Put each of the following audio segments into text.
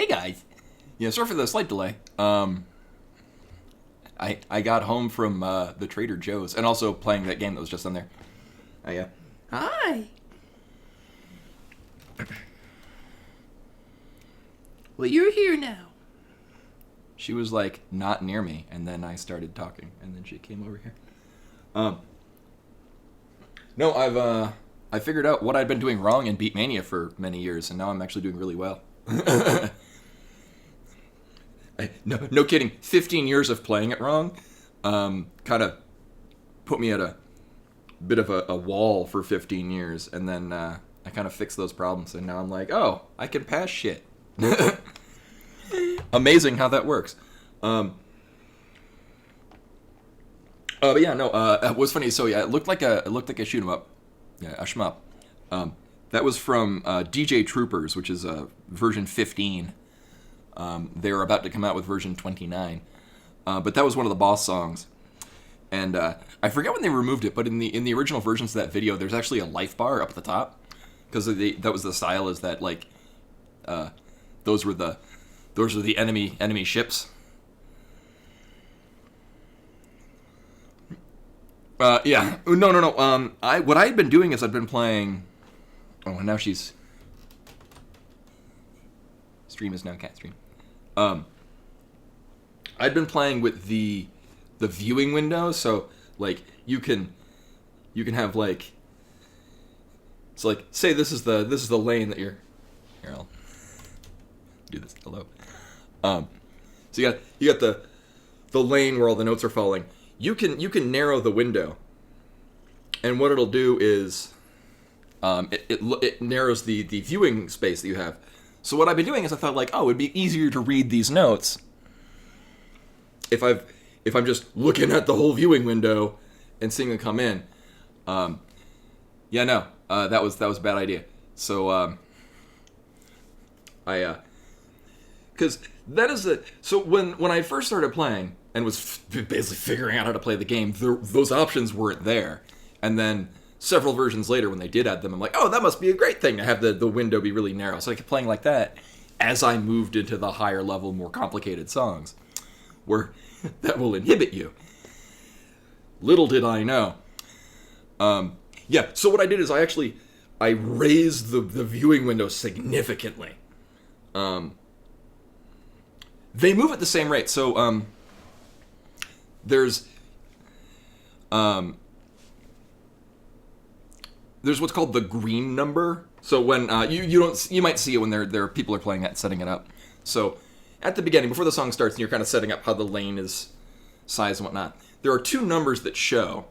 guys. Yeah, sorry for the slight delay. I got home from the Trader Joe's and also playing that game that was just on there. Oh yeah. Hi. Well, you're here now. She was like not near me, and then I started talking, and then she came over here. No, I figured out what I'd been doing wrong in Beatmania for many years, and now I'm actually doing really well. No kidding. 15 years of playing it wrong, kind of put me at a bit of a wall for 15 years, and then I kind of fixed those problems, and now I'm like, oh, I can pass shit. Amazing how that works. But yeah, no. It was funny. So yeah, it looked like a shoot 'em up. Yeah, a shmup. That was from DJ Troopers, which is version 15. They were about to come out with version 29, but that was one of the boss songs. And I forget when they removed it, but in the original versions of that video, there's actually a life bar up at the top, because that was the style. Is that like those were the enemy ships. Yeah. No. What I had been doing is I'd been playing. Oh, and now she's. Stream is now cat stream. I'd been playing with the viewing window, so like you can have like. It's like, say this is the lane that you're. Here, I'll do this. Hello. So you got the lane where all the notes are falling. You can narrow the window, and what it'll do is it narrows the viewing space that you have. So what I've been doing is I thought like, oh, it'd be easier to read these notes if I'm just looking at the whole viewing window and seeing them come in. Yeah, no, that was a bad idea. So because that is it. So when I first started playing and was basically figuring out how to play the game, those options weren't there. And then several versions later, when they did add them, I'm like, oh, that must be a great thing to have the window be really narrow. So I kept playing like that as I moved into the higher level, more complicated songs, where that will inhibit you. Little did I know. Yeah, so what I did is I raised the viewing window significantly. They move at the same rate, so there's what's called the green number. So when you might see it when there people are playing that, setting it up. So at the beginning, before the song starts, and you're kind of setting up how the lane is sized and whatnot, there are two numbers that show.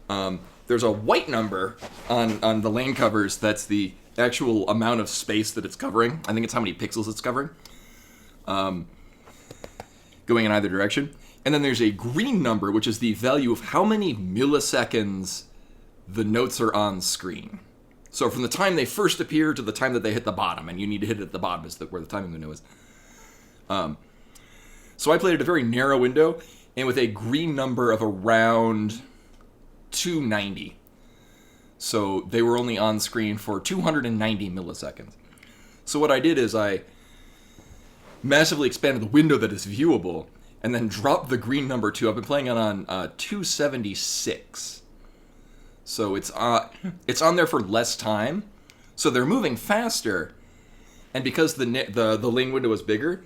There's a white number on the lane covers. That's the actual amount of space that it's covering. I think it's how many pixels it's covering. Going in either direction. And then there's a green number, which is the value of how many milliseconds the notes are on screen. So from the time they first appear to the time that they hit the bottom, and you need to hit it at the bottom is where the timing window is. So I played at a very narrow window, and with a green number of around 290. So they were only on screen for 290 milliseconds. So what I did is I massively expanded the window that is viewable, and then dropped the green number to, I've been playing it on 276. So it's on there for less time, so they're moving faster, and because the lane window is bigger,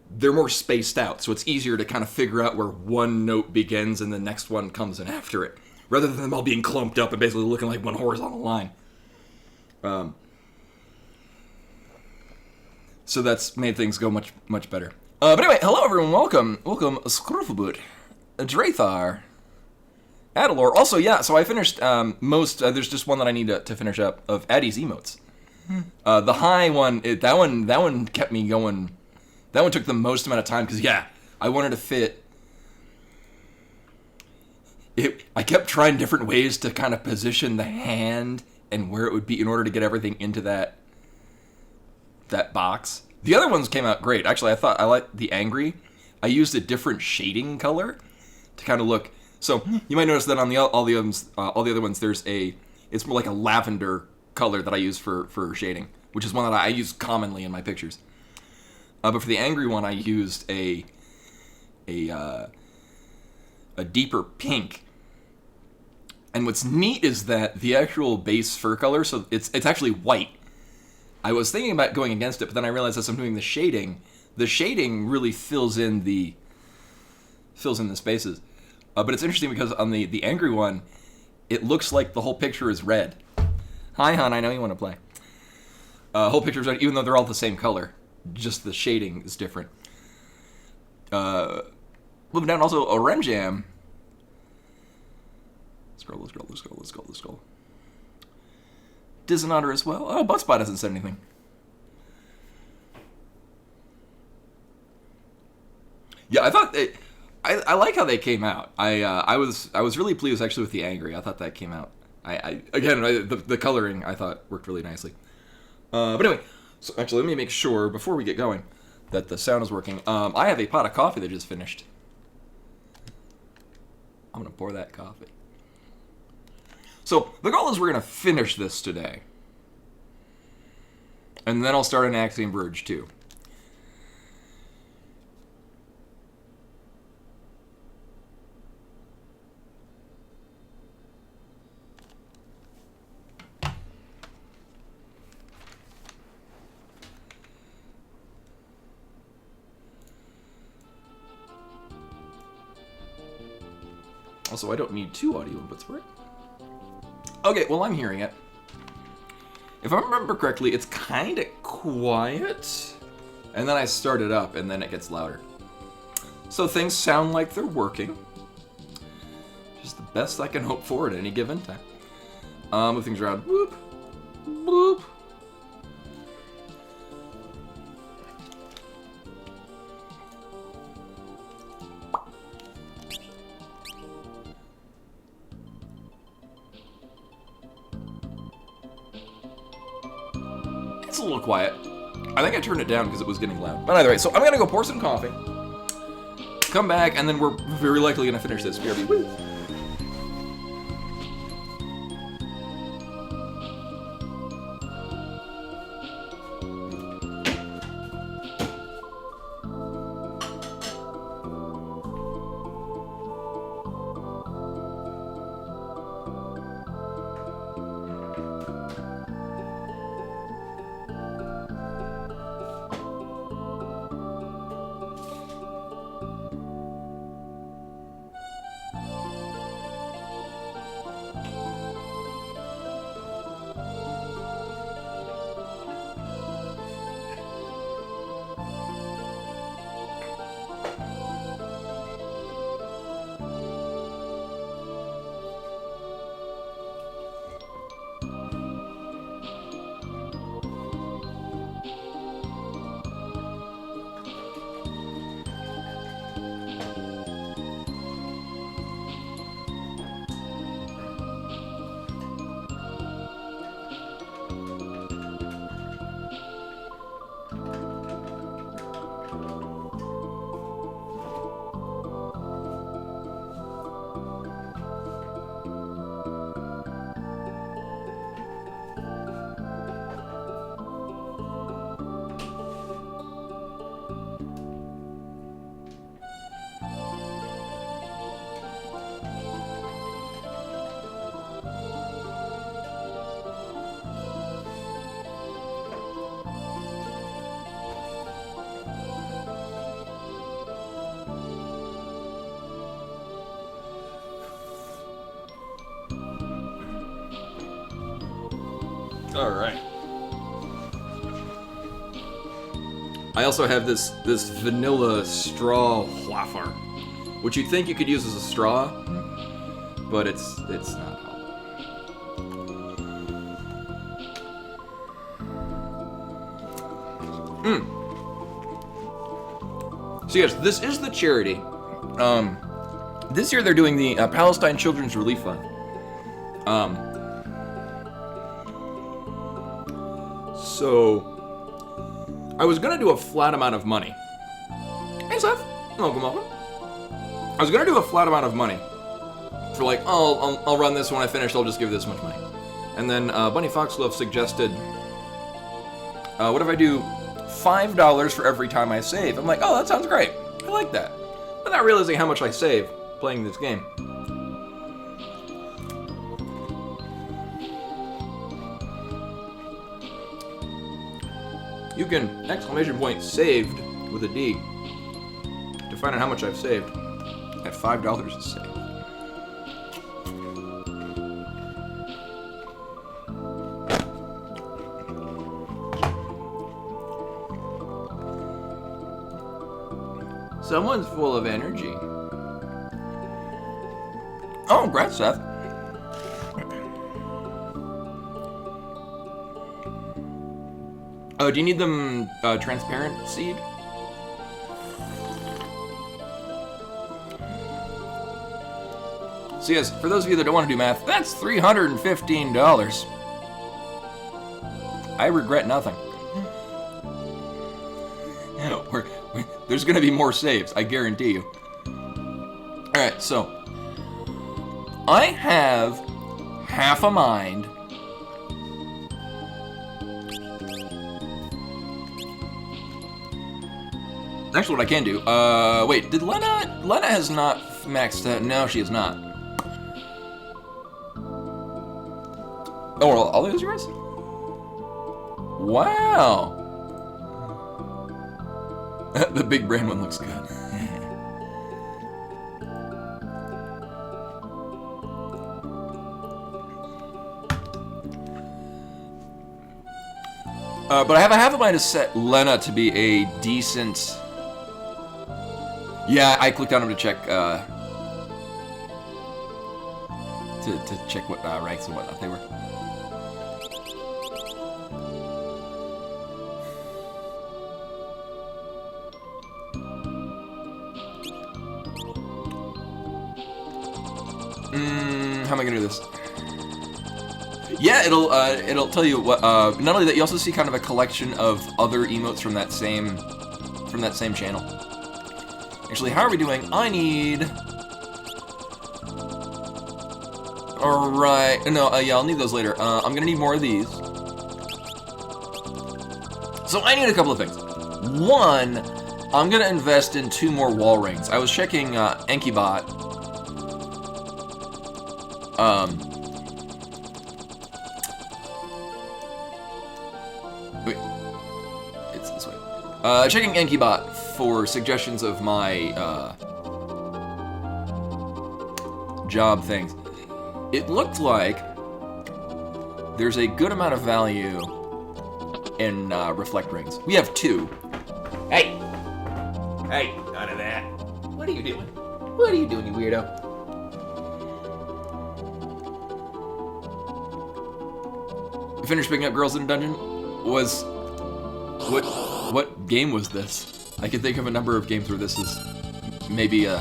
they're more spaced out, so it's easier to kind of figure out where one note begins and the next one comes in after it, rather than them all being clumped up and basically looking like one horizontal line. So that's made things go much, much better. But anyway, hello everyone, welcome, Scruffabut, Drathar, Adalor. Also, yeah, so I finished there's just one that I need to finish up, of Addie's emotes. The high one, that one kept me going. That one took the most amount of time, because, yeah, I wanted to fit. I kept trying different ways to kind of position the hand and where it would be in order to get everything into that box. The other ones came out great. Actually, I thought I liked the angry. I used a different shading color to kind of look. So you might notice that on all the other ones, it's more like a lavender color that I use for shading, which is one that I use commonly in my pictures. But for the angry one, I used a deeper pink. And what's neat is that the actual base fur color, so it's actually white. I was thinking about going against it, but then I realized as I'm doing the shading really fills in the spaces. But it's interesting because on the angry one, it looks like the whole picture is red. Hi, hon, I know you want to play. Whole picture is red, even though they're all the same color. Just the shading is different. Moving down, also a Rem Jam. Let's scroll. Disonator as well. Oh, Buttspot hasn't said anything. Yeah, I thought I like how they came out. I was really pleased actually with the angry. I thought that came out. The coloring I thought worked really nicely. But anyway, so actually let me make sure before we get going that the sound is working. I have a pot of coffee that just finished. I'm gonna pour that coffee. So the goal is we're gonna finish this today, and then I'll start an Axiom Bridge too. Also, I don't need 2 audio inputs for it. Okay, well, I'm hearing it. If I remember correctly, it's kind of quiet. And then I start it up, and then it gets louder. So things sound like they're working. Just the best I can hope for at any given time. Move things around. Whoop. Whoop. It's a little quiet. I think I turned it down because it was getting loud. But either way, so I'm gonna go pour some coffee, come back, and then we're very likely gonna finish this. BRB. Woo! All right. I also have this vanilla straw wafer, which you'd think you could use as a straw, but it's not. So yes, this is the charity. This year they're doing the Palestine Children's Relief Fund. So I was gonna do a flat amount of money. Hey Seth, welcome. I was gonna do a flat amount of money for like, oh, I'll run this when I finish. I'll just give this much money. And then Bunny Foxglove suggested, what if I do $5 for every time I save. I'm like, oh, that sounds great. I like that. Without realizing how much I save playing this game. You can !saved with a D to find out how much I've saved at $5 a save. Someone's full of energy. Oh, congrats, Seth. Oh, do you need them transparent seed? So yes, for those of you that don't want to do math, that's $315. I regret nothing. There's going to be more saves, I guarantee you. Alright, so I have half a mind. Actually, what I can do, wait, did Lena has not maxed out. No, she is not. Oh, are all those yours? Wow. The big brand one looks good. But I have a half a mind to set Lena to be a decent... Yeah, I clicked on him to check, to check what ranks and whatnot they were. How am I gonna do this? Yeah, it'll tell you what. Not only that, you also see kind of a collection of other emotes from that same channel. Actually, how are we doing? I need. All right. No, yeah, I'll need those later. I'm gonna need more of these. So I need a couple of things. One, I'm gonna invest in 2 more wall rings. I was checking Enkybot. Wait, it's this way. Checking Enkybot for suggestions of my job things. It looked like there's a good amount of value in reflect rings. We have 2. Hey, none of that. What are you doing? What are you doing, you weirdo? Finished picking up girls in a dungeon. What game was this? I can think of a number of games where this is maybe a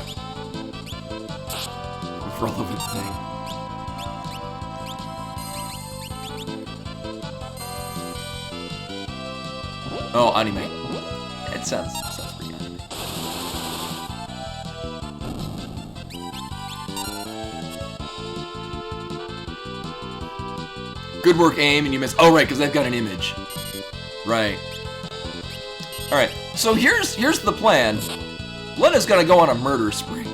relevant thing. Oh, anime. It sounds pretty anime. Good work, aim, and you miss. Oh, right, because I've got an image. Right. All right. So here's the plan. Lena's gonna go on a murder spree.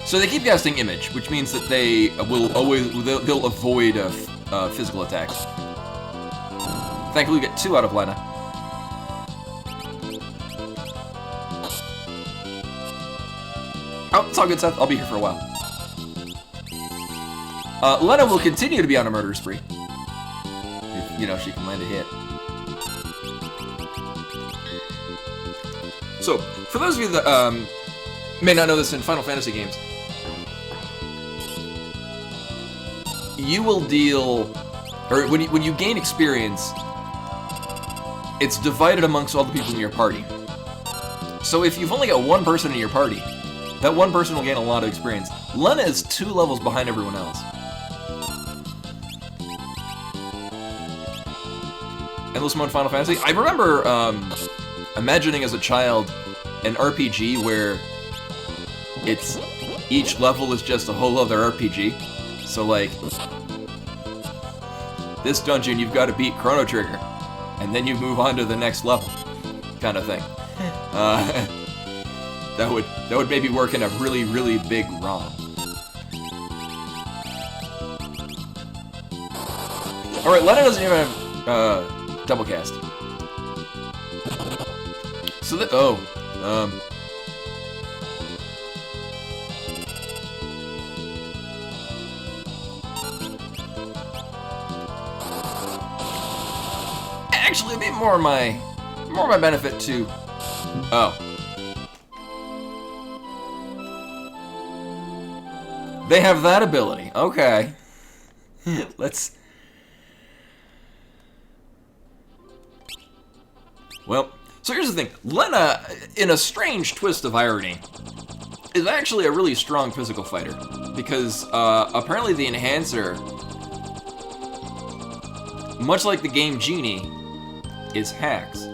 So they keep casting image, which means that they will they'll avoid physical attacks. Thankfully, we get 2 out of Lena. Oh, it's all good, Seth. I'll be here for a while. Lena will continue to be on a murder spree. If, you know, she can land a hit. So, for those of you that may not know this in Final Fantasy games, you will deal, or when you gain experience, it's divided amongst all the people in your party. So if you've only got 1 person in your party, That one person will gain a lot of experience. Lena is 2 levels behind everyone else. Endless Mode Final Fantasy. I remember imagining as a child an RPG where each level is just a whole other RPG. So like, this dungeon you've got to beat Chrono Trigger, and then you move on to the next level, kind of thing. That would maybe work in a really, really big ROM. Alright, Lena doesn't even have double cast. So that actually, it'd be more my benefit to. Oh. They have that ability. Okay. Let's. Well, so here's the thing. Lena, in a strange twist of irony, is actually a really strong physical fighter. Because apparently the Enhancer, much like the game Genie, is hacks.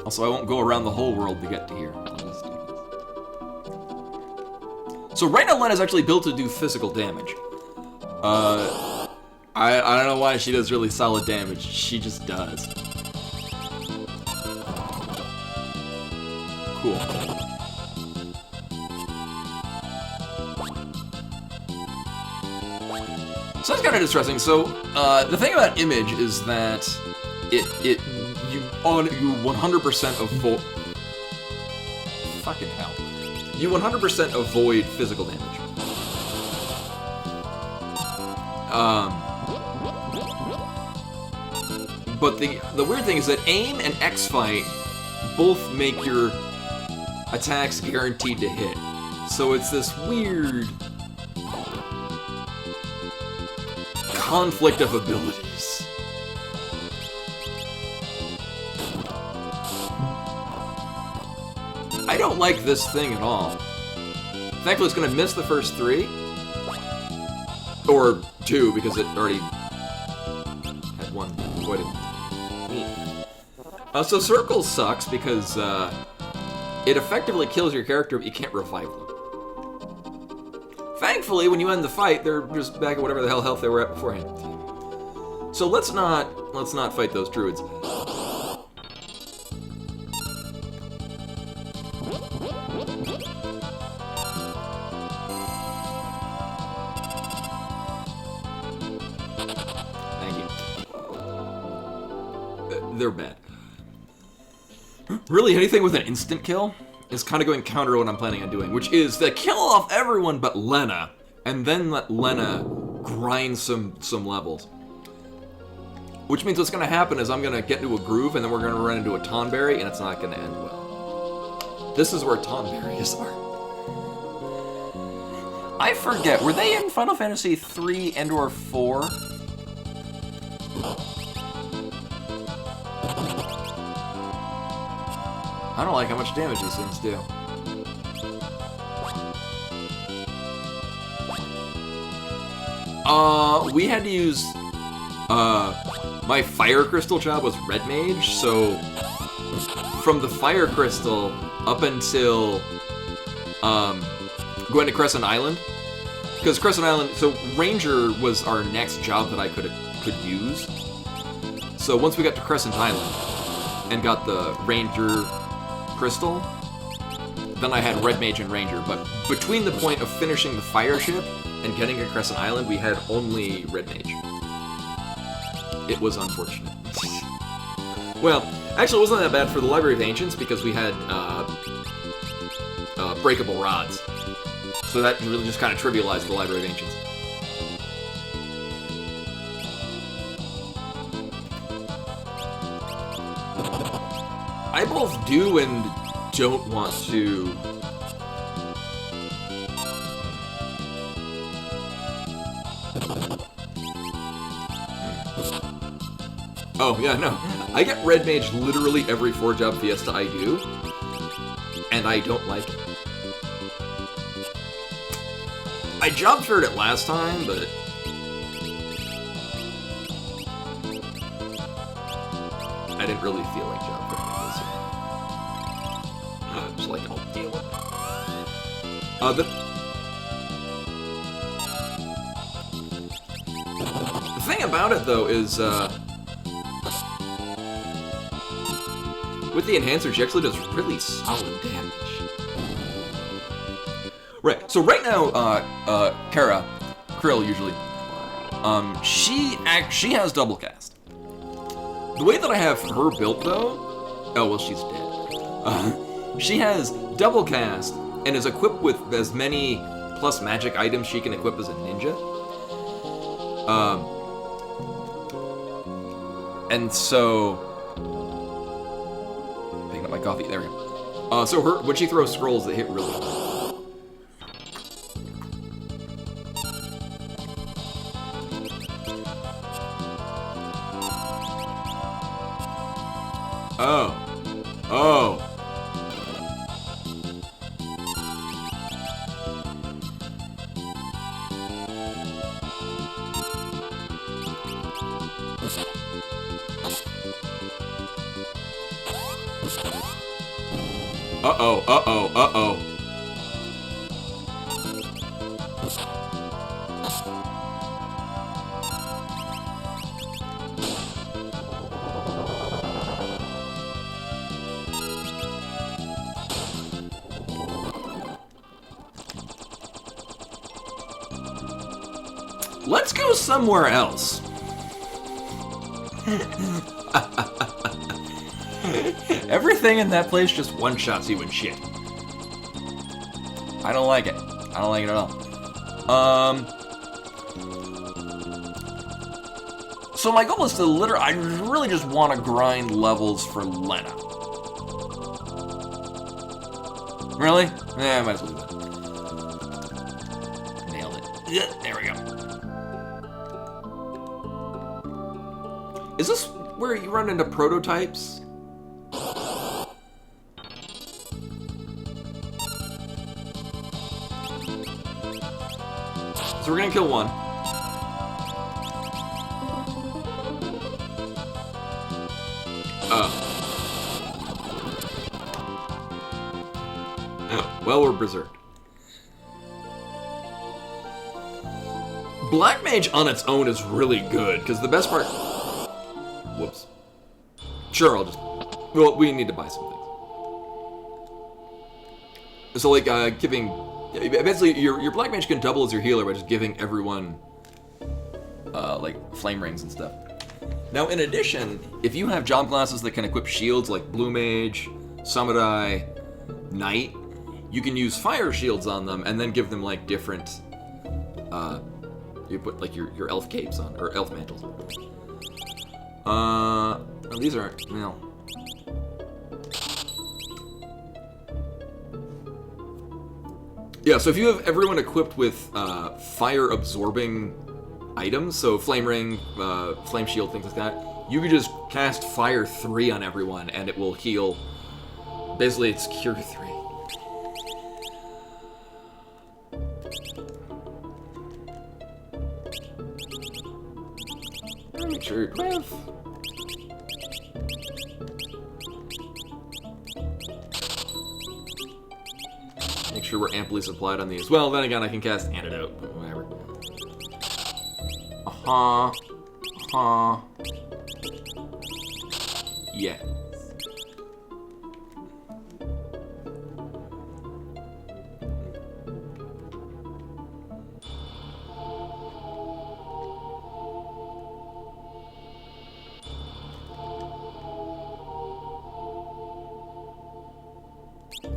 Also, I won't go around the whole world to get to here. So right now Lena's actually built to do physical damage. I don't know why she does really solid damage. She just does. Cool. So that's kind of distressing. So the thing about Image is that you 100% avoid. Fucking hell. You 100% avoid physical damage. But the weird thing is that aim and X-Fight both make your attacks guaranteed to hit. So it's this weird conflict of abilities. I don't like this thing at all. Thankfully, it's going to miss the first 3. Or 2, because it already had 1 avoided. So Circle sucks because it effectively kills your character, but you can't revive them. Thankfully, when you end the fight, they're just back at whatever the hell health they were at beforehand. So let's not fight those druids. They're bad. Really, anything with an instant kill is kind of going counter to what I'm planning on doing, which is to kill off everyone but Lena, and then let Lena grind some levels. Which means what's going to happen is I'm going to get into a groove, and then we're going to run into a Tonberry, and it's not going to end well. This is where Tonberries are. I forget, were they in Final Fantasy 3 and or 4? I don't like how much damage these things do. We had to use, my Fire Crystal job was Red Mage, so from the Fire Crystal up until, going to Crescent Island, because Crescent Island, so Ranger was our next job that I could use. So once we got to Crescent Island and got the Ranger Crystal, then I had Red Mage and Ranger, but between the point of finishing the Fire Ship and getting to Crescent Island, we had only Red Mage. It was unfortunate. Well, actually it wasn't that bad for the Library of Ancients because we had breakable rods. So that really just kind of trivialized the Library of Ancients. I both do and don't want to. Oh, yeah, no. I get Red Mage literally every 4-job Fiesta I do, and I don't like it. I job faired it last time, but... I didn't really feel like job fairing it this year. Just like, I'll deal with it. The thing about it, though, is, with the enhancer, she actually does really solid damage. Right, so right now, Kara, Krill usually, she has double cast. The way that I have her built, though, oh, well, she's dead. She has double cast and is equipped with as many plus magic items she can equip as a ninja. And so, picking up my coffee, there we go. So when she throws scrolls, they hit really hard. Oh. Uh-oh. Let's go somewhere else. Everything in that place just one-shots you and shit. I don't like it. I don't like it at all. So my goal is to I really just want to grind levels for Lena. Really? Yeah, I might as well do that. Nailed it. Yeah, there we go. Is this where you run into prototypes? So we're gonna kill one. Well, we're berserk. Black Mage on its own is really good, because the best part... Whoops. Sure, I'll just... Well, we need to buy some things. So, like, giving... Basically, your Black Mage can double as your healer by just giving everyone, like, flame rings and stuff. Now, in addition, if you have job classes that can equip shields like Blue Mage, Samurai, Knight, you can use fire shields on them and then give them, like, different, you put, like, your elf capes on, or elf mantles. Oh, these aren't, well... Yeah, so if you have everyone equipped with fire-absorbing items, so Flame Ring, Flame Shield, things like that, you can just cast Fire 3 on everyone, and it will heal... Basically, it's Cure 3. Make sure you have... Make sure we're amply supplied on these. Well, then again, I can cast Antidote, but whatever. Yeah.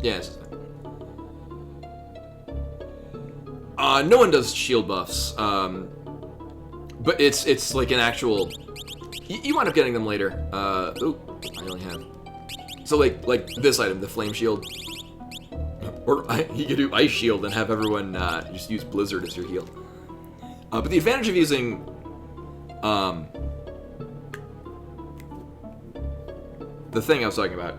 Yes. No one does shield buffs, but it's like an actual. You wind up getting them later. Ooh, I only have. So like this item, the flame shield, or you could do ice shield and have everyone just use blizzard as your heal. But the advantage of using the thing I was talking about,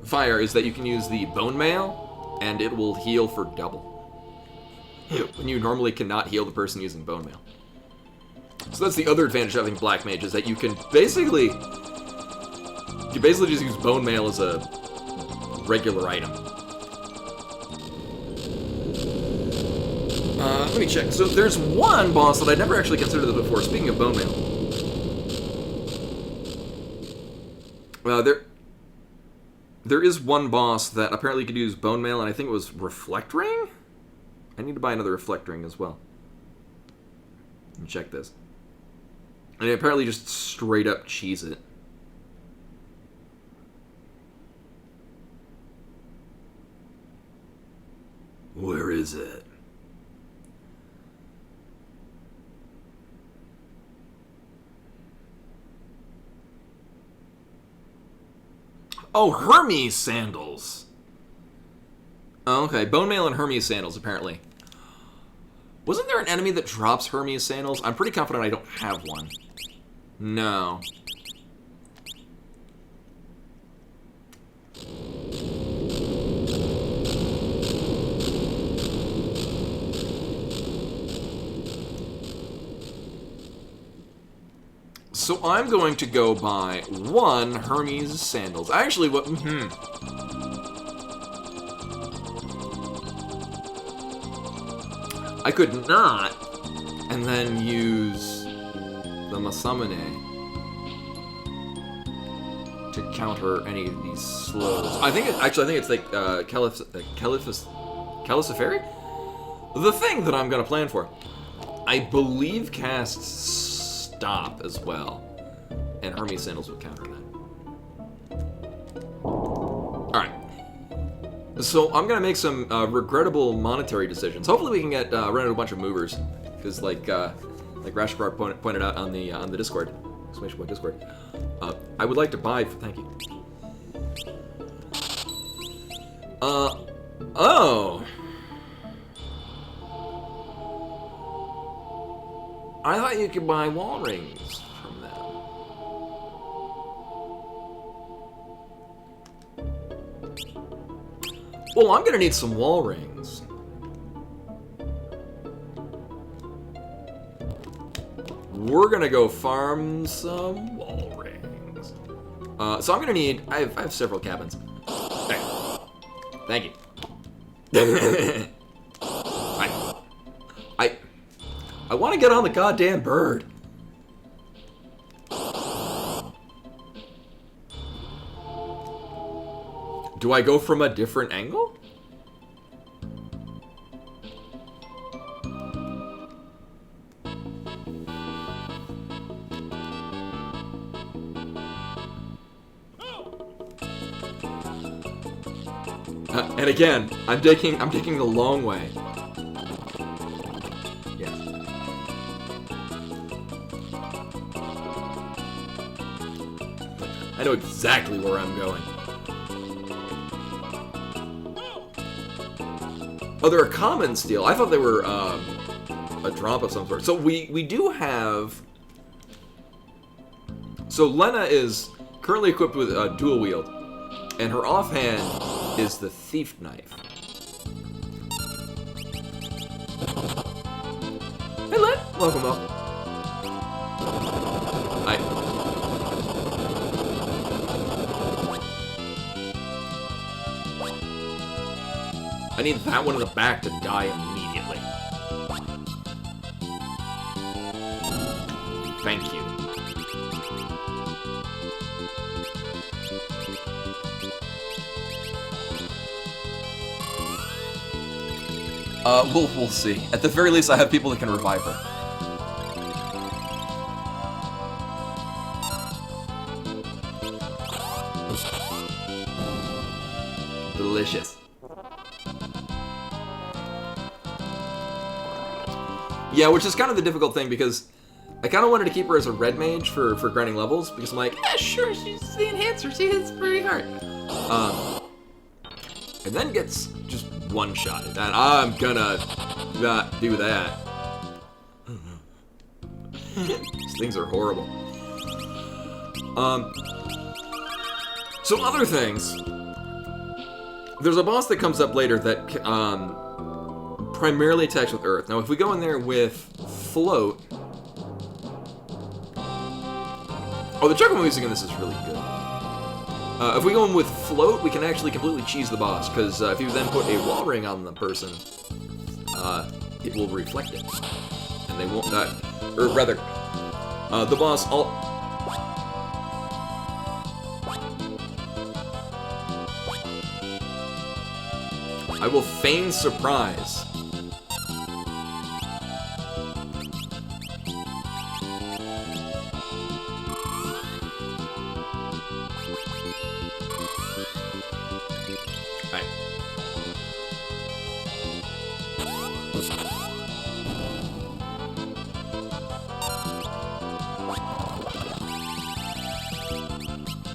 fire, is that you can use the bone mail, and it will heal for double. When you normally cannot heal the person using bone mail. So that's the other advantage of having black mage, is that you can basically just use bone mail as a regular item. Let me check. So there's one boss that I'd never actually considered this before. Speaking of bone mail, there is one boss that apparently could use bone mail, and I think it was reflect ring. I need to buy another reflect ring as well. Let me check this. And apparently just straight up cheese it. Where is it? Oh, Hermes sandals. Oh, okay, bone mail and Hermes sandals, apparently. Wasn't there an enemy that drops Hermes sandals? I'm pretty confident I don't have one. No. So I'm going to go buy one Hermes sandals. Actually, what? I could not, and then use the Masamune to counter any of these slows. I think it's like Caliciferi? The thing that I'm gonna plan for. I believe casts stop as well, and Hermes sandals would counter that. Alright. So I'm gonna make some regrettable monetary decisions. Hopefully we can get run into a bunch of movers, because like Rashbar pointed out on the Discord, exclamation point Discord. I would like to buy. Thank you. Oh. I thought you could buy wall rings from them. Well, I'm gonna need some wall rings. We're gonna go farm some wall rings. So I'm gonna need. I have several cabins. There. Thank you. I want to get on the goddamn bird. Do I go from a different angle? And again, I'm taking the long way. Yeah. I know exactly where I'm going. Oh, they're a common steel. I thought they were a drop of some sort. So we do have. So Lena is currently equipped with a dual wield, and her offhand is the thief knife. Hey, Len. Welcome up. Hi. I need that one in the back to die immediately. Thank you. We'll see. At the very least, I have people that can revive her. Delicious. Yeah, which is kind of the difficult thing, because I kind of wanted to keep her as a red mage for grinding levels, because I'm like, yeah, sure, she's the enhancer, she hits pretty hard. And then gets just one-shotted, and I'm gonna not do that. These things are horrible. So other things. There's a boss that comes up later that primarily attacks with Earth. Now, if we go in there with Float... Oh, the jungle music in this is really good. If we go in with Float, we can actually completely cheese the boss, because if you then put a wall ring on the person, it will reflect it. And they won't die. Or rather, the boss... I will feign surprise. Alright.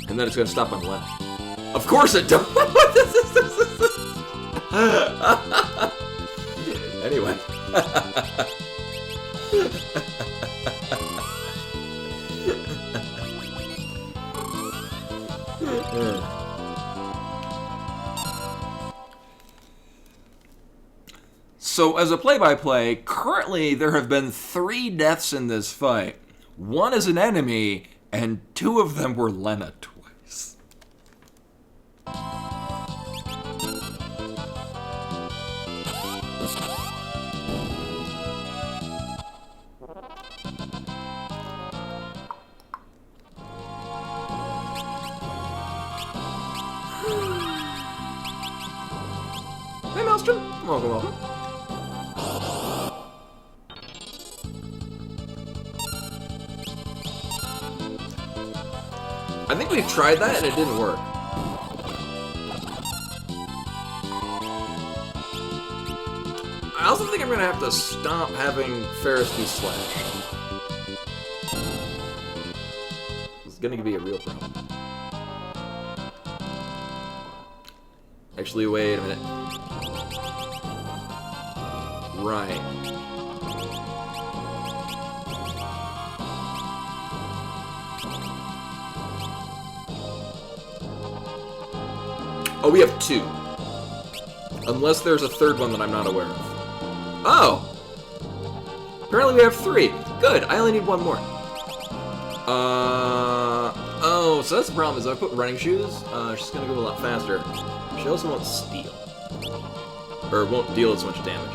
And then it's gonna stop on left. Of course it does! Anyway. So, as a play-by-play, currently there have been 3 deaths in this fight. 1 is an enemy, and 2 of them were Lena twice. Hey, Maelstrom. Welcome, welcome. I think we've tried that and it didn't work. I also think I'm gonna have to stop having Ferris do Slash. It's gonna be a real problem. Actually, wait a minute. Right. Oh, we have 2. Unless there's a 3rd one that I'm not aware of. Oh! Apparently we have 3. Good, I only need 1 more. Oh, so that's the problem, is if I put running shoes, she's gonna go a lot faster. She also won't steal. Or won't deal as much damage.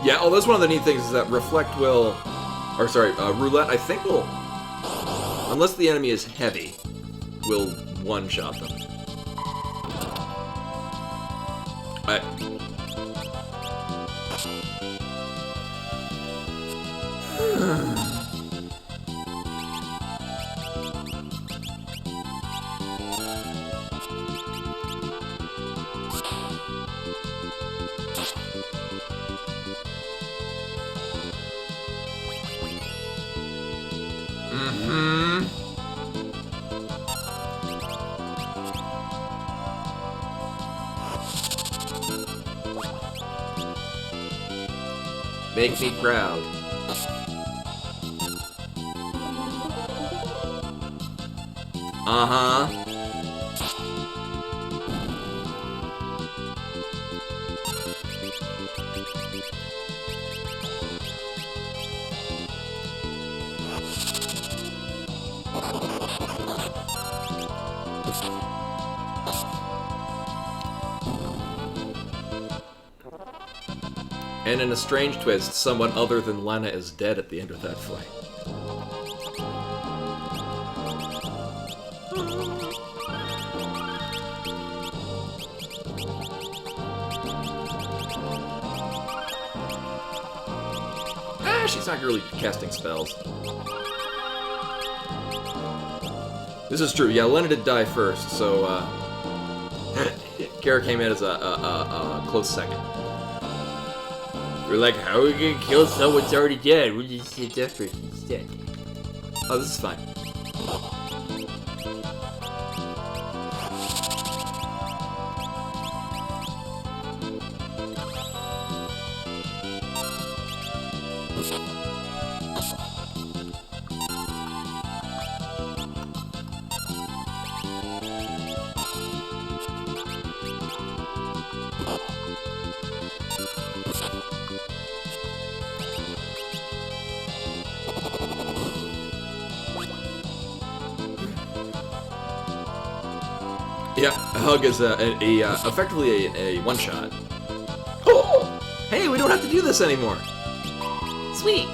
Yeah, oh, that's one of the neat things is that Reflect will... Or, sorry, Roulette, I think will... Unless the enemy is heavy, will one-shot them. Make me proud. Uh-huh. And in a strange twist, someone other than Lena is dead at the end of that fight. She's not really casting spells. This is true. Yeah, Lena did die first, so Kara came in as a close second. We're like, how are we gonna kill someone that's already dead? We'll just hit that person instead. Oh, this is fine. Yeah, a hug is effectively a one-shot. Oh! Hey, we don't have to do this anymore! Sweet.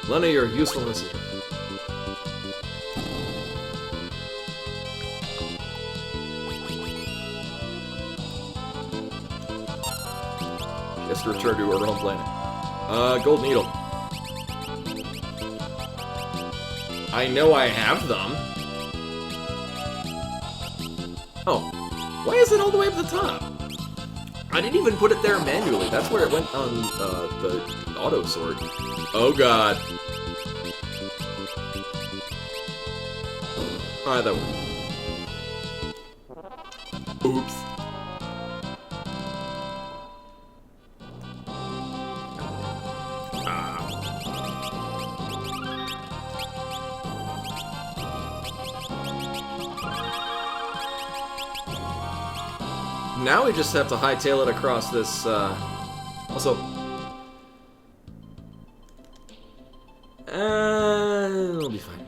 Lena, your usefulness is... She has to return to her home planet. Gold needle. I know I have them. Oh. Why is it all the way up the top? I didn't even put it there manually. That's where it went on the auto sort. Oh god. Alright, that one. Oops. Now we just have to hightail it across this, also... it'll be fine.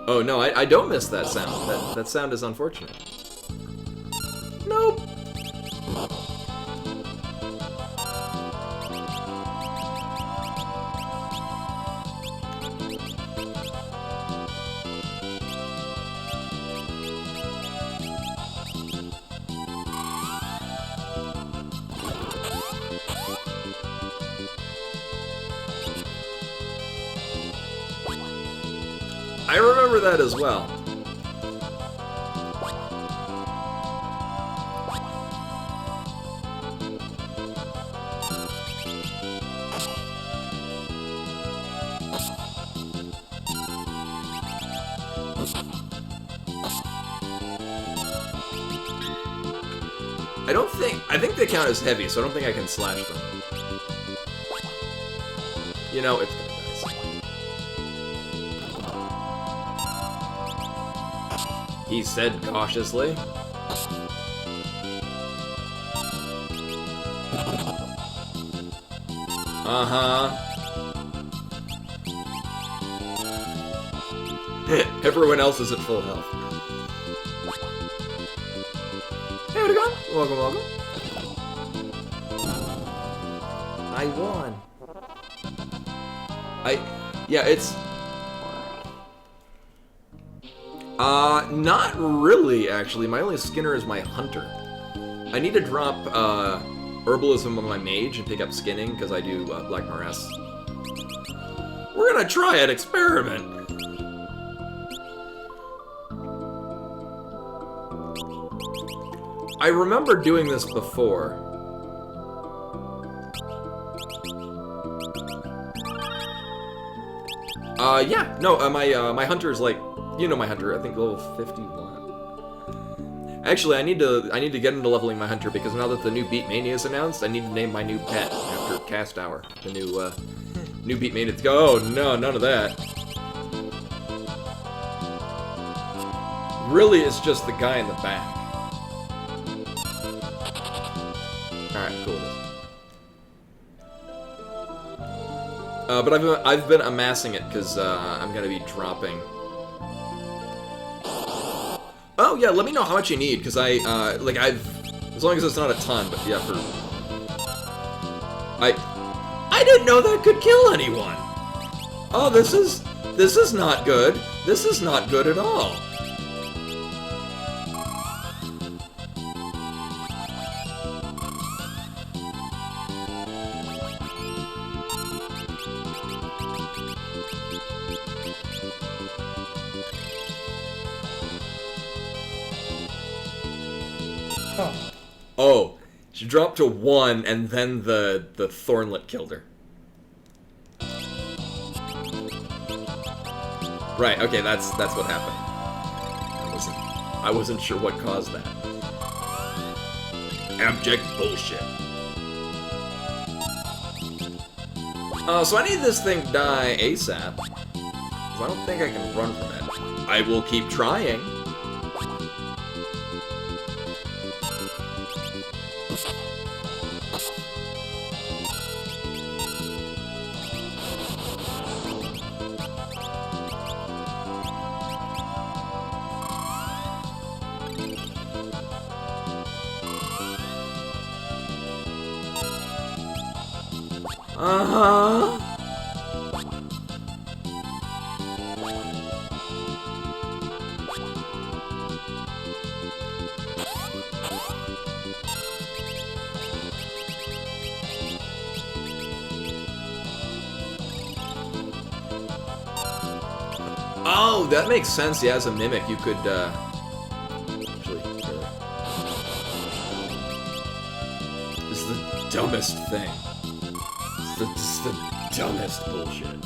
Oh, no, I don't miss that sound. That sound is unfortunate. Nope. I remember that as well. I think they count as heavy, so I don't think I can slash them. You know, it's gonna die. He said cautiously. Uh-huh. Everyone else is at full health. Hey, where'd it go? Welcome, welcome. I won. Yeah, it's... not really, actually. My only Skinner is my Hunter. I need to drop, Herbalism on my Mage and pick up Skinning, because I do, Black Morass. We're gonna try an experiment! I remember doing this before. Yeah, no, my Hunter is like, you know my Hunter, I think level 51. Actually, I need to get into leveling my Hunter because now that the new Beat Mania is announced, I need to name my new pet after Cast Hour. The new Beat Mania. Oh no, none of that. Really, it's just the guy in the back. Alright, cool. But I've been amassing it because I'm gonna be dropping. Oh yeah, let me know how much you need because as long as it's not a ton, but yeah, for I didn't know that could kill anyone. Oh, this is not good. This is not good at all. Oh, she dropped to 1, and then the Thornlet killed her. Right. Okay, that's what happened. I wasn't sure what caused that. Abject bullshit. So I need this thing to die ASAP. 'Cause I don't think I can run from it. I will keep trying. Uh-huh. Oh, that makes sense. Yeah, as a mimic, you could, actually, this is the dumbest thing. This is the dumbest bullshit.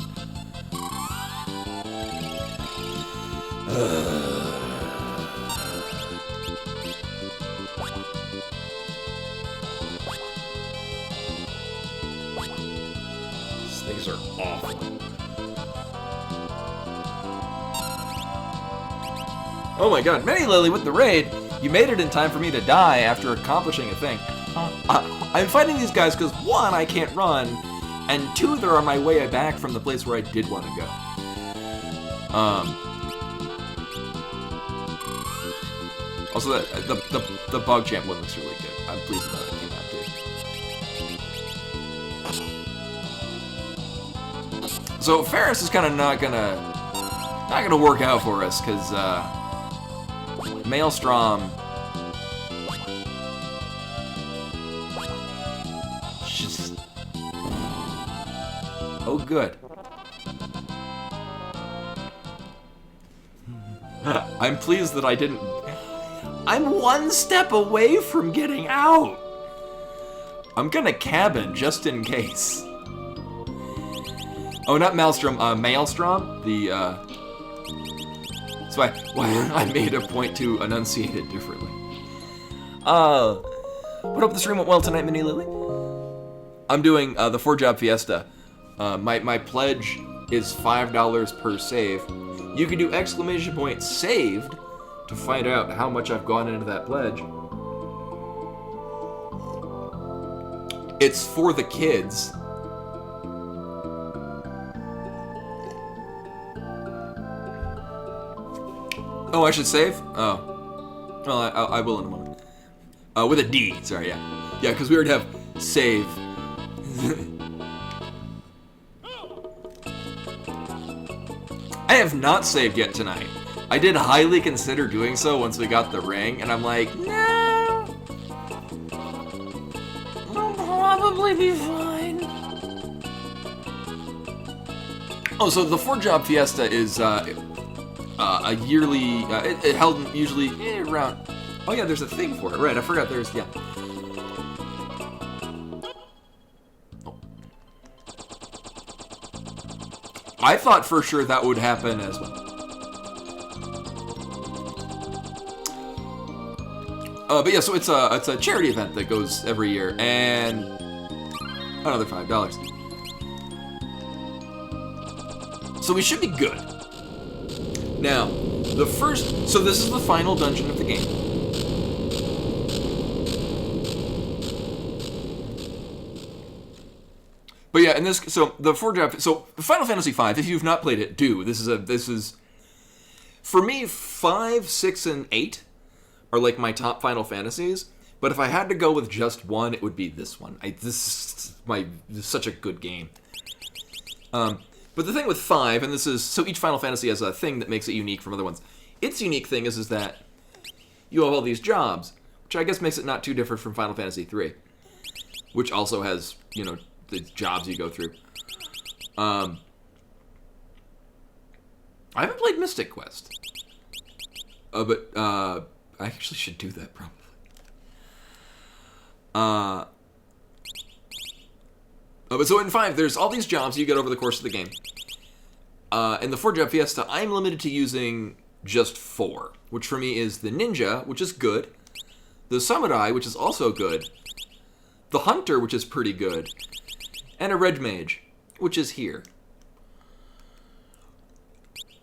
These things are awful. Oh my god, Many Lily with the raid! You made it in time for me to die after accomplishing a thing. I'm fighting these guys because 1, I can't run, and 2, they're on my way back from the place where I did want to go. Also, the bug champ one looks really good. I'm pleased about it. It came out too. So Ferris is kind of not gonna work out for us because Maelstrom. Just. Oh, good. I'm pleased that I didn't. I'm 1 step away from getting out. I'm gonna cabin just in case. Oh, not Maelstrom. Maelstrom. The. That's why I made a point to enunciate it differently. But hope the stream went well tonight, Mini Lily. I'm doing the 4-job Fiesta. My pledge is $5 per save. You can do ! saved to find out how much I've gone into that pledge. It's for the kids. Oh, I should save? Oh. Well, I will in a moment. With a D, sorry, yeah. Yeah, because we already have save. I have not saved yet tonight. I did highly consider doing so once we got the ring, and I'm like, no. I'll probably be fine. Oh, so the 4-job Fiesta is a yearly, it held usually around, oh yeah, there's a thing for it, right, I forgot there's, yeah. Oh. I thought for sure that would happen as well. But yeah, so it's a charity event that goes every year, and another $5. So we should be good. Now, so this is the final dungeon of the game. But yeah, and so the 4-job, so Final Fantasy V, if you've not played it, do. This is, for me, 5, 6, and 8 are like my top Final Fantasies, but if I had to go with just one, it would be this one. This is such a good game. But the thing with 5, and this is, so each Final Fantasy has a thing that makes it unique from other ones. Its unique thing is that you have all these jobs, which I guess makes it not too different from Final Fantasy 3, which also has, the jobs you go through. I haven't played Mystic Quest. But I actually should do that, probably. But so in 5, there's all these jobs you get over the course of the game. In the 4-job Fiesta, I'm limited to using just 4, which for me is the ninja, which is good, the samurai, which is also good, the hunter, which is pretty good, and a red mage, which is here.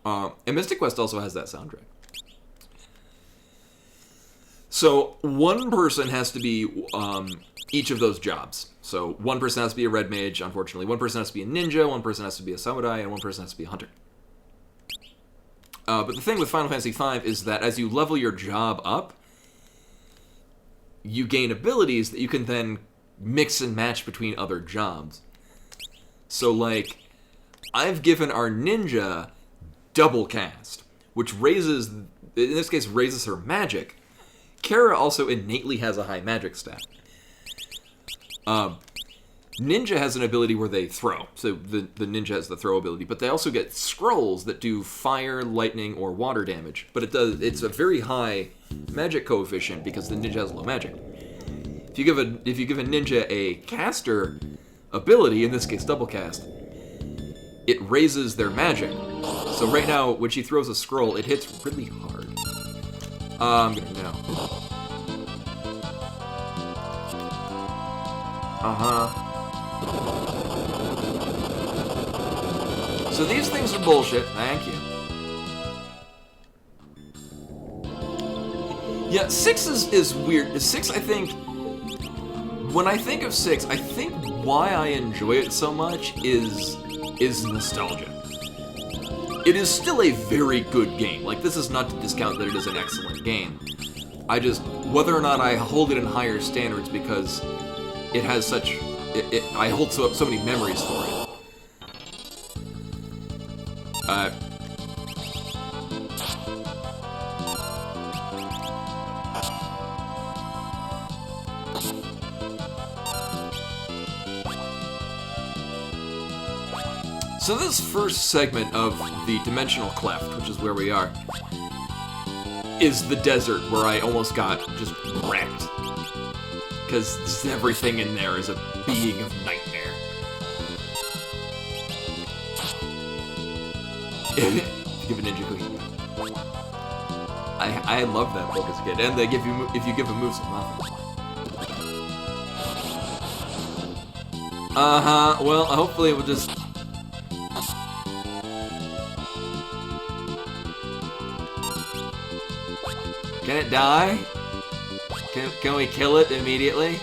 And Mystic Quest also has that soundtrack. So one person has to be each of those jobs. So one person has to be a red mage, unfortunately. One person has to be a ninja, one person has to be a samurai, and one person has to be a hunter. But the thing with Final Fantasy V is that as you level your job up, you gain abilities that you can then mix and match between other jobs. So, like, I've given our ninja double cast, which raises, in this case, raises her magic. Kara also innately has a high magic stat. Ninja has an ability where they throw, so the ninja has the throw ability, but they also get scrolls that do fire, lightning, or water damage. But it's a very high magic coefficient because the ninja has low magic. If you give a ninja a caster ability, in this case double cast, it raises their magic. So right now, when she throws a scroll, it hits really hard. I'm gonna know. So these things are bullshit. Thank you. Yeah, 6 is weird. 6, I think... When I think of 6, I think why I enjoy it so much is nostalgia. It is still a very good game. Like, this is not to discount that it is an excellent game. I just... Whether or not I hold it in higher standards because it has such... I hold so many memories for it. So this first segment of the Dimensional Cleft, which is where we are, is the desert where I almost got just wrecked. Because just everything in there is a being of nightmare. Give a ninja cookie. I love that book as a kid, and they give you if you give a move some nothing. Well, hopefully it will just. Can it die? Can we kill it immediately?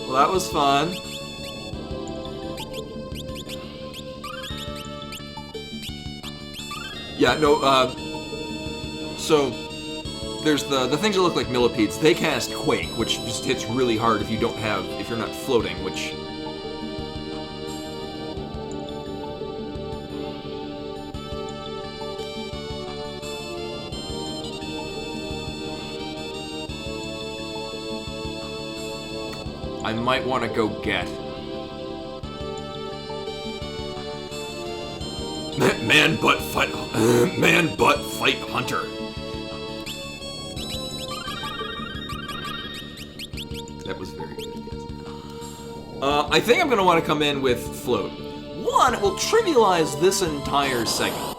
Well, that was fun. Yeah, no, so there's the things that look like millipedes. They cast Quake, which just hits really hard if you're not floating, which... I might want to go get. Man butt fight hunter. That was very good, yes. I think I'm going to want to come in with float. One, it will trivialize this entire segment.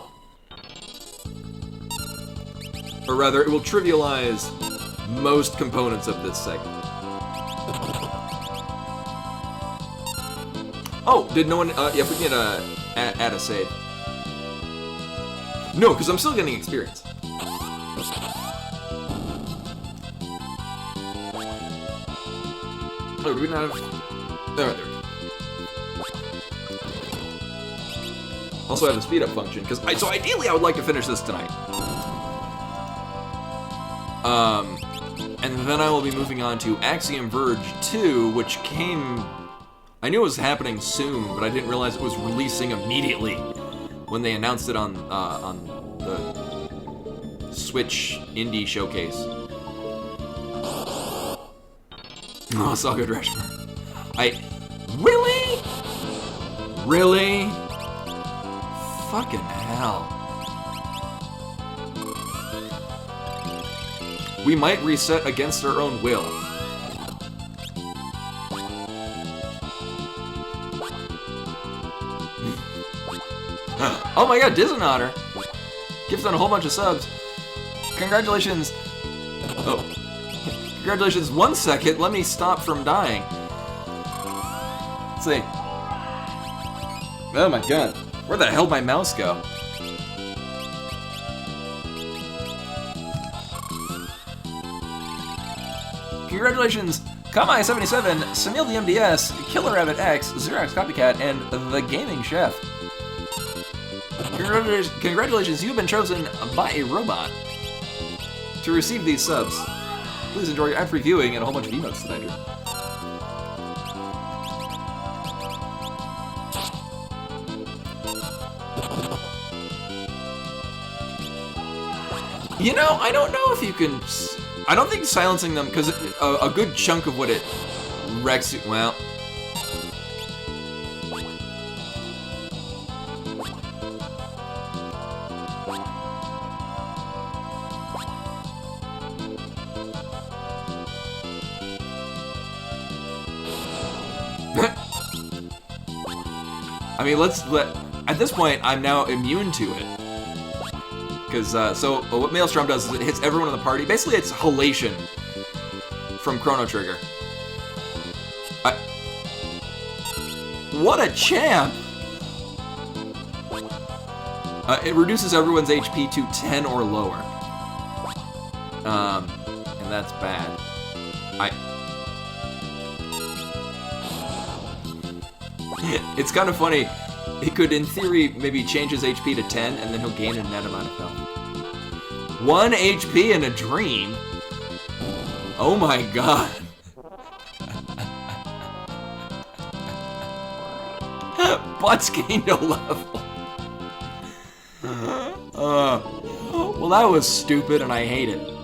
Or rather, it will trivialize most components of this segment. Oh, did no one... yeah, if we can add a save. No, because I'm still getting experience. Oh, do we not have... There we go. Also, I have a speed up function, because... So ideally, I would like to finish this tonight. And then I will be moving on to Axiom Verge 2, which came... I knew it was happening soon, but I didn't realize it was releasing immediately when they announced it on the Switch Indie Showcase. Oh, it's all good, Rashmar. Really? Really? Fucking hell. We might reset against our own will. Oh my god, Dizonator! Gifted on a whole bunch of subs. Congratulations. Oh. Congratulations, 1 second. Let me stop from dying. Let's see. Oh my god. Where the hell did my mouse go? Congratulations, Kamai77, Samil the MDS, Killer Rabbit X, Xerox Copycat, and The Gaming Chef. Congratulations, you've been chosen by a robot to receive these subs. Please enjoy your ad-free viewing and a whole bunch of emotes tonight. You know, I don't know if you can... I don't think silencing them, because a good chunk of what it wrecks you... Well... I mean, at this point, I'm now immune to it. Because, so, what Maelstrom does is it hits everyone in the party. Basically, it's halation from Chrono Trigger. What a champ! It reduces everyone's HP to 10 or lower. And that's bad. It's kind of funny. He could, in theory, maybe change his HP to 10, and then he'll gain a net amount of health. 1 HP in a dream? Oh my god. Butts gained a level. Well, that was stupid, and I hate it.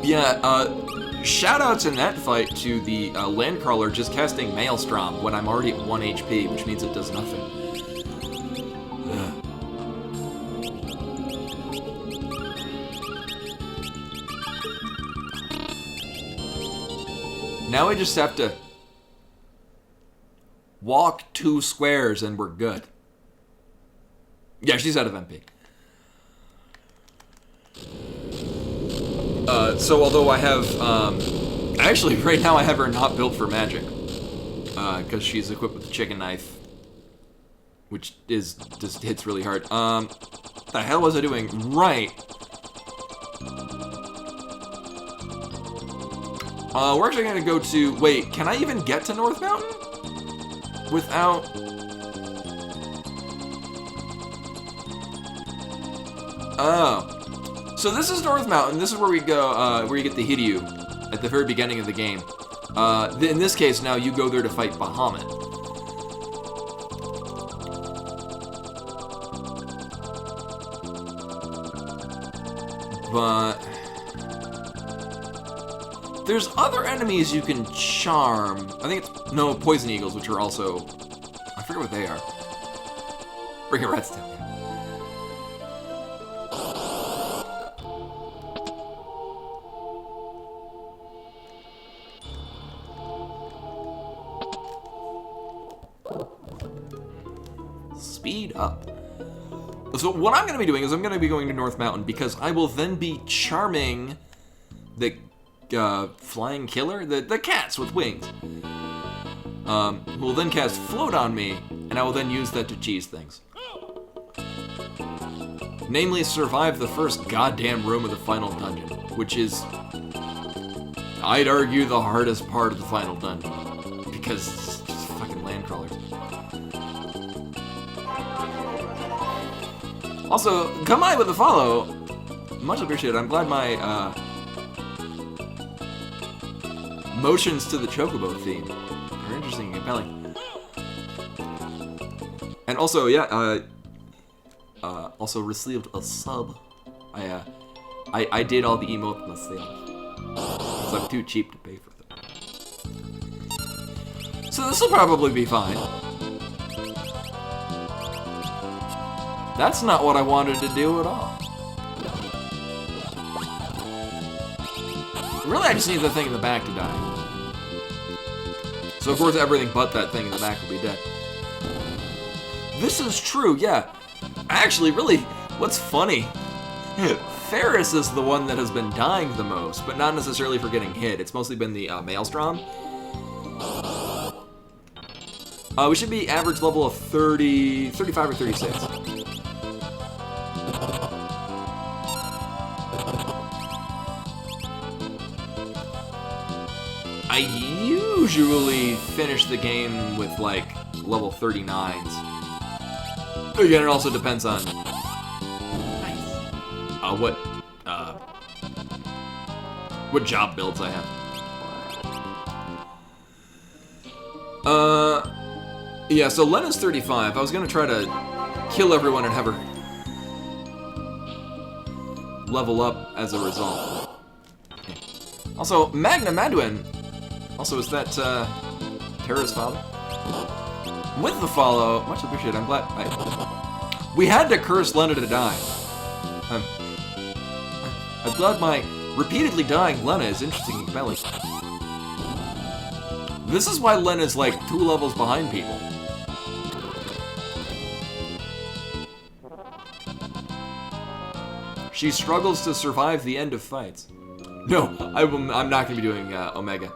Yeah, shoutouts in that fight to the Landcrawler just casting Maelstrom when I'm already at 1 HP, which means it does nothing. Now we just have to walk 2 squares and we're good. Yeah, she's out of MP. So although I have, actually right now I have her not built for magic, because she's equipped with the chicken knife, which just hits really hard. The hell was I doing? Right. We're actually gonna go to, wait, can I even get to North Mountain? Without... Oh. So this is North Mountain. This is where we go, where you get the Hiryu at the very beginning of the game. In this case, now you go there to fight Bahamut. But there's other enemies you can charm. I think it's poison eagles, which are also, I forget what they are. Bring it redstone. Speed up. So what I'm going to be doing is I'm going to be going to North Mountain because I will then be charming the flying killer, the cats with wings, who will then cast Float on me, and I will then use that to cheese things. Namely, survive the first goddamn room of the final dungeon, which is, I'd argue, the hardest part of the final dungeon, because it's just fucking landcrawlers. Also, come by with a follow. Much appreciated. I'm glad my motions to the Chocobo theme are interesting and compelling. And also, yeah, also received a sub I did all the emotes myself. Because I'm too cheap to pay for them. So this will probably be fine. That's not what I wanted to do at all. Really, I just need the thing in the back to die. So of course everything but that thing in the back will be dead. This is true, yeah. Actually, really, what's funny, Ferris is the one that has been dying the most, but not necessarily for getting hit. It's mostly been the Maelstrom. We should be average level of 30, 35 or 36. I usually finish the game with like level 39s. Again, it also depends on what job builds I have. Yeah, so Lena's 35. I was gonna try to kill everyone and have her level up as a result. Okay. Also, Magna Madwin. Also, is that Terra's father? With the follow, much appreciated. I'm glad. We had to curse Lena to die. I'm glad my repeatedly dying Lena is interesting and compelling. This is why Lena's like 2 levels behind people. She struggles to survive the end of fights. No, I'm not going to be doing Omega.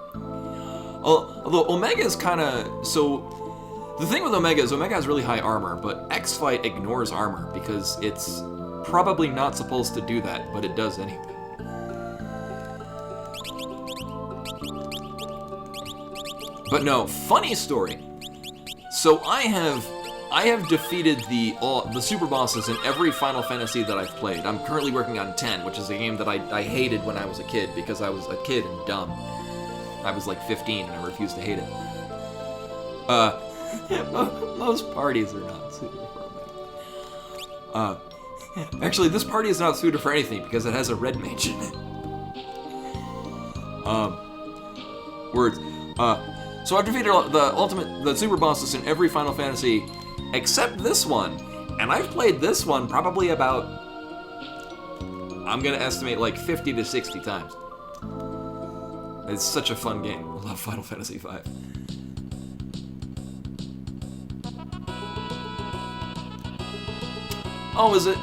Although Omega is kind of... So, the thing with Omega is Omega has really high armor, but X-Fight ignores armor because it's probably not supposed to do that, but it does anyway. But no, funny story. So I have defeated the super bosses in every Final Fantasy that I've played. I'm currently working on 10, which is a game that I hated when I was a kid because I was a kid and dumb. I was like 15 and I refused to hate it. Most parties are not suited for me. Actually, this party is not suited for anything because it has a red mage in it. Words. So I've defeated the super bosses in every Final Fantasy except this one, and I've played this one probably about, I'm gonna estimate like 50 to 60 times. It's such a fun game. I love Final Fantasy V. Oh, is it?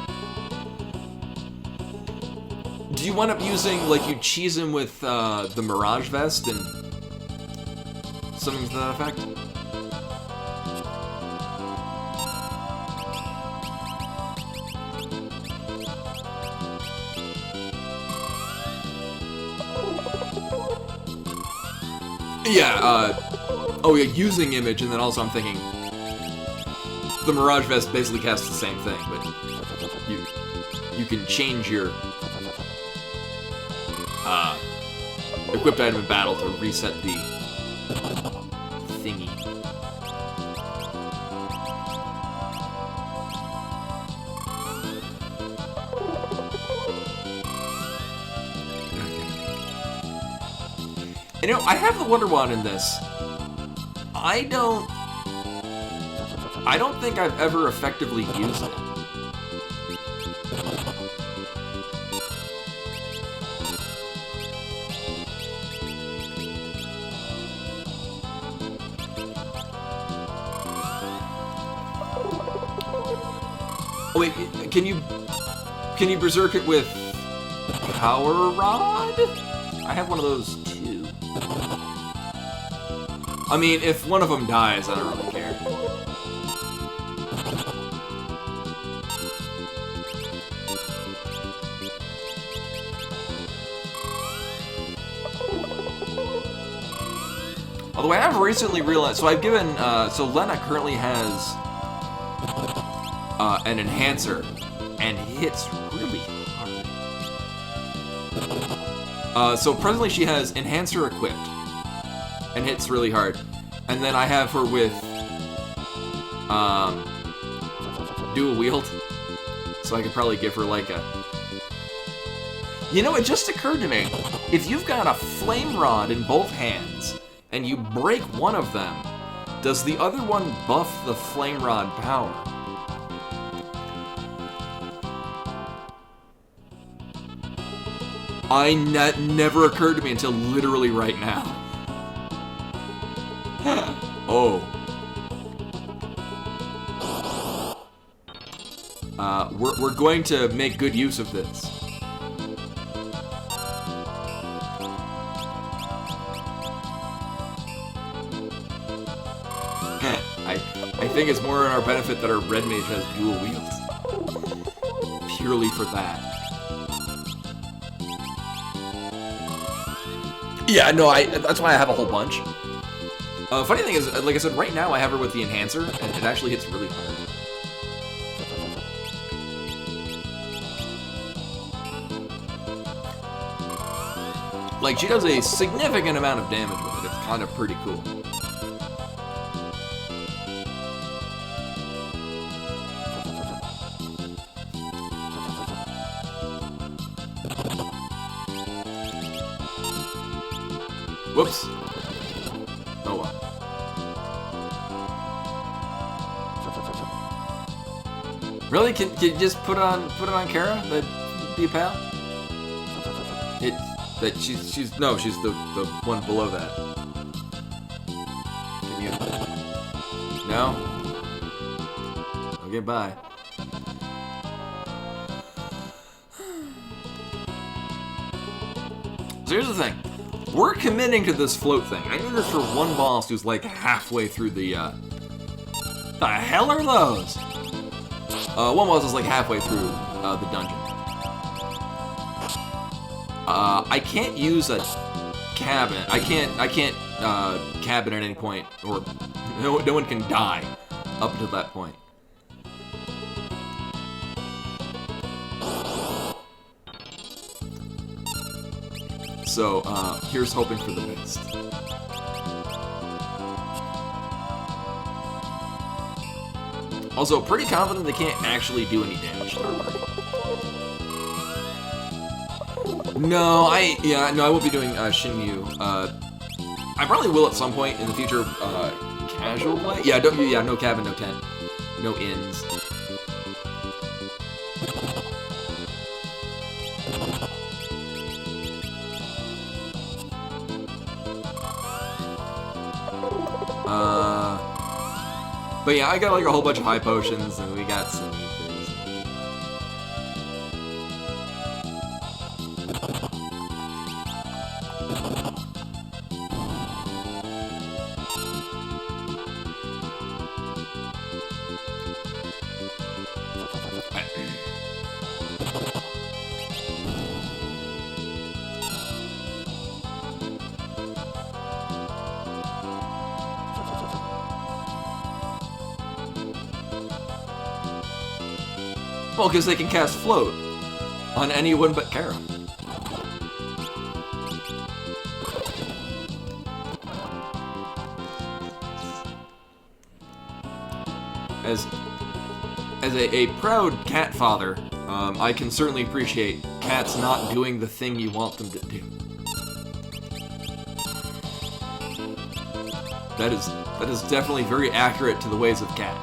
Do you wind up using, like, you cheese him with the Mirage Vest and something to that effect? Yeah, oh yeah, using image, and then also I'm thinking the Mirage Vest basically casts the same thing, but you can change your equipped item in battle to reset the thingy. You know, I have the Wonder Wand in this. I don't think I've ever effectively used it. Oh wait, can you berserk it with Power Rod? I have one of those too. I mean, if one of them dies, I don't really care. Although I have recently realized, so I've given, so Lena currently has an enhancer, and hits really hard. So presently she has enhancer equipped, and hits really hard. And then I have her with dual wield, so I could probably give her like a You know, it just occurred to me. If you've got a flame rod in both hands, and you break one of them, does the other one buff the flame rod power? That never occurred to me until literally right now. Oh. We're going to make good use of this. I think it's more in our benefit that our red mage has dual wields. Purely for that. Yeah, no, that's why I have a whole bunch. Funny thing is, like I said, right now I have her with the enhancer, and it actually hits really hard. Like, she does a significant amount of damage with it. It's kind of pretty cool. Whoops. Oh well. Really? Can you just put it on Kara? That'd be a pal? She's the one below that. Can you? No? Okay, bye. So here's the thing. We're committing to this float thing. I need this for one boss who's like halfway through the hell are those? One boss is like halfway through the dungeon. I can't use a cabin. I can't cabin at any point, or no one can die up until that point. So, here's hoping for the best. Also, pretty confident they can't actually do any damage to our party. No, I will be doing Shinyu. I probably will at some point in the future. Casual play? Yeah, no cabin, no tent, no inns. But yeah, I got like a whole bunch of high potions, and we got some things. Well, because they can cast Float on anyone but Kara. As a proud cat father, I can certainly appreciate cats not doing the thing you want them to do. That is definitely very accurate to the ways of cat.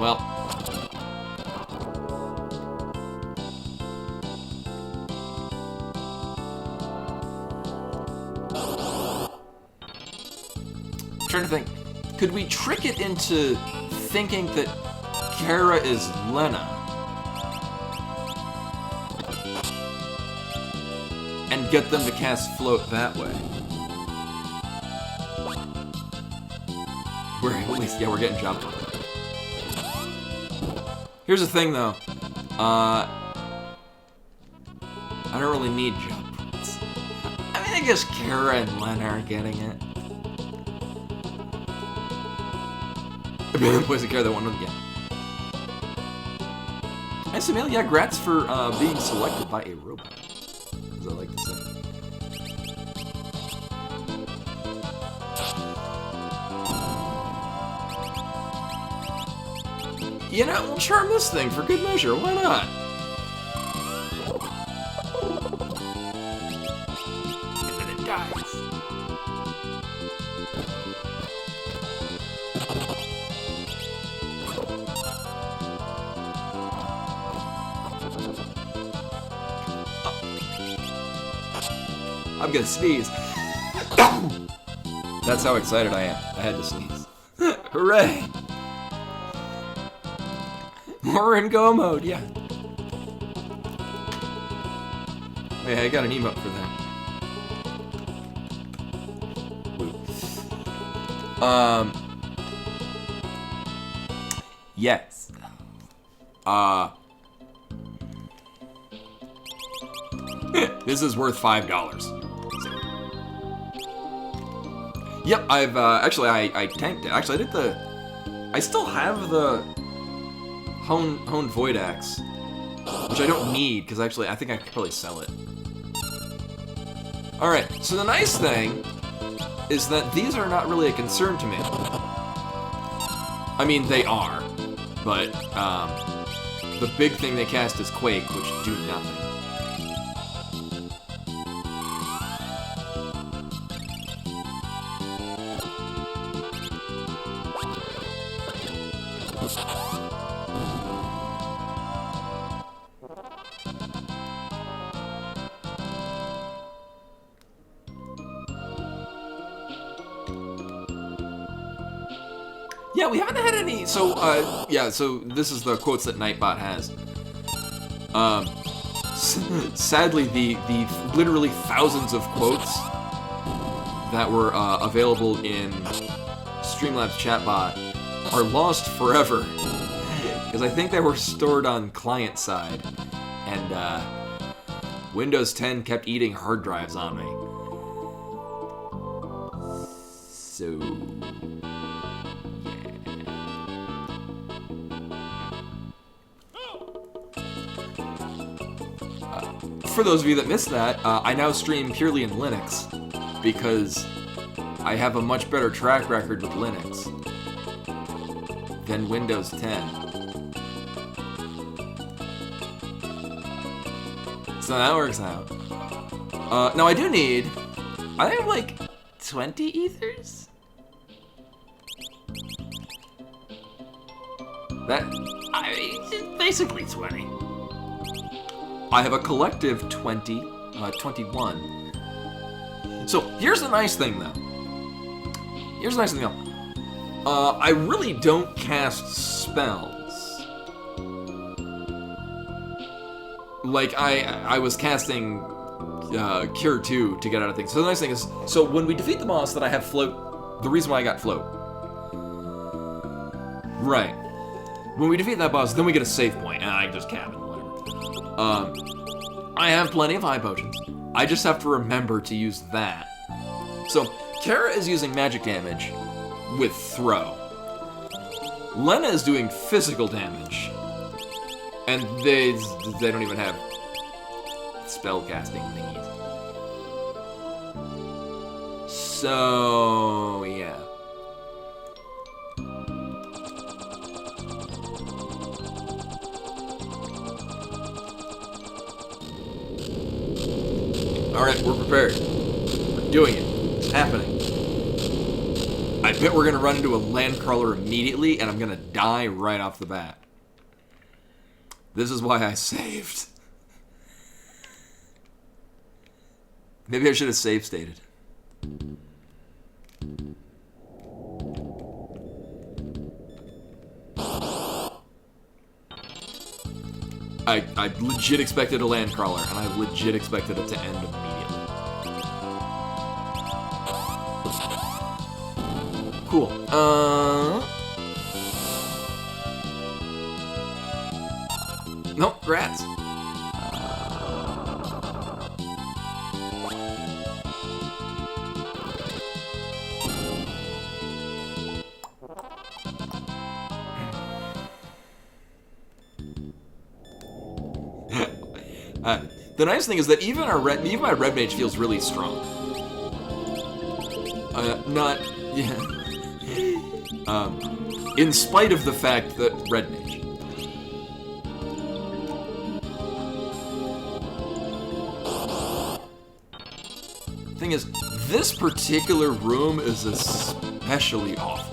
Well. I'm trying to think. Could we trick it into thinking that Kara is Lena? get them to cast float that way. We're at least, yeah, we're getting jumped. Here's the thing, though. I don't really need jump. I mean, I guess Kara and Len are getting it. Boys and Kara, that one, yeah. Nice email, yeah. Grats for being selected by a robot, as I like to say. You know, we'll charm this thing for good measure. Why not? And then it dies. I'm gonna sneeze. That's how excited I am. I had to sneeze. Hooray! We're in go mode, yeah. Hey, I got an emote for that. Yes. This is worth $5. Yep, I've, actually, I tanked it. Actually, I still have the honed Void Axe, which I don't need, because actually, I think I could probably sell it. Alright, so the nice thing is that these are not really a concern to me. I mean, they are, but, the big thing they cast is Quake, which do nothing. Yeah, we haven't had any, so, yeah, so this is the quotes that Nightbot has. Sadly, the literally thousands of quotes that were, available in Streamlabs chatbot are lost forever. Because I think they were stored on client side, and, Windows 10 kept eating hard drives on me. So... For those of you that missed that, I now stream purely in Linux, because I have a much better track record with Linux than Windows 10. So that works out. Now I do need, I have like 20 ethers? I mean, it's basically 20. I have a collective 21. So, here's the nice thing, though. I really don't cast spells. Like, I was casting Cure 2 to get out of things. So the nice thing is, so when we defeat the boss, then I have Float. The reason why I got Float. Right. When we defeat that boss, then we get a save point, and I just cap it. I have plenty of high potions. I just have to remember to use that. So, Kara is using magic damage with throw. Lena is doing physical damage. And they don't even have spell casting thingies. So, yeah. Alright, we're prepared. We're doing it. It's happening. I bet we're gonna run into a land crawler immediately, and I'm gonna die right off the bat. This is why I saved. Maybe I should have save stated. I legit expected a land crawler, and I legit expected it to end immediately. Cool. Nope, rats. The nice thing is that even my red mage feels really strong. In spite of the fact that red mage. Thing is, this particular room is especially awful.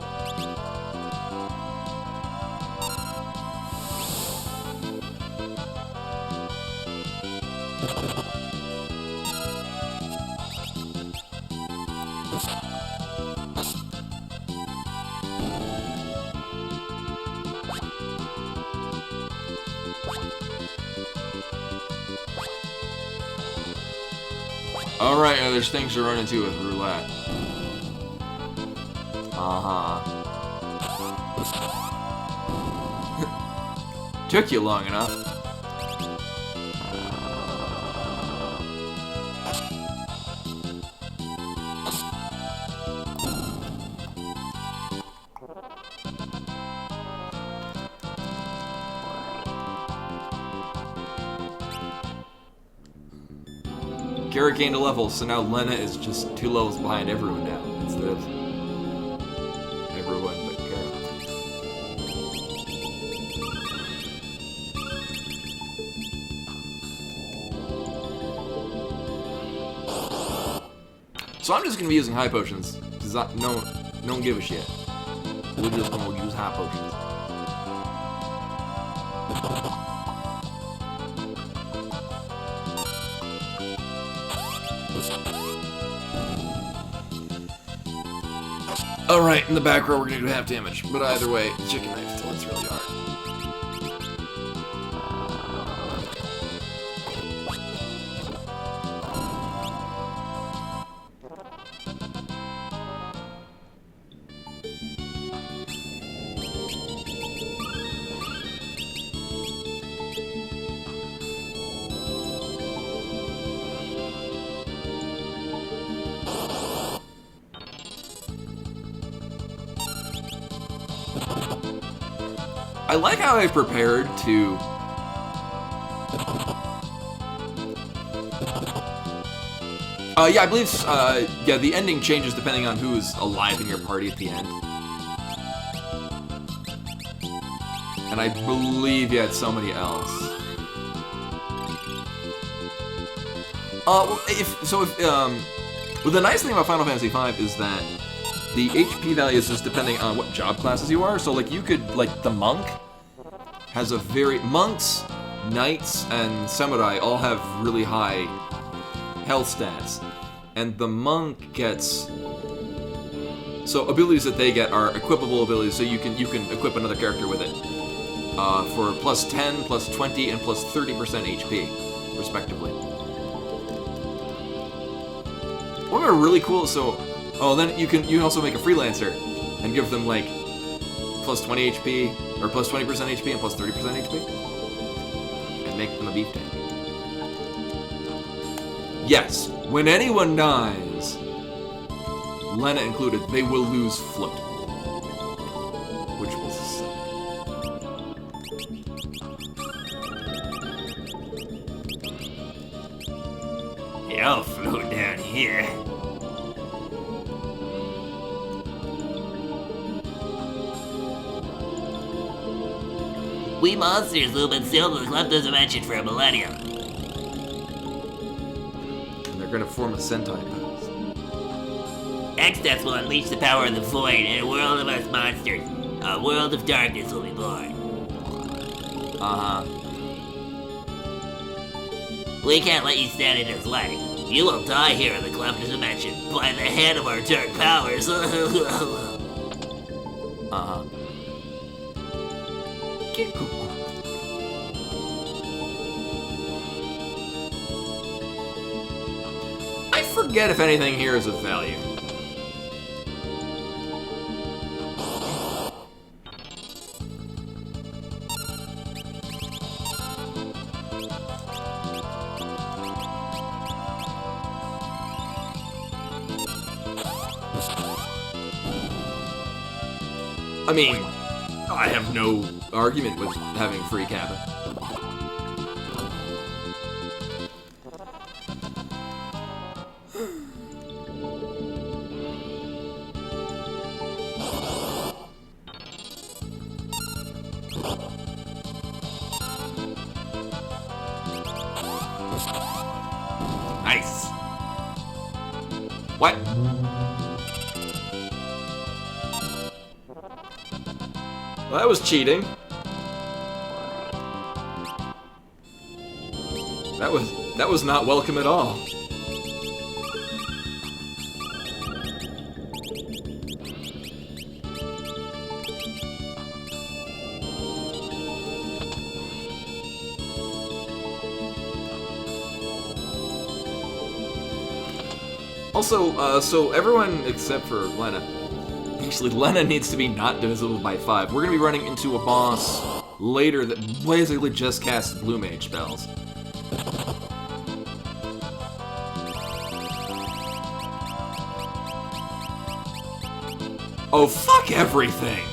Alright, there's things to run into with roulette. Took you long enough. Garrett gained a level, so now Lena is just 2 levels behind everyone now, instead of everyone but Garrett. So I'm just gonna be using high potions, because no one give a shit. We're just gonna use high potions. Alright, in the back row we're gonna do half damage, but either way, chicken knife still hits really hard. I like how I prepared to... yeah, I believe, yeah, the ending changes depending on who's alive in your party at the end. And I believe you had somebody else. Well, well, the nice thing about Final Fantasy V is that the HP value is just depending on what job classes you are. So, like, you could, like, the monk has a very... Monks, knights, and samurai all have really high health stats. And the monk gets... So, abilities that they get are equipable abilities, so you can equip another character with it. For plus 10, plus 20, and plus 30% HP, respectively. What are really cool, so... Oh, then you can also make a freelancer and give them like plus 20 HP or plus 20% HP and plus 30% HP and make them a beef tank. Yes, when anyone dies, Lena included, they will lose float, which will suck. Yeah, I'll float down here. We monsters will have been sealed and left this dimension for a millennium. And they're gonna form a Sentai pose. X-Death will unleash the power of the void in a world of us monsters. A world of darkness will be born. We can't let you stand in his light. You will die here in the cleft dimension by the hand of our dark powers. I forget if anything here is of value. I mean, I have no argument with having free cabin. Nice. What? Well, that was cheating. That was not welcome at all. Also, so everyone except for Lena. Actually, Lena needs to be not divisible by 5. We're gonna be running into a boss later that basically just casts Blue Mage spells. Oh, fuck everything!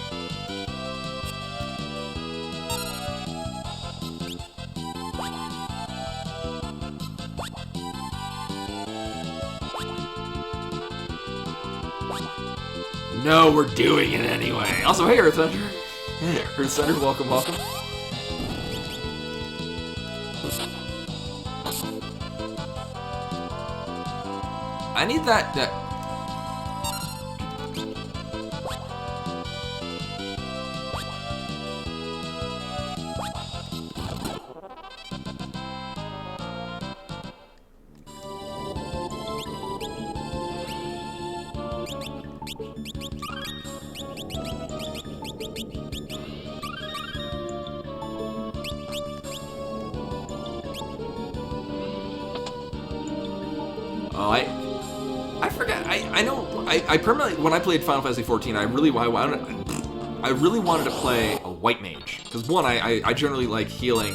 No, we're doing it anyway. Also, hey, Earth Thunder. Earth Thunder, welcome, welcome. I need that. Oh, I forgot. I know. I permanently, when I played Final Fantasy XIV, I really wanted to play a white mage because one, I generally like healing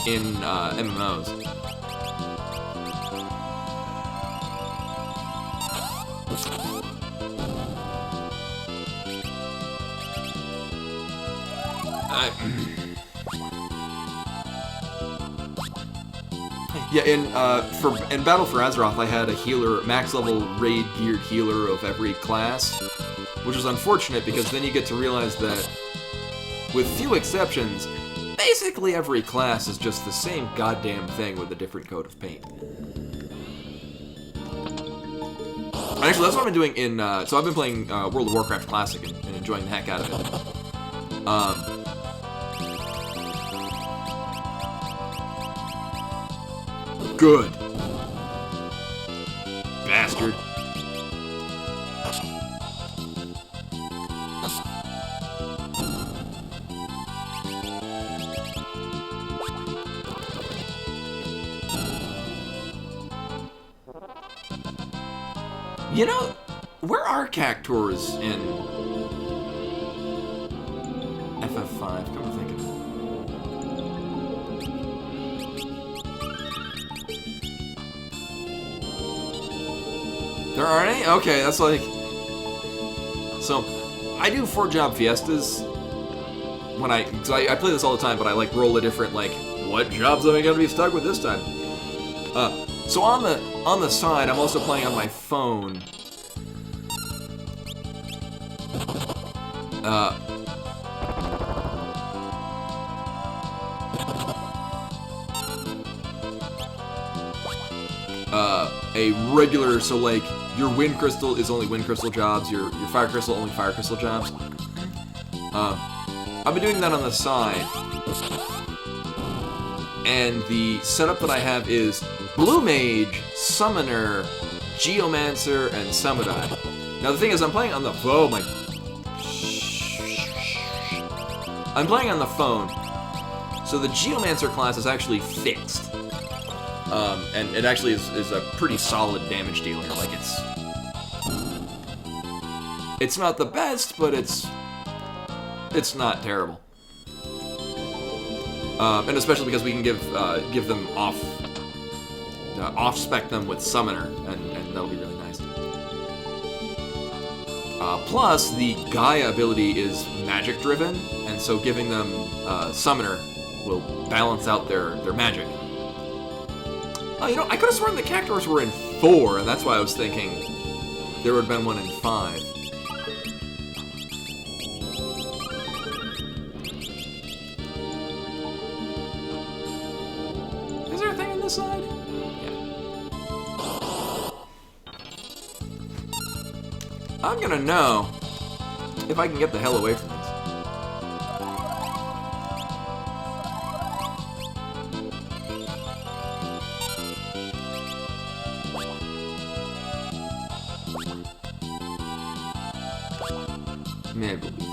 in MMOs. Yeah, in Battle for Azeroth, I had a healer, max level raid geared healer of every class, which was unfortunate because then you get to realize that, with few exceptions, basically every class is just the same goddamn thing with a different coat of paint. Actually, that's what I've been doing in. So I've been playing World of Warcraft Classic and enjoying the heck out of it. Good. Bastard. You know, where are cactuars in FF5? Come to think of it. There aren't any? Okay, that's like... So, I do 4-job fiestas when I play this all the time, but I like roll a different, like, what jobs am I gonna be stuck with this time? So on the side, I'm also playing on my phone. A regular, so like, your wind crystal is only wind crystal jobs, your fire crystal only fire crystal jobs. I've been doing that on the side. And the setup that I have is Blue Mage, Summoner, Geomancer, and Samurai. Now the thing is, I'm playing on the... Oh my... I'm playing on the phone, so the Geomancer class is actually fixed. And it actually is a pretty solid damage dealer. Like, it's not the best, but it's not terrible. And especially because we can give them off-spec them with Summoner, and that'll be really nice. Plus, the Gaia ability is magic driven, and so giving them Summoner will balance out their magic. Oh, you know, I could have sworn the Cactuars were in 4, and that's why I was thinking there would have been one in 5. Is there a thing on this side? Yeah. I'm gonna know if I can get the hell away from this. Maybe we'll be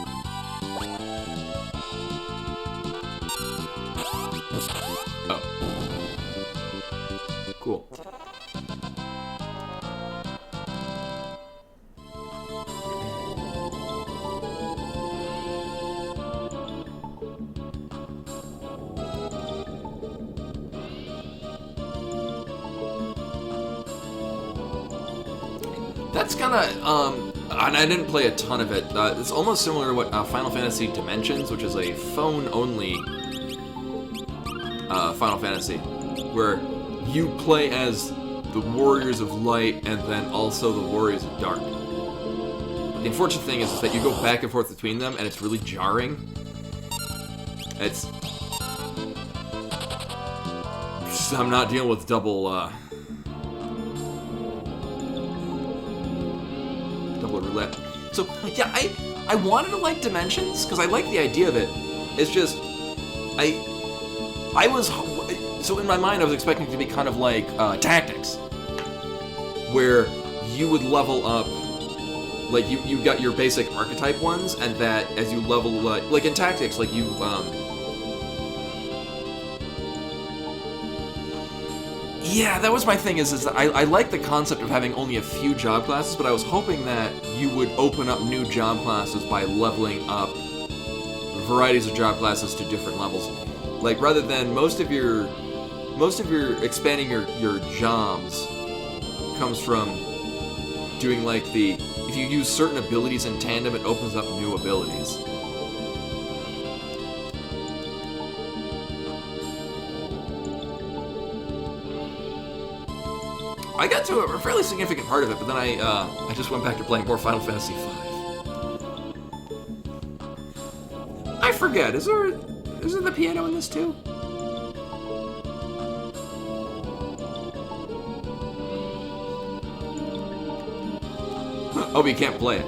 fine. Oh. Cool. That's kind of, and I didn't play a ton of it. It's almost similar to what Final Fantasy Dimensions, which is a phone-only Final Fantasy, where you play as the Warriors of Light and then also the Warriors of Dark. The unfortunate thing is that you go back and forth between them, and it's really jarring. I'm not dealing with double roulette. So, yeah, I wanted to like Dimensions, because I like the idea of it. It's just, so in my mind I was expecting it to be kind of like Tactics, where you would level up, like you got your basic archetype ones, and that as you level, like in Tactics, like you, yeah, that was my thing, is that I like the concept of having only a few job classes, but I was hoping that you would open up new job classes by leveling up varieties of job classes to different levels. Like, rather than most of your expanding your jobs comes from doing like if you use certain abilities in tandem, it opens up new abilities. I got to a fairly significant part of it, but then I just went back to playing more Final Fantasy V. I forget, is there the piano in this too? Oh, but you can't play it.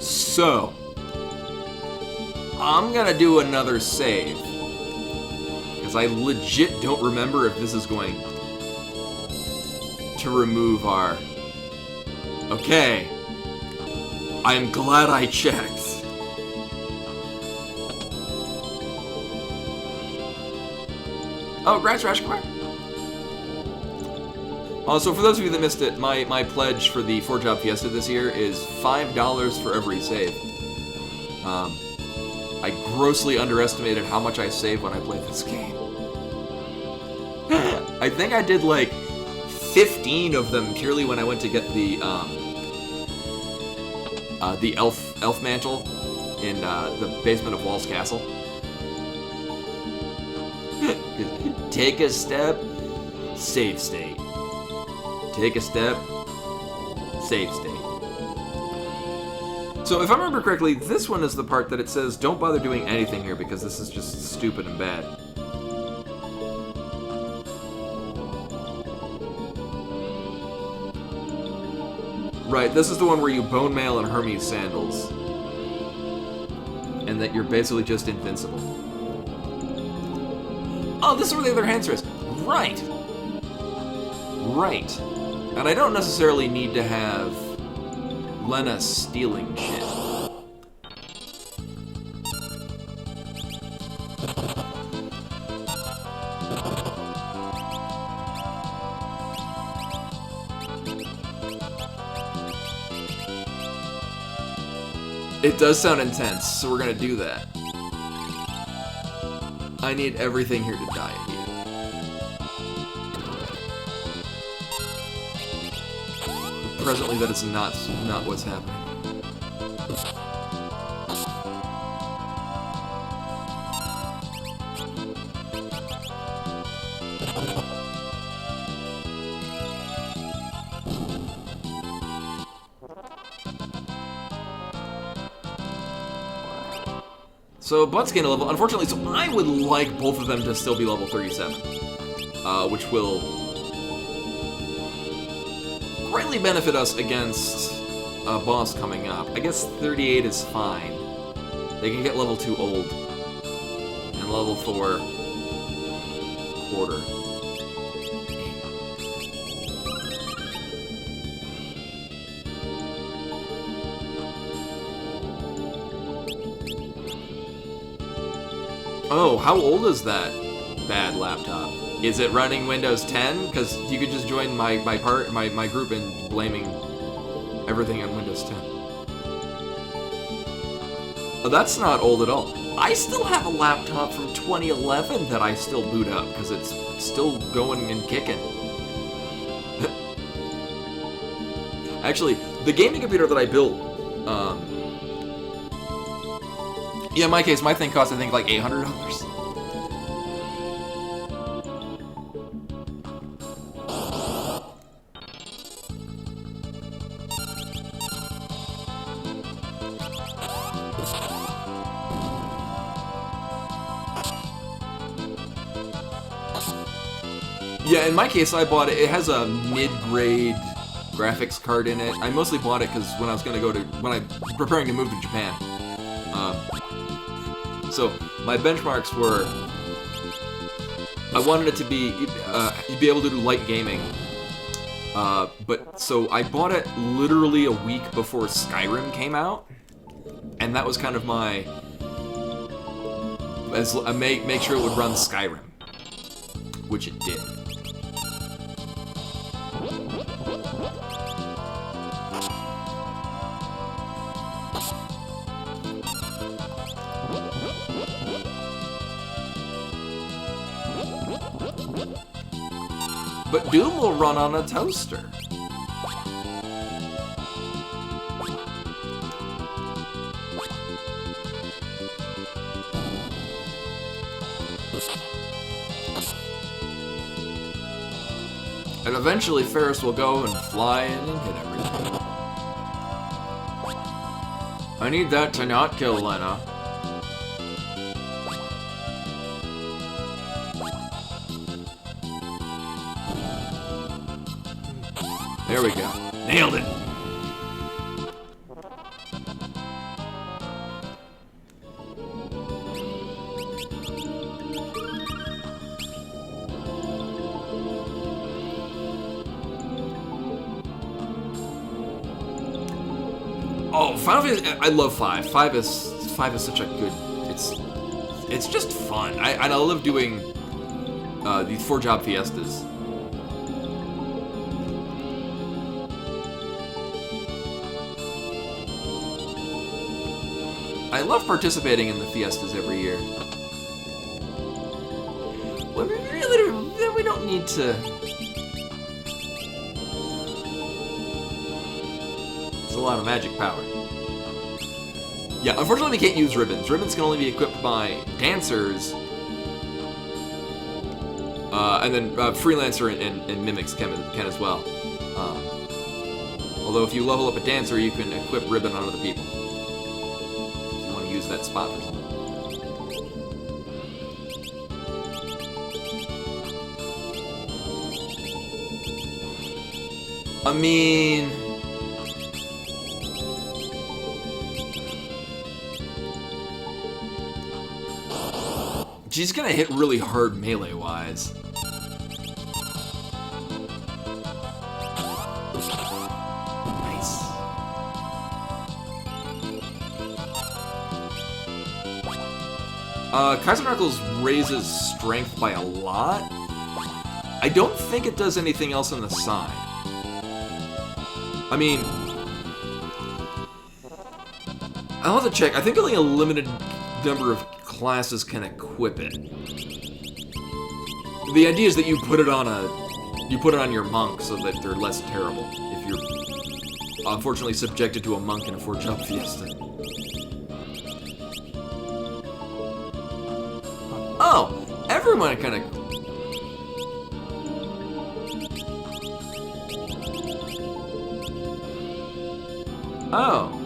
So, I'm gonna do another save, because I legit don't remember if this is going to remove our... Okay, I'm glad I checked. Oh, congrats, Rashkumar. So for those of you that missed it, my pledge for the 4-job Fiesta this year is $5 for every save. I grossly underestimated how much I save when I play this game. I think I did like 15 of them purely when I went to get the elf mantle in the basement of Wall's Castle. Take a step, save state. Take a step, save state. So if I remember correctly, this one is the part that it says, don't bother doing anything here because this is just stupid and bad. Right, this is the one where you bone mail and Hermes sandals. And that you're basically just invincible. Oh, this is where the other answer is. Right. Right. And I don't necessarily need to have Lena stealing shit. It does sound intense, so we're gonna do that. I need everything here to die immediately. Presently, that is not what's happening. So, Butt's gained a level. Unfortunately, so I would like both of them to still be level 37. Which will greatly benefit us against a boss coming up. I guess 38 is fine. They can get level 2 old. And level 4 quarter. Oh, how old is that bad laptop? Is it running Windows 10? Because you could just join my group in blaming everything on Windows 10. Oh, that's not old at all. I still have a laptop from 2011 that I still boot up because it's still going and kicking. Actually, the gaming computer that I built, yeah, in my case, my thing cost, I think, like $800. Yeah, in my case, I bought it. It has a mid-grade graphics card in it. I mostly bought it because when I was preparing to move to Japan. So my benchmarks were, I wanted it to be, you'd be able to do light gaming. But so I bought it literally a week before Skyrim came out, and that was kind of my, make sure it would run Skyrim, which it did. But Doom will run on a toaster. And eventually Ferris will go and fly in and hit everything. I need that to not kill Lena. There we go. Nailed it! Oh, Final Fantasy, I love 5. 5 is such a good, it's just fun. I love doing these 4-job fiestas. I love participating in the fiestas every year. Well, we don't need to. It's a lot of magic power. Yeah, unfortunately we can't use ribbons. Ribbons can only be equipped by dancers. And then Freelancer and Mimics can as well. Although if you level up a dancer, you can equip ribbon on other people. Use that spot or something. I mean, she's gonna hit really hard melee-wise. Kaiser Knuckles raises strength by a lot. I don't think it does anything else on the side. I mean, I'll have to check. I think only a limited number of classes can equip it. The idea is that you put it on your monk so that they're less terrible if you're unfortunately subjected to a monk in a 4-job fiesta. Oh, everyone kind of. Oh.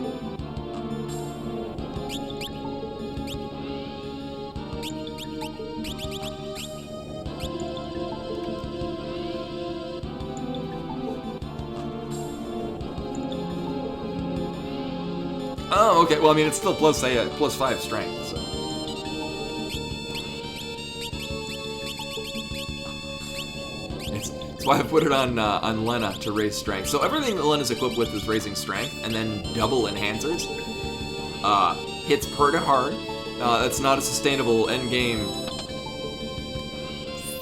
Oh, okay. Well, I mean, it's still plus 5 strength, so. That's why I put it on Lena to raise strength. So everything that Lena's equipped with is raising strength, and then double enhancers. Hits pretty hard. That's not a sustainable endgame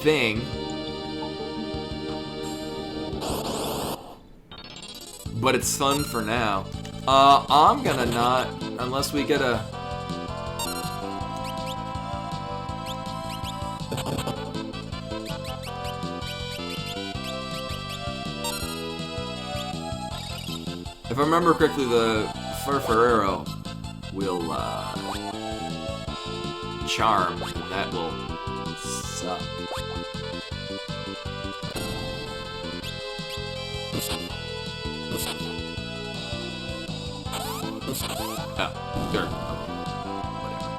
thing. But it's fun for now. I'm gonna not, unless we get a... If I remember correctly, the Ferrero will, charm, and that will suck. Oh, sure. Whatever.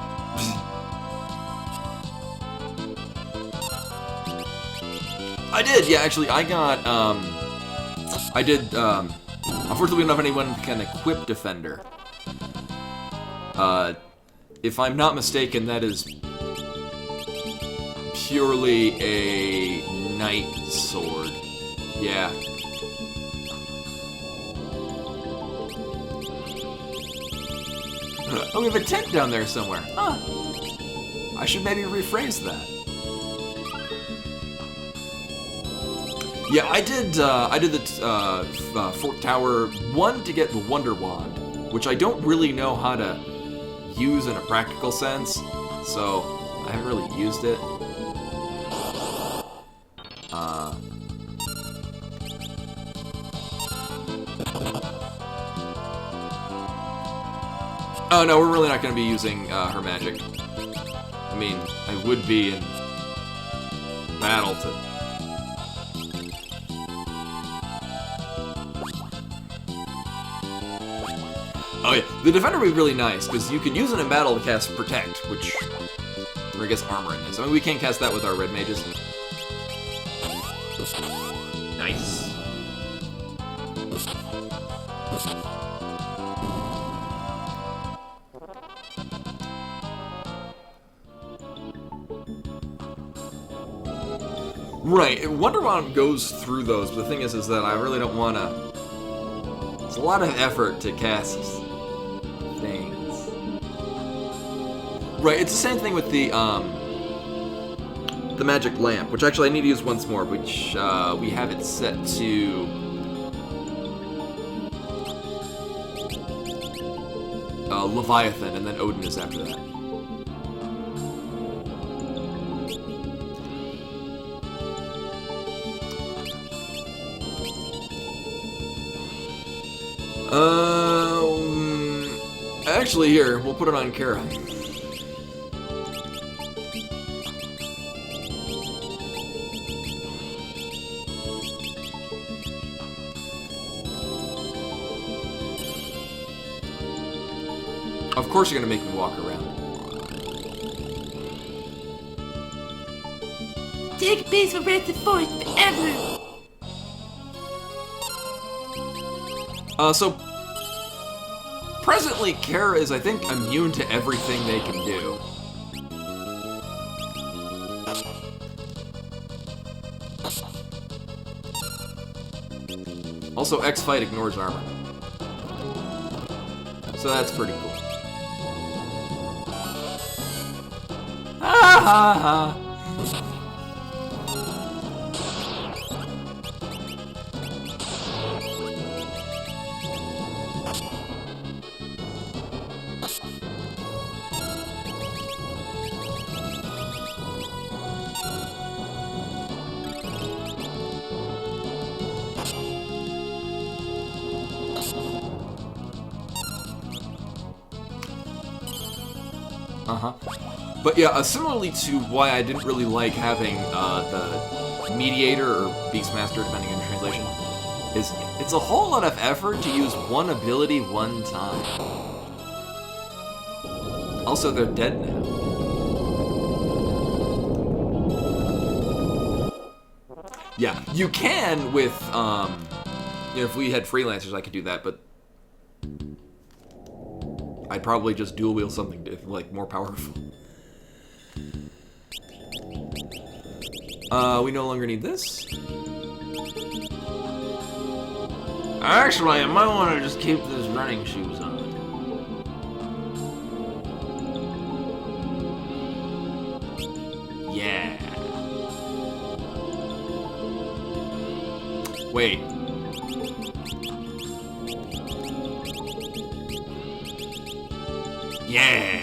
I did, yeah, actually, I got, unfortunately we don't have anyone who can equip Defender. If I'm not mistaken, that is purely a knight sword. Yeah. Oh, we have a tent down there somewhere. Huh. I should maybe rephrase that. Yeah, I did the Fort Tower 1 to get the Wonder Wand, which I don't really know how to use in a practical sense, so I haven't really used it. Oh no, we're really not going to be using her magic. I mean, I would be in battle to... Oh yeah, the Defender would be really nice, because you can use it in battle to cast Protect, which... or I guess Armor in this. I mean, we can't cast that with our red mages. Nice. Right, Wonder Wand goes through those, but the thing is that I really don't want to... It's a lot of effort to cast things. Right, it's the same thing with the magic lamp, which actually I need to use once more, which we have it set to... Leviathan, and then Odin is after that. Actually, here, we'll put it on Kara. Of course you're gonna make me walk around. Take base for Red Force forever! So presently, Kara is, I think, immune to everything they can do. Also, X-Fight ignores armor. So that's pretty cool. Ha ha ha! Uh-huh. But yeah, similarly to why I didn't really like having the Mediator or Beastmaster, depending on your translation, is it's a whole lot of effort to use one ability one time. Also, they're dead now. Yeah, you can with, if we had freelancers, I could do that, but I'd probably just dual wield something, like, more powerful. We no longer need this. Actually, I might want to just keep these running shoes on. Yeah. Wait. Yeah.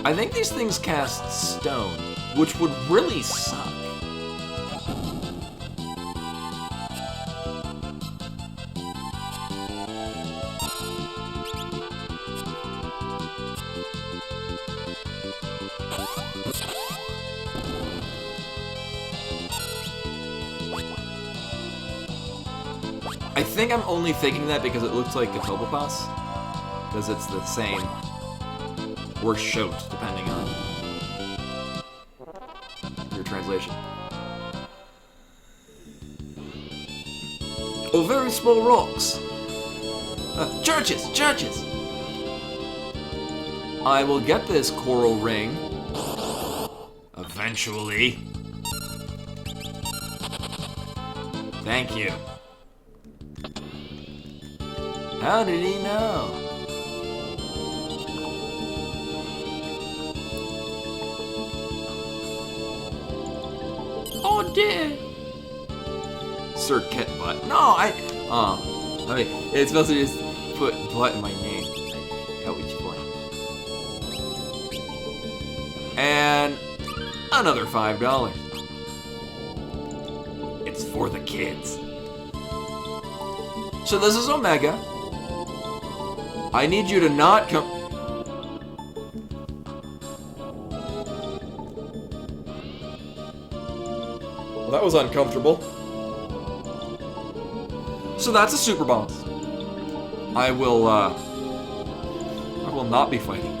I think these things cast stone, which would really suck. I think I'm only thinking that because it looks like a Tobopass, because it's the same. Or Shote, depending on your translation. Oh, very small rocks. Churches! Churches! I will get this coral ring. Eventually. Thank you. How did he know? Oh dear. Sir Ket Butt. No, I mean, it's supposed to just put butt in my name. How would you play? And another $5. It's for the kids. So this is Omega. I need you to not come. Well, that was uncomfortable. So that's a super boss. I will not be fighting.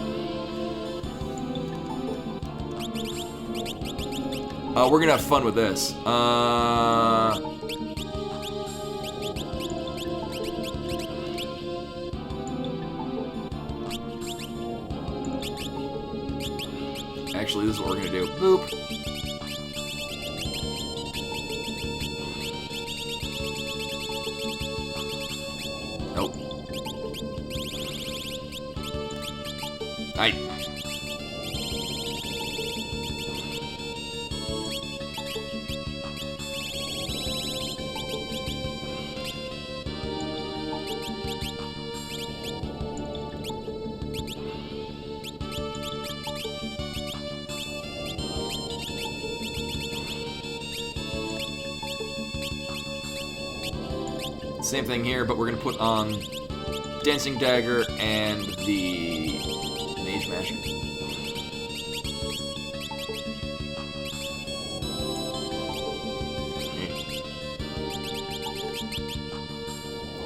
We're gonna have fun with this. Actually, this is what we're gonna do. Boop. Nope. Same thing here, but we're gonna put on Dancing Dagger and the Mage Masher.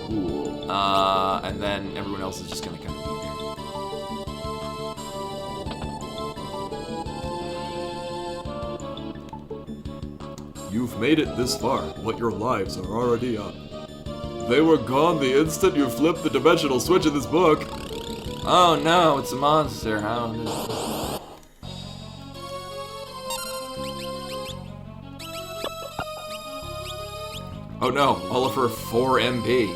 Cool. And then everyone else is just gonna kind of be there. You've made it this far, but your lives are already up. They were gone the instant you flipped the dimensional switch in this book. Oh no, it's a monster. How did... Oh no, all of her 4 MP.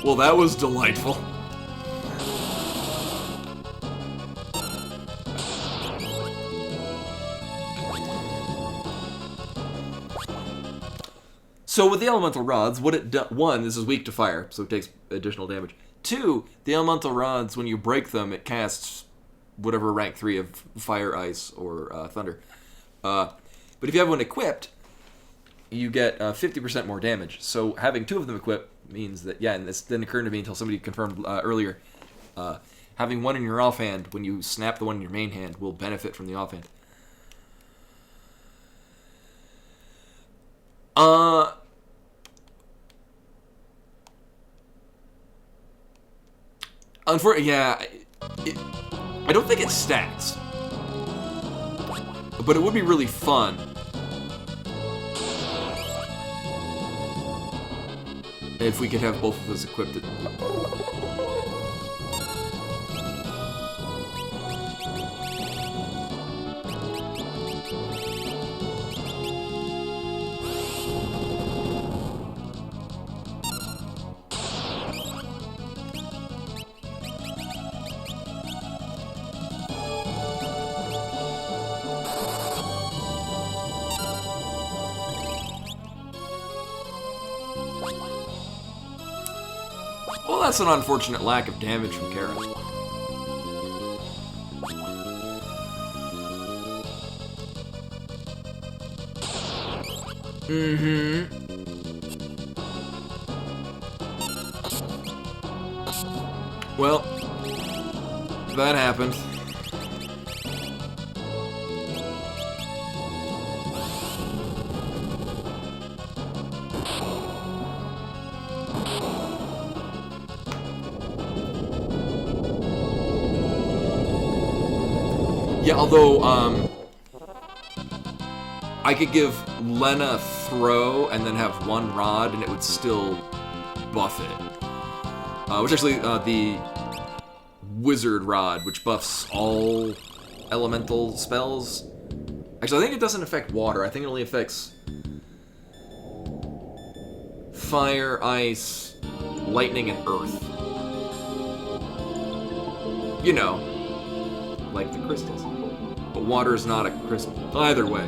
Well, that was delightful. So with the elemental rods, what it does, one, this is weak to fire, so it takes additional damage. Two, the elemental rods, when you break them, it casts whatever rank 3 of fire, ice, or thunder. But if you have one equipped, you get 50% more damage. So having 2 of them equipped means that, yeah, and this didn't occur to me until somebody confirmed earlier, having one in your offhand, when you snap the one in your main hand, will benefit from the offhand. Unfortunately, yeah, I don't think it stacks, but it would be really fun if we could have both of those equipped. Well, that's an unfortunate lack of damage from Kara. Well, that happened. Yeah, although, I could give Lena throw and then have 1 rod and it would still buff it. Which actually, the wizard rod, which buffs all elemental spells. Actually, I think it doesn't affect water. I think it only affects fire, ice, lightning, and earth. You know, like the crystals. But water is not a crystal. Either way,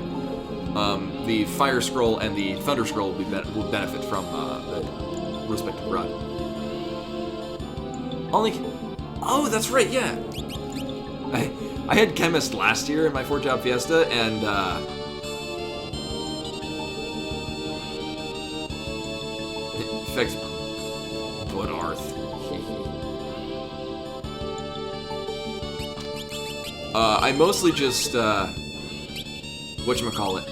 the fire scroll and the thunder scroll will benefit from the respective rod. Oh, that's right, yeah. I had chemist last year in my 4-job Fiesta, and it affects blood earth. I mostly just, whatchamacallit,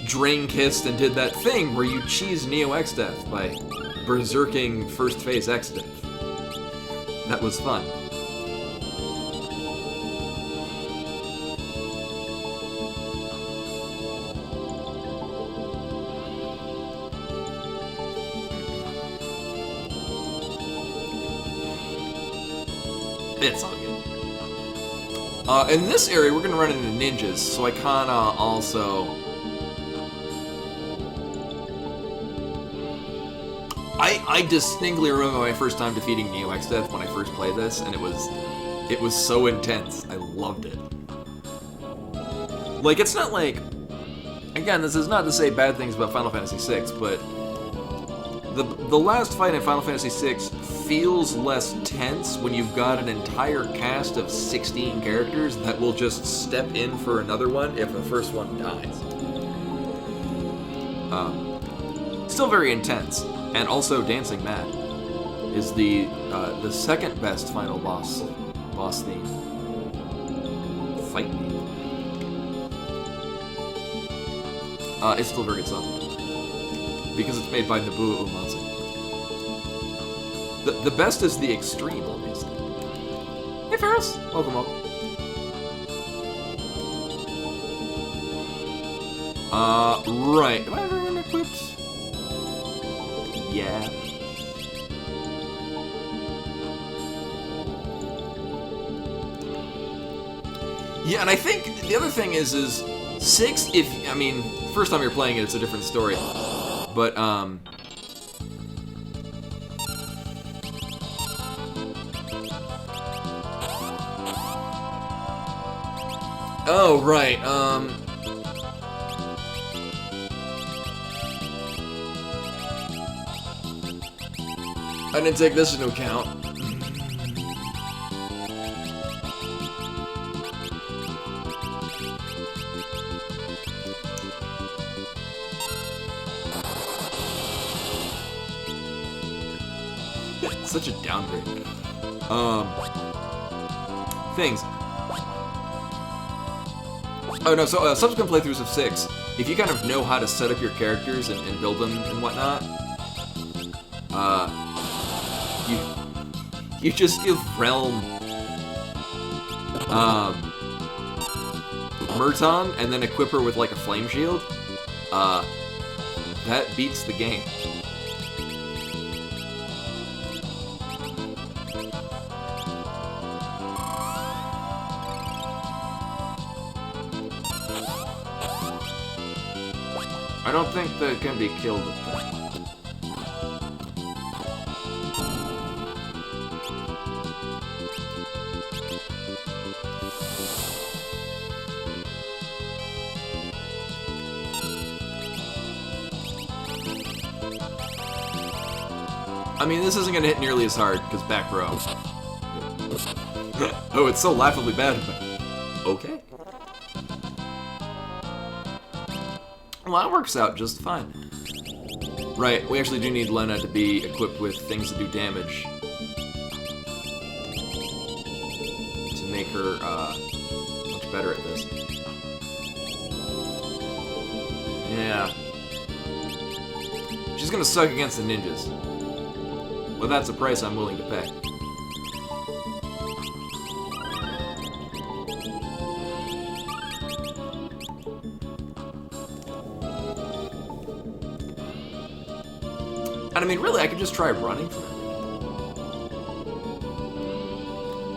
drain kissed and did that thing where you cheese Neo X Death by berserking first phase X Death. That was fun. It's all good. In this area, we're gonna run into ninjas, so I kinda also... I distinctly remember my first time defeating Neo X Death when I first played this, and it was so intense. I loved it. Like, it's not like... Again, this is not to say bad things about Final Fantasy VI, but... The last fight in Final Fantasy VI feels less tense when you've got an entire cast of 16 characters that will just step in for another one if the first one dies. Still very intense, and also Dancing Mad is the second best final boss theme. Fight me. It's still very good stuff. Because it's made by Nobuo Uematsu. The best is the extreme, obviously. Hey, Ferris! Welcome, welcome. Right. Am I everyone equipped? Yeah. Yeah, and I think the other thing is 6, first time you're playing it, it's a different story. But, oh, right, I didn't take this into account. Such a downgrade. Things. Oh no, so subsequent playthroughs of 6, if you kind of know how to set up your characters and build them and whatnot, you just give Realm Murton and then equip her with like a flame shield. That beats the game. I don't think that can be killed with that. I mean, this isn't gonna hit nearly as hard, because back row. Oh, it's so laughably bad, but okay. Well, that works out just fine. Right, we actually do need Lena to be equipped with things that do damage. To make her, much better at this. Yeah. She's gonna suck against the ninjas. Well, that's a price I'm willing to pay. And I mean, really, I could just try running from it.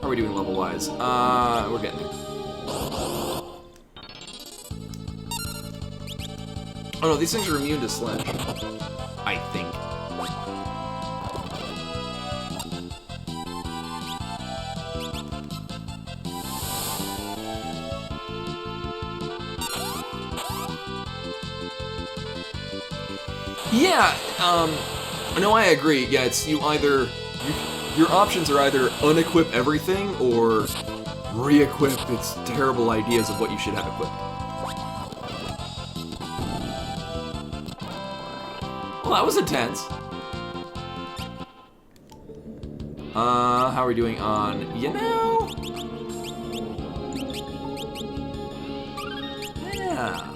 How are we doing level-wise? We're getting there. Oh no, these things are immune to Sledge. I think. Yeah, no, I agree. Yeah, it's you either... Your options are either unequip everything or re-equip its terrible ideas of what you should have equipped. Well, that was intense. How are we doing on... You know... Yeah...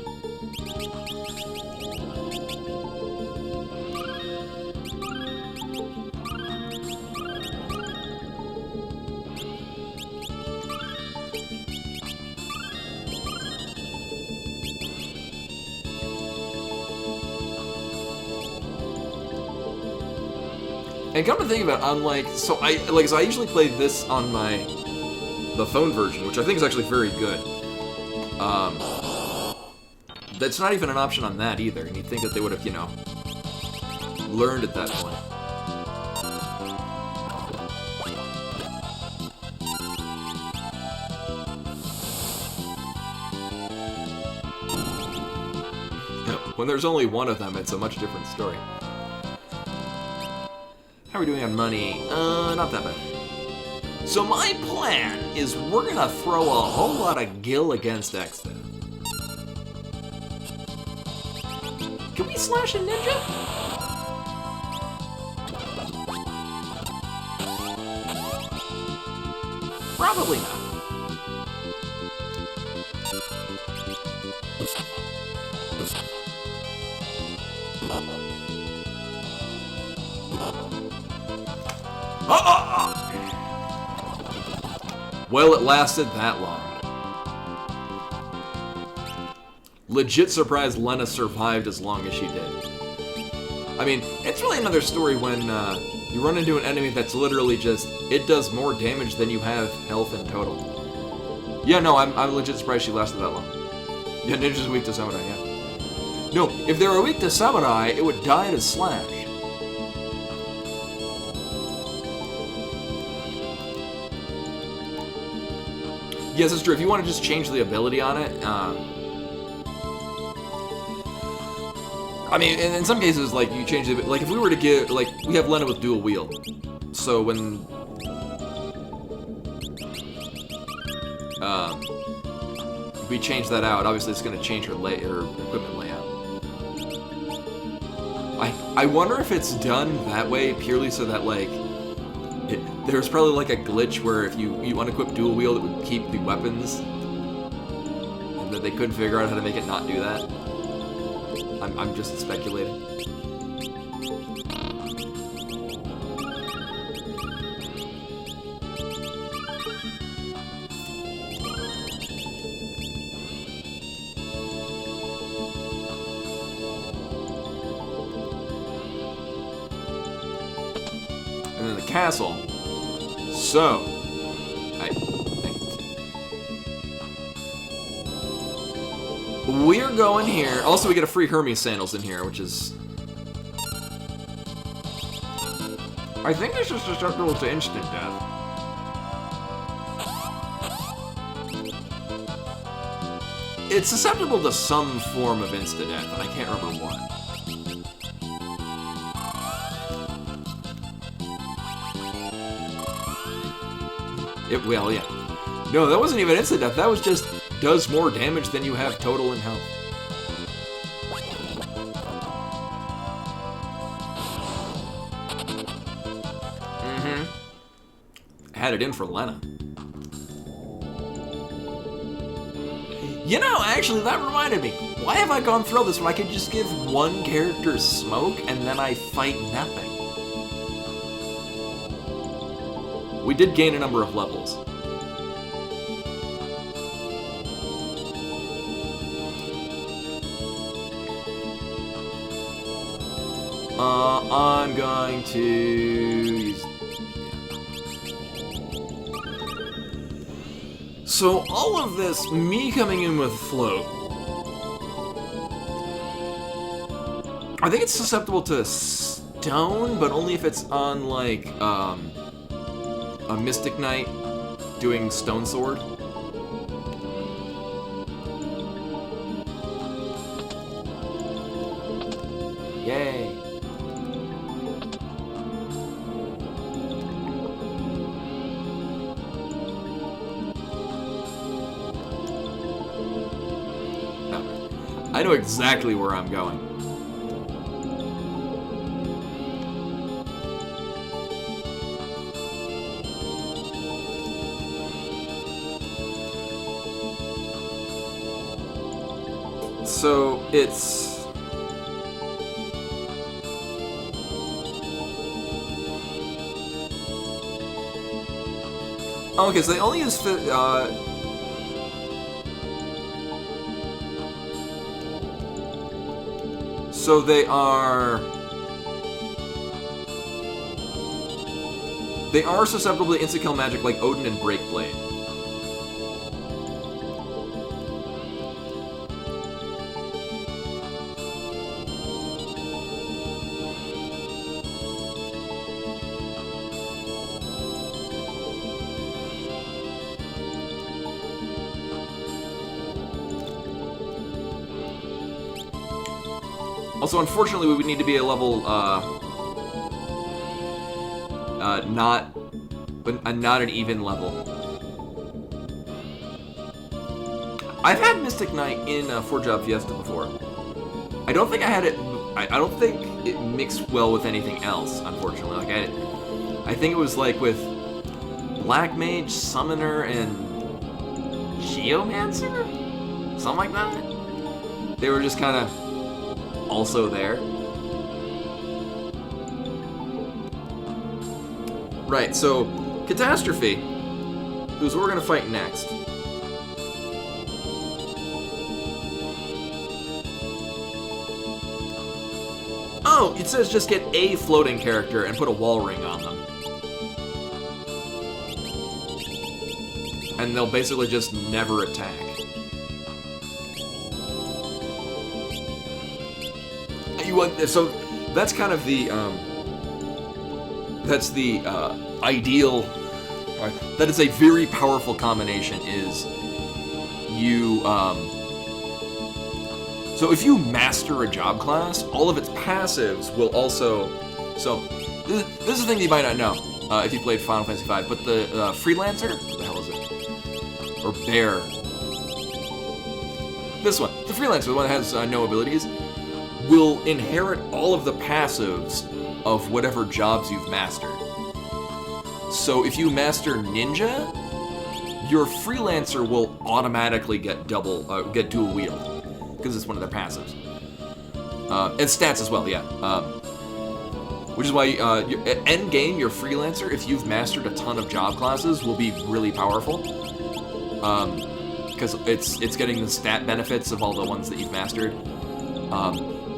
And come to think about it, unlike, so I usually play this on the phone version, which I think is actually very good. That's not even an option on that either, and you'd think that they would have, you know, learned at that point. When there's only one of them, it's a much different story. How are we doing on money? Not that bad. So my plan is we're gonna throw a whole lot of Gil against Exta. Can we slash a ninja? Probably not. Well, it lasted that long. Legit surprised Lena survived as long as she did. I mean, it's really another story when you run into an enemy that's literally just, it does more damage than you have health in total. Yeah, no, I'm legit surprised she lasted that long. Yeah, Ninja's weak to Sona, yeah. No, if they were weak to samurai, it would die to slash. Yes, it's true. If you want to just change the ability on it, I mean, in some cases, like, you change the... Like, if we were to give... Like, we have Lena with dual wield. So when... if we change that out, obviously it's going to change her equipment layout. I wonder if it's done that way purely so that, like... There's probably, like, a glitch where if you unequip dual wield, it would keep the weapons. And that they couldn't figure out how to make it not do that. I'm just speculating. And then the castle. So, we're going here. Also, we get a free Hermes sandals in here, which is... I think this is susceptible to instant death. It's susceptible to some form of insta-death, and I can't remember what. Well, yeah. No, that wasn't even insta-death. That was just does more damage than you have total in health. Had it in for Lena. You know, actually, that reminded me. Why have I gone through this when I could just give one character smoke and then I fight nothing? We did gain a number of levels. I'm going to use... So all of this, me coming in with float, I think it's susceptible to stone, but only if it's on, like, a Mystic Knight doing Stone Sword. Yay. I know exactly where I'm going. So it's... Okay, so they only use so they are susceptible to insta-kill magic like Odin and Breakblade. Also, unfortunately, we would need to be a level, not an even level. I've had Mystic Knight in 4-Job Fiesta before. I don't think I had it. I don't think it mixed well with anything else, unfortunately. Like I think it was like with Black Mage, Summoner, and Geomancer, something like that. They were just kind of also there. Right, so Catastrophe, who's what we're gonna fight next. Oh, it says just get a floating character and put a wall ring on them. And they'll basically just never attack. So that's kind of the ideal. That is a very powerful combination. Is you so if you master a job class, all of its passives will also. So this is the thing you might not know if you played Final Fantasy V, but the freelancer, what the hell is it? Or bear. This one, the freelancer, the one that has no abilities, will inherit all of the passives of whatever jobs you've mastered. So if you master ninja, your freelancer will automatically get dual wield, because it's one of their passives. And stats as well, yeah. Which is why at end game, your freelancer, if you've mastered a ton of job classes, will be really powerful. Because it's getting the stat benefits of all the ones that you've mastered.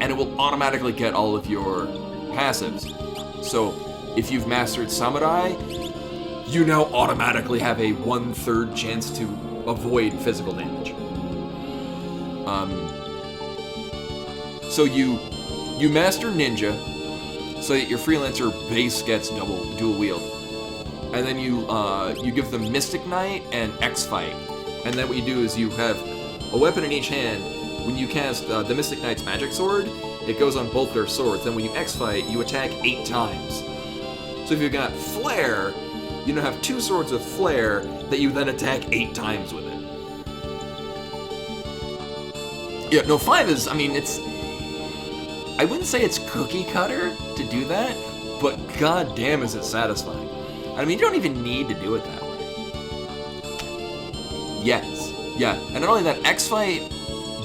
And it will automatically get all of your passives. So if you've mastered samurai, you now automatically have a 1/3 chance to avoid physical damage. So you master ninja, so that your freelancer base gets dual wield, and then you give them Mystic Knight and X Fight, and then what you do is you have a weapon in each hand. When you cast the Mystic Knight's magic sword, it goes on both their swords. Then when you X Fight, you attack 8 times. So if you've got Flare, you now have 2 swords with Flare that you then attack 8 times with it. Yeah, no, 5 is, I mean, I wouldn't say it's cookie cutter to do that, but goddamn is it satisfying. I mean, you don't even need to do it that way. Yes, yeah, and not only that, X Fight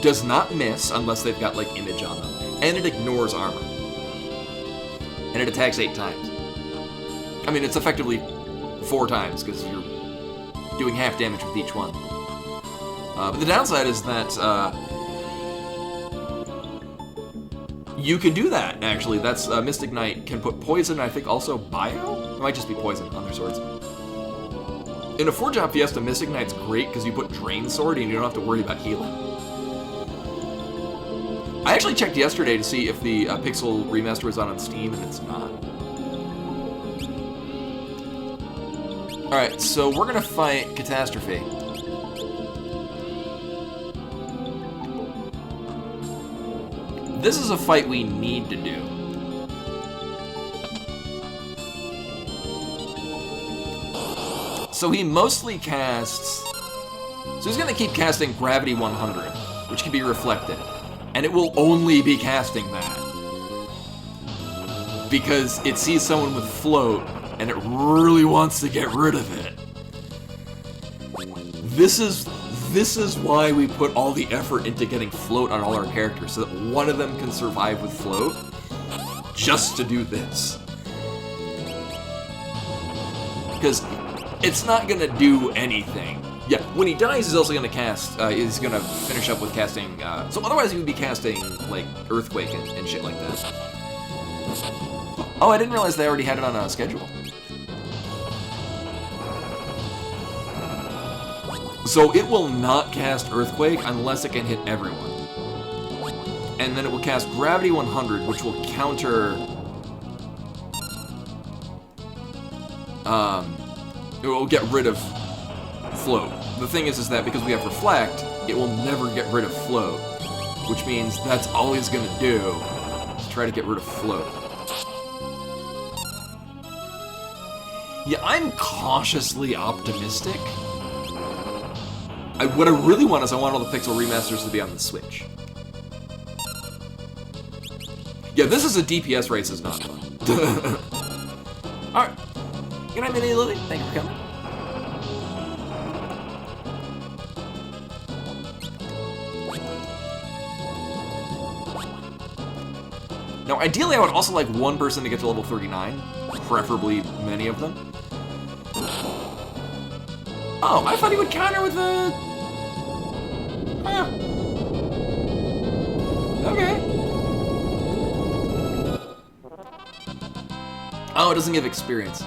does not miss unless they've got, like, image on them, and it ignores armor. And it attacks 8 times. I mean, it's effectively 4 times, because you're doing half damage with each one. But the downside is that, you can do that, actually. That's, Mystic Knight can put poison, I think also bio? It might just be poison on their swords. In a 4-job Fiesta, Mystic Knight's great because you put Drain Sword and you don't have to worry about healing. I actually checked yesterday to see if the Pixel Remaster was on Steam, and it's not. Alright, so we're gonna fight Catastrophe. This is a fight we need to do. So he mostly casts... So he's gonna keep casting Gravity 100, which can be reflected. And it will only be casting that. Because it sees someone with float, and it really wants to get rid of it. This is why we put all the effort into getting float on all our characters, so that one of them can survive with float, just to do this. Because it's not gonna do anything. Yeah, when he dies, he's also gonna cast, he's gonna finish up with casting, so otherwise he would be casting, like, Earthquake and shit like that. Oh, I didn't realize they already had it on a schedule. So it will not cast Earthquake unless it can hit everyone. And then it will cast Gravity 100, which will counter... it will get rid of float. The thing is that because we have Reflect, it will never get rid of float. Which means that's all he's gonna do, is try to get rid of float. Yeah, I'm cautiously optimistic. What I really want is I want all the Pixel remasters to be on the Switch. Yeah, this is a DPS race, is not fun. Alright. Good night, Minnie Lily. Thank you for coming. Now, ideally, I would also like one person to get to level 39. Preferably many of them. Oh, I thought he would counter with a... Huh. Okay. Oh, it doesn't give experience.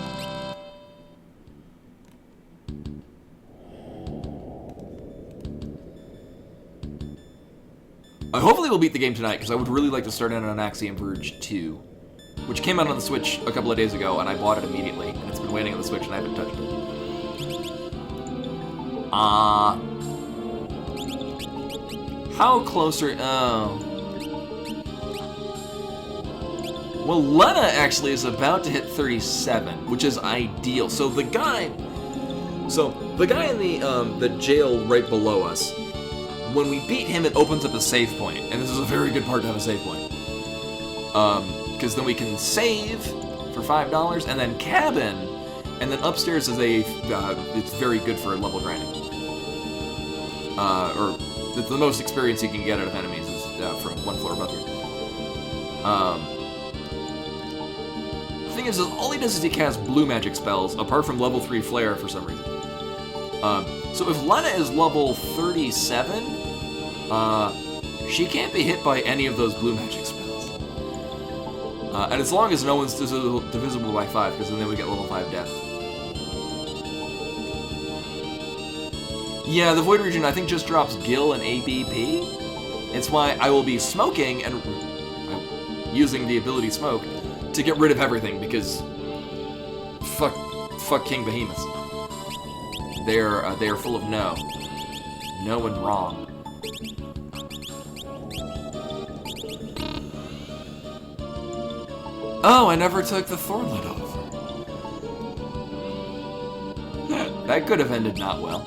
Hopefully we'll beat the game tonight, because I would really like to start in on Axiom Verge 2, which came out on the Switch a couple of days ago, and I bought it immediately, and it's been waiting on the Switch, and I haven't touched it. How close are... Oh. Well, Lena actually is about to hit 37, which is ideal. So the guy in the jail right below us, when we beat him, it opens up a save point, and this is a very good part to have a save point. Because then we can save for $5, and then cabin, and then upstairs is it's very good for level grinding. Or it's the most experience you can get out of enemies is from one floor above you. The thing is, all he does is he casts blue magic spells, apart from level 3 flare for some reason. So if Lena is level 37, she can't be hit by any of those blue magic spells. And as long as no one's divisible by 5, because then we get level 5 death. Yeah, the Void Region I think just drops Gil and ABP. It's why I will be smoking and using the ability Smoke to get rid of everything, because fuck King Behemoths. They are full of no and wrong. Oh, I never took the Thornlet off. That could have ended not well.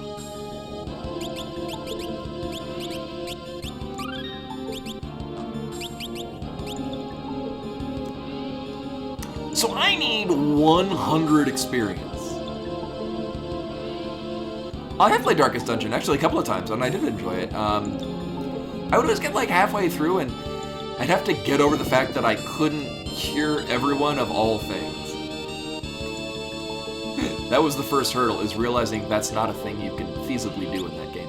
So I need 100 experience. I have played Darkest Dungeon actually a couple of times, and I did enjoy it. I would always get like halfway through, and I'd have to get over the fact that I couldn't cure everyone of all things. That was the first hurdle, is realizing that's not a thing you can feasibly do in that game.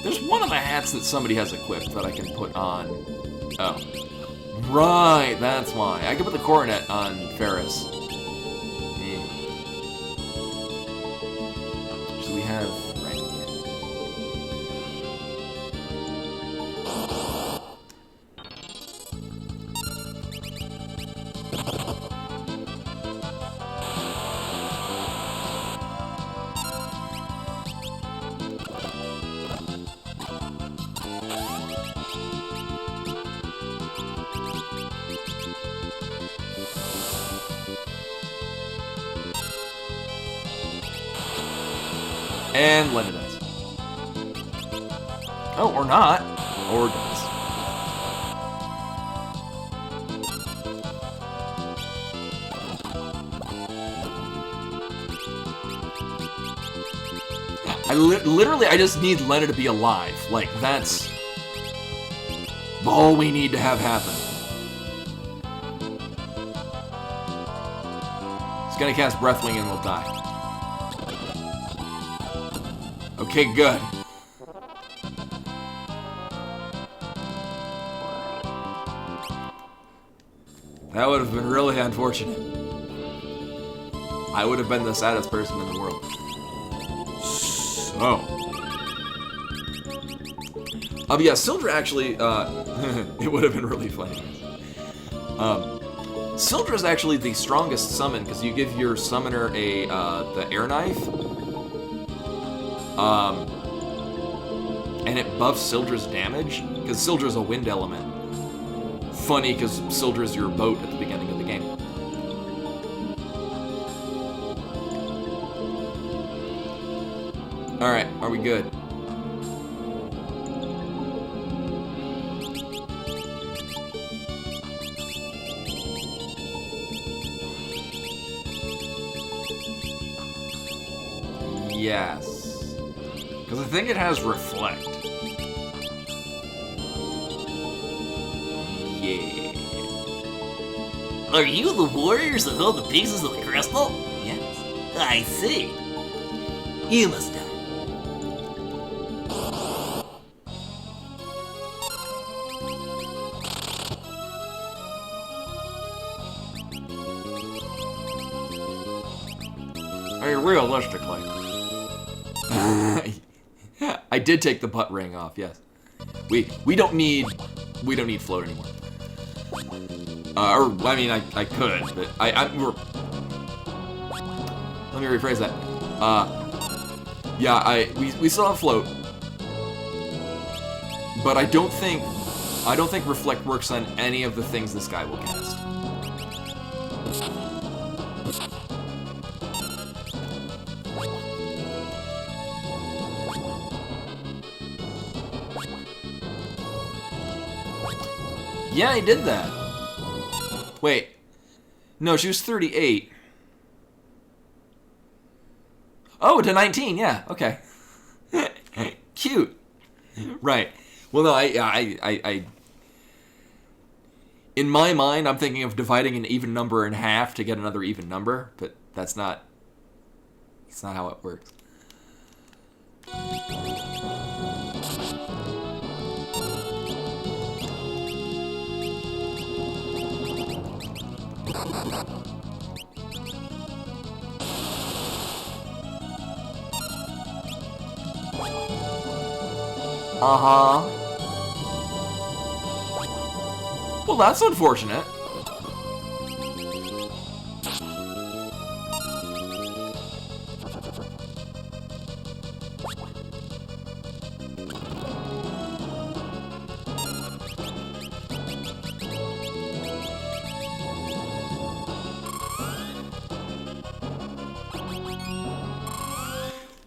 There's one of the hats that somebody has equipped that I can put on. Oh. Right, that's why. I can put the coronet on Ferris. So we have... Right. And Lena does. Oh, or not. Or does. Literally, I just need Lena to be alive. Like, that's all we need to have happen. He's gonna cast Breathwing and we'll die. Okay, good. That would have been really unfortunate. I would have been the saddest person in the world. So. But yeah, Sildra actually, it would have been really funny. Sildra's actually the strongest summon, because you give your summoner the air knife. And it buffs Sildra's damage, because Sildra's a wind element. Funny, because Sildra's your boat at the beginning of the game. Alright, are we good? Yes. Because I think it has Reflect. Yeah. Are you the warriors that hold the pieces of the crystal? Yes. I see. You must die. I mean, realistically. I did take the butt ring off. Yes. We don't need float anymore. Or I mean, I could, but let me rephrase that. Yeah, we still have float, but I don't think reflect works on any of the things this guy will cast. Yeah, I did that. Wait. No, she was 38. Oh, to 19, yeah, okay. Cute. Right. Well, no, I in my mind, I'm thinking of dividing an even number in half to get another even number, but that's not how it works. Uh-huh. Well, that's unfortunate.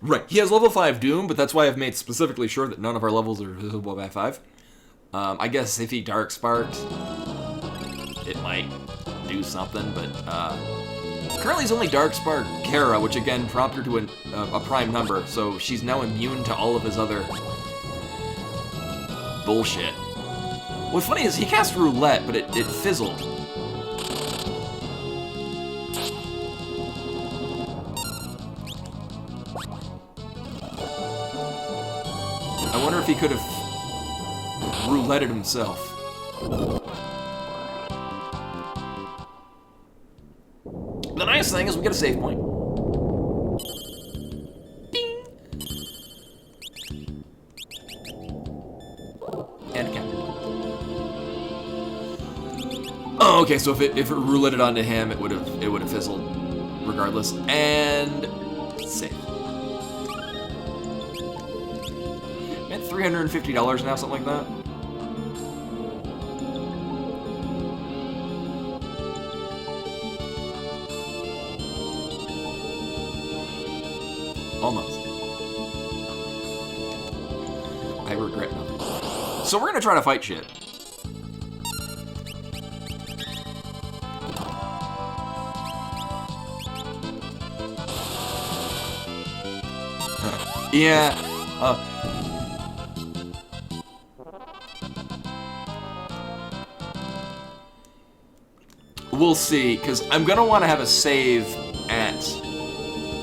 Right, he has level 5 Doom, but that's why I've made specifically sure that none of our levels are visible by 5. I guess if he Dark Sparked, it might do something, but currently he's only Dark Spark Kara, which again prompted her to a prime number, so she's now immune to all of his other bullshit. What's funny is he cast Roulette, but it fizzled. I wonder if he could have rouletted himself. The nice thing is we get a save point. Ding! And a counter. Oh, okay, so if it rouletted onto him, it would have fizzled regardless. And save. $350 now, something like that. Almost. I regret nothing. So we're gonna try to fight shit. Yeah. We'll see, because I'm going to want to have a save at...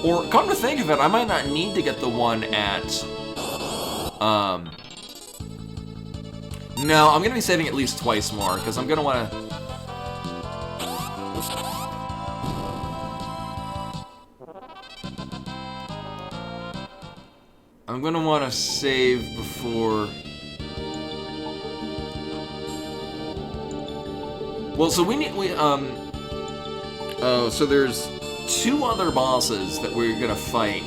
Or, come to think of it, I might not need to get the one at... No, I'm going to be saving at least twice more, because I'm going to want to... I'm going to want to save before... Well, so so there's 2 other bosses that we're gonna fight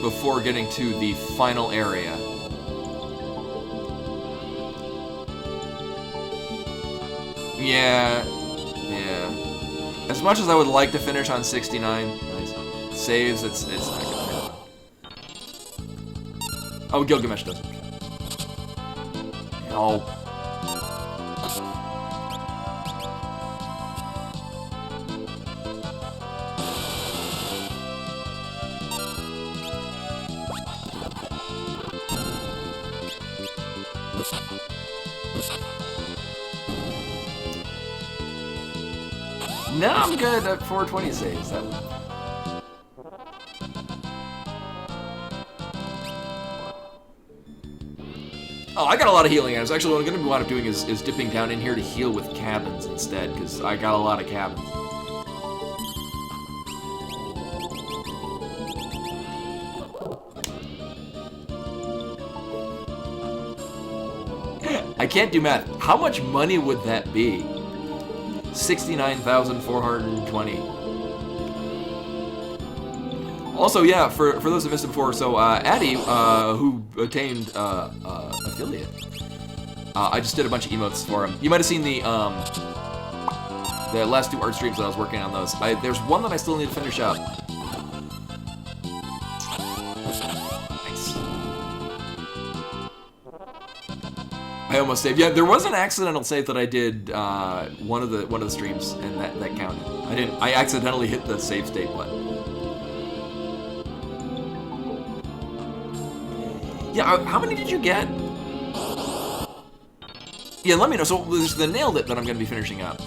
before getting to the final area. Yeah. As much as I would like to finish on 69, nice. Saves, it's not gonna happen. Oh, Gilgamesh does. Oh. No, I'm good at 420 saves. That one. Oh, I got a lot of healing items. Actually, what I'm going to wind up doing is dipping down in here to heal with cabins instead, because I got a lot of cabins. I can't do math. How much money would that be? 69,420. Also, yeah, for those who missed it before, so Addy, who attained affiliate, I just did a bunch of emotes for him. You might have seen the last 2 art streams that I was working on those. There's one that I still need to finish up. Nice. I almost saved. Yeah, there was an accidental save that I did one of the streams, and that counted. I accidentally hit the save state button. Yeah, how many did you get? Yeah, let me know. So there's the nailed it that I'm going to be finishing up.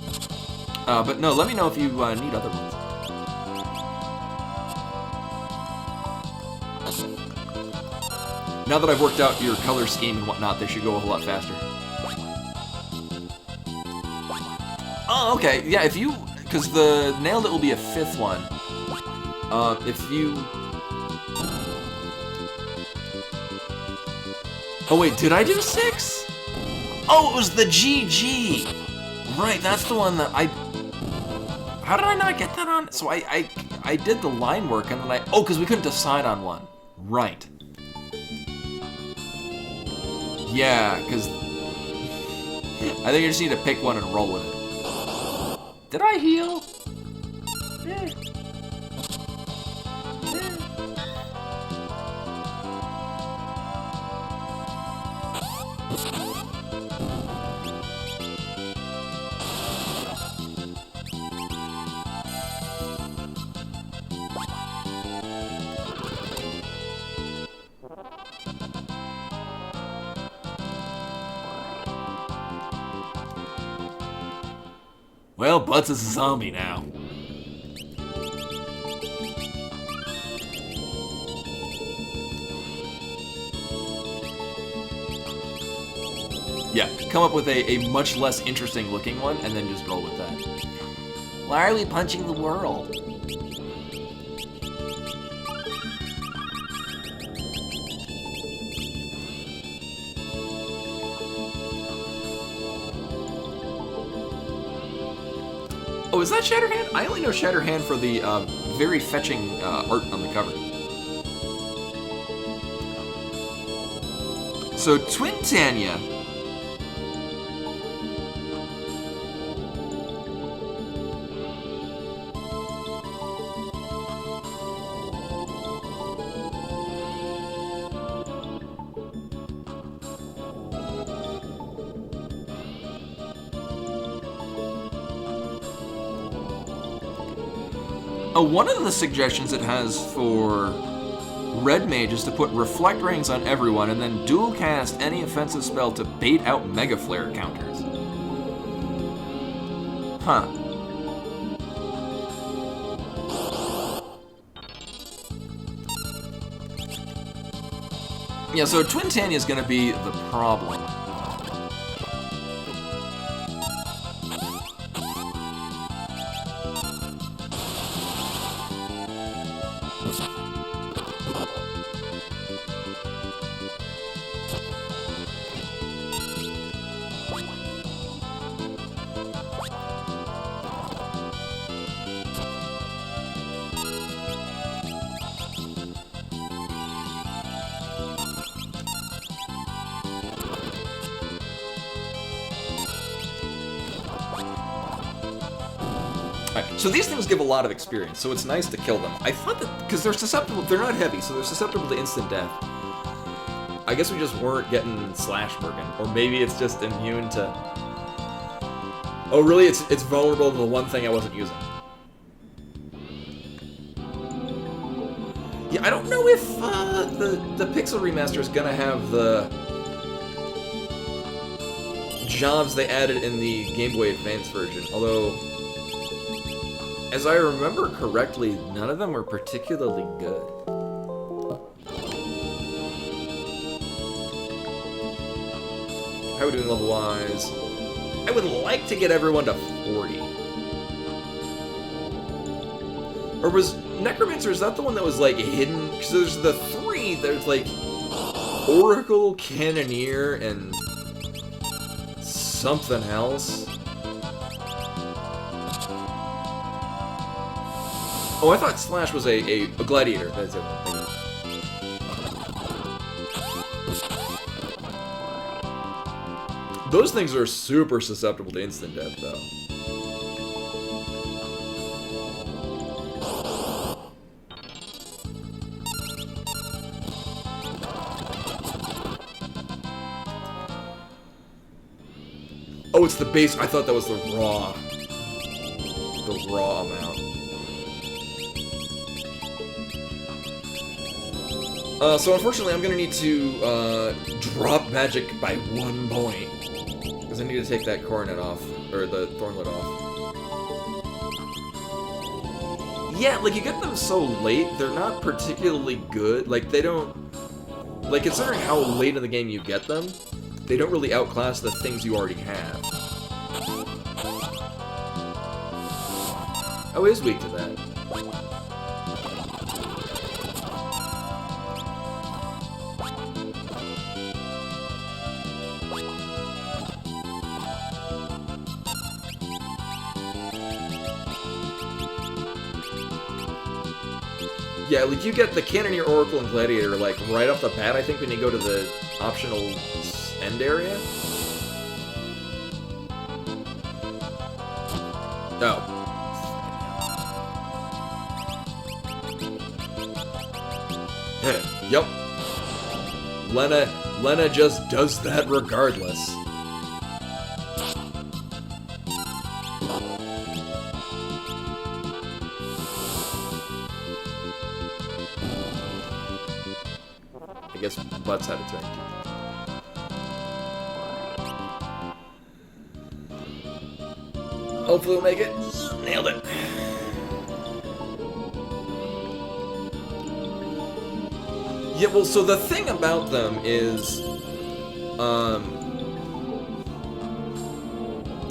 But no, let me know if you need other ones. Now that I've worked out your color scheme and whatnot, they should go a whole lot faster. Oh, okay. Yeah, if you... Because the nailed it will be a 5th one. If you... Oh wait, did I do 6? Oh, it was the GG! Right, that's the one that I... How did I not get that on? So I did the line work and then I... Oh, because we couldn't decide on one. Right. Yeah, because... I think you just need to pick one and roll with it. Did I heal? Well, Butts is a zombie now. Yeah, come up with a much less interesting looking one and then just roll with that. Why are we punching the world? Oh, is that Shatterhand? I only know Shatterhand for the very fetching art on the cover. So, Twin Tanya. One of the suggestions it has for Red Mage is to put Reflect Rings on everyone and then dual cast any offensive spell to bait out Mega Flare counters. Huh. Yeah, so Twin Tanya is going to be the problem. So these things give a lot of experience, so it's nice to kill them. I thought that, because they're susceptible, they're not heavy, so they're susceptible to instant death. I guess we just weren't getting slash working, or maybe it's just immune to... Oh really, it's vulnerable to the one thing I wasn't using. Yeah, I don't know if the Pixel Remaster is gonna have the jobs they added in the Game Boy Advance version, although... As I remember correctly, none of them were particularly good. How are we doing level-wise? I would like to get everyone to 40. Or was Necromancer, is that the one that was, like, hidden? Because there's the 3, there's, like, Oracle, Cannoneer, and something else. Oh, I thought Slash was a Gladiator. That's it. Those things are super susceptible to instant death, though. Oh, it's the base. I thought that was the raw. The raw amount. So unfortunately, I'm gonna need to drop magic by 1 point. Because I need to take that coronet off, or the thornlet off. Yeah, like, you get them so late, they're not particularly good. Like, they don't... Like, considering how late in the game you get them, they don't really outclass the things you already have. Oh, it is weak to that. Yeah, like, you get the Cannoneer, Oracle, and Gladiator, like, right off the bat, I think, when you go to the optional end area. Oh. Yep. Lena just does that regardless. I guess Butts had a turn too. Hopefully we'll make it. Nailed it. Yeah, well, so the thing about them is, I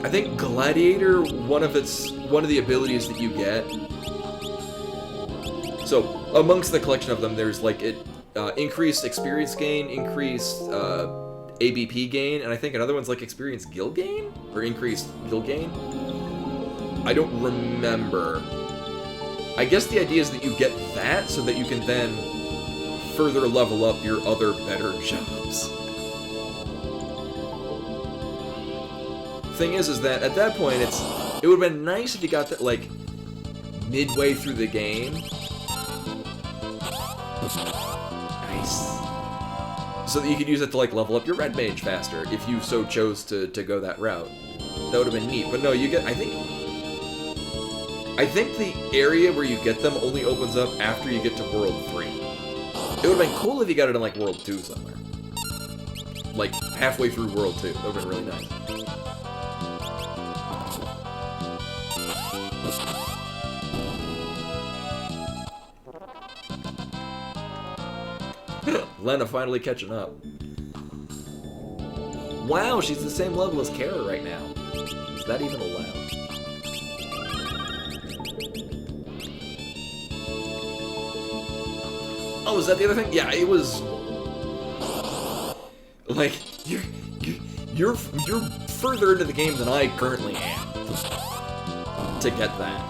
think Gladiator, one of the abilities that you get. So amongst the collection of them, there's like increased experience gain, increased ABP gain, and I think another one's like experience guild gain or increased guild gain. I don't remember. I guess the idea is that you get that so that you can then further level up your other better jobs. Thing is that at that point it would have been nice if you got that like midway through the game. Nice. So that you could use it to like level up your red mage faster if you so chose to go that route. That would have been neat. But no, you get I think the area where you get them only opens up after you get to World 3. It would have been cool if you got it in, like, World 2 somewhere. Like, halfway through World 2. That would have been really nice. Lena finally catching up. Wow, she's the same level as Kara right now. Is that even allowed? Oh, is that the other thing? Yeah, it was like you're further into the game than I currently am to get that.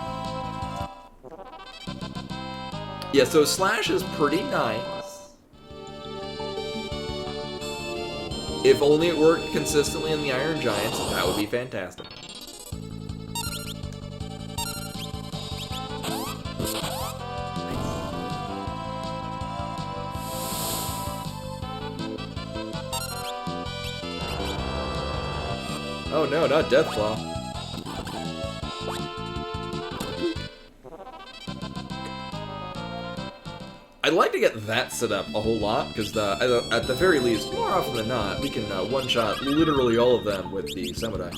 Yeah, so Slash is pretty nice. If only it worked consistently in the Iron Giants, that would be fantastic. Oh no, not Deathclaw. I'd like to get that set up a whole lot, because at the very least, more often than not, we can one-shot literally all of them with the Samurai.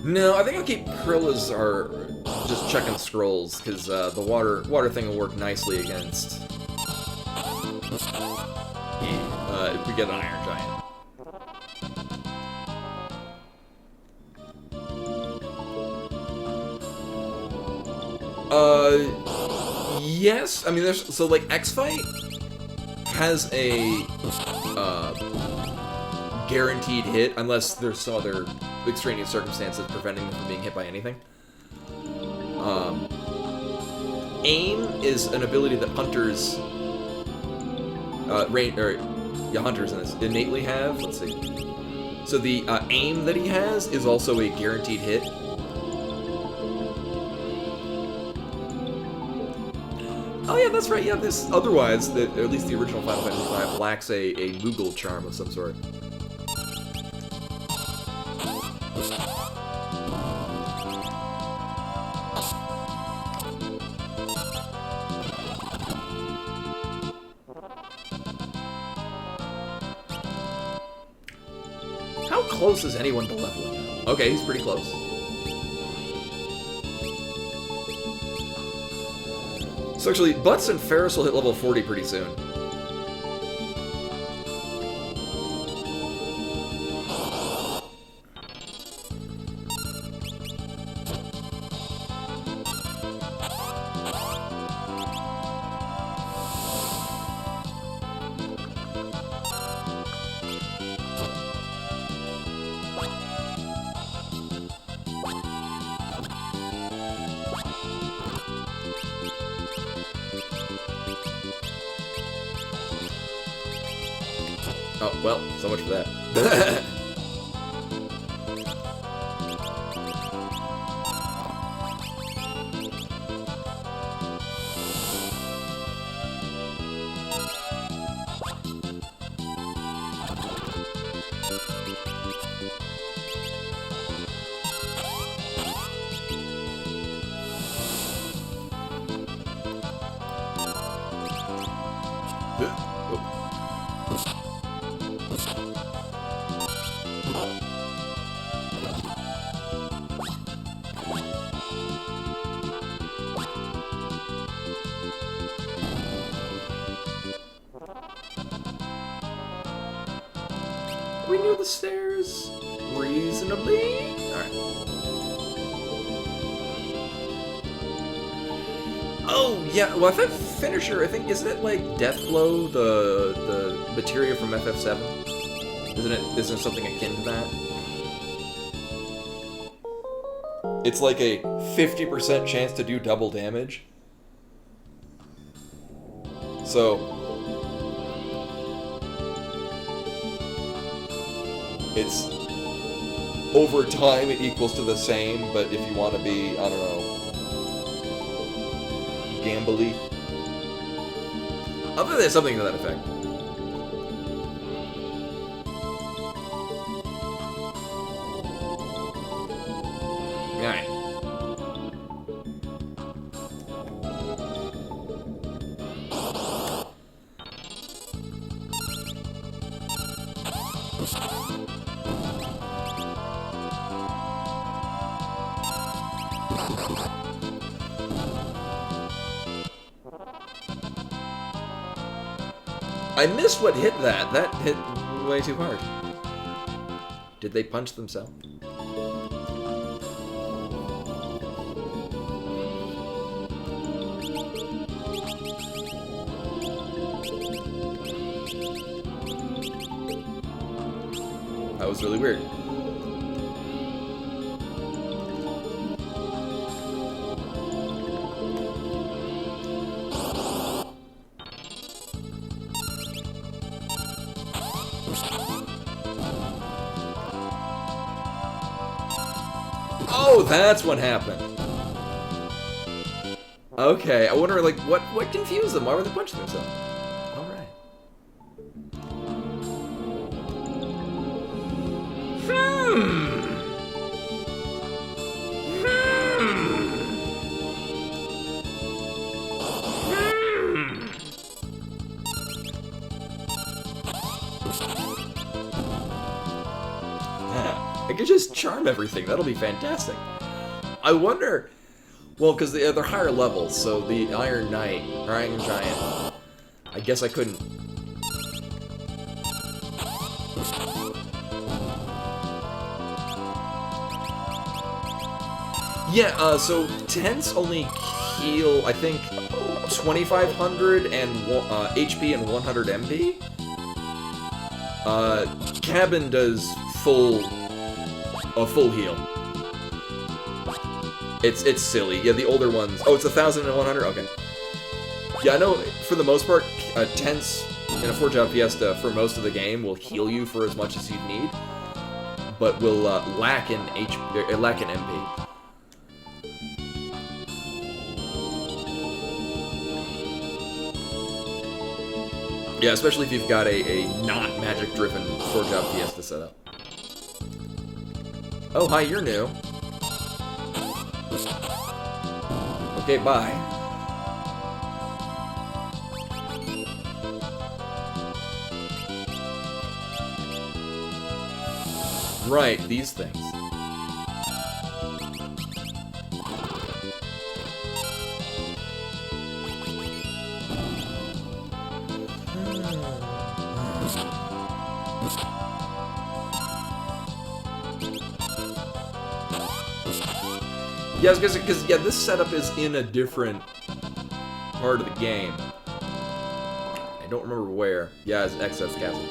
No, I think I'll keep Krill as our just checking scrolls, because the water thing will work nicely against if we get an Iron Giant. Yes. I mean, so like X-Fight has a guaranteed hit unless there's some other extraneous circumstances preventing them from being hit by anything. Aim is an ability that hunters, hunters in this innately have. Let's see. So the aim that he has is also a guaranteed hit. Oh yeah, that's right. Yeah, this otherwise, or at least the original Final Fantasy V lacks a Moogle charm of some sort. How close is anyone to leveling? Okay, he's pretty close. So actually, Butts and Ferris will hit level 40 pretty soon. Oh, well, so much for that. We knew the stairs reasonably. Alright. Oh, yeah, well, I thought Finisher, isn't it like Deathblow, the materia from FF7? Isn't it something akin to that? It's like a 50% chance to do double damage. So it's over time it equals to the same, but if you want to be, I don't know, gambly. I'll bet there's something to that effect. Alright. I missed what hit that. That hit way too hard. Did they punch themselves? That was really weird. Oh, that's what happened. Okay, I wonder, like, what confused them? Why were they punching themselves? Alright. I could just charm everything. That'll be fantastic. I wonder... Well, because they're higher levels, so the Iron Knight, or Iron Giant, I guess I couldn't... Yeah, so Tents only heal, I think, 2,500 and HP and 100 MP. Cabin does a full heal. It's silly. Yeah, the older ones. Oh, it's 1,000 and 100? Okay. Yeah, I know, for the most part, Tents in a 4-job Fiesta for most of the game will heal you for as much as you need, but will lack in MP. Yeah, especially if you've got a not magic-driven 4-job Fiesta setup. Oh, hi, you're new. Okay, bye. Right, these things. Yeah, because this setup is in a different part of the game. I don't remember where. Yeah, it's Excess Castle.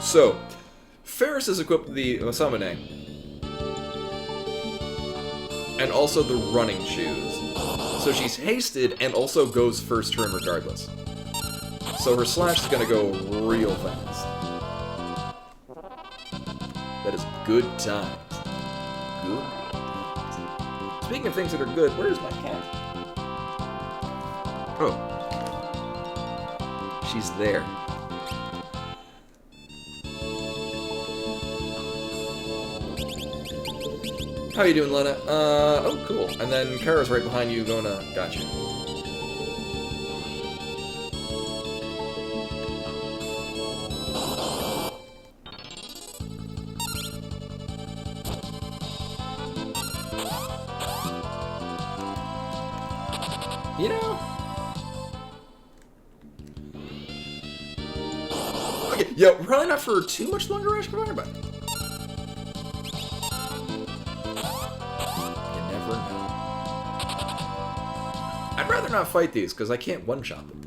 So, Ferris is equipped with the summoning. And also the running shoes. So she's hasted and also goes first turn regardless. So her slash is gonna go real fast. That is good times. Good. Speaking of things that are good, where's my cat? Oh. She's there. How you doing, Lena? Oh, cool. And then Kara's right behind you going to... Gotcha. You know... Okay, yeah, probably not for too much longer, Ash, but I'd rather not fight these, because I can't one-shot them.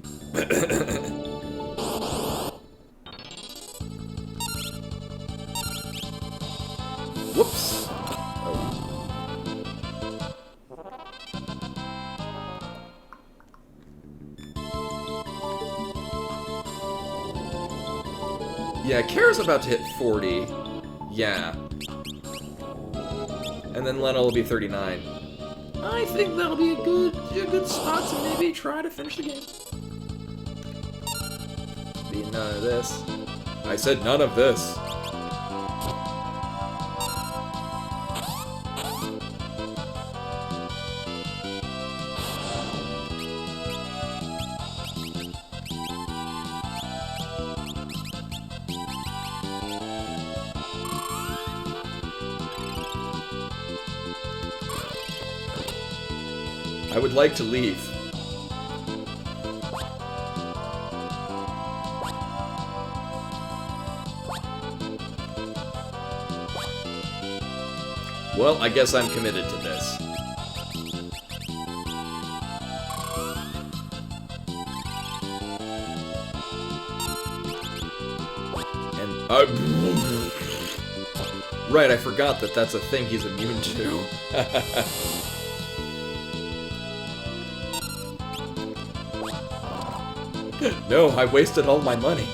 Whoops. Oh. Yeah, Kara's about to hit 40. Yeah. And then Lena will be 39. I think that'll be a good spot to maybe try to finish the game. Be none of this. I said none of this. I would like to leave. Well, I guess I'm committed to this. And right, I forgot that that's a thing he's immune to. No, I wasted all my money.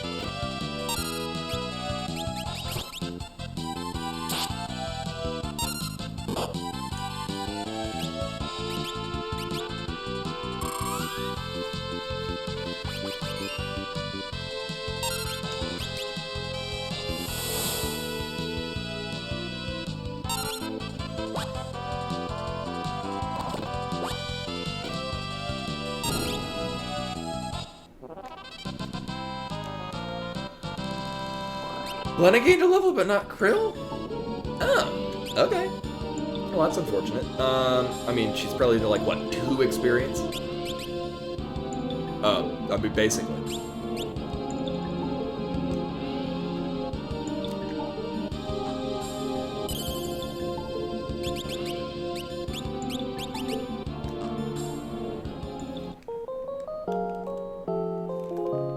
Lena gained a level, but not Krill? Oh, okay. Well, that's unfortunate. I mean, she's probably to, like, what, 2 experience? I mean, basically.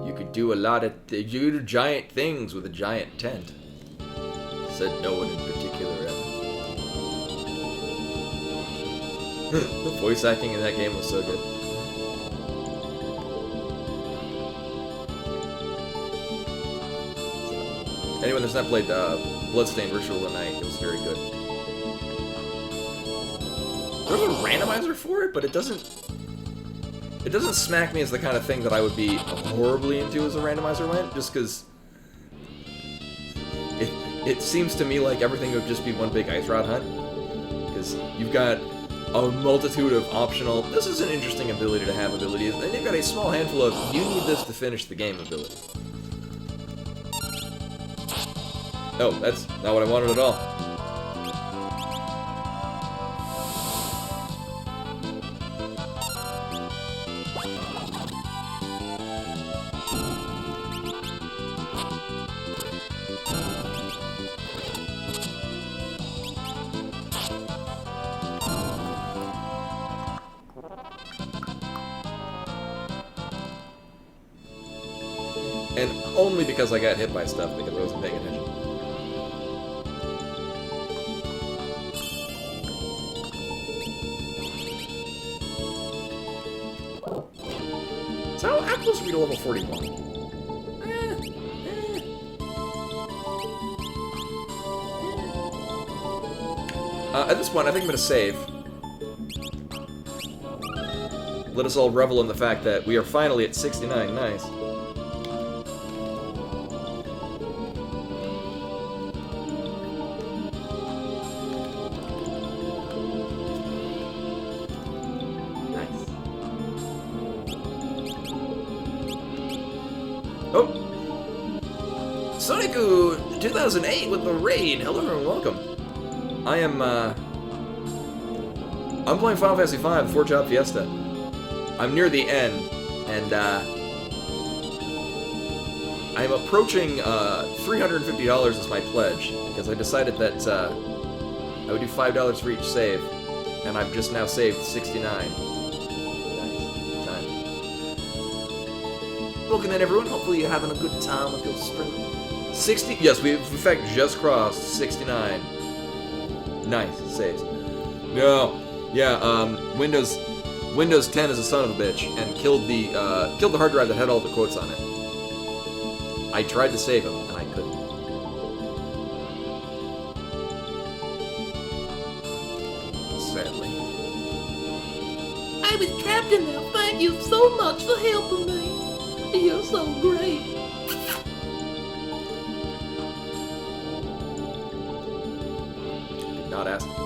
You could do a lot of you do giant things with a giant tent. Said no one in particular ever. The voice acting in that game was so good. Anyone that's not played Bloodstained Ritual tonight, it was very good. There's a randomizer for it, but it doesn't smack me as the kind of thing that I would be horribly into as a randomizer went, just because it seems to me like everything would just be one big ice rod hunt. Because you've got a multitude of optional, this is an interesting ability to have abilities, and then you've got a small handful of, you need this to finish the game abilities. Oh, that's not what I wanted at all. And only because I got hit by stuff, because I wasn't paying attention. So, how close are we to level 41? At this point, I think I'm going to save. Let us all revel in the fact that we are finally at 69. Nice. Oh! Sonicu 2008 with the raid. Hello everyone, welcome. I'm playing Final Fantasy V, 4-Job Fiesta. I'm near the end, and I'm approaching $350 as my pledge, because I decided that I would do $5 for each save, and I've just now saved 69. Welcome in, everyone. Hopefully you're having a good time with your spring. 60. Yes, we've in fact just crossed 69. Nice saves. No, yeah. Windows 10 is a son of a bitch and killed the hard drive that had all the quotes on it. I tried to save him and I couldn't. Sadly. I was trapped in there. Thank you so much for helping me. You're so great. Did not ask for that.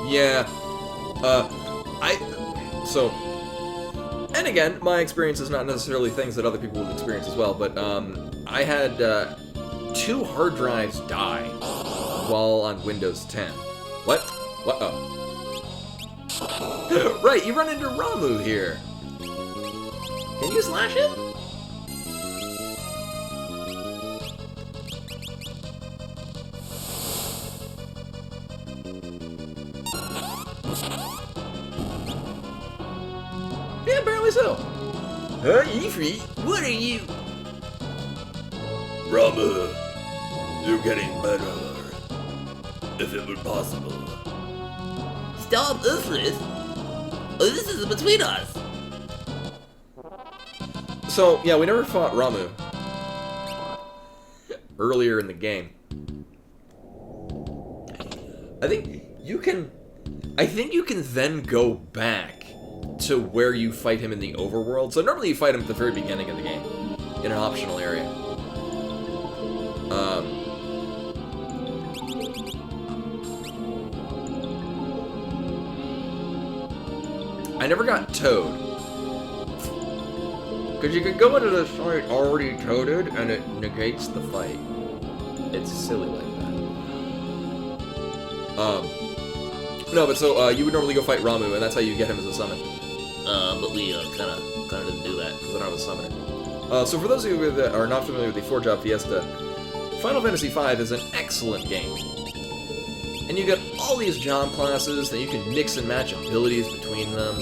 Yeah. And again, my experience is not necessarily things that other people would experience as well, but I had 2 hard drives die while on Windows 10. What? What? Oh. Right, you run into Ramu here. Can you slash him? Yeah, apparently so. Huh, Ifrit? What are you? Rama, you're getting better. If it were possible. Stop this! This is between us! So, yeah, we never fought Ramu earlier in the game. I think you can then go back to where you fight him in the overworld. So normally you fight him at the very beginning of the game, in an optional area. I never got Toad. Because you could go into the site already toaded, and it negates the fight. it's silly like that. No, but so you would normally go fight Ramu, and that's how you get him as a summon. But we kind of didn't do that. Because I don't have a summoner. So for those of you that are not familiar with the 4-job Fiesta, Final Fantasy V is an excellent game. And you get all these job classes that you can mix and match abilities between them.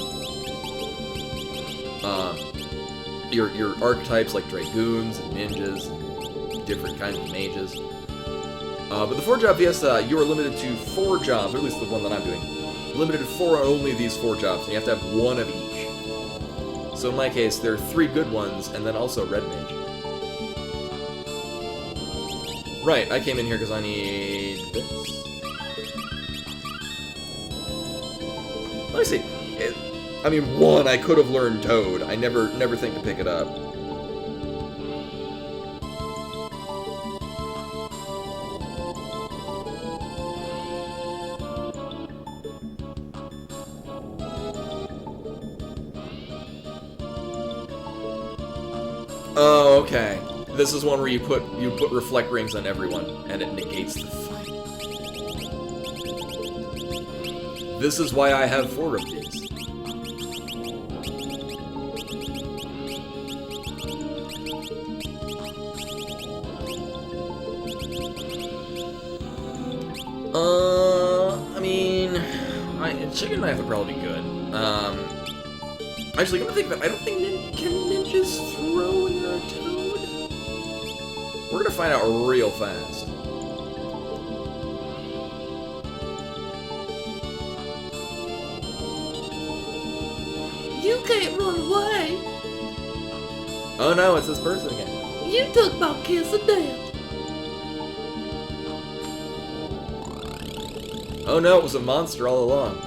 Your archetypes like Dragoons and Ninjas and different kinds of mages. But the 4-job Fiesta, you are limited to 4 jobs, or at least the one that I'm doing. Limited to 4 only these 4 jobs, and you have to have 1 of each. So in my case, there are 3 good ones, and then also Red Mage. Right, I came in here because I need this. Let me see. I mean, 1, I could have learned Toad. I never think to pick it up. Oh, okay. This is one where you put reflect rings on everyone, and it negates the fight. This is why I have 4 of these. I mean, Chicken Knife would probably be good. Actually, come to think of it, I don't think can ninjas throw when they're a toad? We're gonna find out real fast. You can't run away. Oh no, it's this person again. You took my kiss of death. Oh no, it was a monster all along.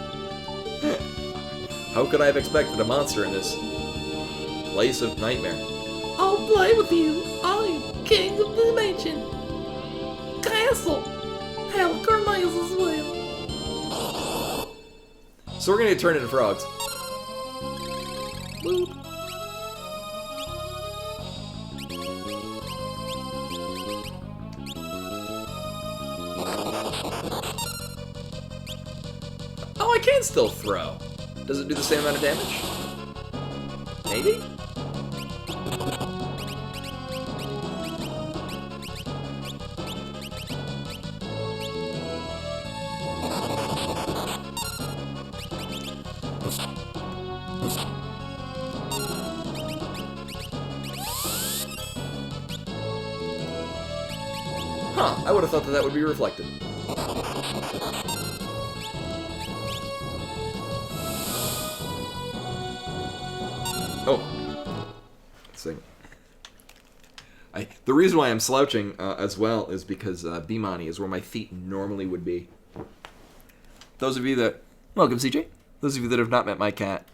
How could I have expected a monster in this place of nightmare? I'll play with you. I am king of the mansion. Castle. Helicar nails as well. So we're gonna turn into frogs. Boop. Oh, I can still throw. Does it do the same amount of damage? Maybe? Huh, I would have thought that would be reflected. Oh. Let's see. The reason why I'm slouching as well is because Bimani is where my feet normally would be. Those of you that... Welcome, CJ. Those of you that have not met my cat.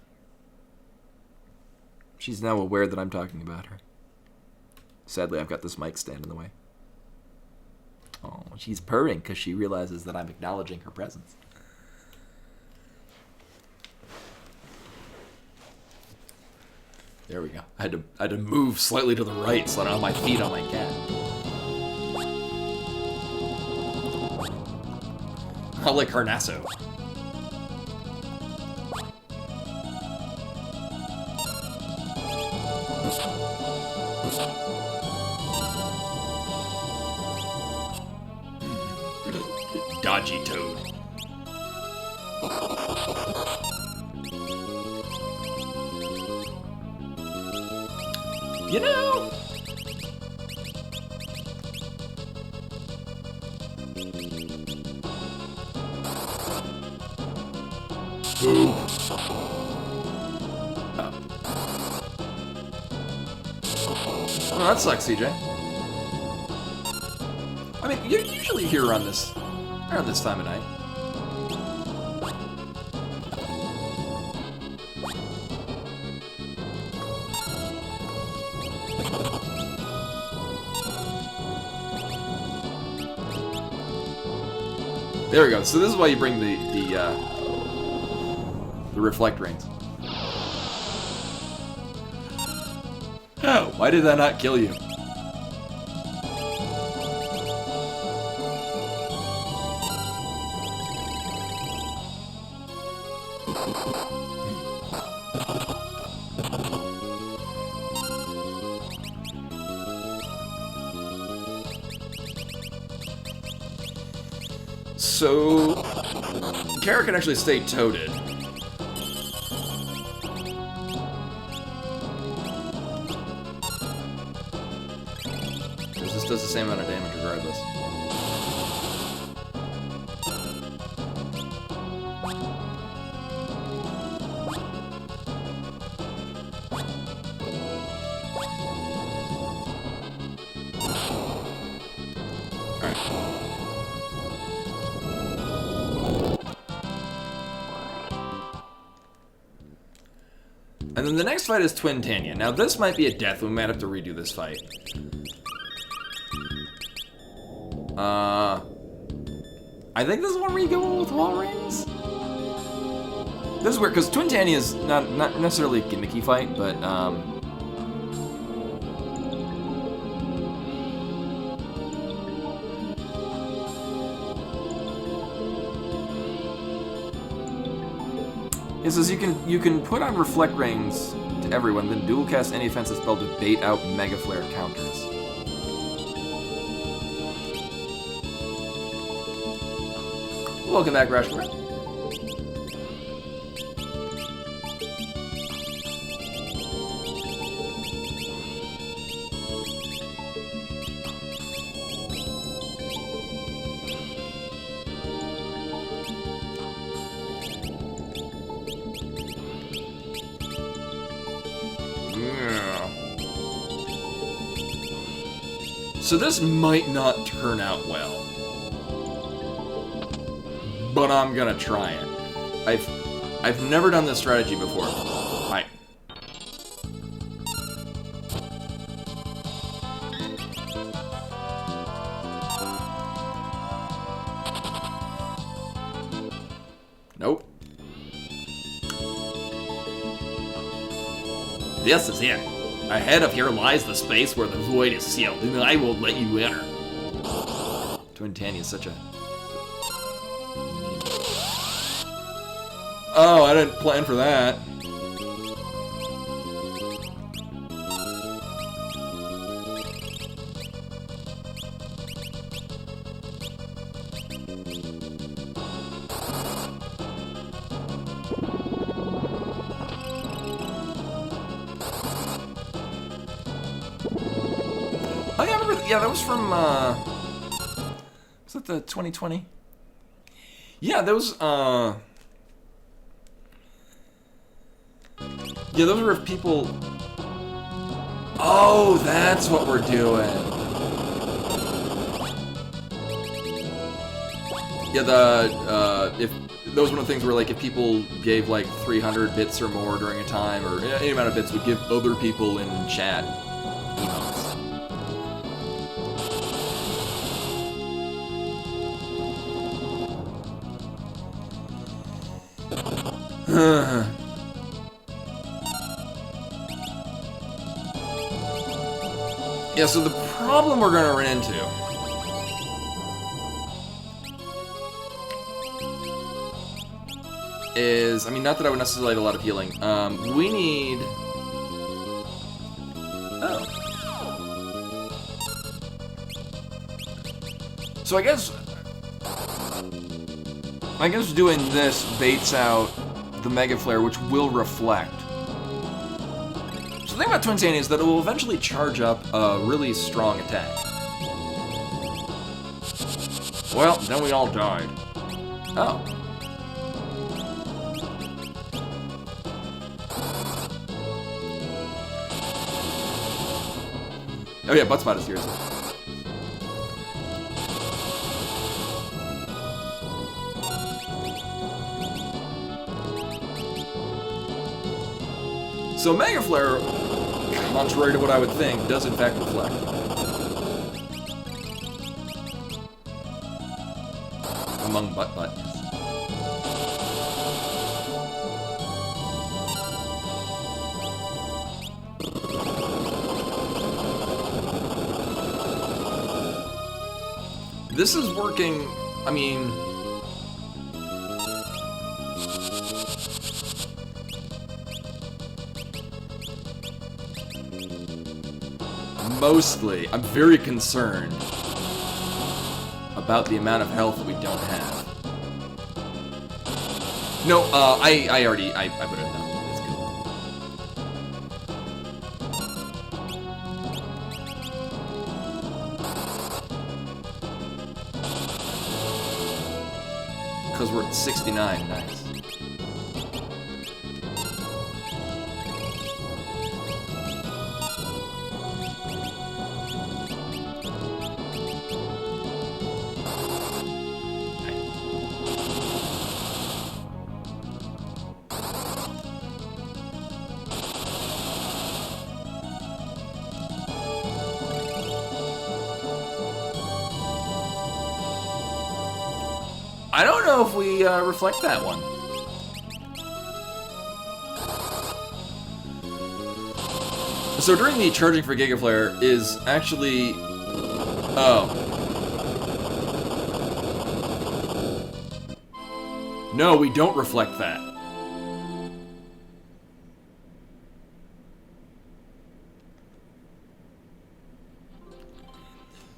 She's now aware that I'm talking about her. Sadly, I've got this mic stand in the way. Oh, she's purring because she realizes that I'm acknowledging her presence. There we go. I had to move slightly to the right so I don't have my feet on my cat. I like Carnasso. Dodgy Toad. You know... Ooh. Oh, that sucks, CJ. I mean, you're usually here around this time of night. There we go. So this is why you bring the reflect rings. Oh, why did that not kill you? So, Kara can actually stay toted. Because this does the same amount of damage regardless. And then the next fight is Twin Tanya. Now this might be a death. We might have to redo this fight. I think this is one where you go with wall rings. This is weird because Twin Tanya is not necessarily a gimmicky fight, but it says you can put on reflect rings to everyone, then dual cast any offensive spell to bait out Mega Flare counters. Welcome back, Rushmore. So this might not turn out well, but I'm gonna try it. I've never done this strategy before. Nope. This is it. Ahead of here lies the space where the void is sealed, and I will let you enter. Twin Tanya is such a... Oh, I didn't plan for that. Oh yeah, I remember. Yeah, that was from. Was that the 2020? Yeah, those. Yeah, those were people. Oh, that's what we're doing. Yeah, if those were the things where like if people gave like 300 bits or more during a time, or any amount of bits, would give other people in chat emotes. Yeah, so the problem we're gonna run into is, I mean, not that I would necessarily have a lot of healing. We need... Oh. So I guess doing this baits out the Mega Flare, which will reflect. So the thing about Twin Tanya is that it will eventually charge up a really strong attack. Well, then we all died. Oh. Oh yeah, Butt Spot is here. So Mega Flare, contrary to what I would think, does in fact reflect. Among butt. This is working, I mean... mostly, I'm very concerned about the amount of health we don't have. No, I put it down. It's good. Because we're at 69, nice. I don't know if we reflect that one. So during the charging for Giga Flare is actually... Oh. No, we don't reflect that.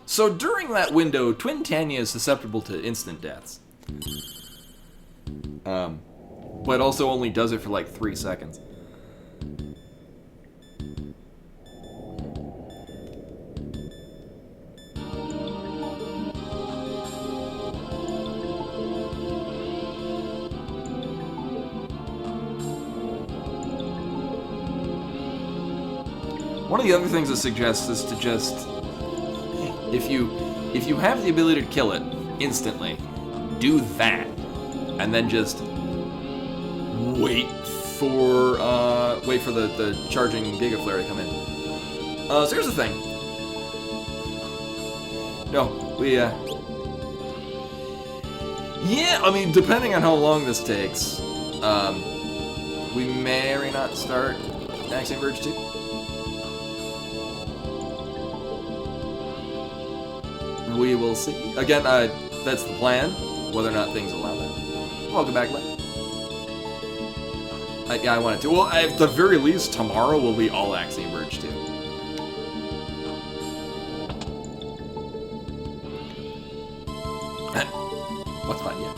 So during that window, Twin Tanya is susceptible to instant deaths. But also only does it for like 3 seconds. One of the other things it suggests is to just, if you have the ability to kill it instantly, do that, and then just wait for the charging Giga Flare to come in. So here's the thing. No, yeah, I mean, depending on how long this takes, we may or may not start Axiom Verge 2. We will see. Again, that's the plan. Whether or not things allow that. Welcome back, Len. Yeah, I wanted to. Well, at the very least, tomorrow will be all Axiom Verge 2. What's fun, yeah.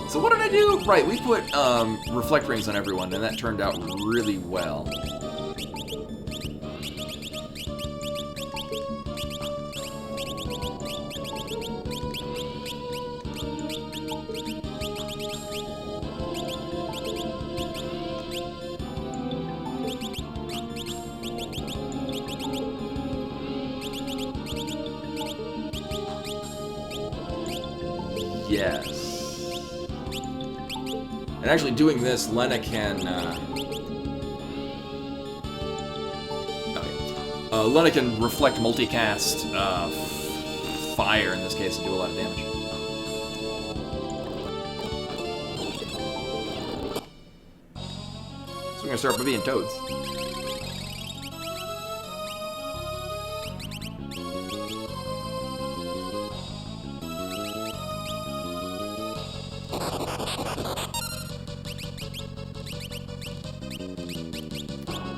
So what did I do? Right, we put reflect rings on everyone, and that turned out really well. Yes. And actually doing this, Lena can, Lena can reflect multicast, fire in this case and do a lot of damage. So we're gonna start by being toads.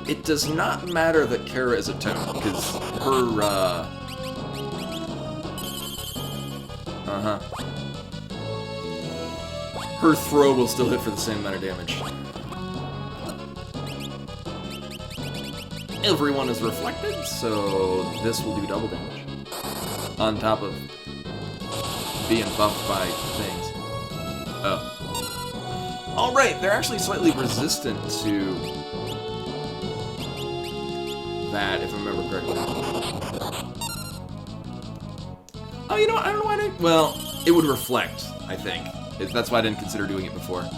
It does not matter that Kara is a toad, because her, her throw will still hit for the same amount of damage. Everyone is reflected, so this will do double damage. On top of being buffed by things. Oh. Alright, they're actually slightly resistant to that, if I remember correctly. Oh, you know what? I don't know why I didn't... Well, it would reflect, I think. That's why I didn't consider doing it before.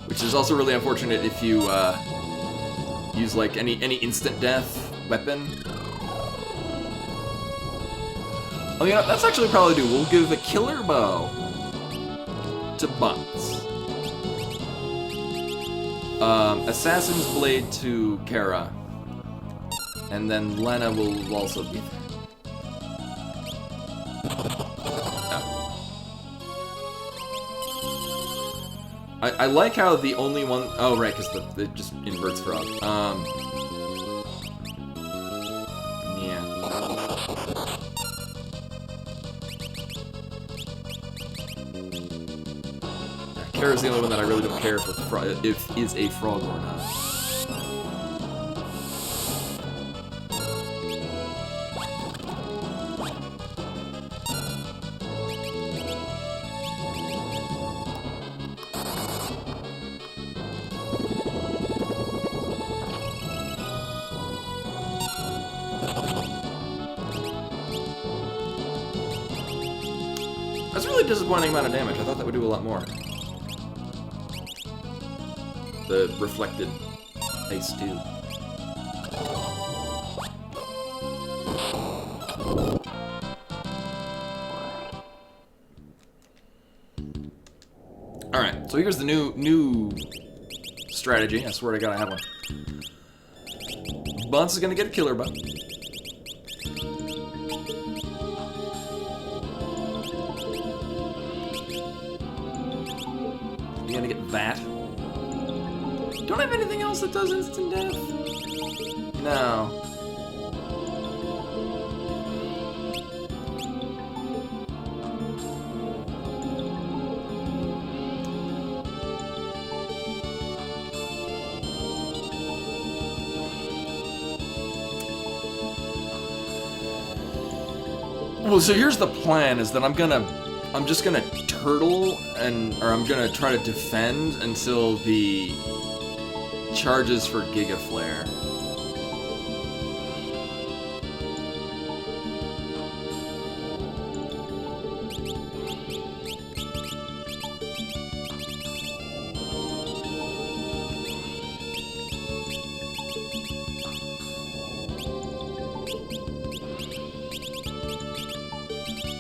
Which is also really unfortunate if you use like any instant death weapon. Oh, you know, that's actually probably do. We'll give a killer bow to Butts. Assassin's Blade to Kara. And then Lena will also be there. I like how the only one... Oh, right, because it just inverts frog. Yeah. Kara's the only one that I really don't care if is a frog or not. That's a really disappointing amount of damage. I thought that would do a lot more. The reflected ice too. All right, so here's the new strategy. I swear to God, I have one. Bunce is gonna get a killer bow. You're gonna get that. Don't have anything else that does instant death? No. Well, so here's the plan, is that I'm just gonna turtle or I'm gonna try to defend until the charges for Giga Flare.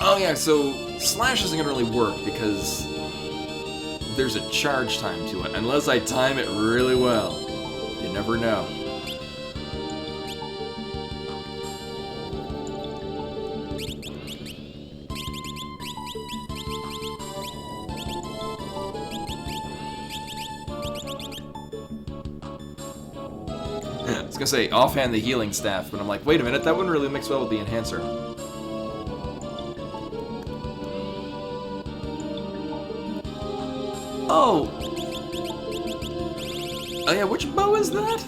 Oh yeah, so Slash isn't gonna really work because there's a charge time to it. Unless I time it really well. You never know. I was gonna say offhand the healing staff, but I'm like, wait a minute, that wouldn't really mix well with the enhancer. Oh! Oh yeah, which bow is that?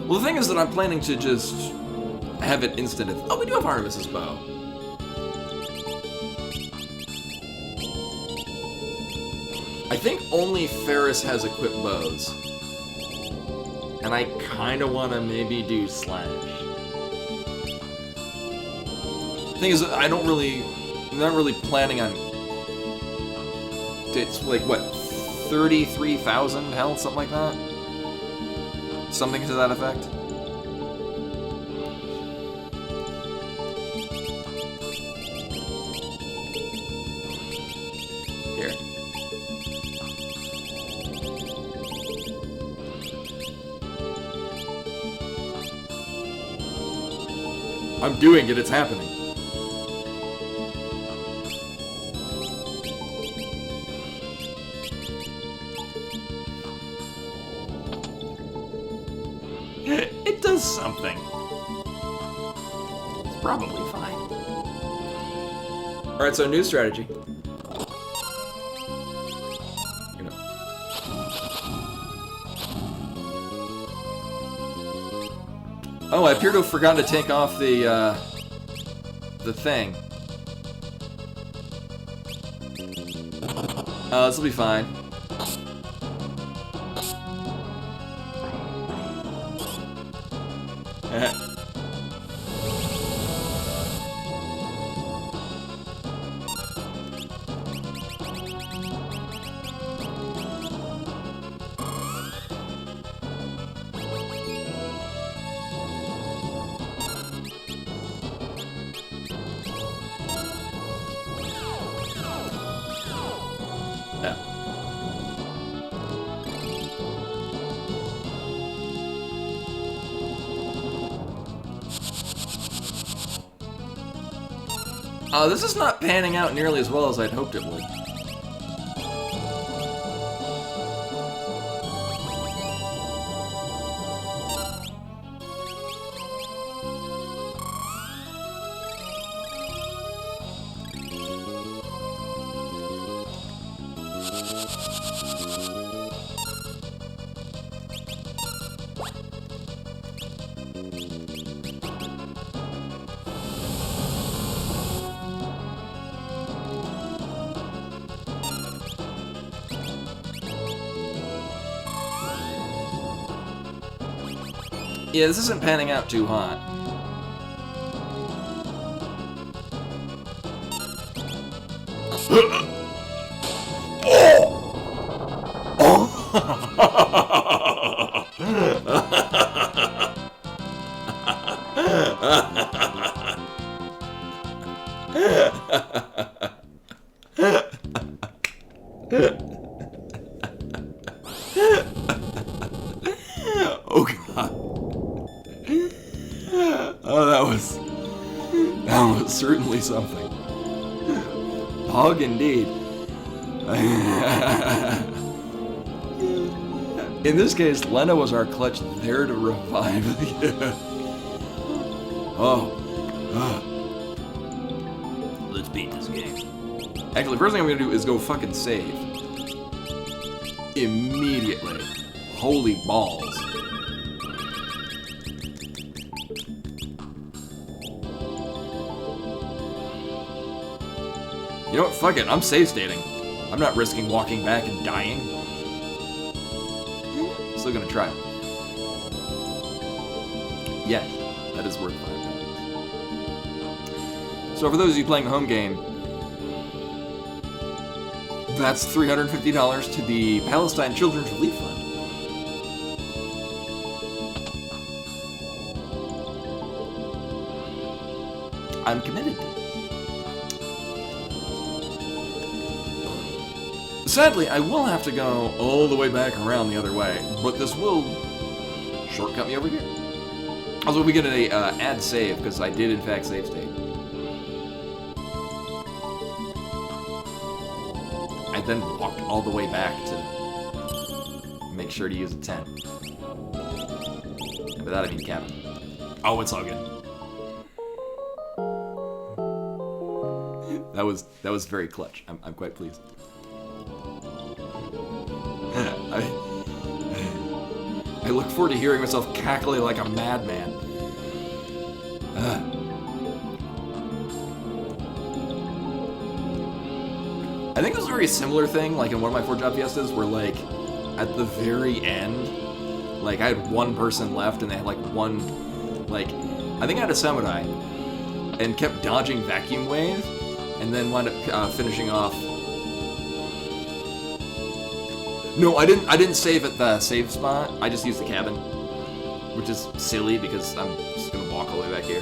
Well, the thing is that I'm planning to just have it instant. Oh, we do have Artemis's bow. I think only Ferris has equipped bows. And I kind of want to maybe do Slash. Thing is, I'm not really planning on... It's like, what, 33,000 health, something like that? Something to that effect? Here. I'm doing it, it's happening. It does something. It's probably fine. Alright, so new strategy. Oh, I appear to have forgotten to take off the thing. This will be fine. This is not panning out nearly as well as I'd hoped it would. Yeah, this isn't panning out too hot. Oh god. Oh, that was certainly something. Hog indeed. In this case, Lena was our clutch there to revive. Let's beat this game. Actually, the first thing I'm gonna do is go fucking save. Immediately. Holy balls. You know what? Fuck it. I'm save stating. I'm not risking walking back and dying. Still gonna try. Yeah, that is worth $5. So for those of you playing the home game, that's $350 to the Palestine Children's Relief Fund. I'm committed to this. Sadly, I will have to go all the way back around the other way, but this will shortcut me over here. Also, we get a add save, because I did in fact save state. I then walked all the way back to make sure to use a 10. And by that I mean cabin. Oh, it's all good. That was very clutch. I'm quite pleased. I look forward to hearing myself cackling like a madman. I think it was a very similar thing, like in one of my 4-job fiestas, where like at the very end, like I had one person left and they had like one, like I think I had a samurai and kept dodging vacuum wave, and then wound up finishing off. No, I didn't save at the save spot. I just used the cabin, which is silly because I'm just gonna walk all the way back here.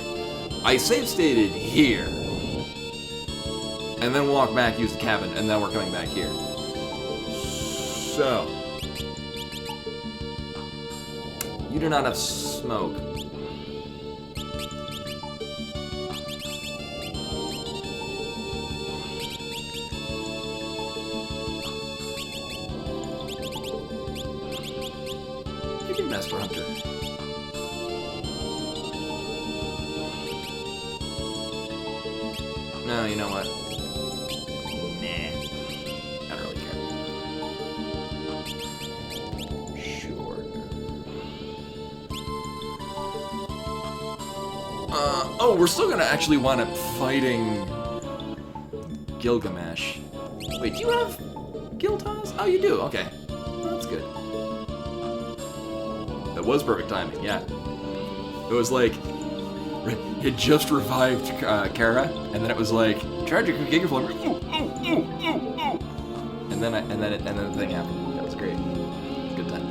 I save stated here, and then walk back, use the cabin, and then we're coming back here. So, you do not have smoke. Master Hunter. No, you know what? Nah. I don't really care. Sure. Oh, we're still gonna actually wind up fighting Gilgamesh. Wait, do you have Giltaz? Oh, you do. Okay. Well, that's good. That was perfect timing, yeah. It was like, it just revived Kara, and then it was like, tragic Gigaflame, ooh, ooh, ooh, ooh, ooh. And then the thing happened. That was great. Good time.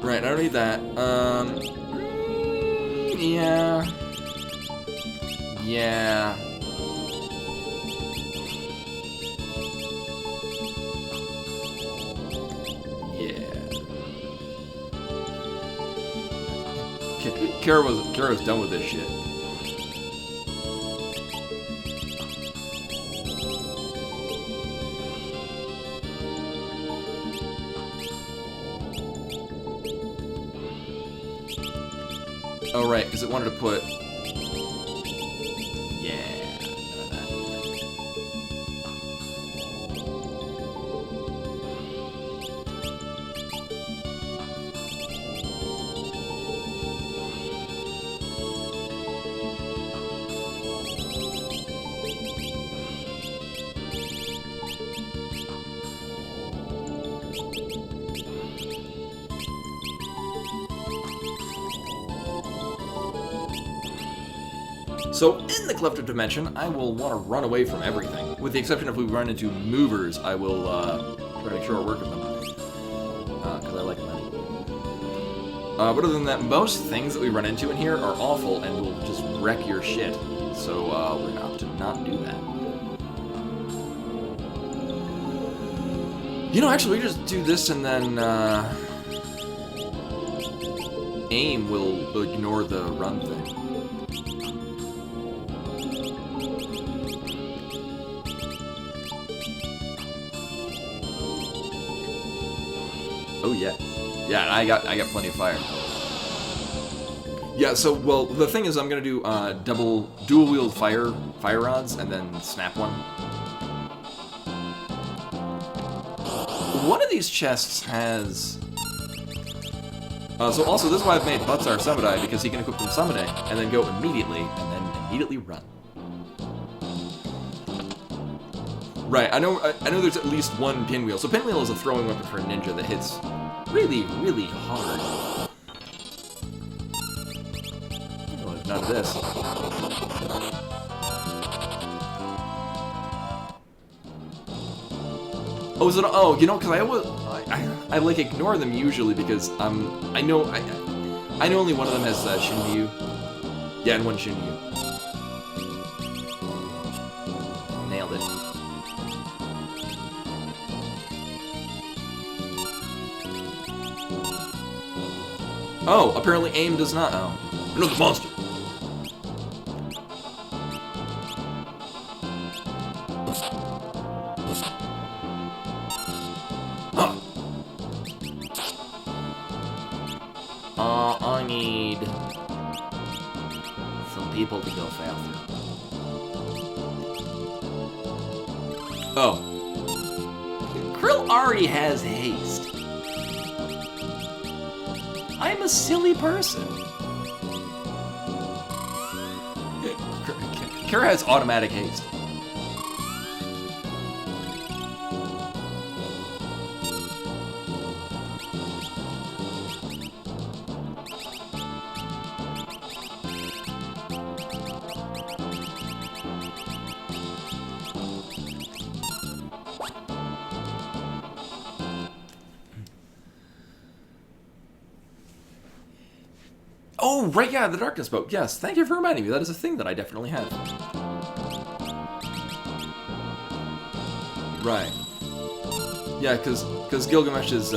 Right, I don't need that. Yeah. Yeah. Kara's done with this shit. Oh, right, because it wanted to put... Yeah, none of that. So, in the Clefted Dimension, I will want to run away from everything. With the exception of if we run into movers, I will try to make sure I work with them. Because I like money. But other than that, most things that we run into in here are awful and will just wreck your shit. So, we're going to opt to not do that. You know, actually, we just do this and then, aim will ignore the run thing. Oh yeah, yeah. I got plenty of fire. Yeah. So well, the thing is, I'm gonna do dual wield fire rods and then snap one. One of these chests has. So also, this is why I've made Butsar Samurai, because he can equip them Samurai and then go immediately and then immediately run. Right, I know there's at least one pinwheel. So pinwheel is a throwing weapon for a ninja that hits really, really hard. Oh, none of this. Oh, is it? Oh, you know, because I like ignore them usually because I know only one of them has Shinryu. Yeah, and one Shinryu. Nailed it. Oh, apparently aim does not. Oh, Another monster. huh. I need some people to go faster. Oh. Krill already has haste. I'm a silly person. Kara has automatic haste. Oh, right, yeah, the darkness boat. Yes, thank you for reminding me. That is a thing that I definitely have. Right. Yeah, because Gilgamesh is,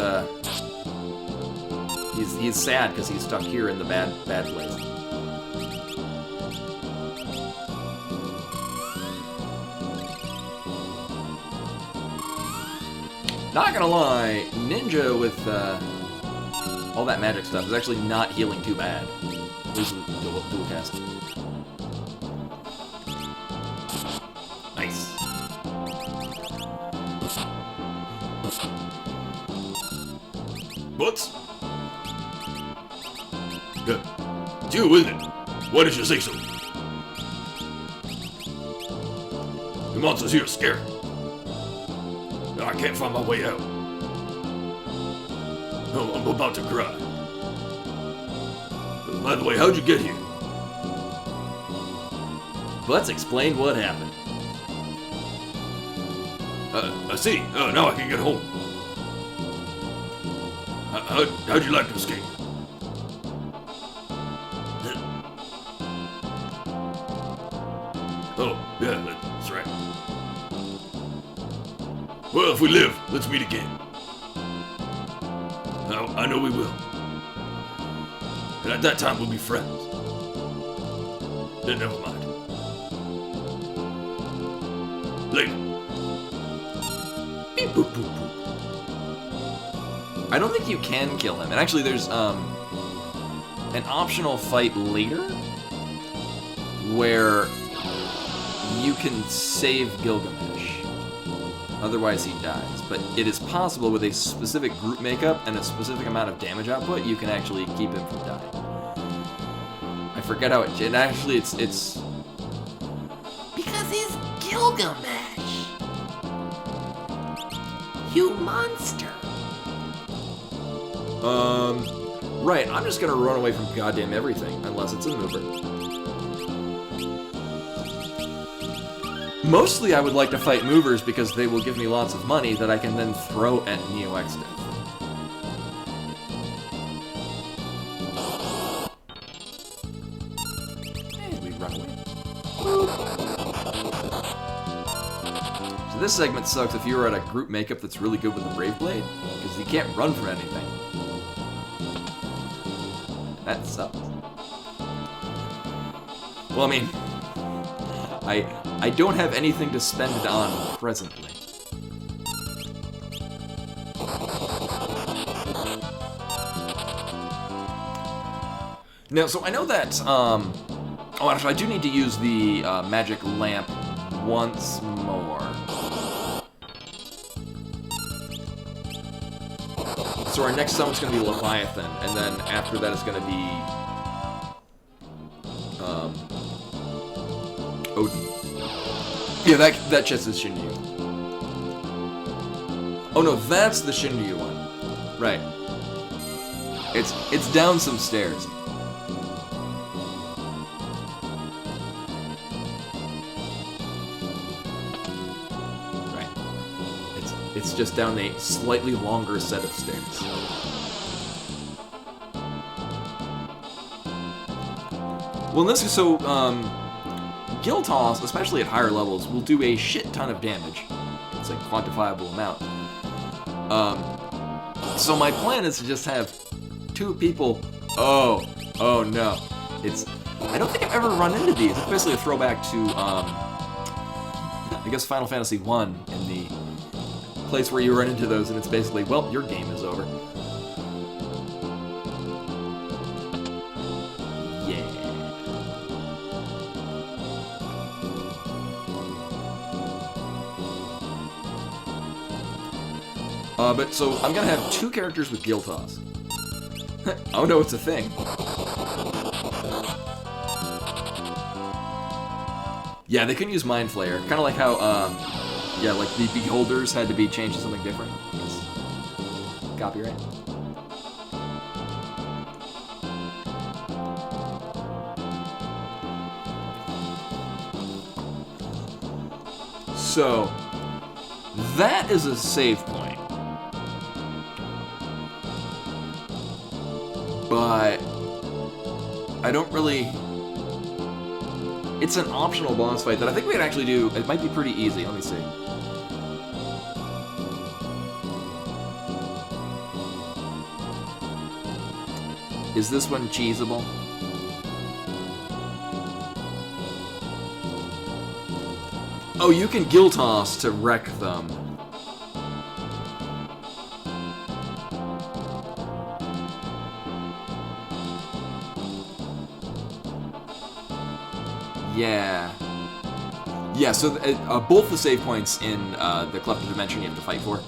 he's sad because he's stuck here in the bad place. Not gonna lie, Ninja with, all that magic stuff is actually not healing too bad. At least with dual cast. Nice. Butts? Yeah. It's you, isn't it? Why didn't you say so? The monster's here, scared. I can't find my way out. Oh, I'm about to cry. By the way, how'd you get here? Let's explain what happened. I see. Oh, now I can get home. How'd you like to escape? Oh, yeah, that's right. Well, if we live, let's meet again. I know we will. And at that time, we'll be friends. Then never mind. Later. Beep, boop, boop, boop. I don't think you can kill him. And actually, there's an optional fight later where you can save Gilgamesh. Otherwise, he dies. But it is possible with a specific group makeup and a specific amount of damage output, you can actually keep him from dying. I forget how it. And actually, it's Because he's Gilgamesh. You monster. Right, I'm just gonna run away from goddamn everything, unless it's a mover. Mostly I would like to fight movers because they will give me lots of money that I can then throw at Neo Exdeath. And we run away. So this segment sucks if you're at a group makeup that's really good with the Brave Blade, because you can't run from anything. That sucks. Well, I mean, I don't have anything to spend it on presently. Now, so I know that, oh, actually, I do need to use the magic lamp once more. So our next summon's going to be Leviathan, and then after that it's going to be Odin. Yeah, that chest is Shinryu. Oh no, that's the Shinryu one. Right. It's down some stairs. It's just down a slightly longer set of stairs. Well, in this, so, Gil Toss, especially at higher levels, will do a shit ton of damage. It's a quantifiable amount. So my plan is to just have two people. Oh no. I don't think I've ever run into these. It's basically a throwback to, I guess Final Fantasy 1 in the place where you run into those, and it's basically, well, your game is over. Yeah. But so I'm gonna have two characters with Gil Toss. Oh no, it's a thing. Yeah, they couldn't use Mind Flayer. Kind of like how, yeah, like the Beholders had to be changed to something different. Copyright. So, that is a save point. But I don't really... It's an optional boss fight that I think we can actually do. It might be pretty easy. Let me see. Is this one cheesable? Oh, you can Gil Toss to wreck them. Yeah. Yeah, so both the save points in the Collective Dimension you have to fight for.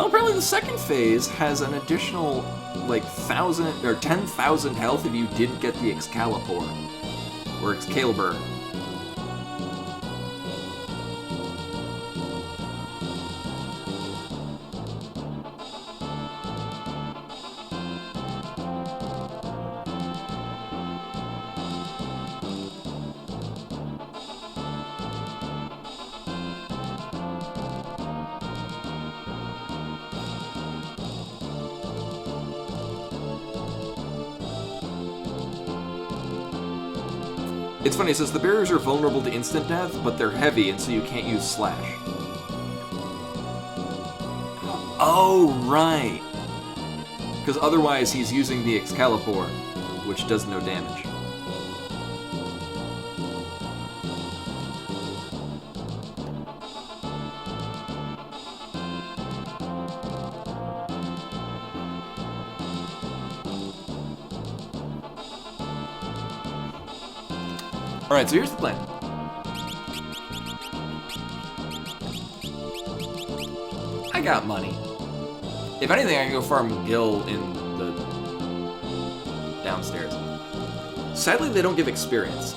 Oh, apparently the second phase has an additional, like, 1,000 or 10,000 health if you didn't get the Excalibur. Or Excalibur. It's funny, it says the barriers are vulnerable to instant death, but they're heavy, and so you can't use slash. Oh, right. Because otherwise he's using the Excalibur, which does no damage. Alright, so here's the plan. I got money. If anything, I can go farm Gil in the downstairs. Sadly, they don't give experience.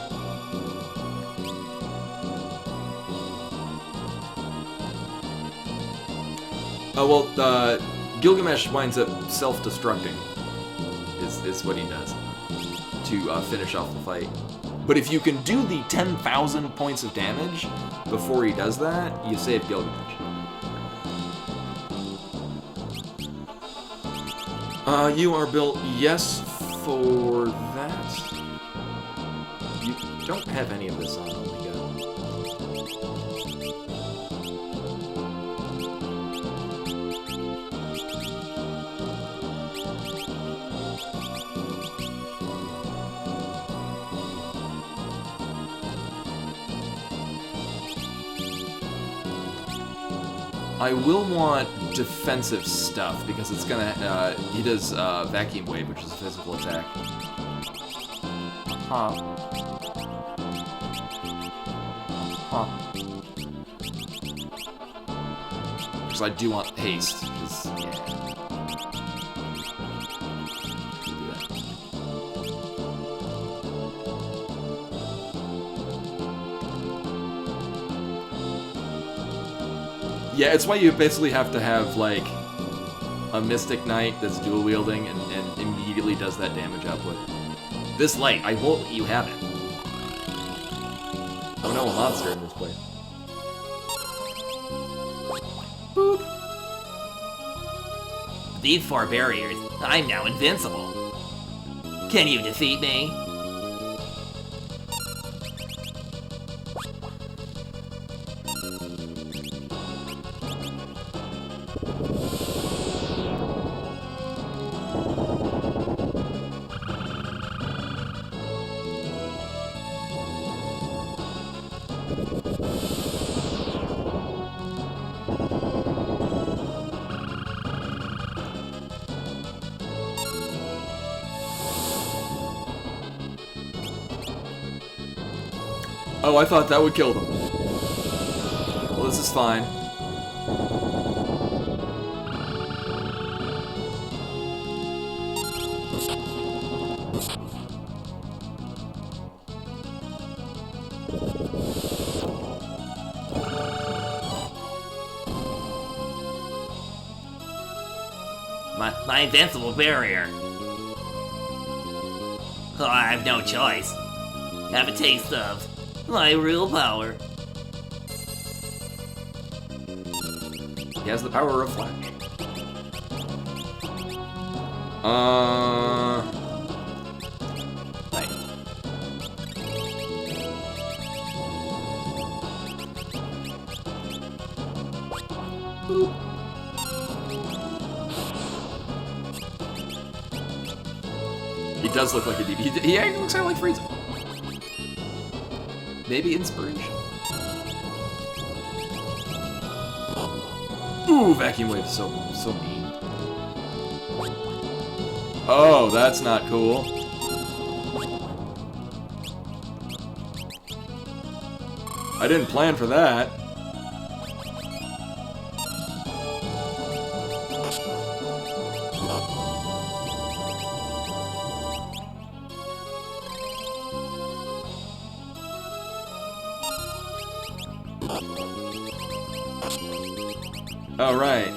Oh, well, Gilgamesh winds up self-destructing, is what he does, to finish off the fight. But if you can do the 10,000 points of damage before he does that, you save Gilgamesh. You are built, yes, for that. You don't have any of this on, oh my I will want defensive stuff because it's gonna. He does vacuum wave, which is a physical attack. Huh. Because I do want haste. Because yeah. Do that. Yeah, it's why you basically have to have, like, a Mystic Knight that's dual wielding and immediately does that damage output. This light, I won't let you have it. Oh no, a monster in this place. Boop. These 4 barriers, I'm now invincible. Can you defeat me? Oh, I thought that would kill them. Well, this is fine. My invincible barrier. Oh, I have no choice. Have a taste of my real power. He has the power of Flash. Right. Boop. He does look like a DB. He actually looks kind of like Frieza. Maybe inspiration. Ooh, vacuum wave, so mean. Oh, that's not cool. I didn't plan for that. All right.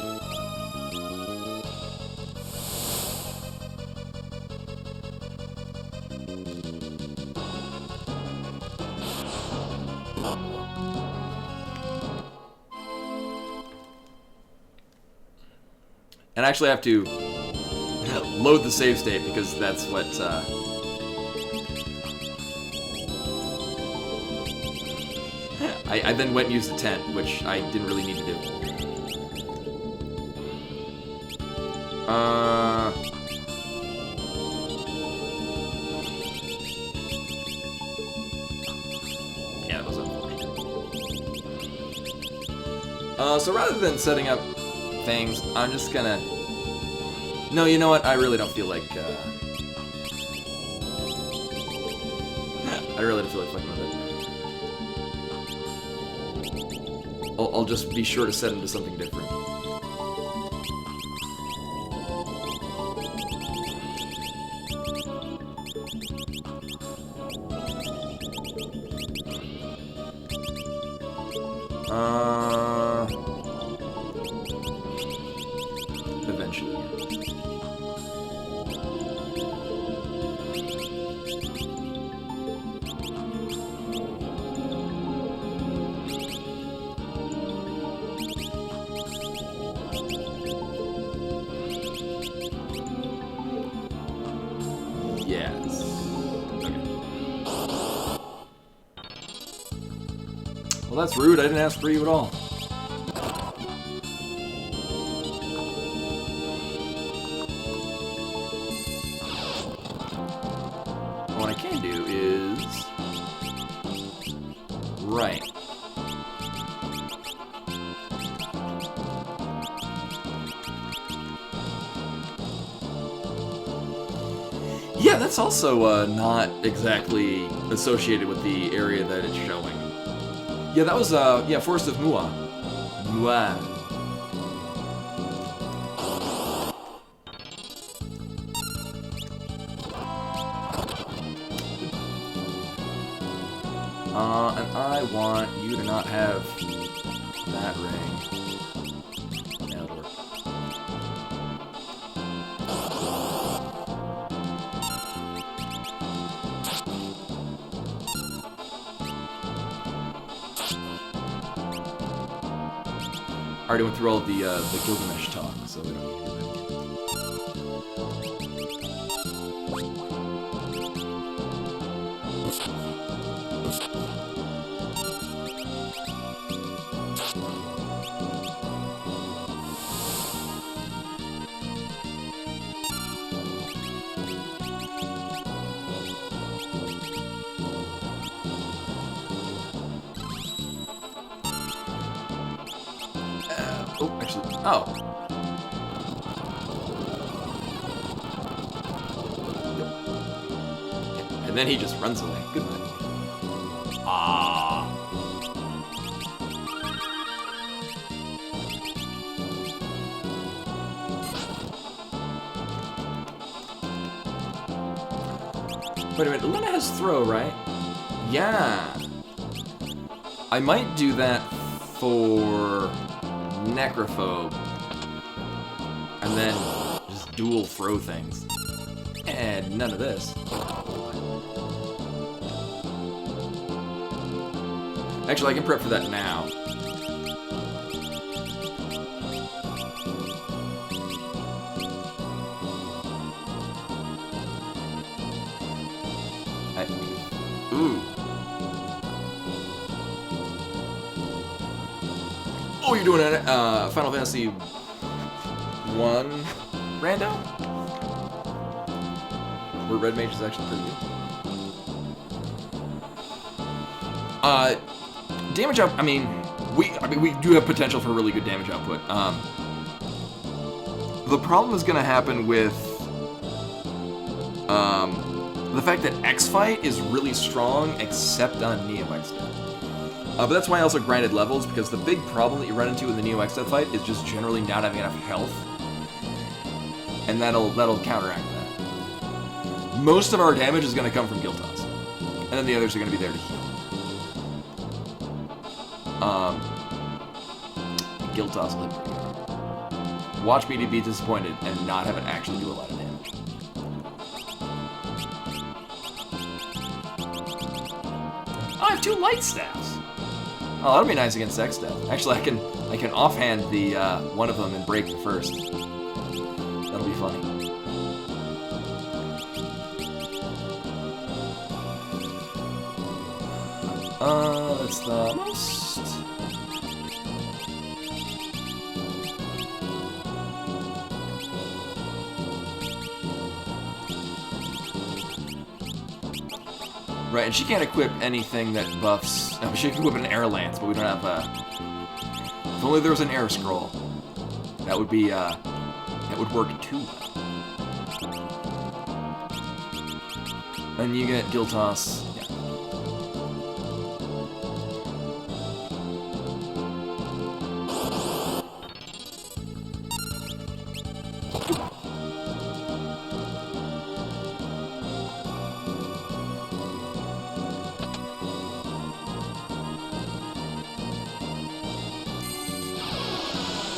And I actually have to load the save state because that's what I then went and used the tent, which I didn't really need to do. Yeah, that was unfortunate. So rather than setting up things, I'm just gonna... No, you know what? I really don't feel like, I really don't feel like fucking with it. I'll just be sure to set into something different. Eventually. Yes. Okay. Well, that's rude. I didn't ask for you at all. What I can do is... Right. Yeah, that's also not exactly associated with the area that it's showing. Yeah, that was, yeah, Forest of Mua. Mua. And I want you to not have that ring. Yeah, it'll work. I already went through all of the Gilgamesh talk, so we don't need to do that. Oh, actually, oh. Yep. And then he just runs away. Goodbye. Ah. Wait a minute, Luna has throw, right? Yeah. I might do that for Necrophobe. And then just dual throw things. And none of this. Actually, I can prep for that now. Ooh. Oh, you're doing a Final Fantasy 1 rando? Where Red Mage is actually pretty good. Damage out. I mean, we do have potential for really good damage output. The problem is going to happen with the fact that X-Fight is really strong, except on Neo X Death. But that's why I also grinded levels, because the big problem that you run into in the Neo X Death fight is just generally not having enough health, and that'll counteract that. Most of our damage is going to come from Guild Toss, and then the others are going to be there to heal. Guild Toss will hit pretty hard. Watch me to be disappointed and not have it actually do a lot of damage. Oh, I have 2 light staffs. Oh, that'll be nice against X Death. Actually, I can offhand the one of them and break the first. That'll be funny. That's the most. Right, and she can't equip anything that buffs. No, she can equip an air lance, but we don't have a. If only there was an air scroll, that would be that would work too well. And you get Guild Toss. Yeah.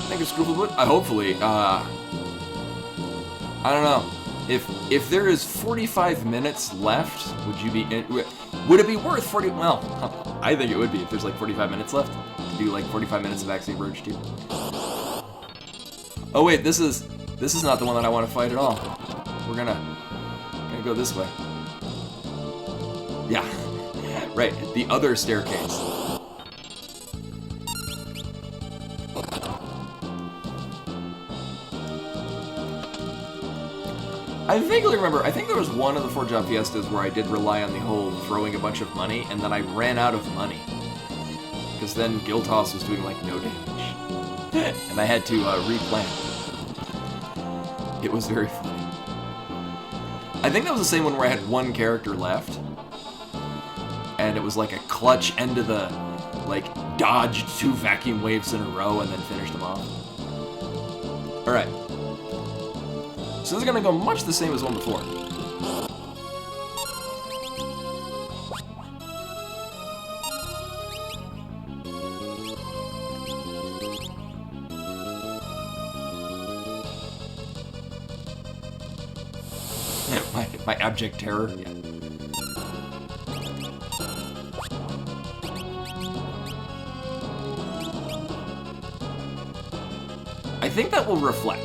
Thank you, Scrufflefoot. Hopefully, I don't know. If there is 45 minutes left, would you be? Would it be worth 40? Well, I think it would be if there's like 45 minutes left to do like 45 minutes of Axie Verge 2. Oh wait, this is not the one that I want to fight at all. We're gonna go this way. Yeah, right. The other staircase. I vaguely remember, I think there was one of the 4-job fiestas where I did rely on the whole throwing a bunch of money, and then I ran out of money. Because then Guild Toss was doing, like, no damage. And I had to replan. It was very funny. I think that was the same one where I had one character left. And it was like a clutch end of the, like, dodged 2 vacuum waves in a row and then finished them off. Alright. So this is gonna go much the same as one before. my abject terror. Yeah. I think that will reflect.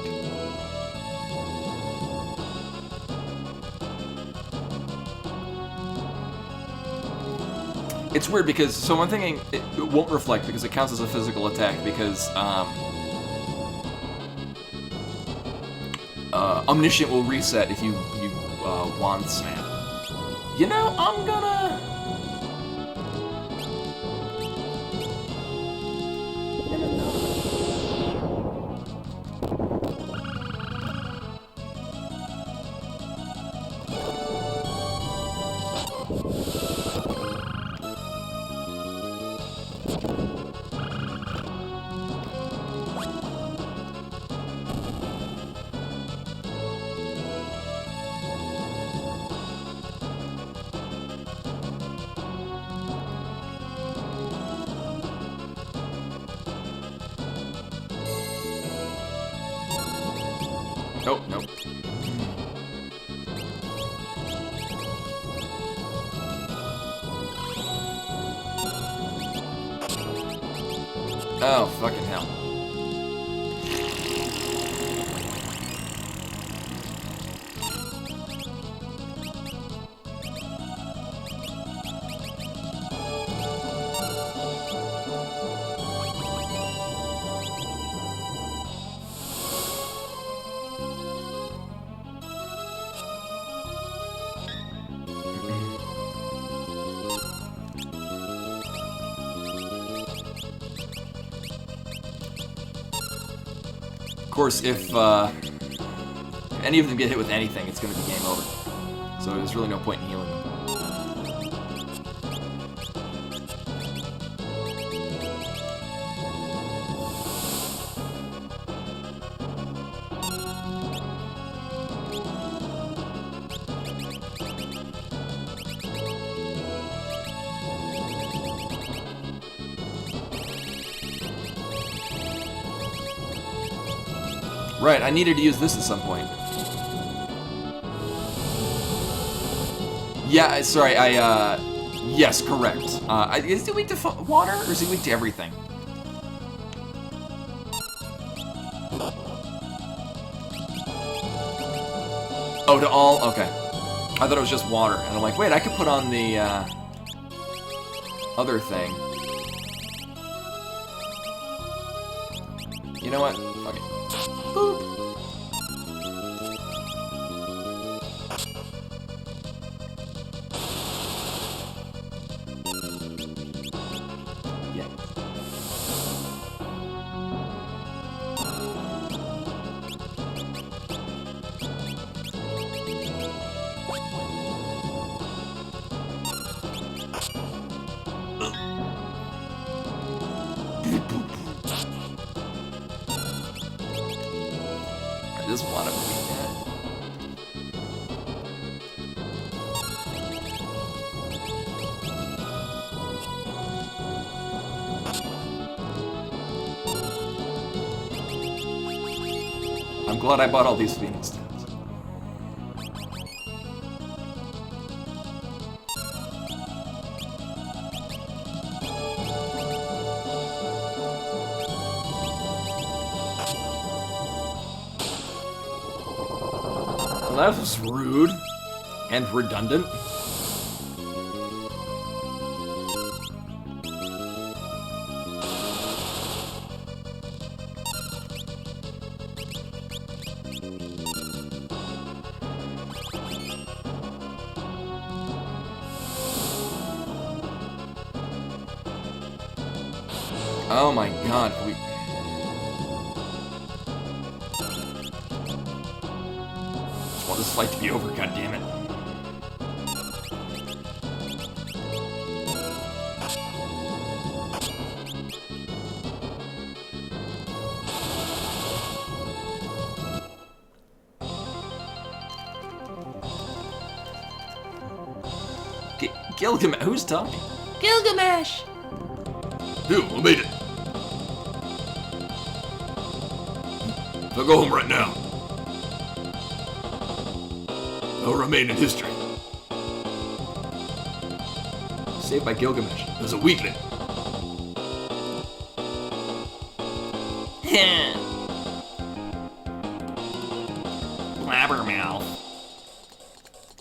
It's weird because, so I'm thinking it won't reflect because it counts as a physical attack because Omniscient will reset if you wand snap. You know, I'm gonna... Nope, nope. Oh, fucking hell. Of course, if any of them get hit with anything, it's going to be game over. So there's really no point in healing them. Right, I needed to use this at some point. Yeah, sorry, yes, correct. Is he weak to water, or is he weak to everything? Oh, to all? Okay. I thought it was just water, and I'm like, wait, I could put on the, other thing. You know what? Fuck it. Boop. Yeah. I just want to be dead. I'm glad I bought all these Phoenix stones. Well, that was rude and redundant. Oh my god, we... Just want this fight to be over, goddammit. Gilgamesh, who's talking? Gilgamesh! Dude, we made it. I'll go home right now. I'll remain in history Saved by Gilgamesh. as a weakling. Blabbermouth.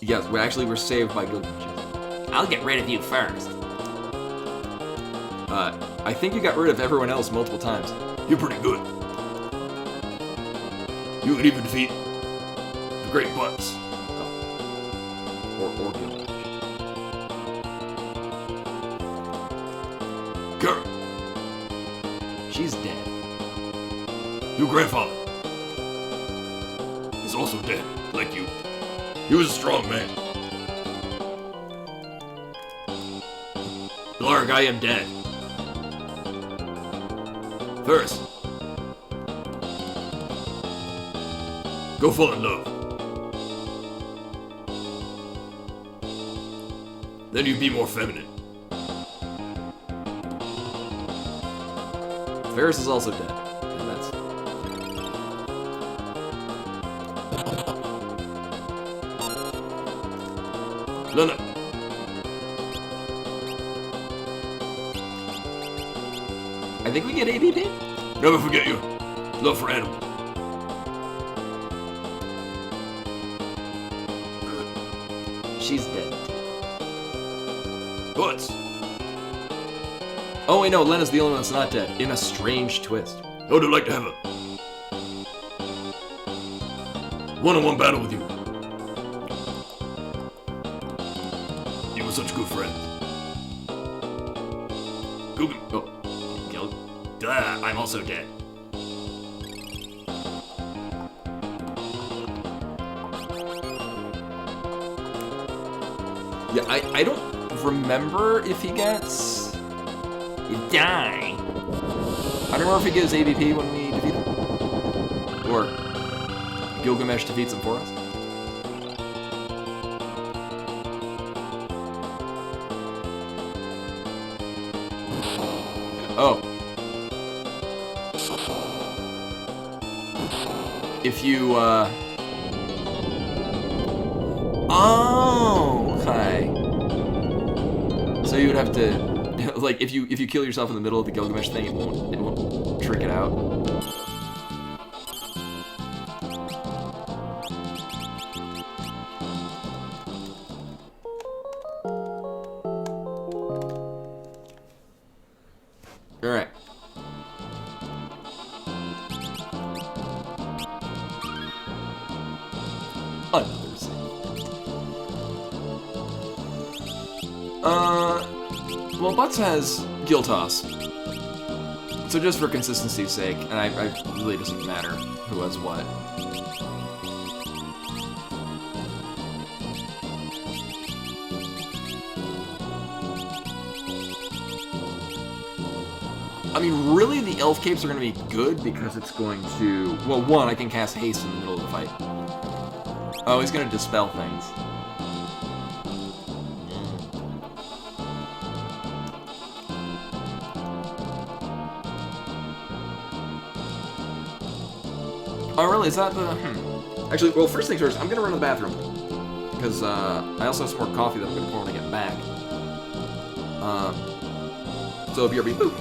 Yes, we actually were saved by Gilgamesh. I'll get rid of you first. I think you got rid of everyone else multiple times. You're pretty good. You can even defeat the Great Butts. Or Gilgamesh. Kurt, She's dead. your grandfather is also dead, like you. He was a strong man. Lark, I am dead. First, go fall in love. Then you'd be more feminine. Ferris is also dead. And that's... Lena, I think we get ABB? never forget your love for animals. She's dead. Butts, Oh wait, no, Lena's the only one that's not dead. In a strange twist. I would like to have a one-on-one battle with you. You were such a good friend. Google. Oh, duh, I'm also dead. Yeah, I don't remember if he gets... You die. I don't remember if he gives ABP when we defeat him. Or Gilgamesh defeats him for us. Oh. If you, Oh, okay. So you would have to, like, if you kill yourself in the middle of the Gilgamesh thing, it won't trick it out. Another scene. Well, Butts has Gill Toss. So just for consistency's sake, and I really doesn't matter who has what. I mean, really, the Elf Capes are going to be good because it's going to... Well, one, I can cast Haste in the middle of the fight. Oh, he's going to Dispel things. Oh, really? Is that the... Actually, well, first things first, I'm going to run to the bathroom. Because I also have some more coffee that I'm going to pour when I get back. So, BRB, boop.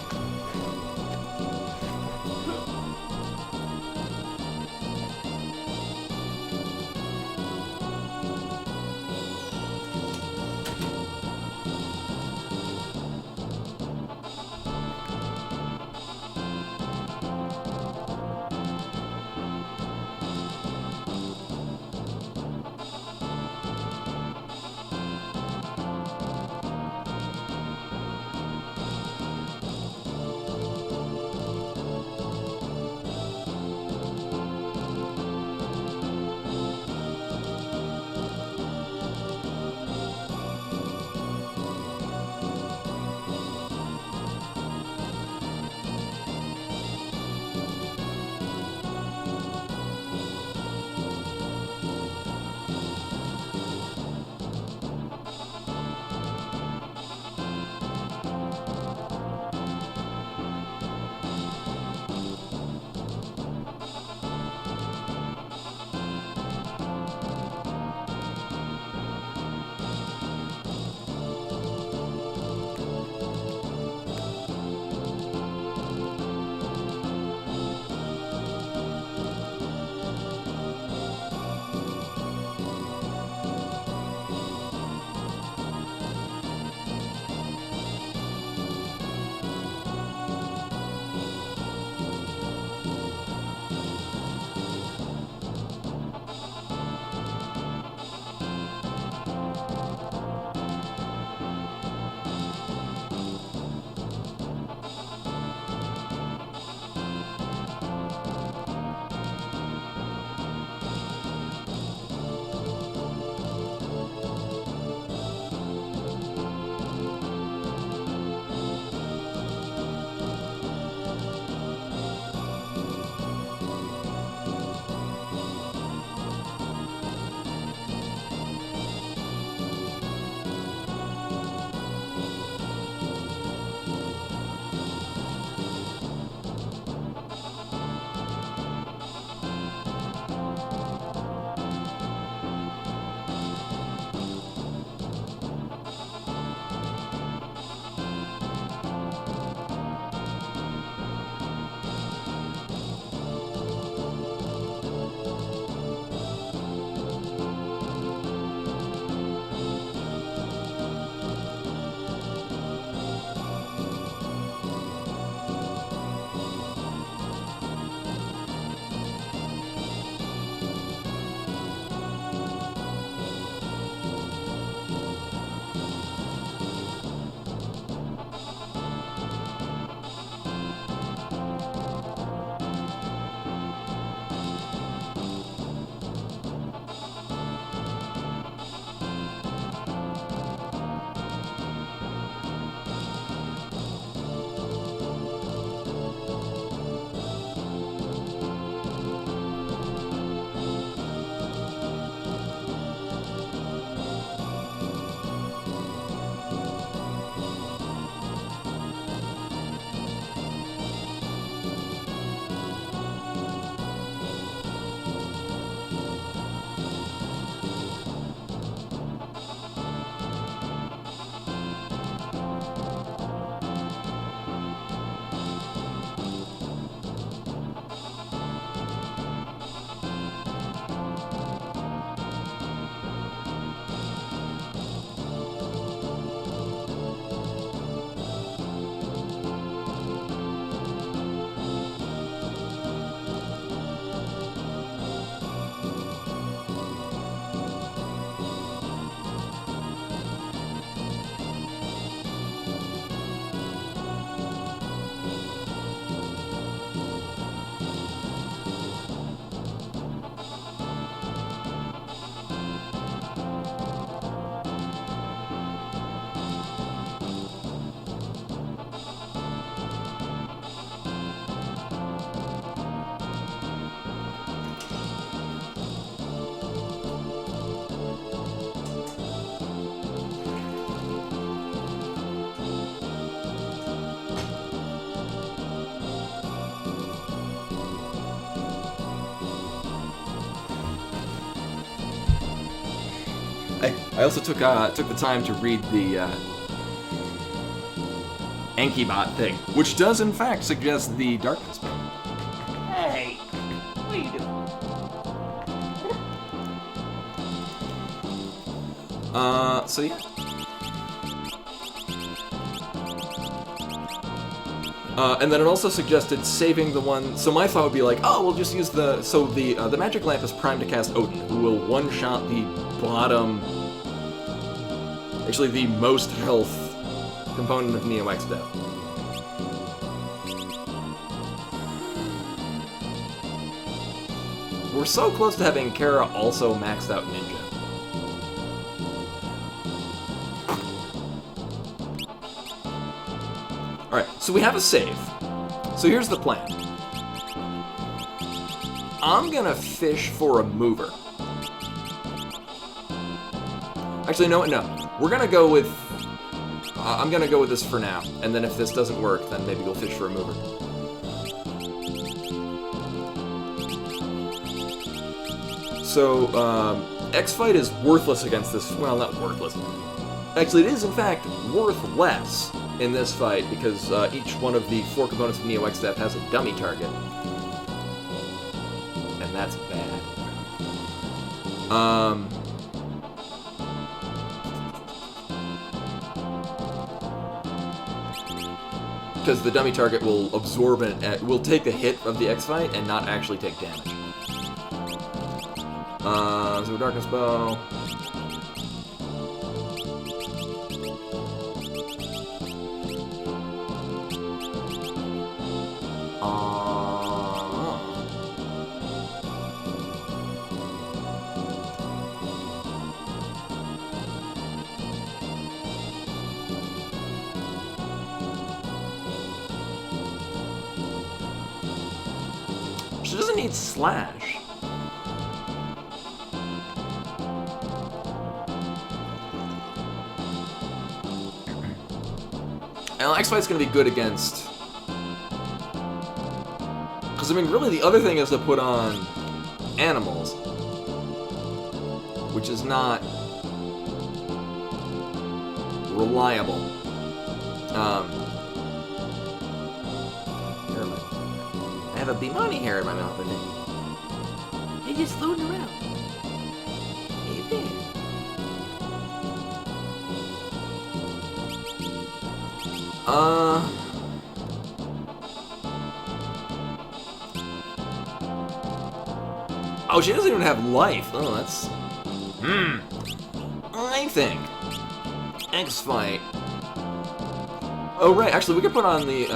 I also took the time to read the Enkybot thing, which does in fact suggest the darkness spell. Hey, what are you doing? So yeah. And then it also suggested saving the one. So my thought would be like, oh, we'll just use the. So the magic lamp is primed to cast Odin, who will one-shot the bottom. Actually, the most health component of Neo X Death. We're so close to having Kara also maxed out Ninja. Alright, so we have a save. So here's the plan. I'm gonna fish for a mover. Actually, no. We're gonna go with... I'm gonna go with this for now. And then if this doesn't work, then maybe we'll fish for a mover. So, X-Fight is worthless against this... Well, not worthless. Actually, it is, in fact, worth less in this fight, because each one of the 4 components of Neo X Death has a dummy target. And that's bad. Because the dummy target will absorb it, will take the hit of the X-Fight and not actually take damage. So Darkness Bow. She doesn't need Slash. And X-Fight's gonna be good against... Because, I mean, really the other thing is to put on animals. Which is not... reliable. I have a Bimani hair in my mouth, I think. They're just floating around. Hey there. Oh, she doesn't even have life. Oh, that's... I think... X-Fight... Oh, right, actually, we could put on the,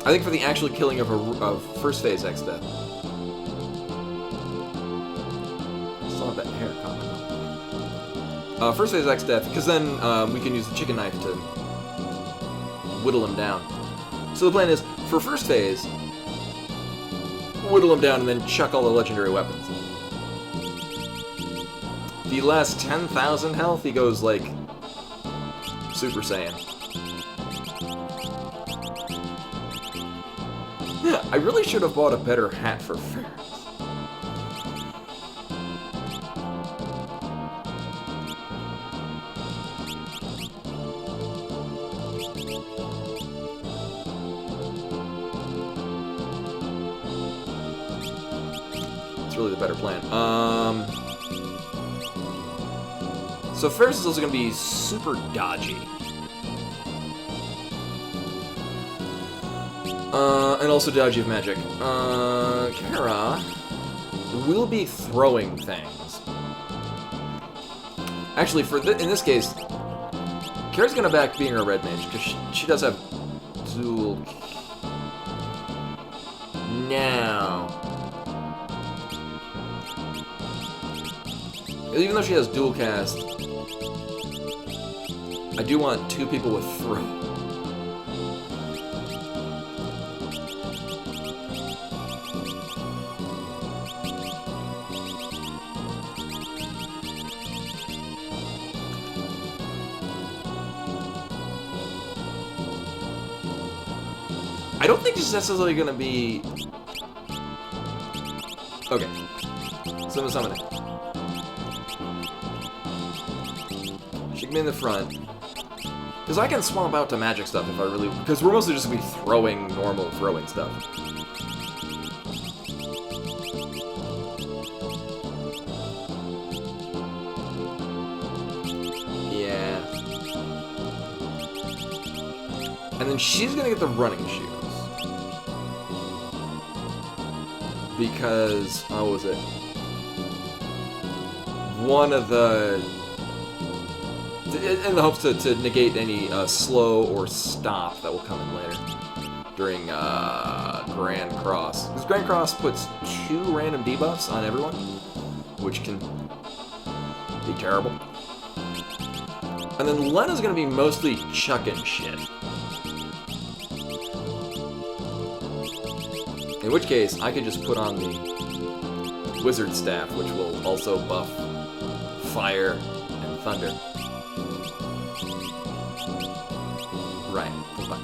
I think for the actual killing of first phase X Death. Still have that hair coming up. First phase X Death, because then we can use the chicken knife to whittle him down. So the plan is, for first phase, whittle him down and then chuck all the legendary weapons. The last 10,000 health, he goes like Super Saiyan. I really should have bought a better hat for Ferris. It's really the better plan. So Ferris is also going to be super dodgy. And also dodgy of magic. Kara will be throwing things. Actually, in this case, Kara's gonna back being a red mage, because she does have dual... Now... Even though she has dual cast, I do want 2 people with throw. I don't think it's necessarily gonna be... Okay. Summon it. She can be in the front. Because I can swap out to magic stuff if I really... Because we're mostly just going to be throwing normal throwing stuff. Yeah. And then she's going to get the running shoes. Because... How was it? One of the... In the hopes to negate any slow or stop that will come in later during Grand Cross. Because Grand Cross puts 2 random debuffs on everyone, which can be terrible. And then Lena's going to be mostly chucking shit. In which case, I could just put on the Wizard Staff, which will also buff Fire and Thunder. Right, fine.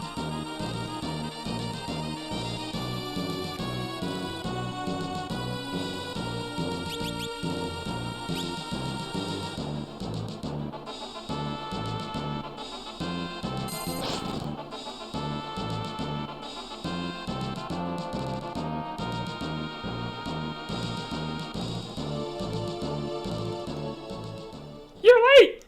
You're late!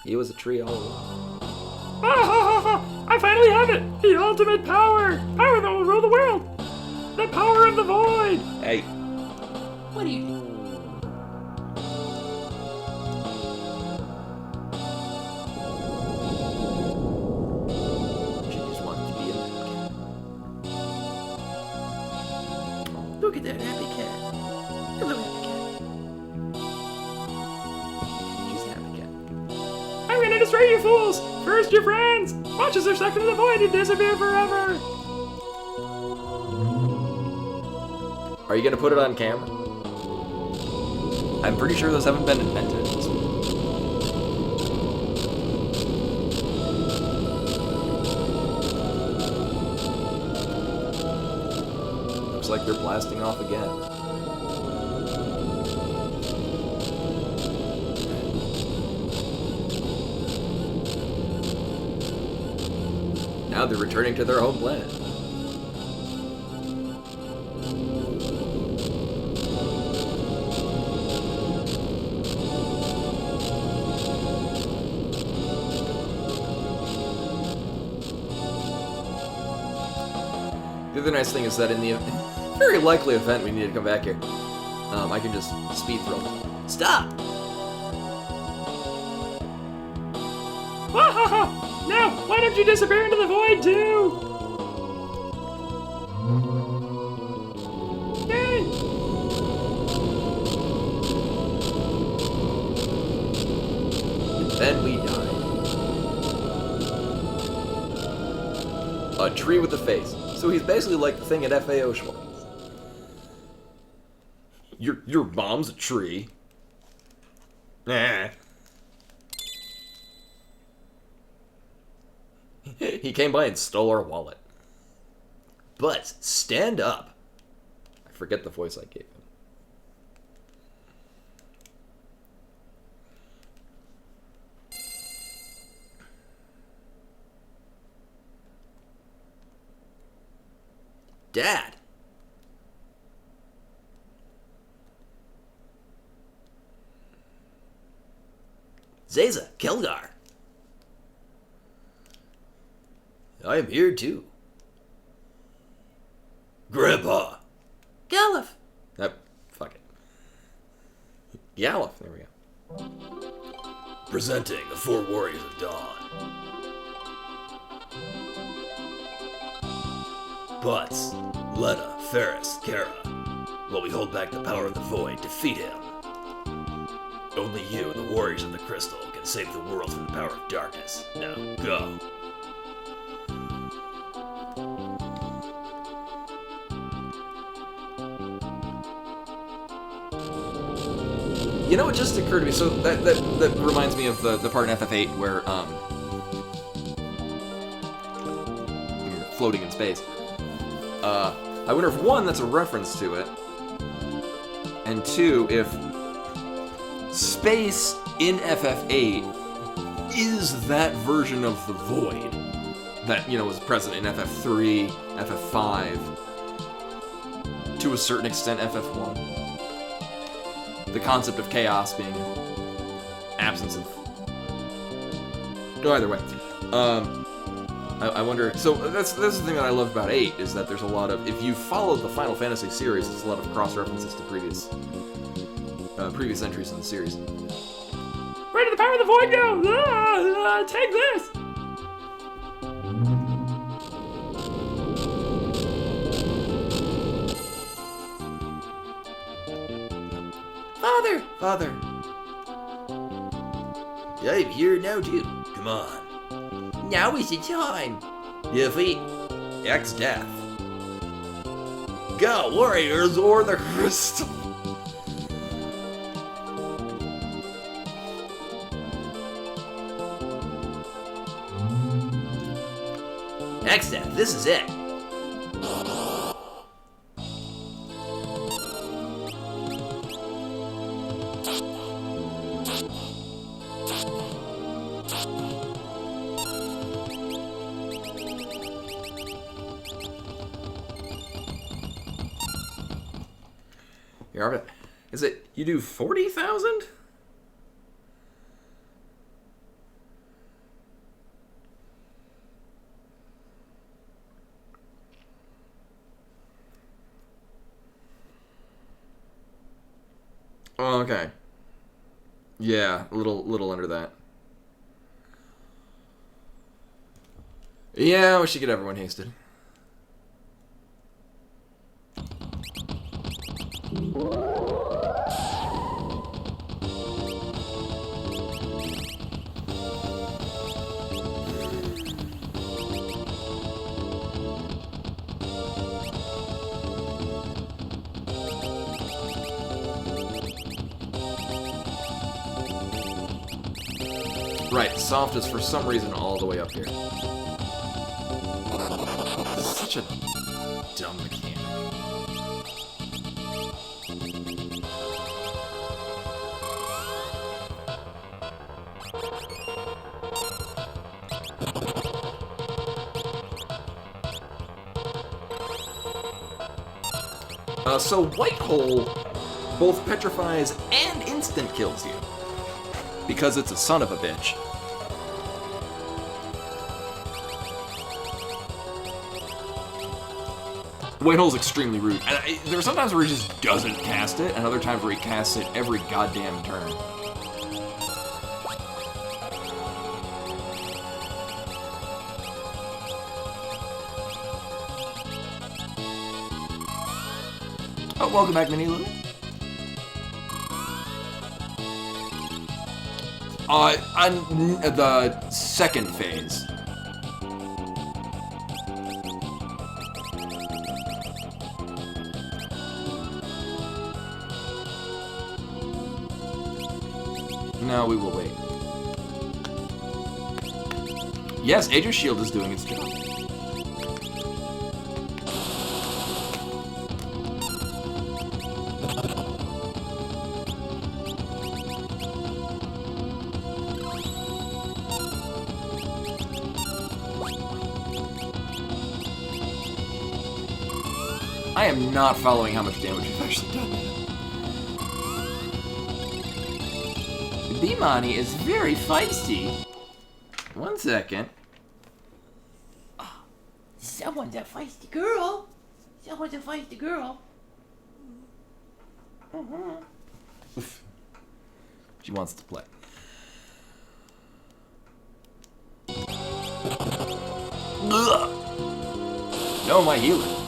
He was a tree all along. I finally have it! The ultimate power! Power that will rule the world! The power of the void! Hey. What do you... She just wanted to be in that cat. Look at that happy cat. Hello, happy cat. She's a happy cat. I'm gonna destroy you fools! First your friends! Watch as they're sucked into the void and disappear forever! Are you gonna put it on camera? I'm pretty sure those haven't been invented at this point. Looks like they're blasting off again. Now they're returning to their home planet. The other nice thing is that in the very likely event we need to come back here, I can just speed through them. Stop! Now, why don't you disappear into the void too? Yay! And then we died. A tree with a face. So he's basically like the thing at FAO Schwartz. Your mom's a tree. Nah. He came by and stole our wallet. But stand up. I forget the voice I gave him. Dad. Zaza, Kelgar. I am here too. Grandpa. Galuf! Fuck it. Yalif, there we go. Presenting the 4 Warriors of Dawn. Butts, Lena, Ferris, Kara. While we hold back the power of the void, defeat him. Only you, the Warriors of the Crystal, can save the world from the power of darkness. Now, go. You know, it just occurred to me. So that reminds me of the part in FF8 where you're floating in space. I wonder if 1, that's a reference to it, and 2, if space in FF8 is that version of the void that, was present in FF3, FF5, to a certain extent FF1. The concept of chaos being absence of... No, either way. I wonder... So, that's the thing that I love about 8, is that there's a lot of... If you follow the Final Fantasy series, there's a lot of cross-references to previous entries in the series. Where did the power of the void go? Take this! Father! I'm here now, too. Come on. Now is the time. Defeat X Death. Go, warriors, or the crystal! X Death, this is it. Is it, you do 40,000? Oh, okay. Yeah, a little under that. Yeah, I wish you could everyone hasted. Right, soft is for some reason all the way up here. Such a dumb mechanic. So White Hole both petrifies and instant kills you. Because it's a son of a bitch. White Hole's extremely rude. And there are some times where he just doesn't cast it, and other times where he casts it every goddamn turn. Oh, welcome back, Mini Lily. On the second phase. No, we will wait. Yes, Aegis Shield is doing its job. I am not following how much damage we've actually done. Bimani is very feisty. 1 second. Someone's a feisty girl. Someone's a feisty girl. She wants to play. Ugh. No, my healer.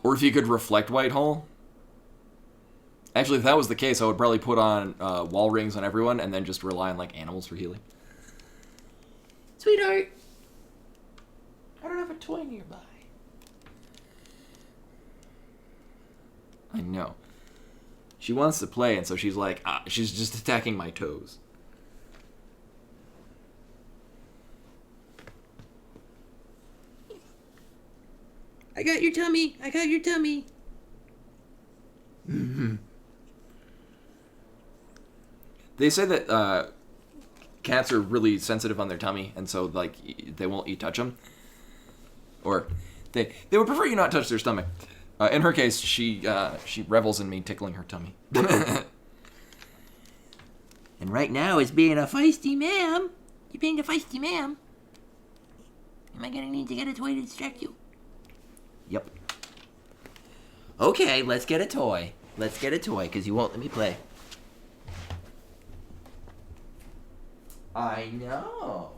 Or if you could reflect White Hole. Actually, if that was the case, I would probably put on wall rings on everyone and then just rely on like animals for healing. Sweetheart, I don't have a toy nearby. I know. She wants to play, and so she's like, she's just attacking my toes. I got your tummy. I got your tummy. They say that cats are really sensitive on their tummy, and so like they won't you touch them, or they would prefer you not touch their stomach. In her case, she revels in me tickling her tummy. And right now it's being a feisty ma'am. You're being a feisty ma'am. Am I gonna need to get a toy to distract you? Yep. Okay, let's get a toy. Let's get a toy, because you won't let me play. I know.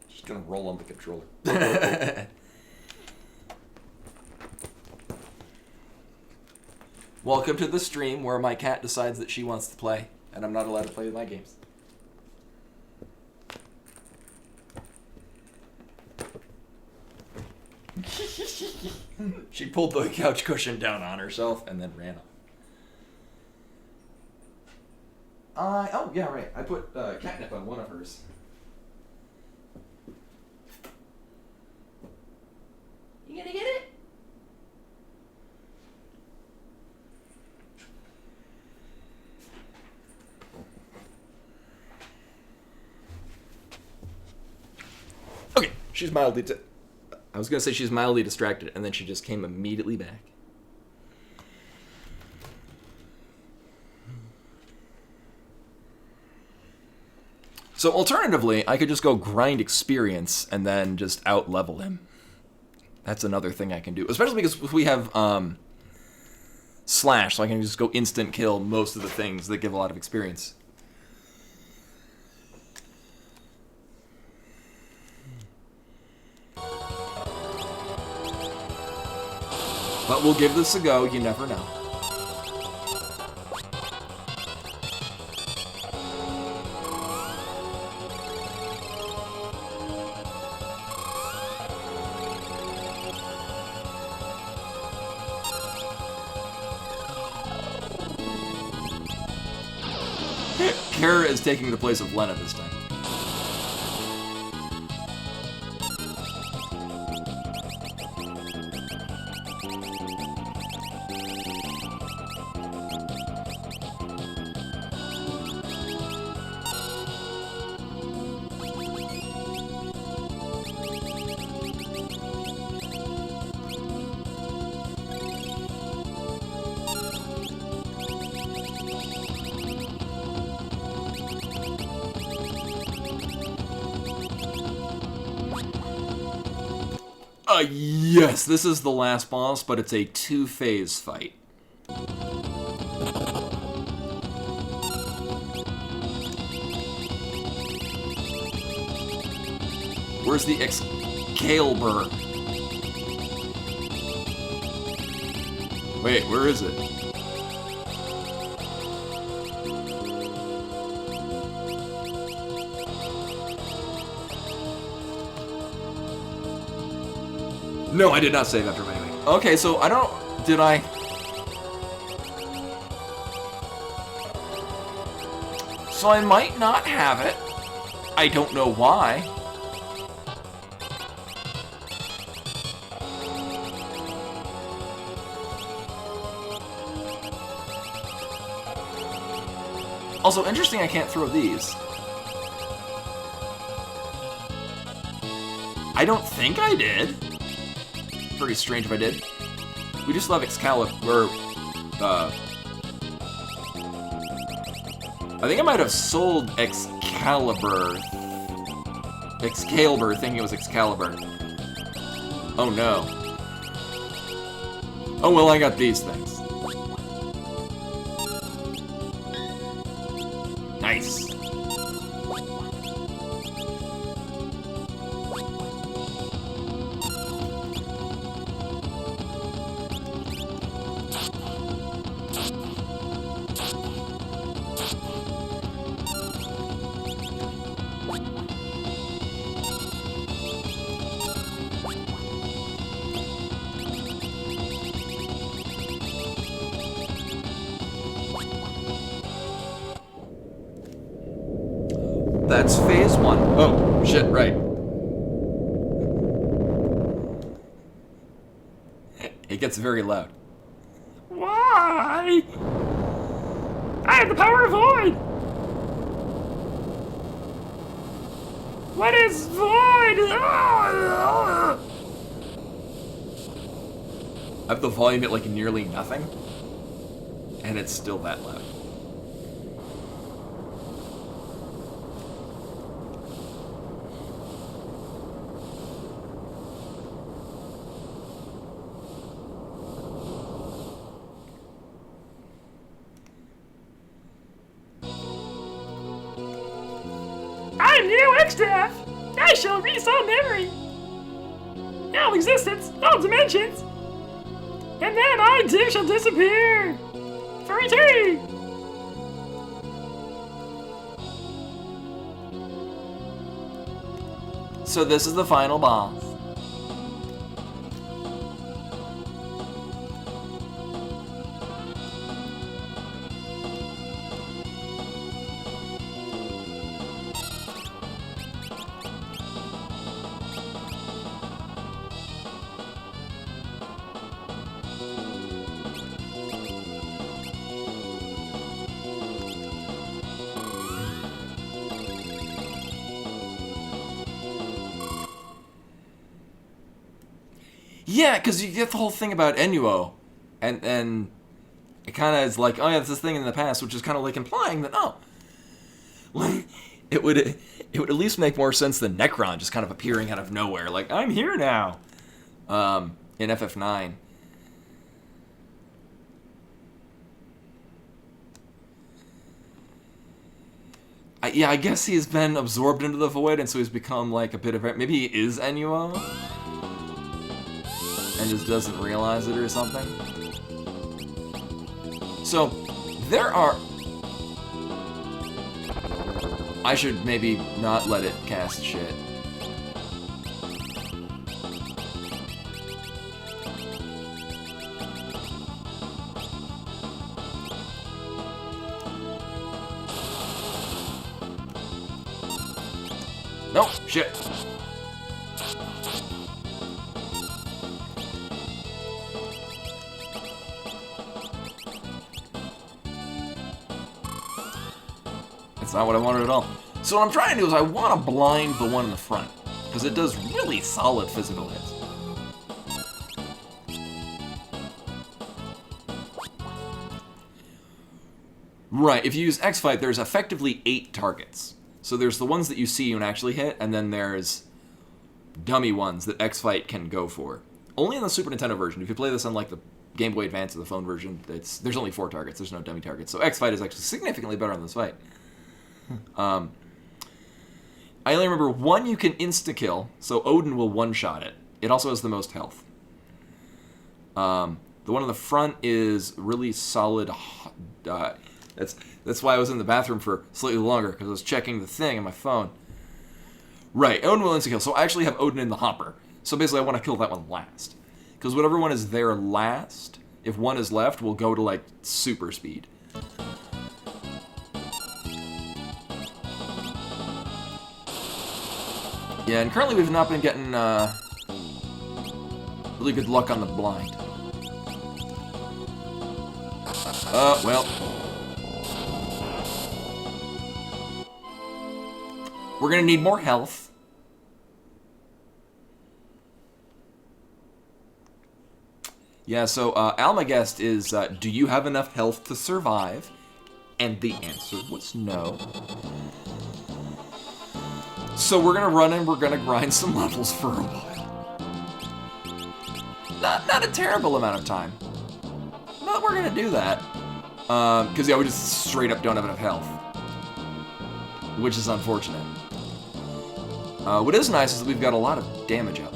She's gonna roll on the controller. Welcome to the stream where my cat decides that she wants to play, and I'm not allowed to play with my games. She pulled the couch cushion down on herself and then ran off. Oh, yeah, right. I put catnip on one of hers. You gonna get it? Okay, she's mildly... I was going to say she's mildly distracted, and then she just came immediately back. So alternatively, I could just go grind experience and then just out-level him. That's another thing I can do. Especially because we have Slash, so I can just go instant kill most of the things that give a lot of experience. But we'll give this a go, you never know. Kara is taking the place of Lena this time. Yes, this is the last boss, but it's a 2-phase fight. Where's the Excalibur? Wait, where is it? No, I did not save after anything. Okay, so I don't... Did I... So I might not have it. I don't know why. Also, interesting I can't throw these. I don't think I did. Very strange if I did. We just love Excalibur. I think I might have sold Excalibur thinking it was Excalibur. Oh no. Oh well, I got these things. Nice. Oh, shit, right. It gets very loud. Why? I have the power of void. What is void? I have the volume at like nearly nothing, and it's still that loud. I'm Neo Extra. I shall restore memory. All existence, all dimensions. And then I too shall disappear. For eternity. So this is the final boss. Yeah, because you get the whole thing about Enuo, and it kind of is like, oh yeah, it's this thing in the past, which is kind of like implying that, oh, like, it would at least make more sense than Necron just kind of appearing out of nowhere, like, I'm here now, in FF9. Yeah, I guess he's been absorbed into the void, and so he's become like a bit of maybe he is Enuo, and just doesn't realize it or something. So there are. I should maybe not let it cast shit. Nope, shit. That's not what I wanted at all. So what I'm trying to do is I want to blind the one in the front, because it does really solid physical hits. Right, if you use X-Fight, there's effectively 8 targets. So there's the ones that you see and actually hit, and then there's dummy ones that X-Fight can go for. Only in the Super Nintendo version. If you play this on like the Game Boy Advance or the phone version, there's only 4 targets. There's no dummy targets. So X-Fight is actually significantly better on this fight. I only remember one you can insta-kill, so Odin will one-shot it. It also has the most health. The one in the front is really solid. That's why I was in the bathroom for slightly longer, because I was checking the thing on my phone. Right, Odin will insta-kill. So I actually have Odin in the hopper. So basically I want to kill that one last. Because whatever one is there last, if one is left, will go to like super speed. Yeah, and currently we've not been getting really good luck on the blind. Well. We're gonna need more health. Yeah, so Almagest is, do you have enough health to survive? And the answer was no. So we're gonna run and we're gonna grind some levels for a while. Not a terrible amount of time. But we're gonna do that. Because, yeah, we just straight up don't have enough health. Which is unfortunate. What is nice is that we've got a lot of damage up.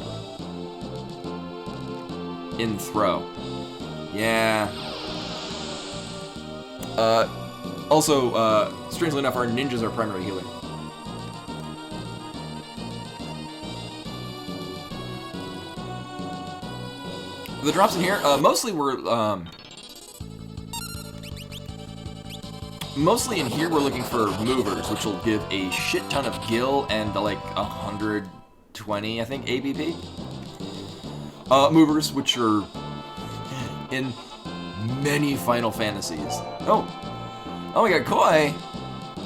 In throw. Yeah. Also, strangely enough, our ninjas are primary healer. The drops in here, mostly were mostly in here we're looking for movers, which will give a shit ton of gil and like 120, I think, ABP. Movers, which are in many Final Fantasies. Oh my god, Koi!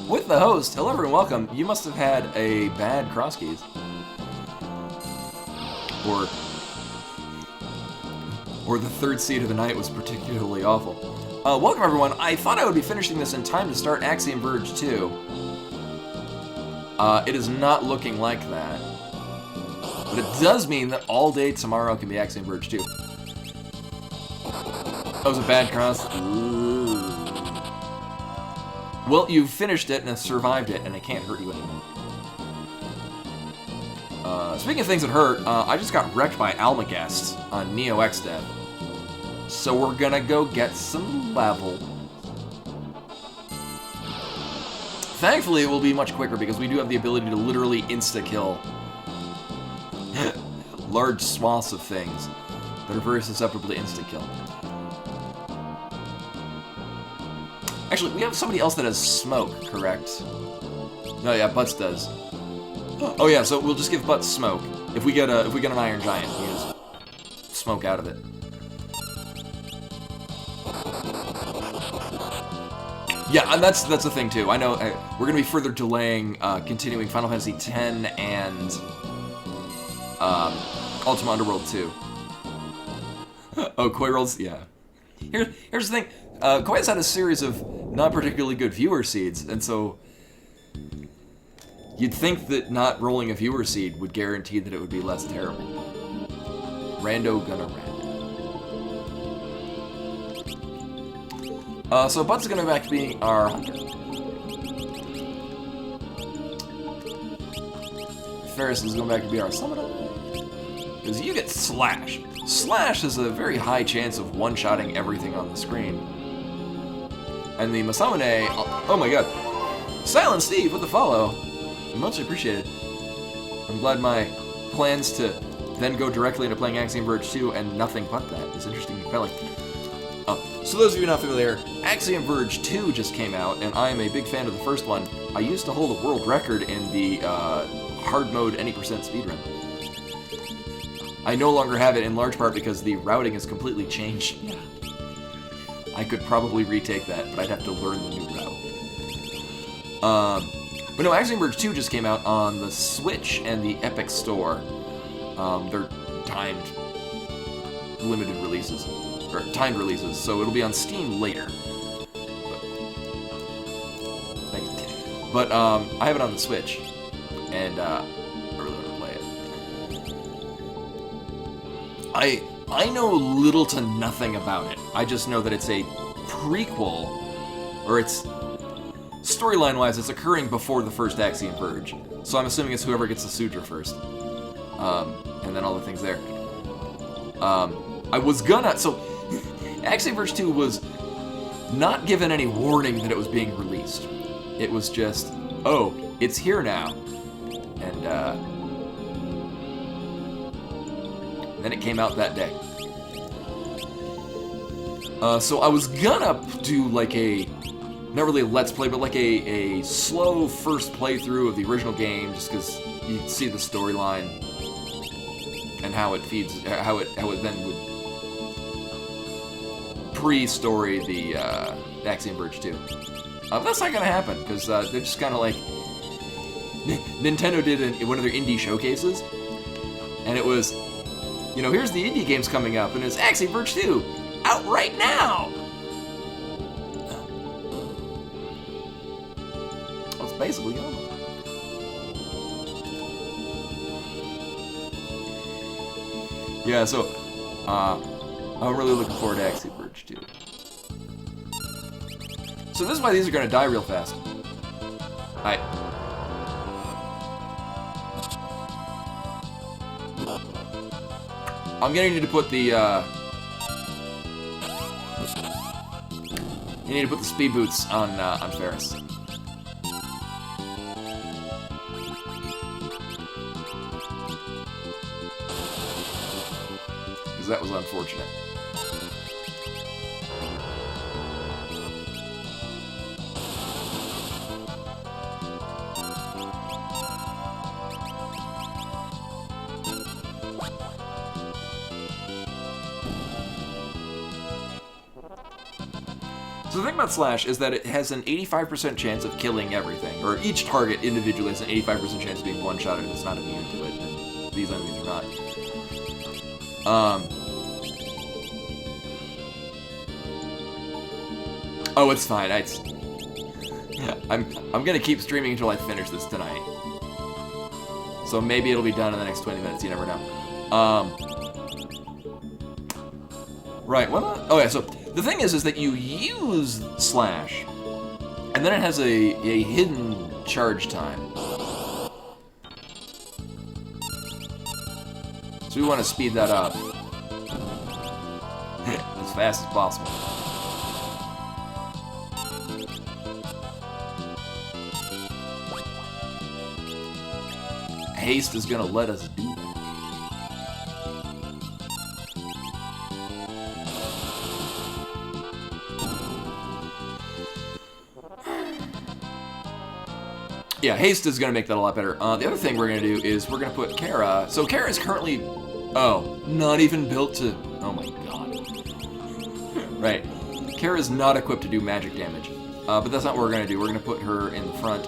With the host, hello everyone, welcome. You must have had a bad cross keys. Or the third seed of the night was particularly awful. Welcome everyone. I thought I would be finishing this in time to start Axiom Verge 2. It is not looking like that. But it does mean that all day tomorrow can be Axiom Verge 2. That was a bad cross. Ooh. Well, you've finished it and have survived it, and it can't hurt you anymore. Speaking of things that hurt, I just got wrecked by Almagest on Neo XDev. So we're gonna go get some level. Thankfully, it will be much quicker because we do have the ability to literally insta-kill large swaths of things that are very susceptible to insta-kill. Actually, we have somebody else that has smoke, correct? No, yeah, Butts does. Oh yeah, so we'll just give Butts smoke. If we get an Iron Giant, we just smoke out of it. Yeah, and that's the thing too. I know we're gonna be further delaying continuing Final Fantasy X and Ultima Underworld 2. Oh, Koi rolls, yeah. Here's the thing. Koi has had a series of not particularly good viewer seeds, and so you'd think that not rolling a viewer seed would guarantee that it would be less terrible. Rando gonna rando. So Butts is gonna go back to being our hunter. Ferris is going back to be our summoner. Because you get Slash. Slash has a very high chance of one-shotting everything on the screen. And the Masamune, oh my god. Silent Steve with the follow. Much appreciated. I'm glad my plans to then go directly into playing Axiom Verge 2 and nothing but that is interesting and compelling. So those of you not familiar, Axiom Verge 2 just came out, and I am a big fan of the first one. I used to hold a world record in the hard mode any % speedrun. I no longer have it in large part because the routing has completely changed. I could probably retake that, but I'd have to learn the new route. But no, Axiom Verge 2 just came out on the Switch and the Epic Store. They're timed limited releases, or timed releases, so it'll be on Steam later. But I have it on the Switch, and I really want to play it. I know little to nothing about it. I just know that it's a prequel, or it's storyline-wise, it's occurring before the first Axiom Verge. So I'm assuming it's whoever gets the Sutra first, and then all the things there. I was gonna so Axiom Verge 2 was not given any warning that it was being released. It was just, oh, it's here now, and then it came out that day. So I was gonna do like a, not really a let's play, but like a slow first playthrough of the original game, just because you see the storyline and how it feeds, how it then would pre-story the Axiom Verge 2. But that's not gonna happen, because they're just kind of like, Nintendo did one of their indie showcases, and it was, you know, here's the indie games coming up, and it's Axiom Verge 2, out right now! Well, it's basically over. Yeah, so, I'm really looking forward to Axiom Verge 2. So this is why these are gonna die real fast. Alright. I'm gonna need to put the, you need to put the speed boots on Ferris. Because that was unfortunate. So the thing about Slash is that it has an 85% chance of killing everything, or each target individually has an 85% chance of being one-shotted and it's not immune to it, and these enemies are not. Oh, it's fine. I'm gonna keep streaming until I finish this tonight. So maybe it'll be done in the next 20 minutes, you never know. Right, oh yeah, so the thing is that you use Slash, and then it has a hidden charge time. So we want to speed that up as fast as possible. Haste is gonna let us do that. Yeah, haste is gonna make that a lot better. The other thing we're gonna do is we're gonna put Kara. So Kara is currently, not even built to. Oh my god. Right, Kara is not equipped to do magic damage, but that's not what we're gonna do. We're gonna put her in the front.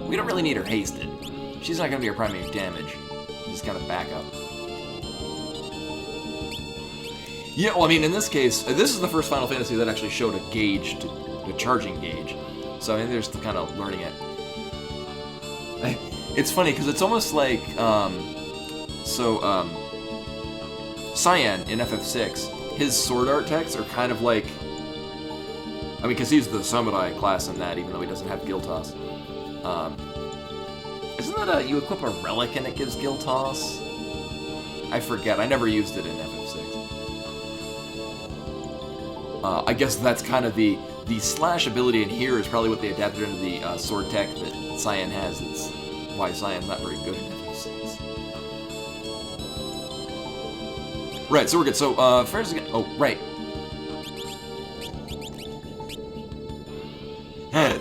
We don't really need her hasted. She's not gonna be our primary damage. Just kind of back up. Yeah, well, I mean, in this case, this is the first Final Fantasy that actually showed a gauge, a charging gauge. So, I mean, there's the kind of learning it. It's funny, because it's almost like, Cyan in FF6, his sword art techs are kind of like, I mean, because he's the samurai class in that, even though he doesn't have Guild Toss. Isn't that you equip a relic and it gives Guild Toss? I forget, I never used it in FF6. I guess that's kind of the Slash ability in here is probably what they adapted into the sword tech that Cyan has. That's why Cyan's not very good in FF6. Right, so we're good. So, first again, oh, right.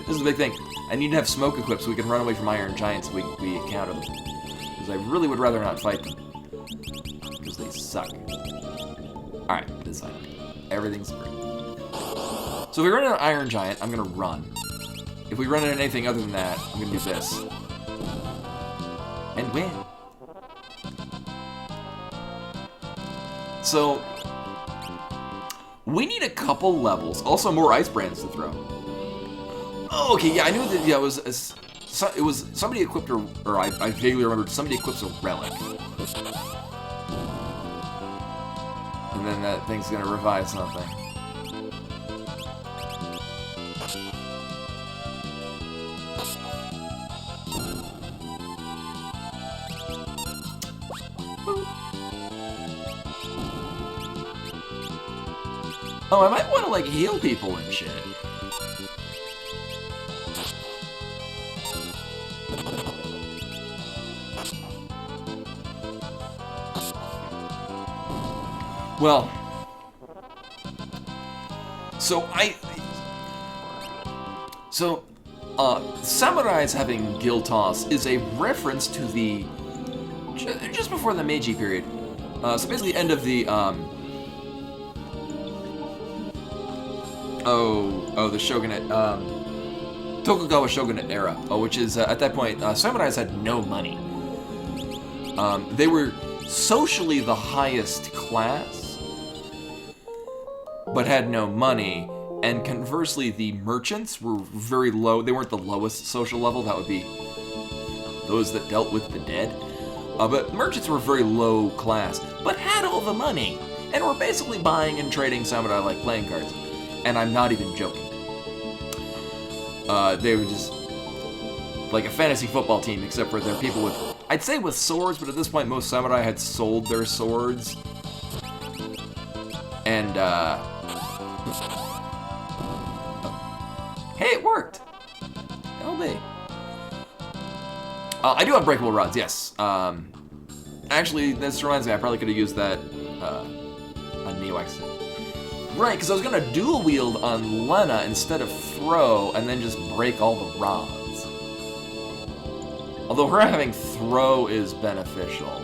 This is the big thing. I need to have smoke equipped so we can run away from Iron Giants if we encounter them. Because I really would rather not fight them. Because they suck. Alright, this side. Everything's great. So if we run into an Iron Giant, I'm gonna run. If we run into anything other than that, I'm gonna do this. And win. So, we need a couple levels. Also, more ice brands to throw. Oh, okay, yeah, I knew that, yeah, it was somebody equipped or I vaguely remembered somebody equips a relic. And then that thing's gonna revive something. Oh, I might want to, like, heal people and shit. Well, samurais having Guild Toss is a reference to the, just before the Meiji period. So basically end of the, the shogunate, Tokugawa shogunate era, which is, at that point, samurais had no money. They were socially the highest class, but had no money, and conversely, the merchants were very low. They weren't the lowest social level. That would be those that dealt with the dead. But merchants were very low class, but had all the money, and were basically buying and trading samurai like playing cards. And I'm not even joking. They were just like a fantasy football team, except for they're people with, I'd say with swords, but at this point most samurai had sold their swords. And, hey, it worked! LB. I do have breakable rods, yes. Actually, this reminds me, I probably could have used that on Neo Accident. Right, because I was gonna dual wield on Lena instead of throw, and then just break all the rods. Although her having throw is beneficial.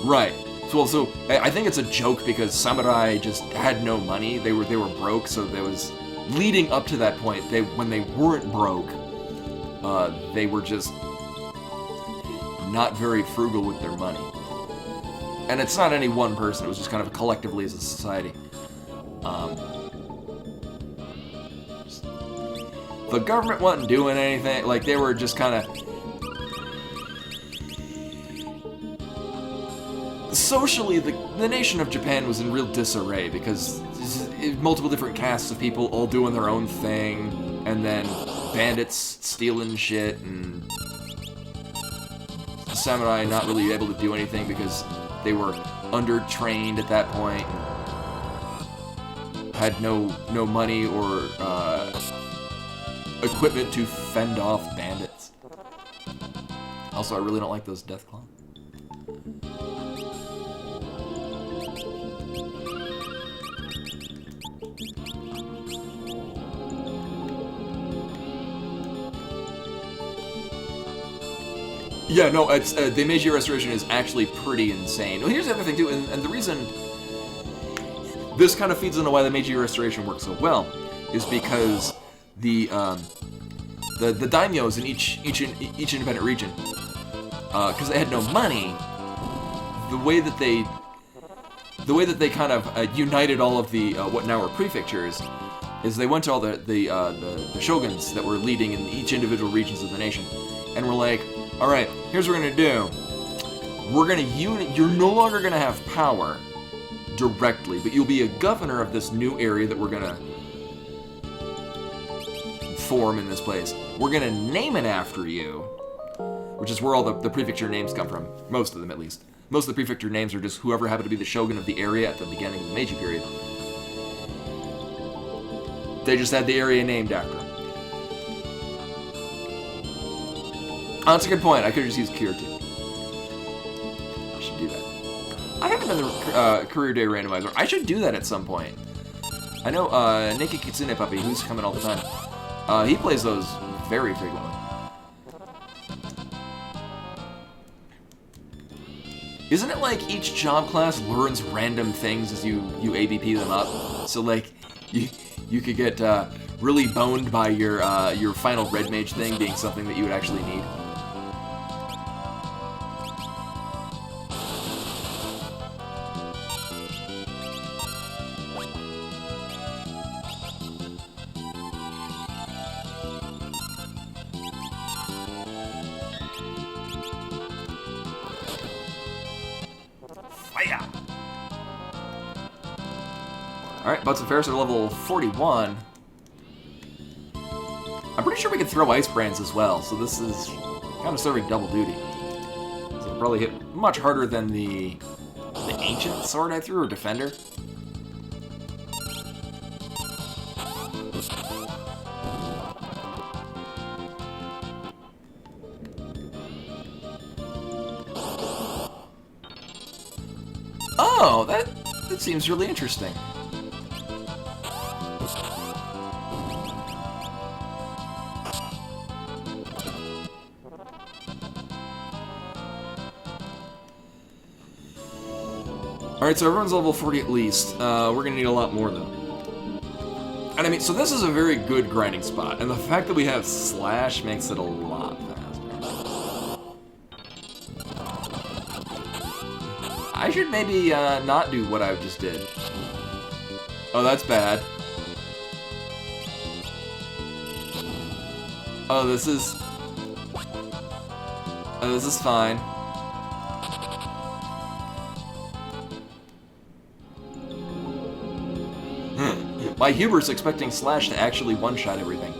Right. So I think it's a joke because Samurai just had no money. They were broke, so there was leading up to that point. When they weren't broke, they were just not very frugal with their money. And it's not any one person. It was just kind of collectively as a society. The government wasn't doing anything. Like they were just kind of. Socially, the nation of Japan was in real disarray because multiple different castes of people all doing their own thing, and then bandits stealing shit, and samurai not really able to do anything because they were undertrained at that point, and had no money or equipment to fend off bandits. Also, I really don't like those death claws. Yeah, no, it's the Meiji Restoration is actually pretty insane. Well, here's the other thing too, and the reason this kind of feeds into why the Meiji Restoration works so well is because the daimyos in each independent region, because they had no money, the way that they kind of united all of the what now are prefectures is they went to all the shoguns that were leading in each individual regions of the nation, and were like, all right, here's what we're gonna do. We're gonna you're no longer gonna have power directly, but you'll be a governor of this new area that we're gonna form in this place. We're gonna name it after you, which is where all the prefecture names come from. Most of them, at least. Most of the prefecture names are just whoever happened to be the shogun of the area at the beginning of the Meiji period. They just had the area named after him. Oh, that's a good point. I could have just used Kira too. I should do that. I haven't done the career day randomizer. I should do that at some point. I know Naked Kitsune Puppy, who's coming all the time. He plays those very frequently. Isn't it like each job class learns random things as you ABP them up? So like you could get really boned by your final red mage thing being something that you would actually need. Alright, Butts and Ferris are level 41. I'm pretty sure we can throw ice brands as well, so this is kind of serving double duty. So it'll probably hit much harder than the ancient sword I threw, or defender. Oh, that seems really interesting. Alright, so everyone's level 40 at least. We're gonna need a lot more, though. And I mean, so this is a very good grinding spot, and the fact that we have Slash makes it a lot faster. I should maybe not do what I just did. Oh, that's bad. Oh, this is fine. My Huber's expecting Slash to actually one-shot everything.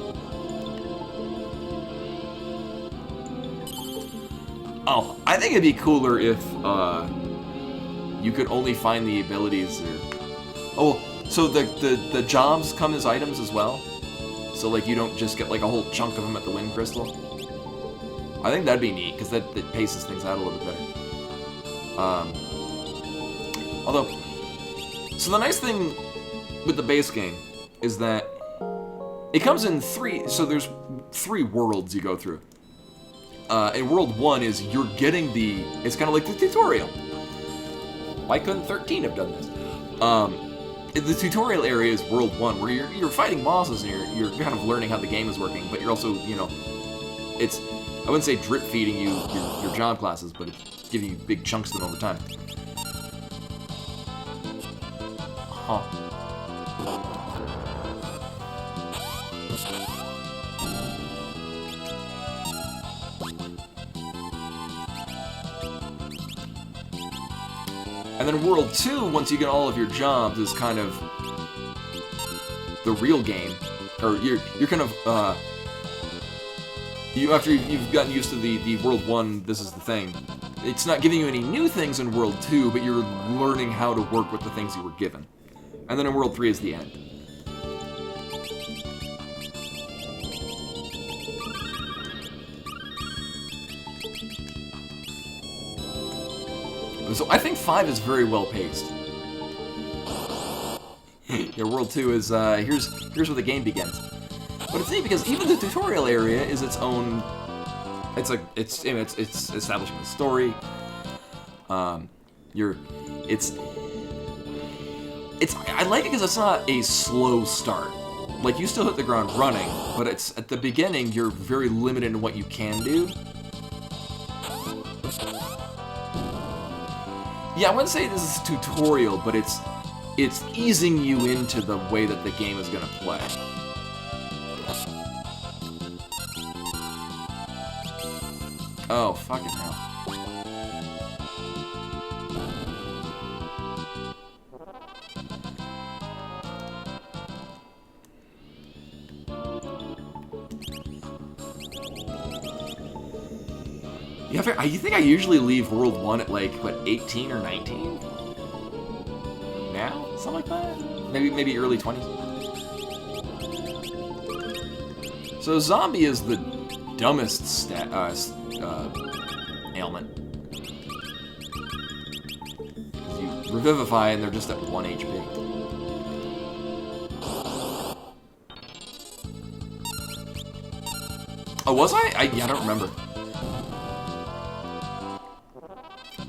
Oh, I think it'd be cooler if you could only find the abilities or... Oh, so the jobs come as items as well? So like you don't just get like a whole chunk of them at the Wind Crystal? I think that'd be neat, because that paces things out a little bit better. Although, so the nice thing with the base game is that it comes in so there's 3 worlds you go through. And World 1 is you're getting it's kind of like the tutorial. Why couldn't 13 have done this? The tutorial area is World 1, where you're fighting bosses and you're kind of learning how the game is working, but you're also, you know, it's, I wouldn't say drip feeding you your job classes, but it's giving you big chunks of them over time. Huh. And then World 2, once you get all of your jobs, is kind of the real game. Or you're kind of, after you've gotten used to the World 1, this is the thing. It's not giving you any new things in World 2, but you're learning how to work with the things you were given. And then in World 3 is the end. So I think 5 is very well paced. Yeah, World 2 is, here's where the game begins. But it's neat because even the tutorial area is its own, it's establishing the story. I like it because it's not a slow start. Like, you still hit the ground running, but it's, at the beginning, you're very limited in what you can do. Yeah, I wouldn't say this is a tutorial, but it's easing you into the way that the game is gonna play. Oh, fucking hell. Yeah, you think I usually leave World 1 at, like, what, 18 or 19? Now? Something like that? Maybe early 20s? So zombie is the dumbest ailment. You revivify and they're just at 1 HP. Oh, was I? Yeah, I don't remember.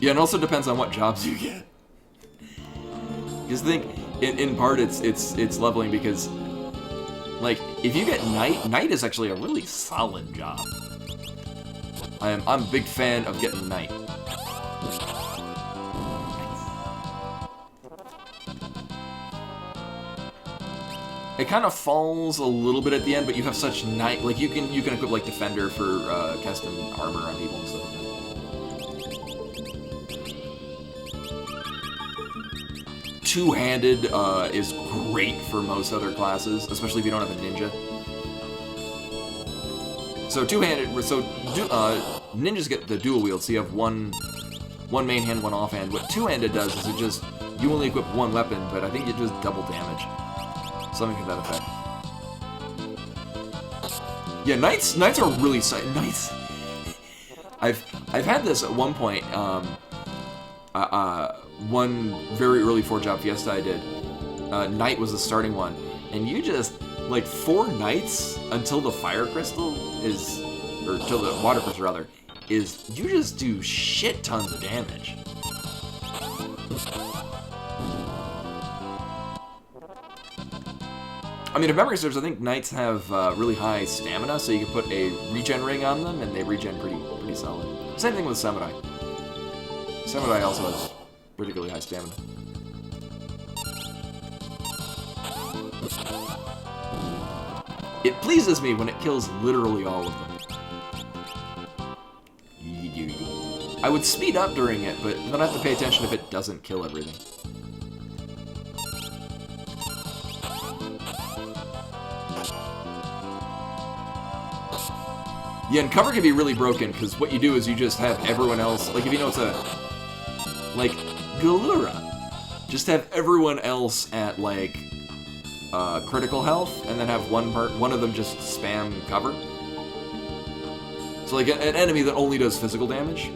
Yeah, and also depends on what jobs you get. Because I think, in part, it's leveling because, like, if you get Knight is actually a really solid job. I'm a big fan of getting Knight. It kind of falls a little bit at the end, but you have such Knight, like, you can equip, like, Defender for casting armor on people and stuff like that. Two-handed is great for most other classes, especially if you don't have a ninja. So two-handed, ninjas get the dual wield, so you have one main hand, one offhand. What two-handed does is you only equip one weapon, but I think it does double damage. Something to that effect. Yeah, knights are really knights. I've had this at one point. One very early 4-job Fiesta I did, Knight was the starting one, and you just, like, 4 Knights until the fire crystal is, or until the water crystal rather, is, you just do shit tons of damage. I mean, if memory serves, I think Knights have really high stamina, so you can put a regen ring on them, and they regen pretty solid. Same thing with Samurai. Samurai also has particularly high stamina. It pleases me when it kills literally all of them. I would speed up during it, but then I have to pay attention if it doesn't kill everything. Yeah, and cover can be really broken, because what you do is you just have everyone else, like, if you know it's like, Galura, just have everyone else at, like, critical health, and then have one of them just spam cover. So, like, an enemy that only does physical damage,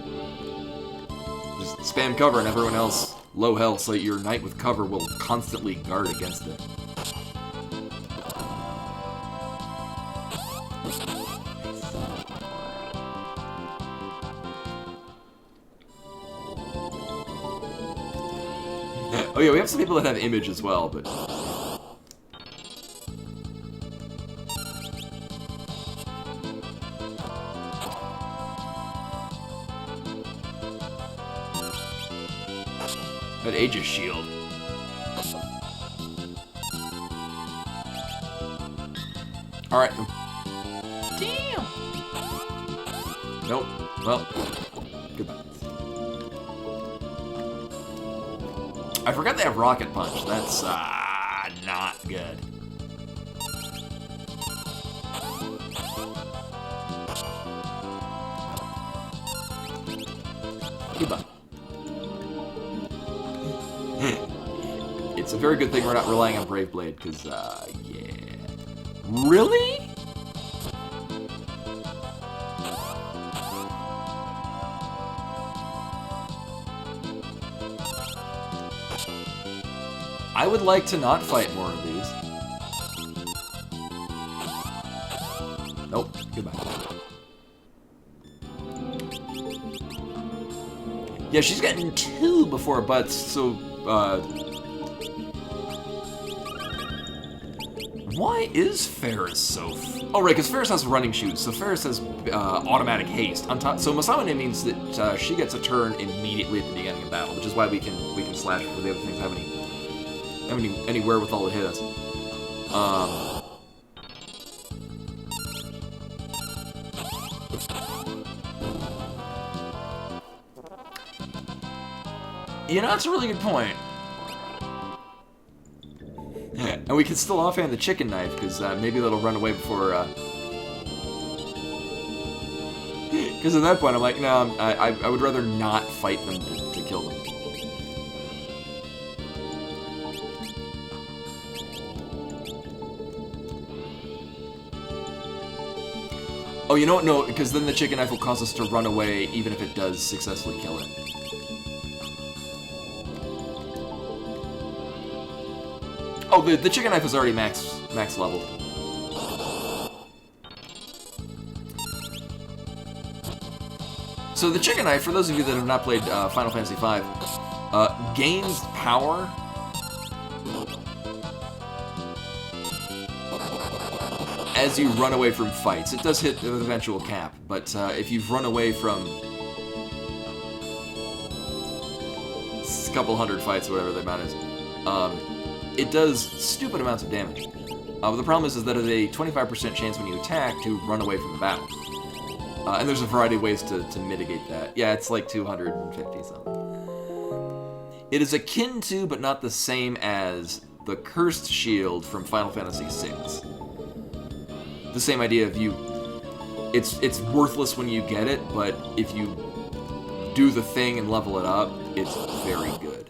just spam cover, and everyone else low health, so your knight with cover will constantly guard against it. Oh yeah, we have some people that have image as well, but... That Aegis shield. Alright. Damn! Nope. Well, goodbye. I forgot they have Rocket Punch. That's, not good. Goodbye. It's a very good thing we're not relying on Brave Blade, because, yeah. Really? I would like to not fight more of these. Nope. Goodbye. Yeah, she's getting 2 before butts, so, why is Ferris so... Oh, right, because Ferris has running shoes, so Ferris has automatic haste. On top, so Masamune means that she gets a turn immediately at the beginning of battle, which is why we can slash before the other things have any wherewithal to hit us. You know, that's a really good point. And we can still offhand the chicken knife, because maybe that'll run away before... Because at that point, I'm like, no, I would rather not fight them to kill them. Oh, you know what? No, because then the chicken knife will cause us to run away, even if it does successfully kill it. Oh, the chicken knife is already max leveled. So the chicken knife, for those of you that have not played Final Fantasy V, gains power as you run away from fights. It does hit the eventual cap, but if you've run away from a couple hundred fights, whatever the amount is, it does stupid amounts of damage. But the problem is that there's a 25% chance when you attack to run away from the battle. And there's a variety of ways to mitigate that. Yeah, it's like 250 something. It is akin to, but not the same as, the Cursed Shield from Final Fantasy VI. The same idea of it's worthless when you get it, but if you do the thing and level it up, it's very good.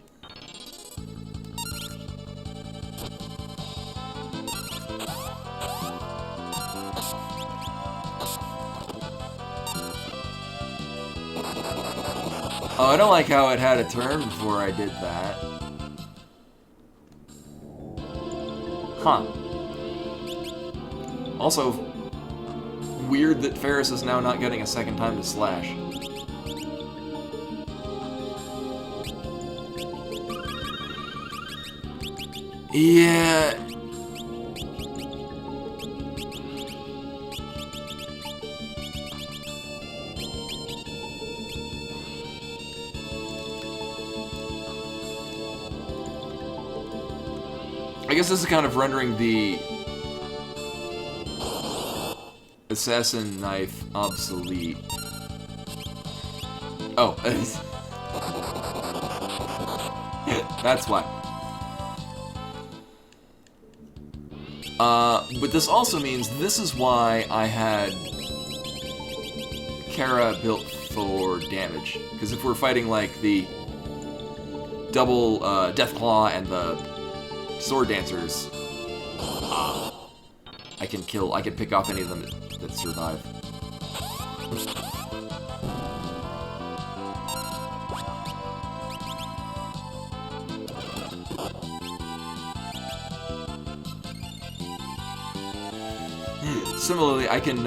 Oh, I don't like how it had a turn before I did that. Huh. Also, weird that Ferris is now not getting a second time to slash. Yeah. I guess this is kind of rendering the assassin knife obsolete. Oh. That's why. But this also means this is why I had Kara built for damage. Because if we're fighting like the double Deathclaw and the Sword Dancers, I can pick off any of them that survive. Similarly, I can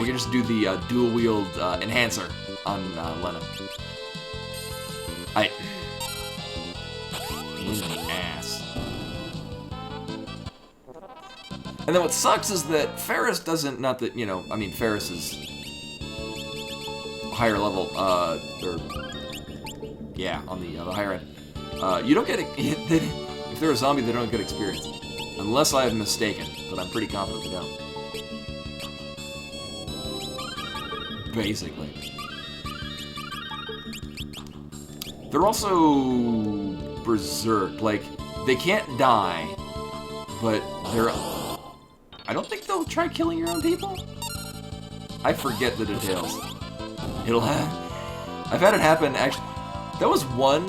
just do the dual wield enhancer on Lena. In the ass. And then what sucks is that Ferris doesn't. Not that I mean Ferris is higher level. Yeah, on the higher end. You don't get if they're a zombie, they don't get experience, unless I am mistaken. But I'm pretty confident they don't. Basically. They're also berserk. Like, they can't die, but they're... I don't think they'll try killing your own people? I forget the details. It'll have... I've had it happen, actually. That was one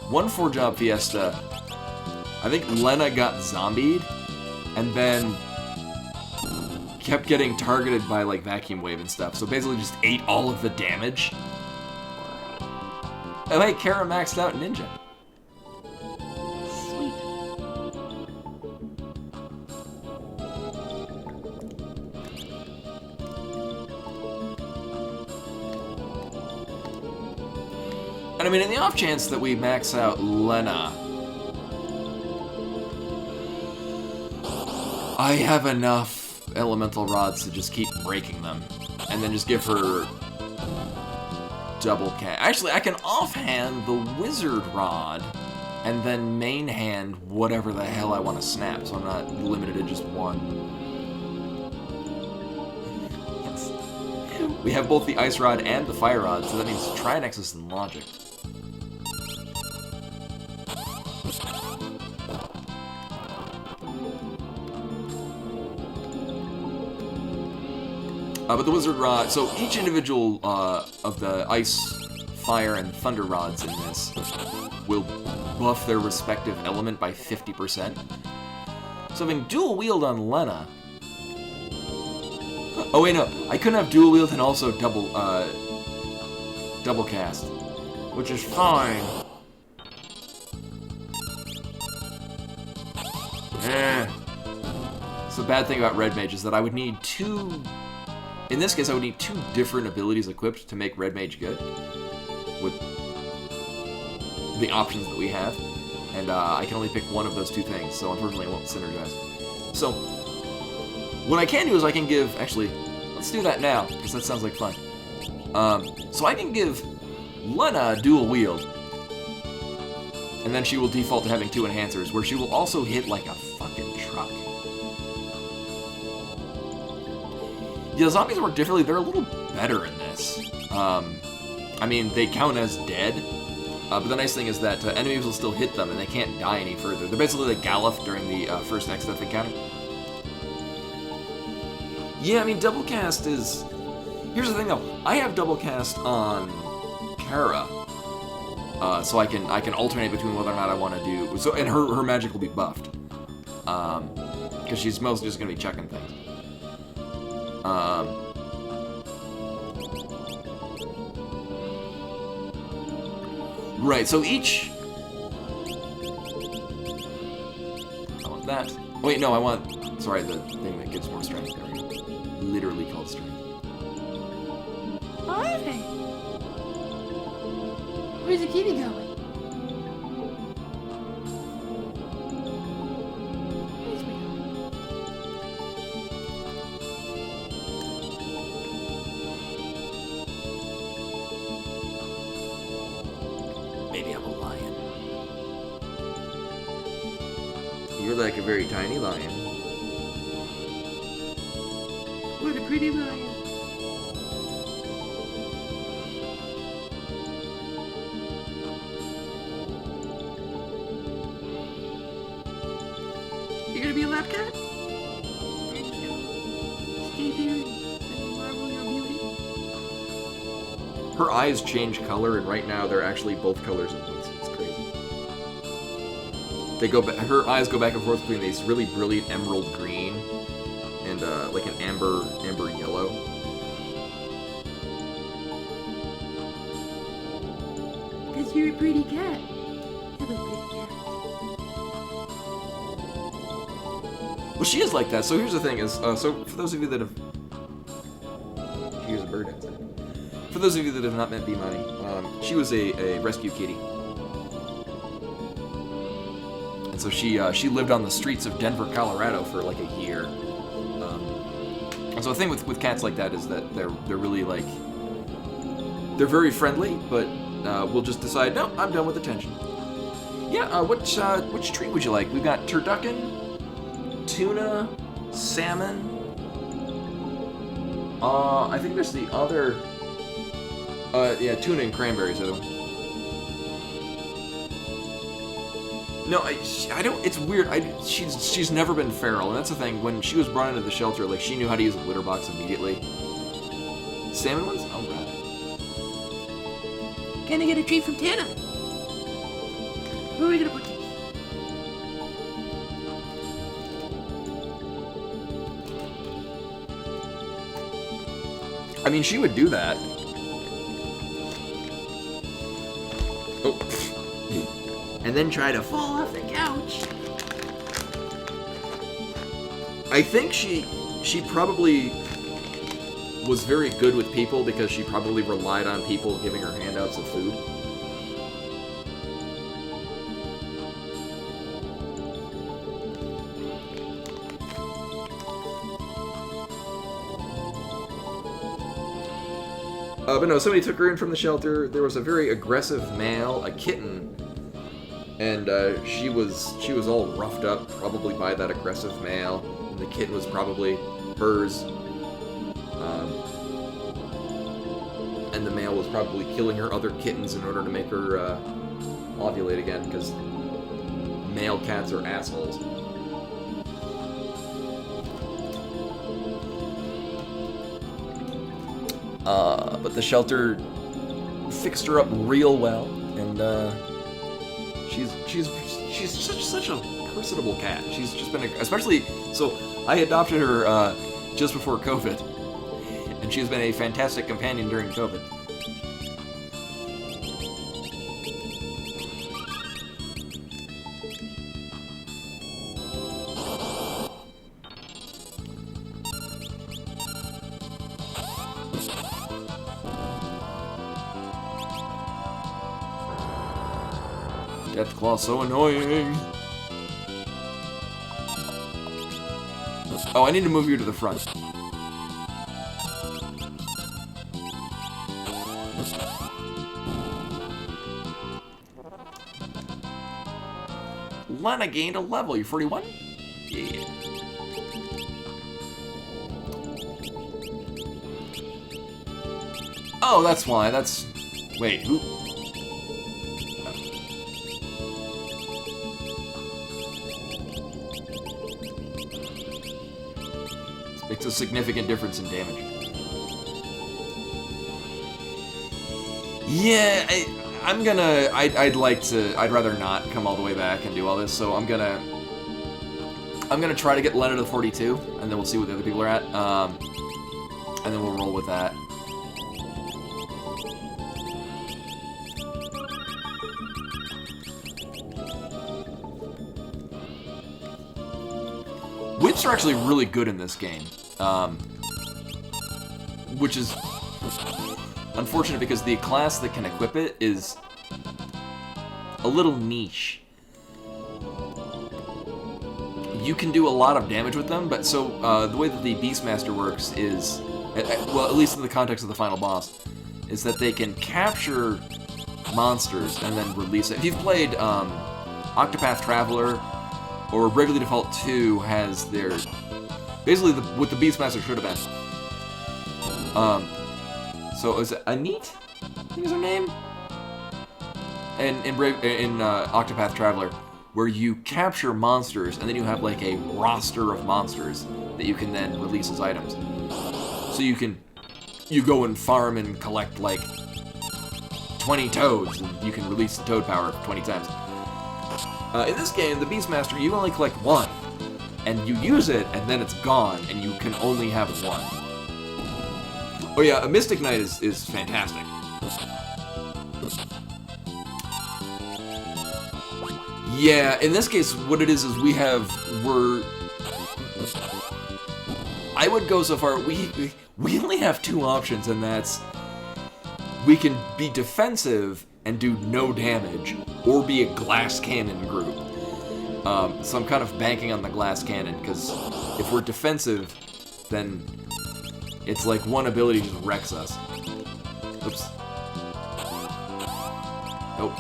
4-job Fiesta. I think Lena got zombied, and then kept getting targeted by, like, vacuum wave and stuff. So basically just ate all of the damage. Oh, hey, Kara maxed out Ninja. Sweet. And I mean, in the off chance that we max out Lena, I have enough elemental rods to just keep breaking them. And then just give her double cast. Actually, I can offhand the wizard rod and then main hand whatever the hell I want to snap, so I'm not limited to just one. Yes. We have both the ice rod and the fire rod, so that means Trinexus and logic. But the wizard rod, so each individual of the ice, fire, and thunder rods in this will buff their respective element by 50%. So having dual wield on Lena... Oh wait, no, I couldn't have dual wield and also double cast, which is fine. So the bad thing about Red Mage is that I would need two... In this case, I would need two different abilities equipped to make Red Mage good, with the options that we have, and I can only pick one of those two things, so unfortunately it won't synergize. So, what I can do is I can give... Actually, let's do that now, because that sounds like fun. So I can give Lena dual wield, and then she will default to having two enhancers, where she will also hit like a fucking truck. Yeah, zombies work differently. They're a little better in this. I mean, they count as dead, but the nice thing is that enemies will still hit them and they can't die any further. They're basically like Galuf during the first next death encounter. Yeah, I mean, double cast is... Here's the thing though, I have double cast on Kara, so I can alternate between whether or not I want to do... So, and her magic will be buffed, because she's mostly just going to be chucking things. Right, so each... I want that. Wait, no, I want... Sorry, the thing that gives more strength. There we go. Literally called strength. Oh, hey. Where's the kitty going? Maybe I'm a lion. You're like a very tiny lion. What a pretty lion. You're gonna be a lap cat? Thank you. Stay there and marvel your beauty. Her eyes change color, and right now they're actually both colors at once. It's crazy. They go back. Her eyes go back and forth between these really brilliant emerald green and like an amber yellow. Because you're a pretty cat. Hello, pretty cat. Well, she is like that. So here's the thing: is so for those of you that have, here's a bird outside. For those of you that have not met Bimani, she was a rescue kitty, and so she lived on the streets of Denver, Colorado for like a year. And so the thing with cats like that is that they're really like they're very friendly, but we'll just decide no, I'm done with attention. Yeah, which treat would you like? We've got turducken, tuna, salmon. I think there's the other. Yeah, tuna and cranberries are the one. No, I don't. It's weird. She's never been feral, and that's the thing. When she was brought into the shelter, like she knew how to use a litter box immediately. Salmon ones? Oh god. Can I get a treat from Tana? Where are we gonna put these? I mean, she would do that. Oh. And then try to fall off the couch. I think she probably was very good with people because she probably relied on people giving her handouts of food. But no, somebody took her in from the shelter. There was a very aggressive male, a kitten, and she was all roughed up, probably by that aggressive male. And the kitten was probably hers. And the male was probably killing her other kittens in order to make her ovulate again, because male cats are assholes. But the shelter fixed her up real well, and she's such a personable cat. She's just been, especially so. I adopted her just before COVID, and she's been a fantastic companion during COVID. Deathclaw, so annoying. Oh, I need to move you to the front. Lana gained a level. You're 41? Yeah. Oh, that's why. That's... Wait, who... Makes a significant difference in damage. Yeah, I'd like to. I'd rather not come all the way back and do all this. So I'm gonna try to get Lena to 42, and then we'll see what the other people are at. And then we'll roll with that. Whips are actually really good in this game, which is unfortunate because the class that can equip it is a little niche. You can do a lot of damage with them, but so the way that the Beastmaster works is, well, at least in the context of the final boss, is that they can capture monsters and then release it. If you've played Octopath Traveler, or Bravely Default 2 has their... Basically, what the Beastmaster should have been. So, is it Anit? I think is her name? In Octopath Traveler, where you capture monsters, and then you have, like, a roster of monsters that you can then release as items. So you go and farm and collect, like, 20 toads, and you can release the toad power 20 times. In this game, the Beastmaster, you only collect one, and you use it, and then it's gone, and you can only have one. Oh yeah, a Mystic Knight is fantastic. Yeah, in this case, what it is we're I would go so far. We only have two options, and that's we can be defensive and do no damage, or be a glass cannon group. So I'm kind of banking on the glass cannon, because if we're defensive, then it's like one ability just wrecks us. Oops. Nope.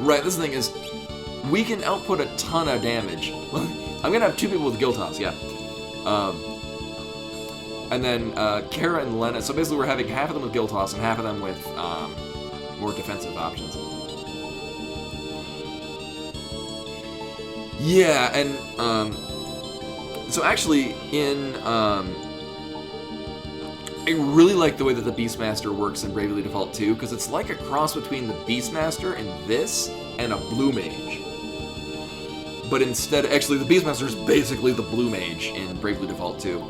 Right, this thing is, we can output a ton of damage. I'm gonna have two people with guild toss, yeah. And then Kara and Lena, so basically we're having half of them with guild toss and half of them with more defensive options. Yeah, and so actually in I really like the way that the Beastmaster works in Bravely Default 2, because it's like a cross between the Beastmaster and this and a Blue Mage. But instead, actually the Beastmaster is basically the Blue Mage in Bravely Default 2.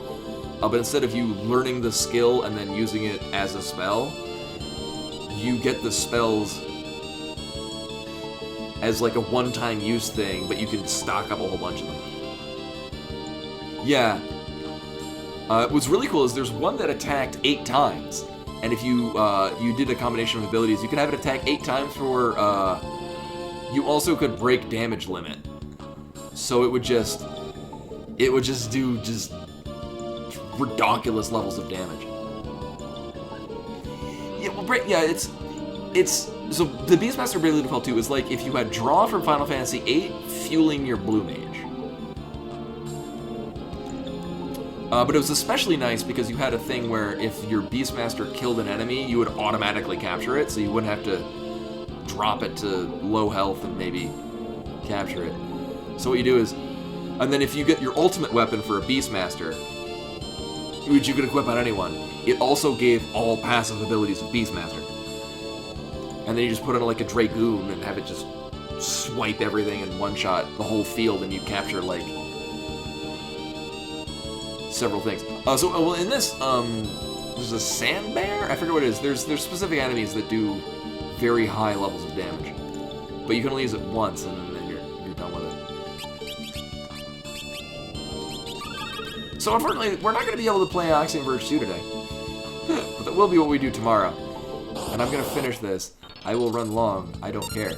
But instead of you learning the skill and then using it as a spell, you get the spells as like a one-time use thing, but you can stock up a whole bunch of them. Yeah. What's really cool is there's one that attacked 8 times, and if you you did a combination of abilities, you could have it attack 8 times for, you also could break damage limit. So it would just do just ridiculous levels of damage. Yeah, well, it's so the Beastmaster Bravely Default 2 is like if you had Draw from Final Fantasy VIII fueling your Blue Mage. But it was especially nice because you had a thing where if your Beastmaster killed an enemy, you would automatically capture it, so you wouldn't have to drop it to low health and maybe capture it. So what you do is, and then if you get your ultimate weapon for a Beastmaster, which you could equip on anyone, it also gave all passive abilities of Beastmaster. And then you just put on like a Dragoon and have it just swipe everything in one shot, the whole field, and you capture like several things. Well, in this, there's a Sand Bear? I forget what it is. There's specific enemies that do very high levels of damage. But you can only use it once, and then you're done with it. So unfortunately, we're not going to be able to play Axiom Verge 2 today. But that will be what we do tomorrow. And I'm going to finish this. I will run long. I don't care.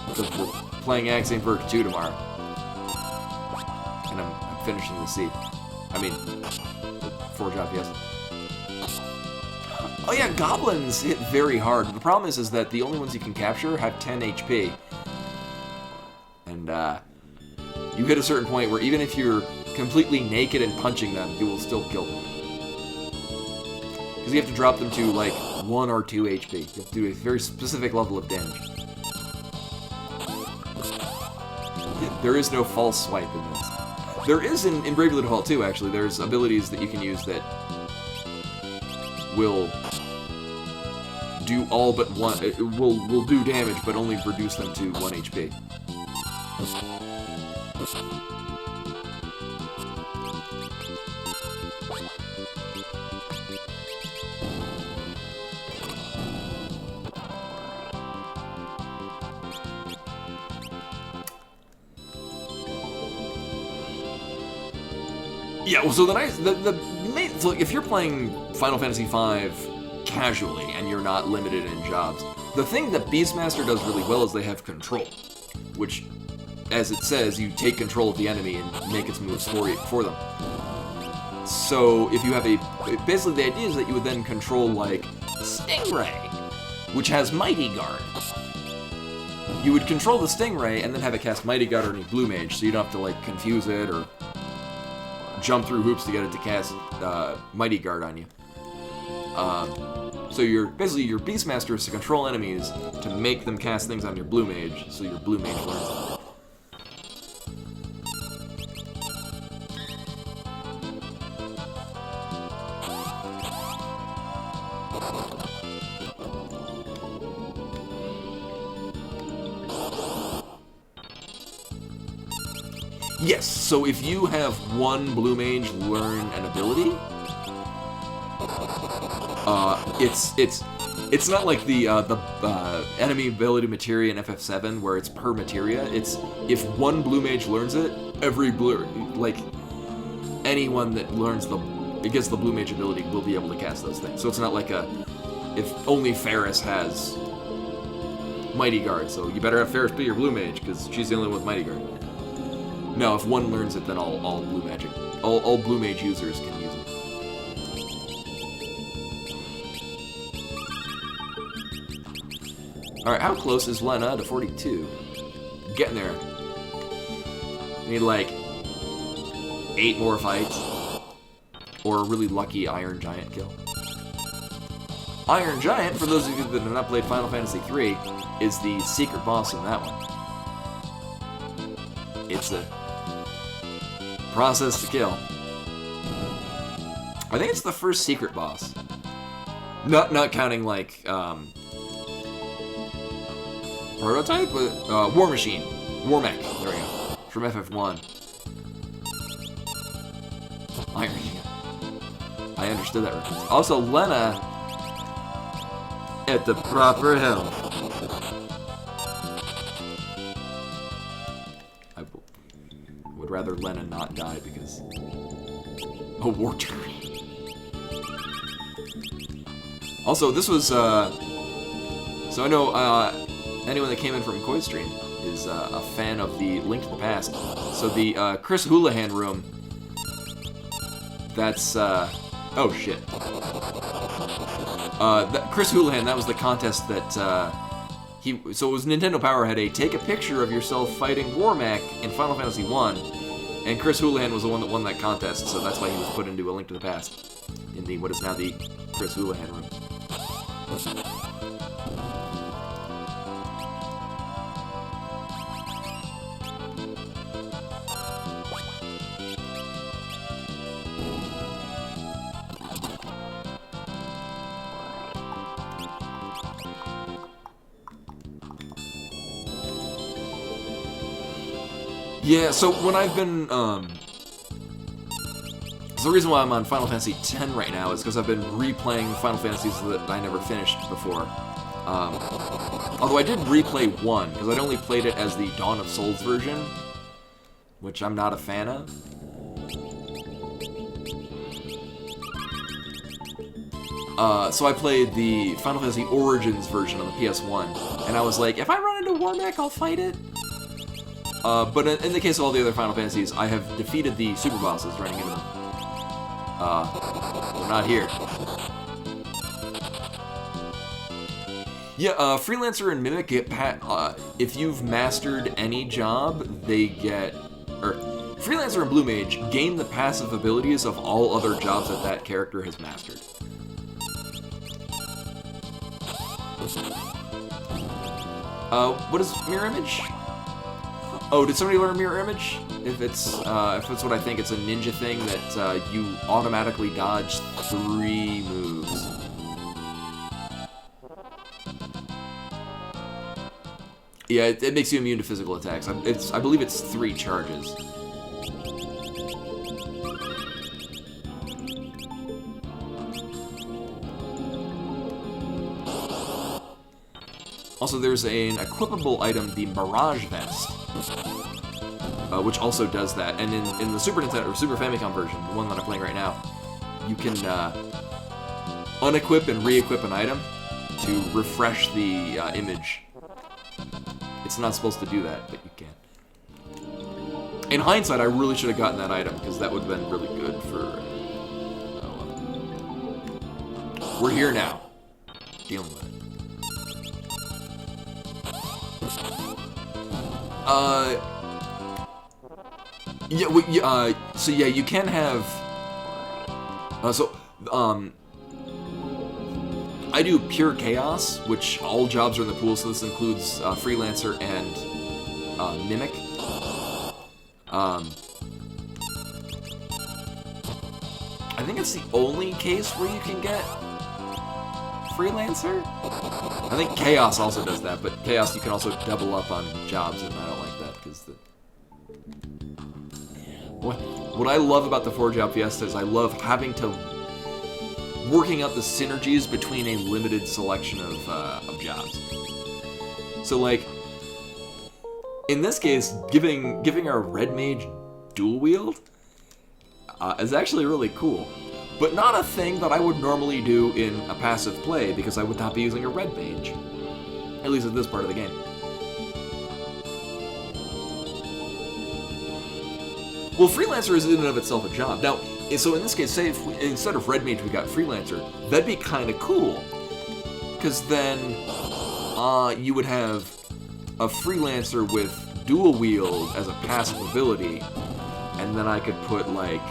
Because we're playing Axiom Verge 2 tomorrow. And I'm finishing the seed. I mean, Forge out Fiesta. Oh yeah, goblins hit very hard. The problem is that the only ones you can capture have 10 HP. And you hit a certain point where even if you're completely naked and punching them, you will still kill them. Because you have to drop them to like 1 or 2 HP. You have to do a very specific level of damage. There is no false swipe in this. There is in Bravely Default 2, actually. There's abilities that you can use that will do all but one. It will do damage, but only reduce them to 1 HP. Yeah, well, so the main, so if you're playing Final Fantasy V casually and you're not limited in jobs, the thing that Beastmaster does really well is they have control, which, as it says, you take control of the enemy and make its moves for them. So if you have basically the idea is that you would then control like Stingray, which has Mighty Guard. You would control the Stingray and then have it cast Mighty Guard on your Blue Mage, so you don't have to like confuse it or jump through hoops to get it to cast Mighty Guard on you. So your Beastmaster is to control enemies to make them cast things on your Blue Mage, so your Blue Mage learns them. Yes, so if you have one Blue Mage learn an ability, It's not like the enemy ability materia in FF7 where it's per materia. It's if one blue mage learns it, every blue anyone that learns gets the blue mage ability will be able to cast those things. So it's not like if only Ferris has Mighty Guard, so you better have Ferris be your blue mage because she's the only one with Mighty Guard. No, if one learns it, then all blue mage users can use it. All right, how close is Lena to 42? Getting there. Need like 8 more fights, or a really lucky Iron Giant kill. Iron Giant, for those of you that have not played Final Fantasy III, is the secret boss in that one. It's a process to kill. I think it's the first secret boss. Not counting like prototype, but War Machine, War Mech. There we go. From FF1. Iron Giant. I understood that reference. Also, Lena at the proper health. I would rather Lena not die because a war turret. Also, this was so I know anyone that came in from Koi Stream is a fan of the Link to the Past. So the Chris Houlihan room. That's oh shit. Chris Houlihan, that was the contest that so it was Nintendo Power had a take a picture of yourself fighting Warmac in Final Fantasy 1, and Chris Houlihan was the one that won that contest, so that's why he was put into A Link to the Past in the what is now the Chris Houlihan room. Yeah, so when I've been, so the reason why I'm on Final Fantasy X right now is because I've been replaying Final Fantasies that I never finished before. Although I did replay 1, because I'd only played it as the Dawn of Souls version, which I'm not a fan of. So I played the Final Fantasy Origins version on the PS1, and I was like, if I run into Warmac, I'll fight it. But in the case of all the other Final Fantasies, I have defeated the super bosses running into them. They're not here. Yeah, Freelancer and Mimic get if you've mastered any job, they get... Freelancer and Blue Mage gain the passive abilities of all other jobs that that character has mastered. What is Mirror Image? Oh, did somebody learn Mirror Image? If it's what I think, it's a ninja thing that you automatically dodge 3 moves. Yeah, it makes you immune to physical attacks. I believe it's 3 charges. Also, there's an equipable item, the Mirage Vest, which also does that. And in the Super Nintendo or Super Famicom version, the one that I'm playing right now, you can unequip and re-equip an item to refresh the image. It's not supposed to do that, but you can. In hindsight, I really should have gotten that item because that would have been really good for. We're here now, dealing with it. So yeah, you can have, I do Pure Chaos, which all jobs are in the pool, so this includes, Freelancer and, Mimic. I think it's the only case where you can get Freelancer? I think Chaos also does that, but Chaos you can also double up on jobs, and I don't like that, because what I love about the 4-job Fiesta is I love having to working out the synergies between a limited selection of jobs. So, like, in this case, giving our red mage dual wield is actually really cool, but not a thing that I would normally do in a passive play because I would not be using a red mage, at least at this part of the game. Well, Freelancer is in and of itself a job. Now, so in this case, say if instead of Red Mage we got Freelancer, that'd be kind of cool. Because then you would have a Freelancer with dual wield as a passive ability, and then I could put, like,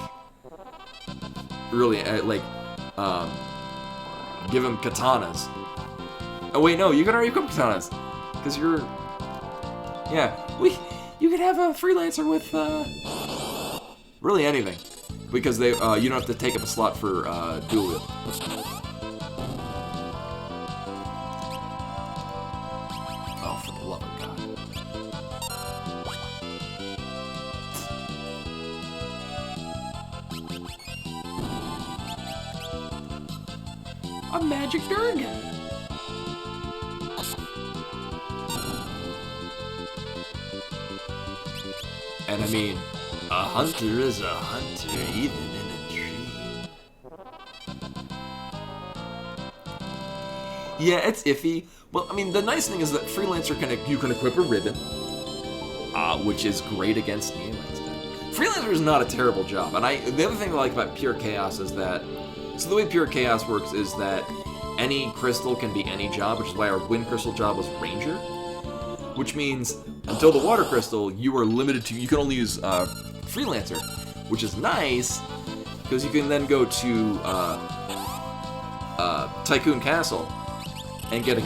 really, give him katanas. Oh wait, no, you can already equip katanas. Because you're... Yeah, you could have a Freelancer with... really anything, because they you don't have to take up a slot for dual wield. Oh, for the love of God! A magic Durgan. And I mean, a hunter is a hunter, even in a dream. Yeah, it's iffy. Well, I mean, the nice thing is that Freelancer you can equip a ribbon, which is great against Neoman's deck. Freelancer is not a terrible job, and the other thing I like about Pure Chaos is that, so the way Pure Chaos works is that any crystal can be any job, which is why our Wind Crystal job was Ranger, which means until the Water Crystal, you are limited to, you can only use Freelancer, which is nice, because you can then go to Tycoon Castle and get a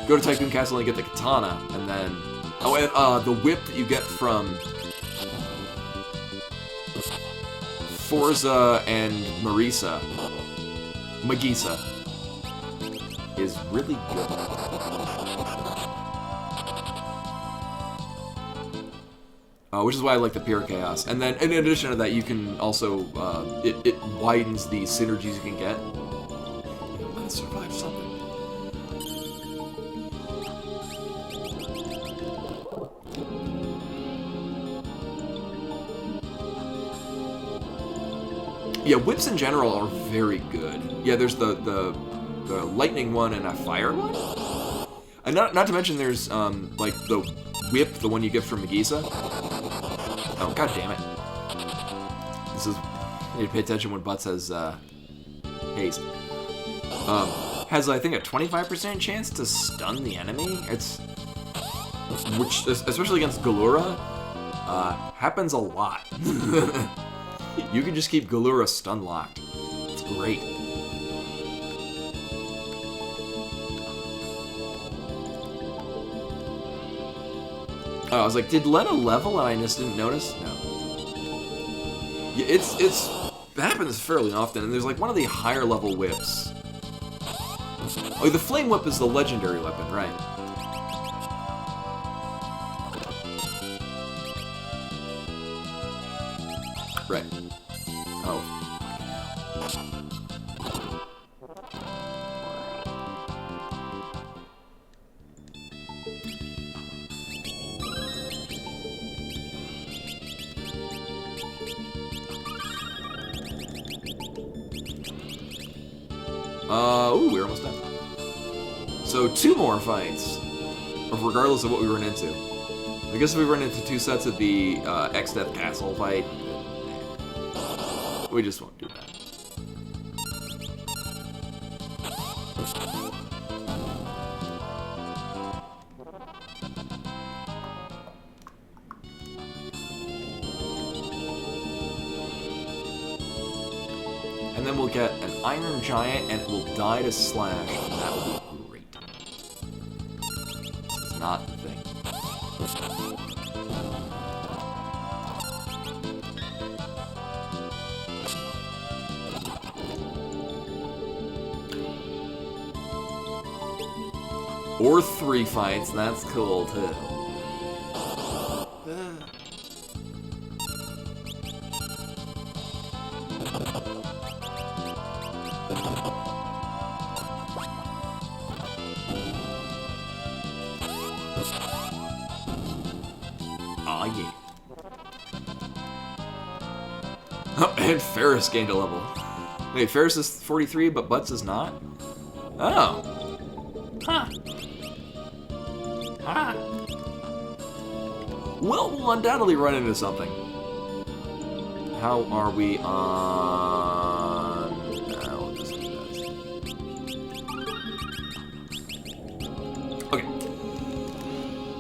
go to Tycoon Castle and get the katana, and then the whip that you get from Forza and Magisa is really good. Which is why I like the Pure Chaos. And then, in addition to that, you can also, it widens the synergies you can get. Let us survive something. Yeah, whips in general are very good. Yeah, there's the lightning one and a fire one. And not to mention there's like the whip, the one you get from Magisa. Oh, god damn it. This is, you need to pay attention when Butts has haste. Has, I think, a 25% chance to stun the enemy. Which, especially against Galura, happens a lot. You can just keep Galura stun locked. It's great. Oh, I was like, did Lena level and I just didn't notice? No. Yeah, it happens fairly often, and there's like one of the higher level whips. Oh, the flame whip is the legendary weapon, right? Right. Oh. Ooh, we're almost done. So 2 more fights, regardless of what we run into. I guess if we run into 2 sets of the X-Death Castle fight, we just won't do that. And then we'll get an Iron Giant, and it will die to Slash, and that will be great. This is not the thing. Or 3 fights, that's cool too. Aw, yeah. Oh, and Ferris gained a level. Wait, Ferris is 43, but Butts is not? Oh. Huh. Ah. Well, we'll undoubtedly run into something. How are we on... we'll just do this. Okay.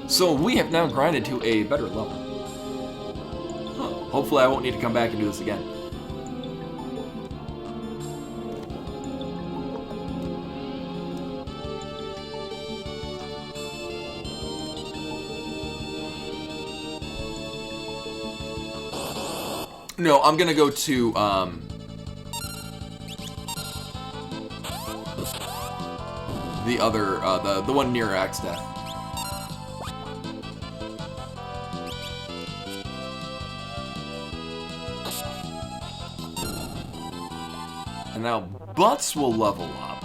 So we have now grinded to a better level. Huh. Hopefully I won't need to come back and do this again. No, I'm gonna go to, the other, the one near Axe Death. And now Butts will level up.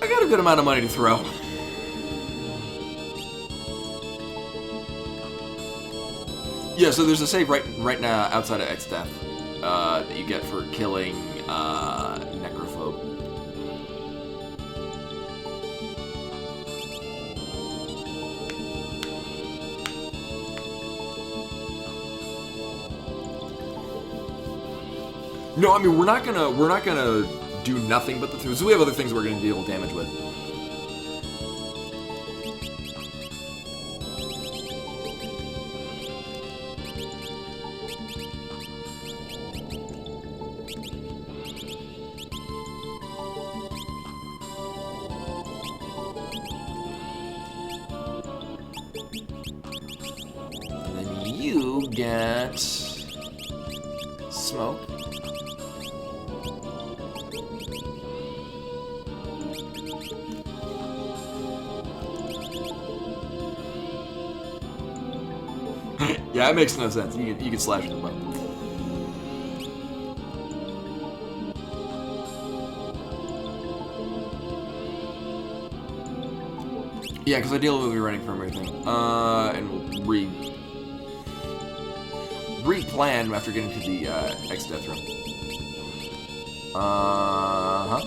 I got a good amount of money to throw. Yeah, so there's a save right now outside of X Death that you get for killing Necrophobe. No, I mean we're not gonna do nothing but the through. So we have other things we're gonna deal damage with. And then you get smoke. Yeah, it makes no sense. You can slash with the bow. Yeah, because ideally we'll be running from everything. And we'll re-plan after getting to the X-Death room. Uh-huh.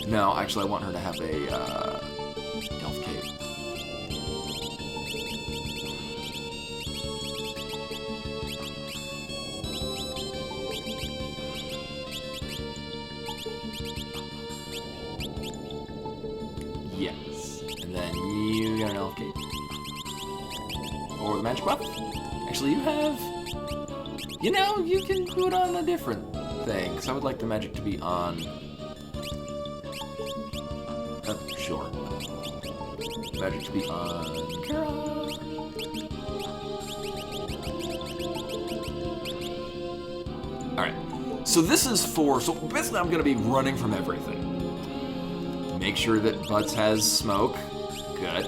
No, actually, I want her to have a elf cape. Yes, and then you got an elf cape. Or the magic buff. Actually, you have. You know, you can put on a different thing. Because I would like the magic to be on. Sure. Magic to be on Kara. Alright. So this is for... So basically I'm going to be running from everything. Make sure that Butts has smoke. Good.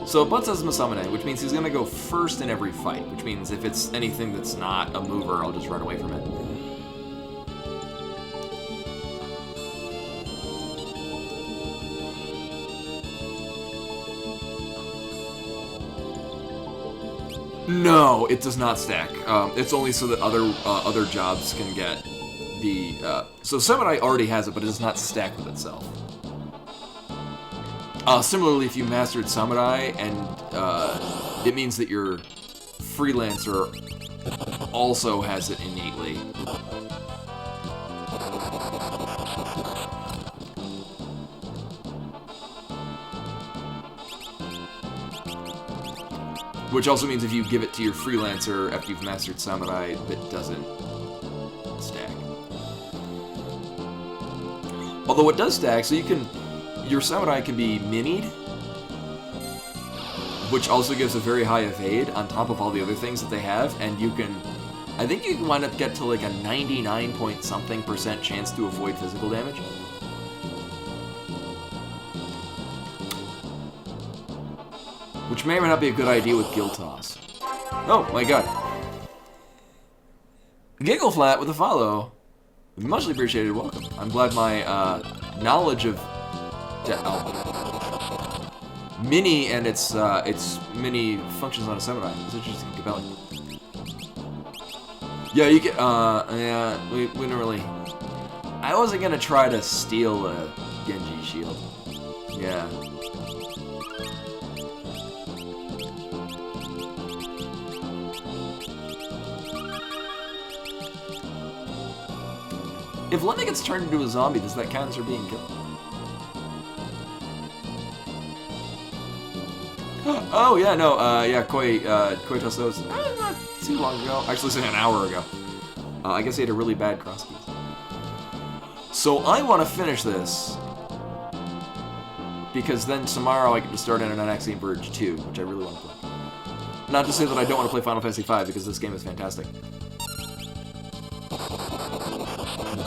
So Butts has Masamune, which means he's going to go first in every fight. Which means if it's anything that's not a mover, I'll just run away from it. No, it does not stack. It's only so that other jobs can get the. So Samurai already has it, but it does not stack with itself. Similarly, if you mastered Samurai, and it means that your freelancer also has it innately. Which also means if you give it to your freelancer after you've mastered Samurai, that doesn't stack. Although it does stack, so your Samurai can be minied, which also gives a very high evade on top of all the other things that they have, and I think you can wind up get to like a 99-point-something% chance to avoid physical damage. Which may or may not be a good idea with Guild Toss. Oh my god. Giggle Flat with a follow. Muchly appreciated, welcome. I'm glad my knowledge of Mini and its mini functions on a Samurai is interesting and compelling. Yeah, you get yeah, we didn't really. I wasn't gonna try to steal a Genji shield. Yeah. If Linda gets turned into a zombie, does that count as her being killed? Oh yeah, no, yeah, Koi Tostos, not too long ago. Actually, say an hour ago. I guess he had a really bad cross keys. So I want to finish this because then tomorrow I get to start Internet Axiom Verge 2, which I really want to play. Not to say that I don't want to play Final Fantasy V because this game is fantastic.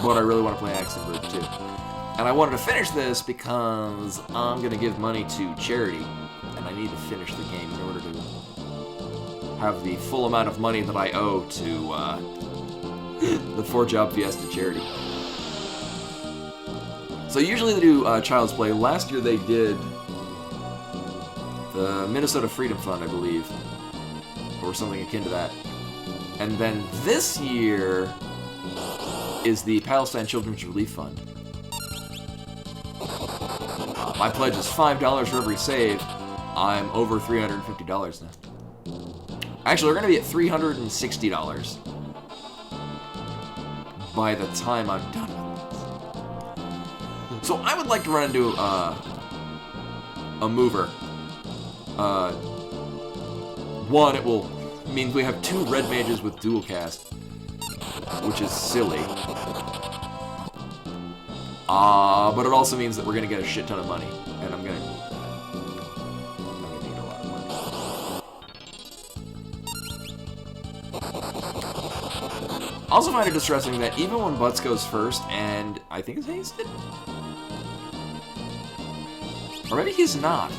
But I really want to play Axiom Verge 2. And I wanted to finish this because I'm going to give money to charity. And I need to finish the game in order to have the full amount of money that I owe to the 4-Job Fiesta charity. So usually they do Child's Play. Last year they did the Minnesota Freedom Fund, I believe. Or something akin to that. And then this year is the Palestine Children's Relief Fund. My pledge is $5 for every save. I'm over $350 now. Actually, we're going to be at $360 by the time I'm done with this. So I would like to run into a mover. One, it will mean we have 2 red mages with dual cast, which is silly. But it also means that we're going to get a shit ton of money, and I'm going to need a lot of money. Also find it distressing that even when Butts goes first, and I think it's hasted? Or maybe he's not.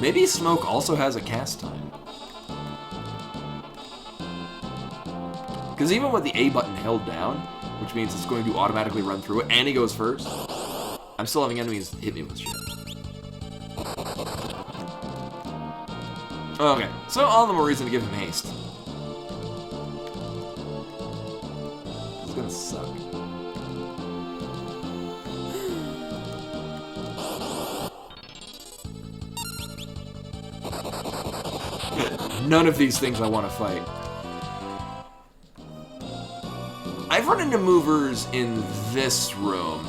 Maybe Smoke also has a cast time. Because even with the A button held down, which means it's going to automatically run through it, and he goes first, I'm still having enemies hit me with shit. Okay, so all the more reason to give him haste. It's gonna suck. None of these things I want to fight. I've run into movers in this room.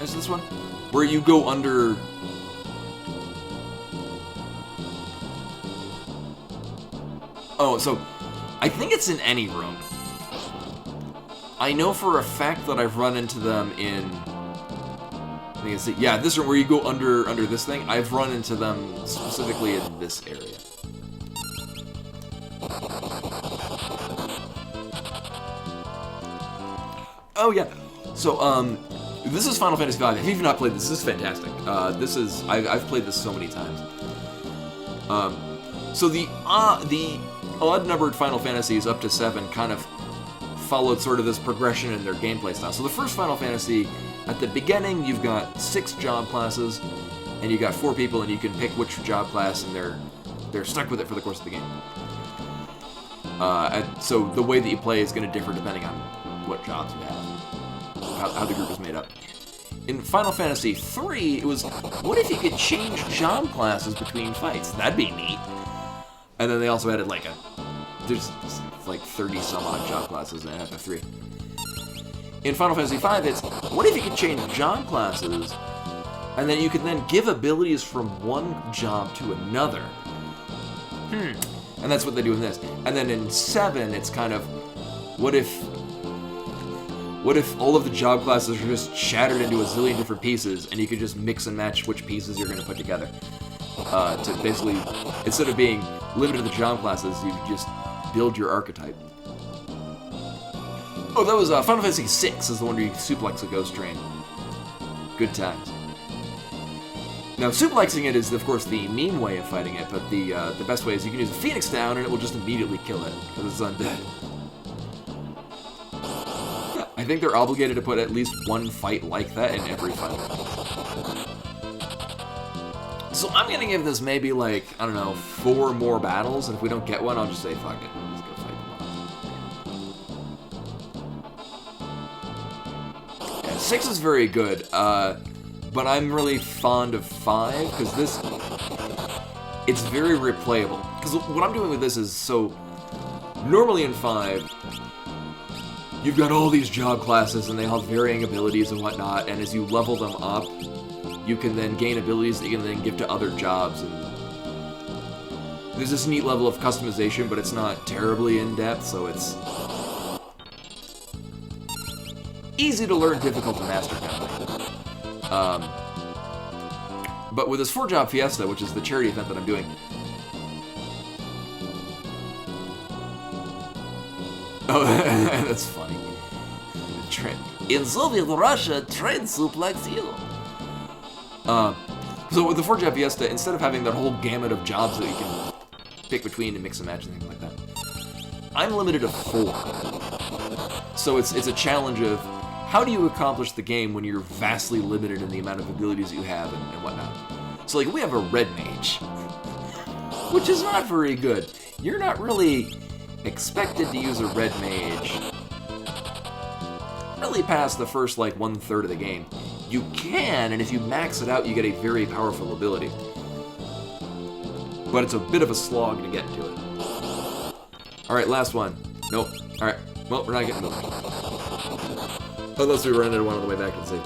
Is this one? Where you go under... Oh, so I think it's in any room. I know for a fact that I've run into them in... I think it's, yeah, this room where you go under this thing. I've run into them specifically in this area. Oh yeah, so this is Final Fantasy V. If you've not played this, this is fantastic. I've played this so many times. So the odd-numbered Final Fantasies up to 7 kind of followed sort of this progression in their gameplay style. So the first Final Fantasy, at the beginning, you've got 6 job classes, and you got 4 people, and you can pick which job class, and they're stuck with it for the course of the game. And so the way that you play is going to differ depending on what jobs you have, how the group is made up. in Final Fantasy III, it was, what if you could change job classes between fights? That'd be neat. And then they also added like there's like 30 some odd job classes in FF3. In Final Fantasy V, it's, what if you could change job classes, and then you could then give abilities from one job to another? And that's what they do in this. And then in 7, it's kind of, what if all of the job classes are just shattered into a zillion different pieces, and you could just mix and match which pieces you're going to put together? To basically, instead of being limited to the job classes, you just build your archetype. Oh, that was Final Fantasy VI is the one where you suplex a ghost train. Good times. Now, suplexing it is, of course, the meme way of fighting it, but the best way is you can use a Phoenix down and it will just immediately kill it, because it's undead. I think they're obligated to put at least one fight like that in every Final Fantasy. So I'm gonna give this maybe like, I don't know, 4 more battles, and if we don't get one, I'll just say fuck it. Let's go fight them all. Yeah, 6 is very good, but I'm really fond of 5, because it's very replayable. Because what I'm doing with this is, so, normally in 5, you've got all these job classes, and they have varying abilities and whatnot, and as you level them up, you can then gain abilities that you can then give to other jobs, and there's this neat level of customization, but it's not terribly in-depth, so it's easy to learn, difficult to master kind of thing. But with this 4-job Fiesta, which is the charity event that I'm doing, oh, that's funny. In Soviet Russia, train suplex you. So with the 4-job Fiesta, instead of having that whole gamut of jobs that you can pick between and mix and match and things like that, I'm limited to 4. So it's a challenge of, how do you accomplish the game when you're vastly limited in the amount of abilities you have and whatnot? So like, we have a red mage, which is not very good. You're not really expected to use a red mage really past the first like 1/3 of the game. You can, and if you max it out, you get a very powerful ability. But it's a bit of a slog to get to it. Alright, last one. Nope. Alright, well, we're not getting those. Unless we run into one on the way back to the save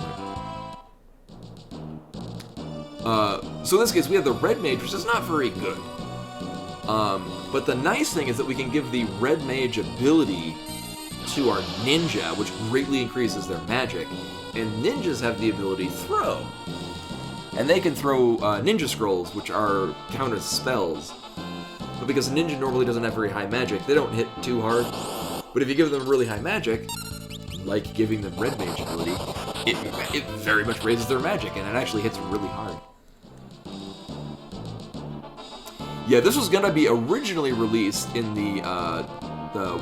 point. So in this case, we have the red mage, which is not very good. But the nice thing is that we can give the red mage ability to our ninja, which greatly increases their magic. And ninjas have the ability throw. And they can throw ninja scrolls, which are count as spells. But because a ninja normally doesn't have very high magic, they don't hit too hard. But if you give them really high magic, like giving them red mage ability, it very much raises their magic, and it actually hits really hard. Yeah, this was gonna be originally released in the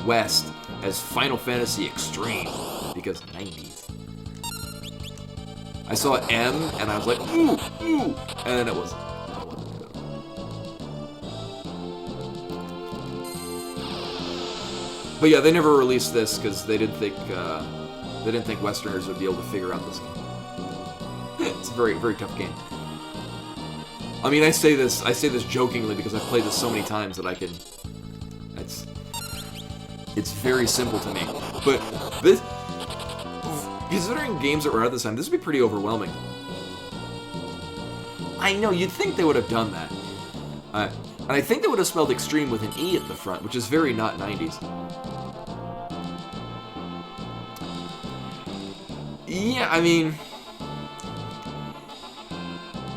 West as Final Fantasy Extreme, because 90s. I saw M, and I was like, ooh, ooh, and then it wasn't good. But yeah, they never released this because they didn't think Westerners would be able to figure out this game. It's a very, very tough game. I mean, I say this jokingly because I've played this so many times that I can. It's very simple to me, but this. Considering games that were out at this time, this would be pretty overwhelming. I know, you'd think they would have done that. And I think they would have spelled extreme with an E at the front, which is very not 90s. Yeah, I mean,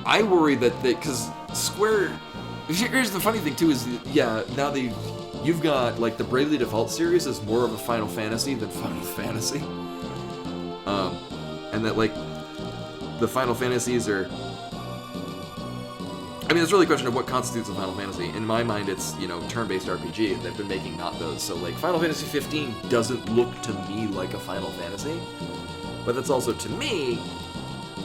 I worry that because Square. Here's the funny thing too is, yeah, now you've got like the Bravely Default series is more of a Final Fantasy than Final Fantasy. And that, like, the Final Fantasies are... I mean, it's really a question of what constitutes a Final Fantasy. In my mind, it's, you know, turn-based RPG. They've been making not those. So, like, Final Fantasy 15 doesn't look to me like a Final Fantasy. But that's also to me...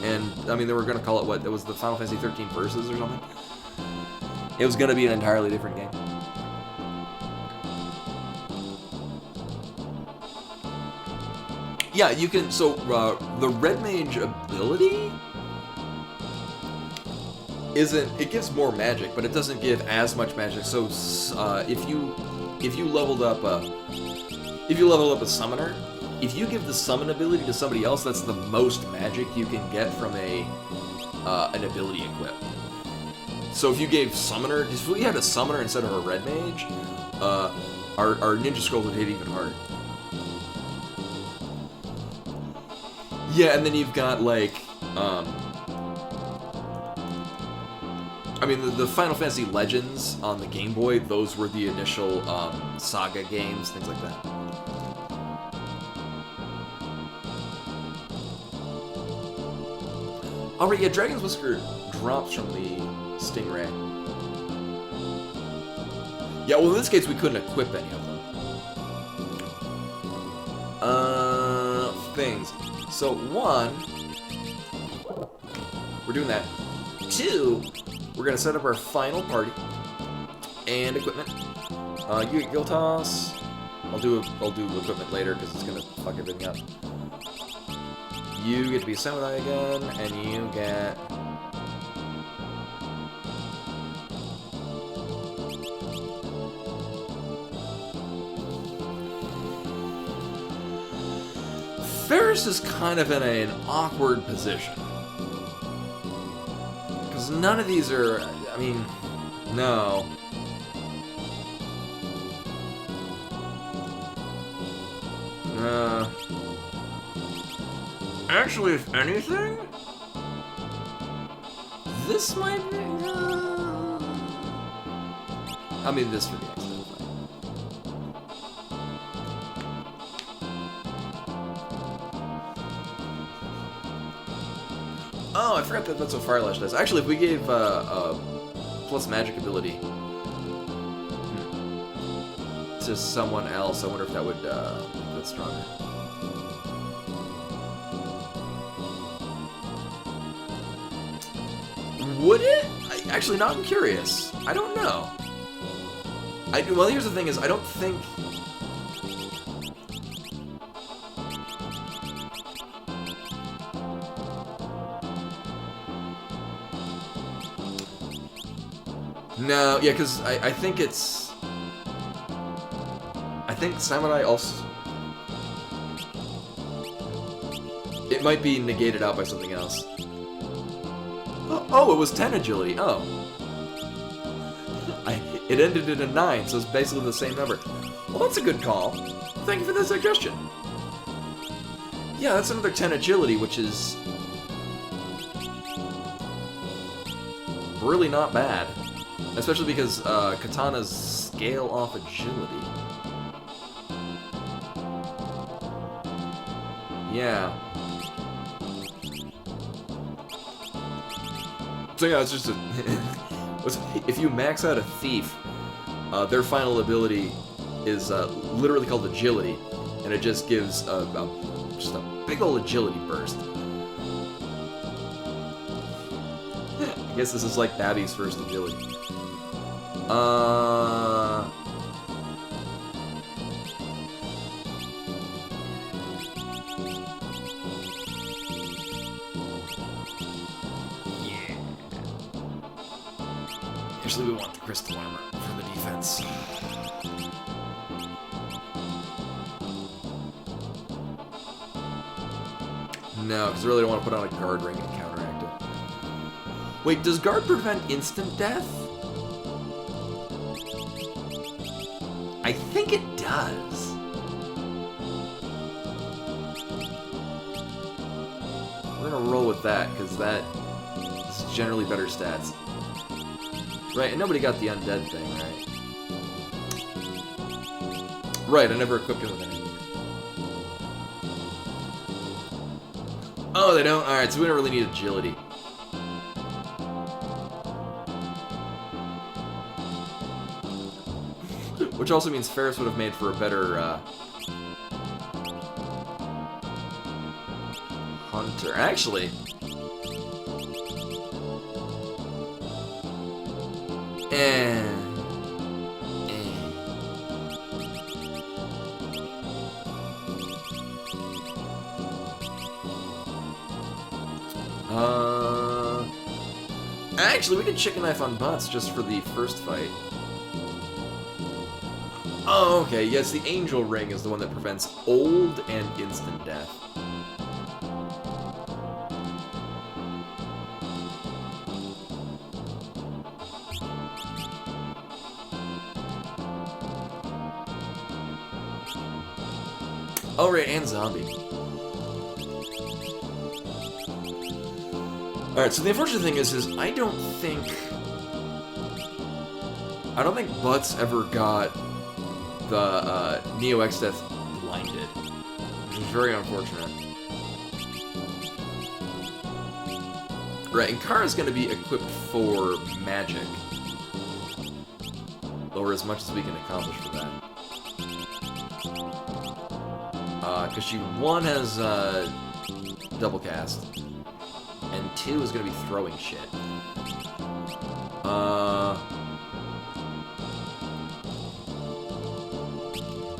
And, I mean, they were going to call it, what? It was the Final Fantasy 13 Versus or something? It was going to be an entirely different game. Yeah, you can. So the red mage ability isn't. It gives more magic, but it doesn't give as much magic. So if you leveled up a summoner, if you give the summon ability to somebody else, that's the most magic you can get from an ability equip. So if you gave summoner, if we had a summoner instead of a red mage, our ninja scroll would hit even harder. Yeah, and then you've got like, I mean, the Final Fantasy Legends on the Game Boy, those were the initial Saga games, things like that. Oh, right, yeah, Dragon's Whisker drops from the Stingray. Yeah, well, in this case, we couldn't equip any of them. Things. So, 1, we're doing that. 2, we're gonna set up our final party and equipment. You get Guild Toss. I'll do equipment later because it's gonna fuck everything up. You get to be a samurai again, and you get Ferris is kind of in an awkward position. Because none of these are, I mean, no. Actually, if anything, This might be, I mean, this for the accident. Oh, I forgot that that's what Firelash does. Actually, if we gave plus magic ability to someone else, I wonder if that would make that stronger. Would it? Actually, now I'm curious. I don't know. Well, here's the thing: is I don't think. No, yeah, because I think it's... I think Samurai also... It might be negated out by something else. Oh, it was 10 agility. Oh. It ended in a 9, so it's basically the same number. Well, that's a good call. Thank you for the suggestion. Yeah, that's another 10 agility, which is... really not bad. Especially because katanas scale off agility. Yeah. So yeah, it's just a... if you max out a thief, their final ability is literally called agility, and it just gives just a big ol' agility burst. I guess this is like Babby's first agility. Yeah. Usually we want the crystal armor for the defense. No, because I really don't want to put on a guard ring and counteract it. Wait, does guard prevent instant death? I think it does. We're gonna roll with that, because that is generally better stats. Right, and nobody got the undead thing, right? Right, I never equipped him with anything. Oh, they don't? Alright, so we don't really need agility. Which also means Ferris would have made for a better, hunter. Actually... Actually, we could chicken knife on butts just for the first fight. Oh, okay. Yes, the angel ring is the one that prevents old and instant death. Oh, right, and zombie. Alright, so the unfortunate thing is I don't think Butts ever got the Neo X-Death blinded, which is very unfortunate. Right, and Kara's going to be equipped for magic, or as much as we can accomplish for that. Because she, one, has double cast, and two is going to be throwing shit.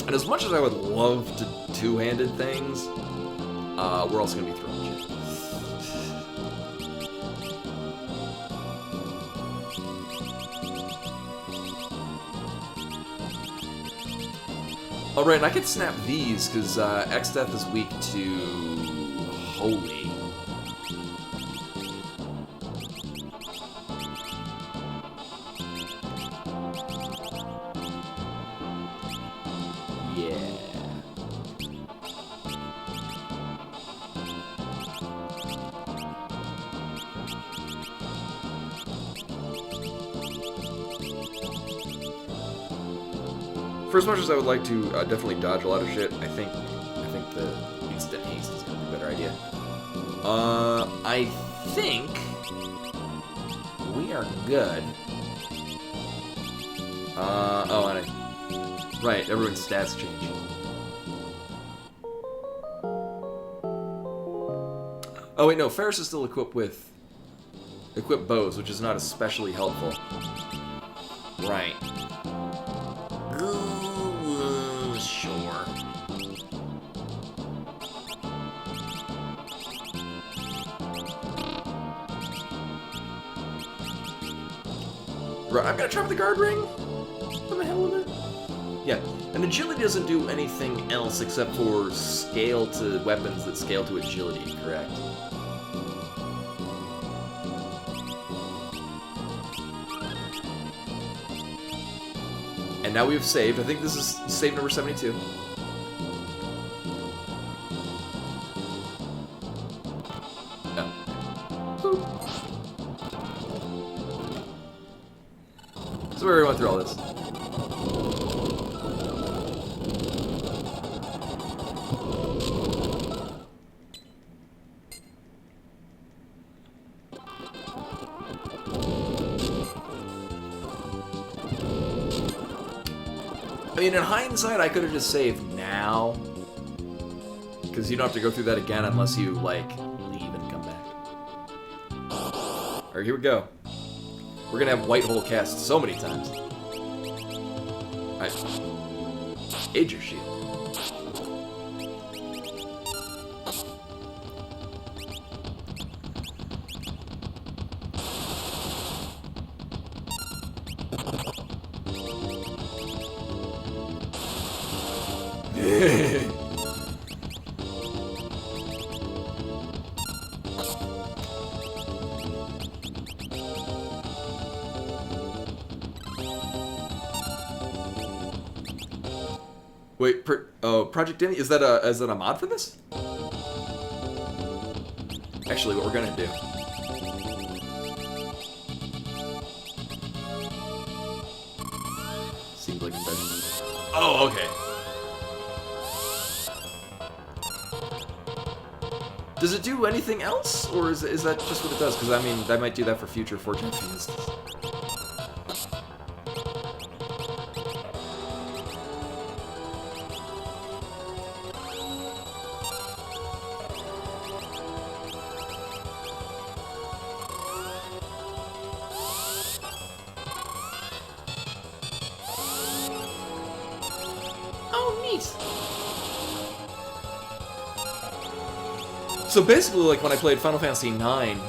And as much as I would love to two-handed things, we're also going to be throwing shit. Alright, and I could snap these, because X-Death is weak to Holy. For as much as I would like to definitely dodge a lot of shit, I think the instant haste is going to be a better idea. I think we are good. Oh, and right, everyone's stats change. Oh wait, no, Ferris is still equipped bows, which is not especially helpful. Right. Sure. Right, I'm gonna try with the guard ring. What the hell with it? Yeah, and agility doesn't do anything else except for scale to weapons that scale to agility, correct? And now we've saved. I think this is save number 72. No. So we already went through all this. I mean, in hindsight, I could have just saved now. Because you don't have to go through that again unless you, like, leave and come back. Alright, here we go. We're gonna have White Hole cast so many times. Alright. Age your shield. Wait, Project Danny, is that a mod for this? Actually, what we're gonna do. Seems like a better. Oh, okay. Does it do anything else, or is that just what it does? Because I mean, that might do that for future Fortune Fiends. So basically, like when I played Final Fantasy IX,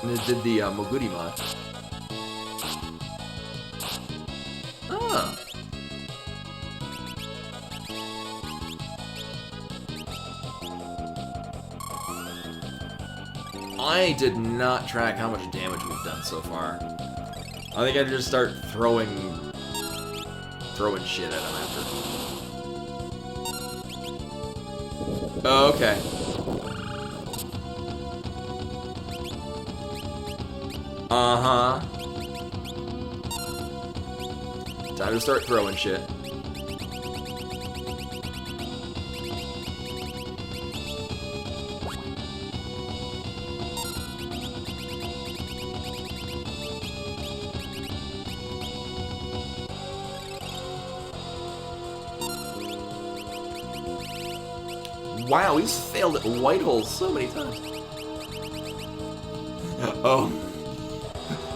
And it did the Moguri mod. Ah. I did not track how much damage we've done so far. I think I'd just start throwing shit at him after. Okay. Uh-huh. Time to start throwing shit. Wow, he's failed at Whitehole so many times. Oh.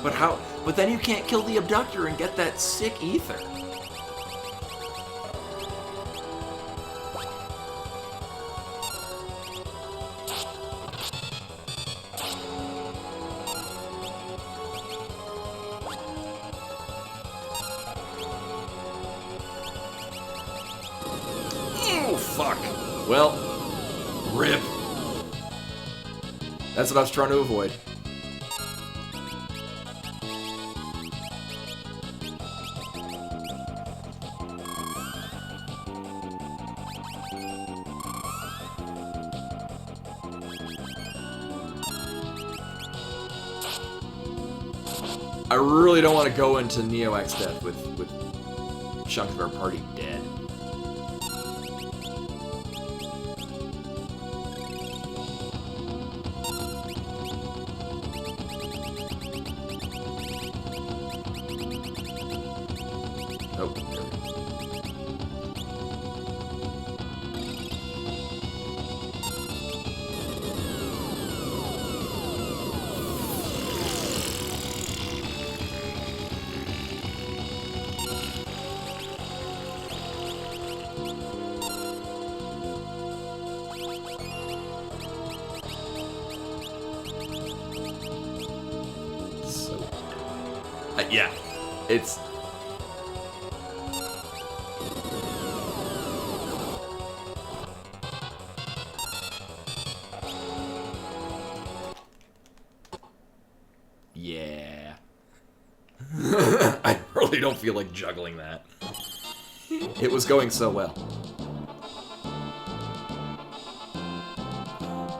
But how? But then you can't kill the abductor and get that sick ether. Oh, fuck. Well, rip. That's what I was trying to avoid. I really don't want to go into Neo X death with chunks of our party dead. Oh, there we go. Yeah, it's... Yeah. I really don't feel like juggling that. It was going so well.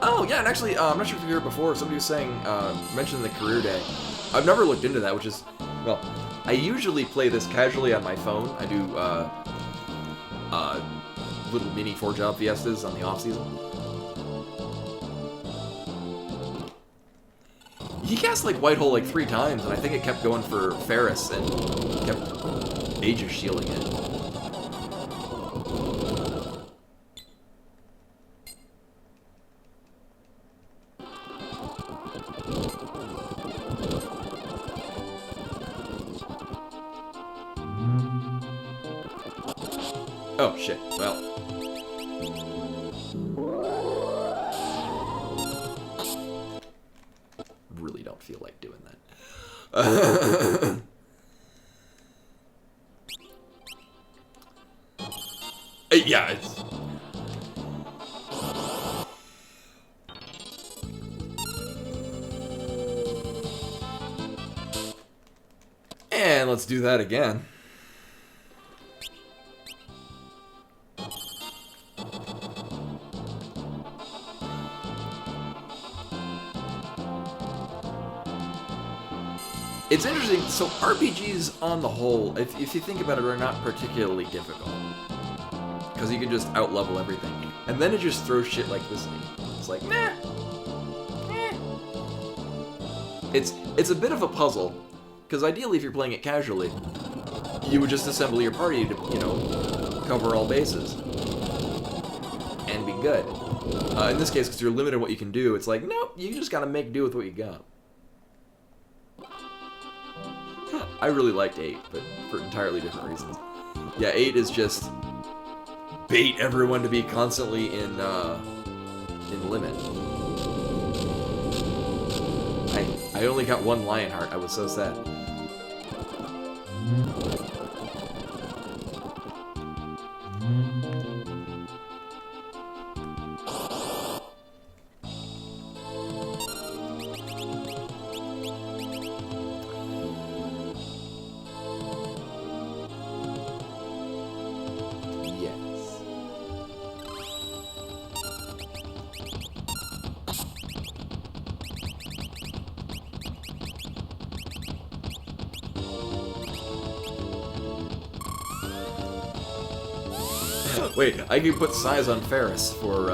Oh, yeah, and actually, I'm not sure if you heard before, somebody was saying, mentioned the career day. I've never looked into that, which is... Well, I usually play this casually on my phone. I do, little mini 4-job fiestas on the off-season. He cast, like, Whitehole, like, 3 times, and I think it kept going for Ferris, and kept Aegis shielding it. Oh, shit. Well. Really don't feel like doing that. Yeah, it's... And let's do that again. It's interesting, so RPGs on the whole, if you think about it, are not particularly difficult. Because you can just out-level everything. And then it just throws shit like this in. It's like, nah. It's a bit of a puzzle. Because ideally, if you're playing it casually, you would just assemble your party to, you know, cover all bases. And be good. In this case, because you're limited in what you can do, it's like, nope, you just gotta make do with what you got. I really liked 8, but for entirely different reasons. Yeah, 8 is just bait everyone to be constantly in limit. I I only got one Lionheart. I was so sad. Yes. Wait, I can put size on Ferris for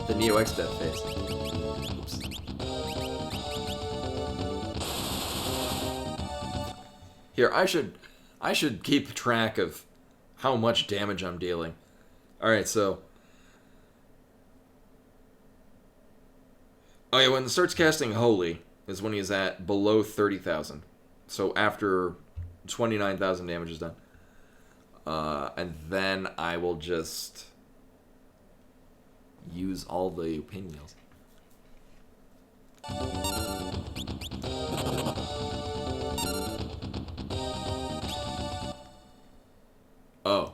the Neo X death phase. Oops. Here, I should keep track of how much damage I'm dealing. All right, so. Oh yeah, when it starts casting Holy is when he's at below 30,000. So after 29,000 damage is done. And then I will just use all the pinwheels. Oh.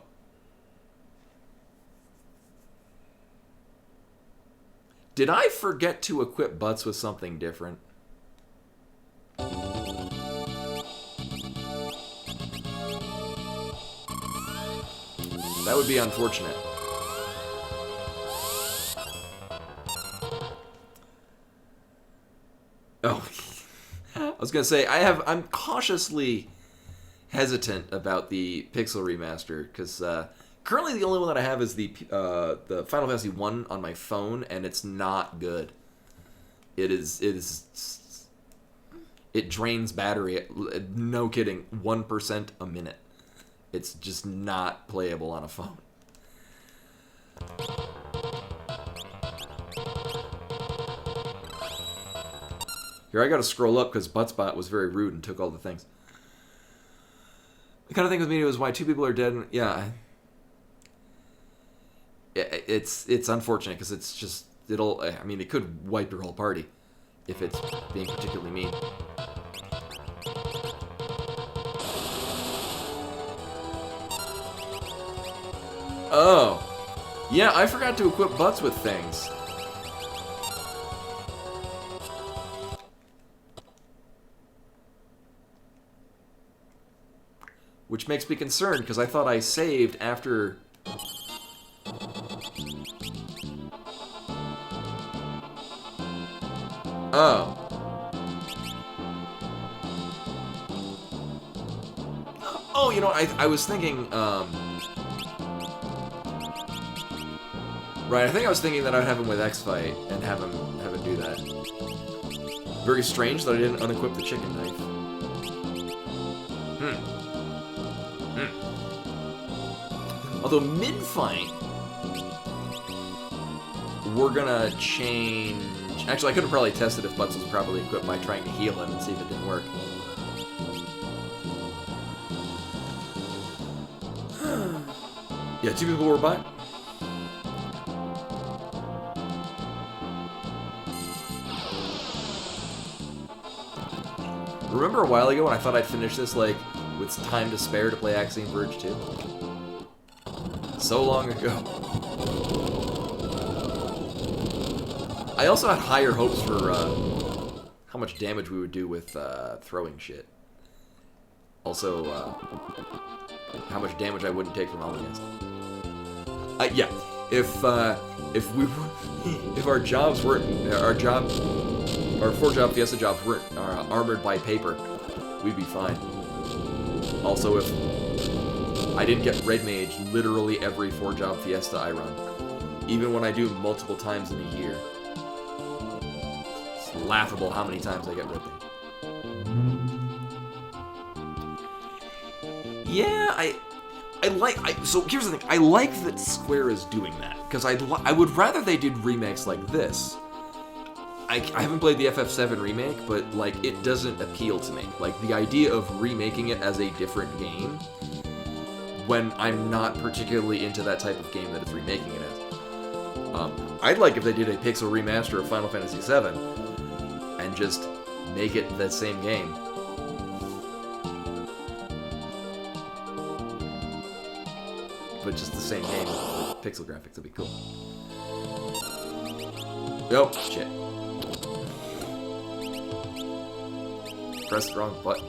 Did I forget to equip Butts with something different? That would be unfortunate. Oh. I was gonna say, I'm cautiously hesitant about the Pixel remaster, because currently the only one that I have is the Final Fantasy 1 on my phone, and it's not good. It drains battery at, no kidding, 1% a minute. It's just not playable on a phone. Here, I gotta scroll up because Buttspot was very rude and took all the things. The kind of thing with me was why 2 people are dead. And, yeah, it's unfortunate because it's just it could wipe your whole party if it's being particularly mean. Oh, yeah, I forgot to equip Butts with things. Which makes me concerned, because I thought I saved after... Oh. Oh, you know, I was thinking, Right, I think I was thinking that I'd have him with X-Fight and have him do that. Very strange that I didn't unequip the chicken knife. Although mid-fight, we're gonna change... Actually, I could have probably tested if Butts was properly equipped by trying to heal him and see if it didn't work. Yeah, 2 people were by. Remember a while ago when I thought I'd finish this, like, with time to spare to play Axiom Verge 2? So long ago. I also had higher hopes for how much damage we would do with throwing shit. Also, how much damage I wouldn't take from Almagast. Yeah, if our jobs weren't our 4-job Fiesta jobs weren't armored by paper, we'd be fine. Also, if I didn't get Red Mage literally every 4-job Fiesta I run, even when I do multiple times in a year, it's laughable how many times I get Red Mage. Yeah, so here's the thing. I like that Square is doing that, because I would rather they did remakes like this. I haven't played the FF7 remake, but, like, it doesn't appeal to me. Like, the idea of remaking it as a different game, when I'm not particularly into that type of game that it's remaking it as. I'd like if they did a pixel remaster of Final Fantasy VII, and and just make it the same game. But just the same game with pixel graphics, that'd be cool. Oh, shit. Press the wrong button.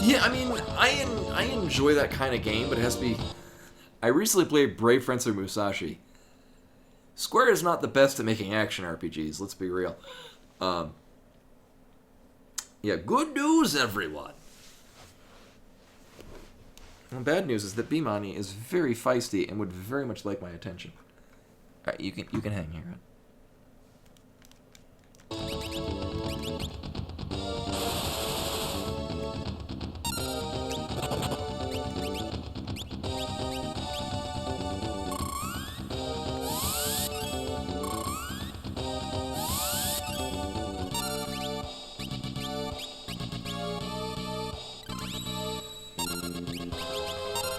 Yeah, I mean, I enjoy that kind of game, but it has to be... I recently played Brave Fencer Musashi. Square is not the best at making action RPGs, let's be real. Yeah, good news, everyone! And bad news is that Bimani is very feisty and would very much like my attention. Alright, you can hang here.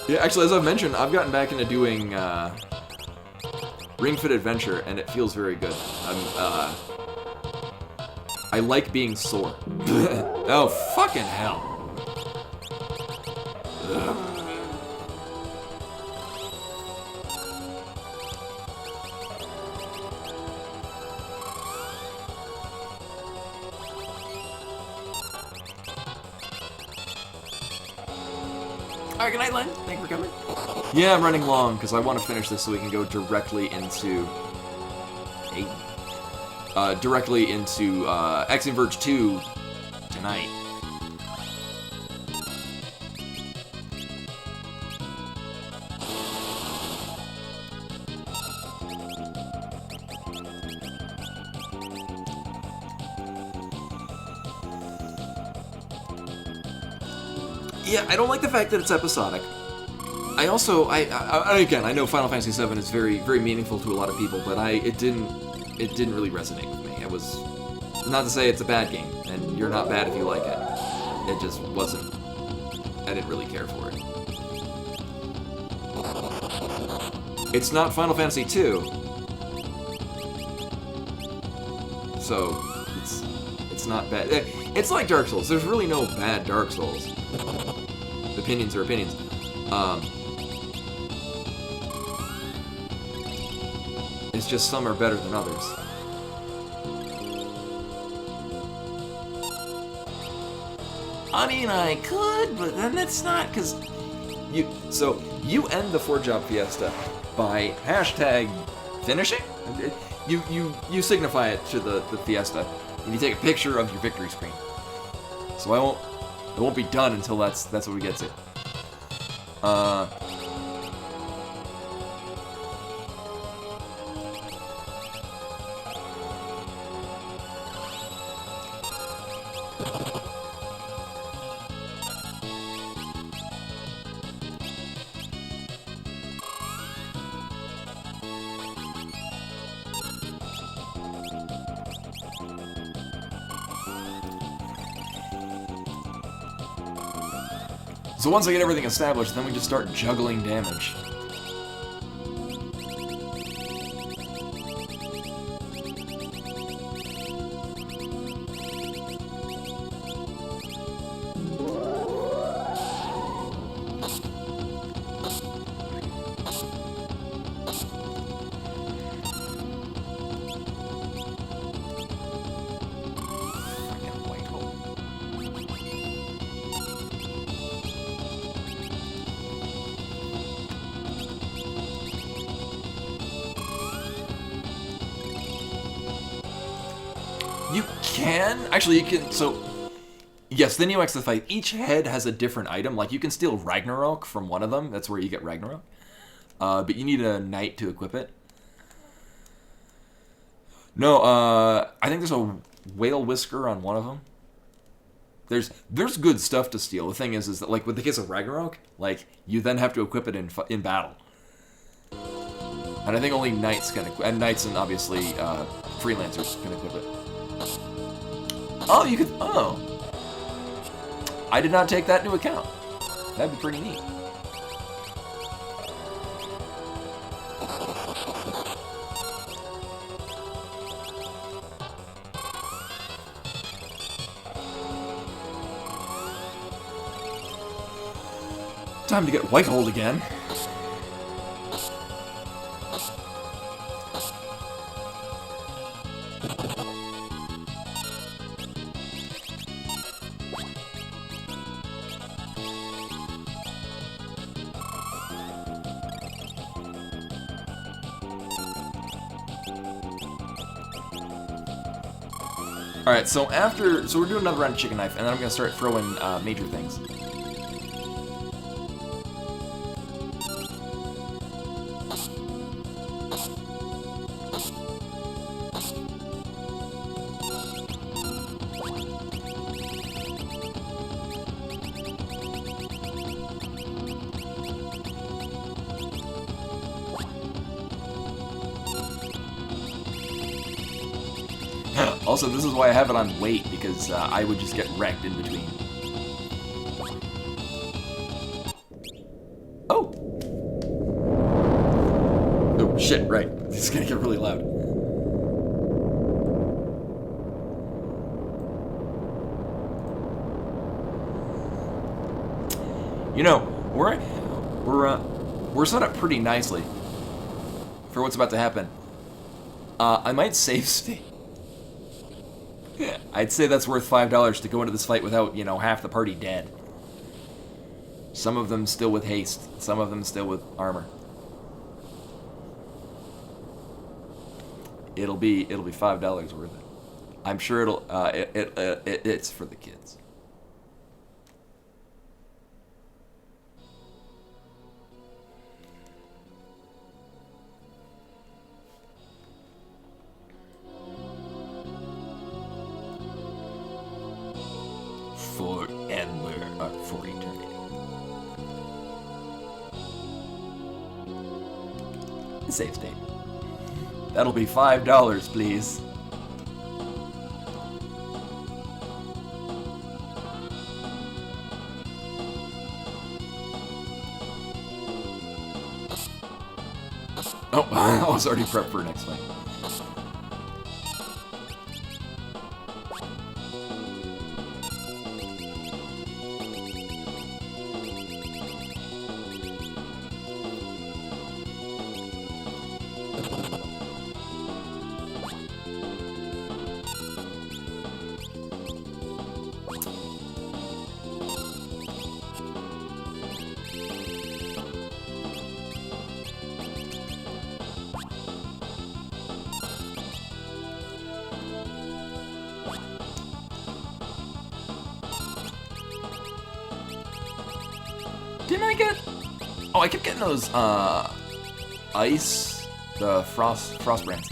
Yeah, actually, as I've mentioned, I've gotten back into doing Ring Fit Adventure, and it feels very good. I like being sore. Oh, fucking hell. Ugh. Alright, good night, Len. Thank you for coming. Yeah, I'm running long, because I want to finish this so we can go directly into... directly into, Axiom Verge 2 tonight. Yeah, I don't like the fact that it's episodic. I also, again, I know Final Fantasy VII is very, very meaningful to a lot of people, but it didn't really resonate with me. It was, not to say it's a bad game, and you're not bad if you like it. It just wasn't, I didn't really care for it. It's not Final Fantasy II, so it's not bad. It's like Dark Souls. There's really no bad Dark Souls. Opinions are opinions. It's just some are better than others. I mean, I could, but then it's not, because you end the 4-job fiesta by hashtag finishing? You signify it to the fiesta, and you take a picture of your victory screen. So it won't be done until that's what we get to. So once I get everything established, then we just start juggling damage. You can? Actually, you can, so... Yes, then you exit the fight. Each head has a different item. Like, you can steal Ragnarok from one of them. That's where you get Ragnarok. But you need a knight to equip it. No, I think there's a whale whisker on one of them. There's good stuff to steal. The thing is that, like, with the case of Ragnarok, like, you then have to equip it in battle. And I think only knights can equip, and knights and obviously freelancers can equip it. Oh, you could, oh. I did not take that into account. That'd be pretty neat. Time to get white-holed again. Alright, so we're doing another round of chicken knife, and then I'm gonna start throwing major things. Also, this is why I have it on wait, because I would just get wrecked in between. Oh! Oh, shit, right. This is gonna get really loud. You know, we're set up pretty nicely for what's about to happen. I might save state. I'd say that's worth $5 to go into this fight without, you know, half the party dead. Some of them still with haste, some of them still with armor. It'll be $5 worth it. I'm sure it's for the kids. Forever, or for eternity. Save state. That'll be $5, please. Oh, I was already prepped for next fight. Didn't I get... Oh, I kept getting those, ice... The frost brands.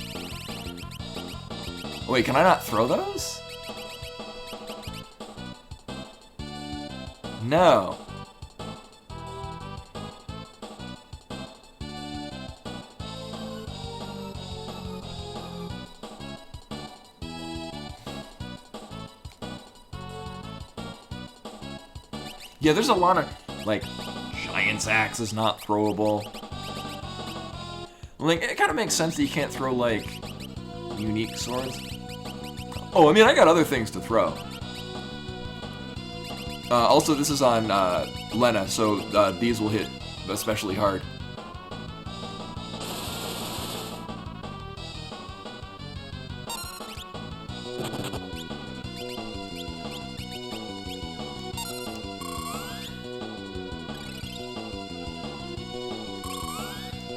Wait, can I not throw those? No. Yeah, there's a lot of, like, Giant's Axe is not throwable. Like, it kind of makes sense that you can't throw, like, unique swords. Oh, I mean, I got other things to throw. Also, this is on Lena, so these will hit especially hard.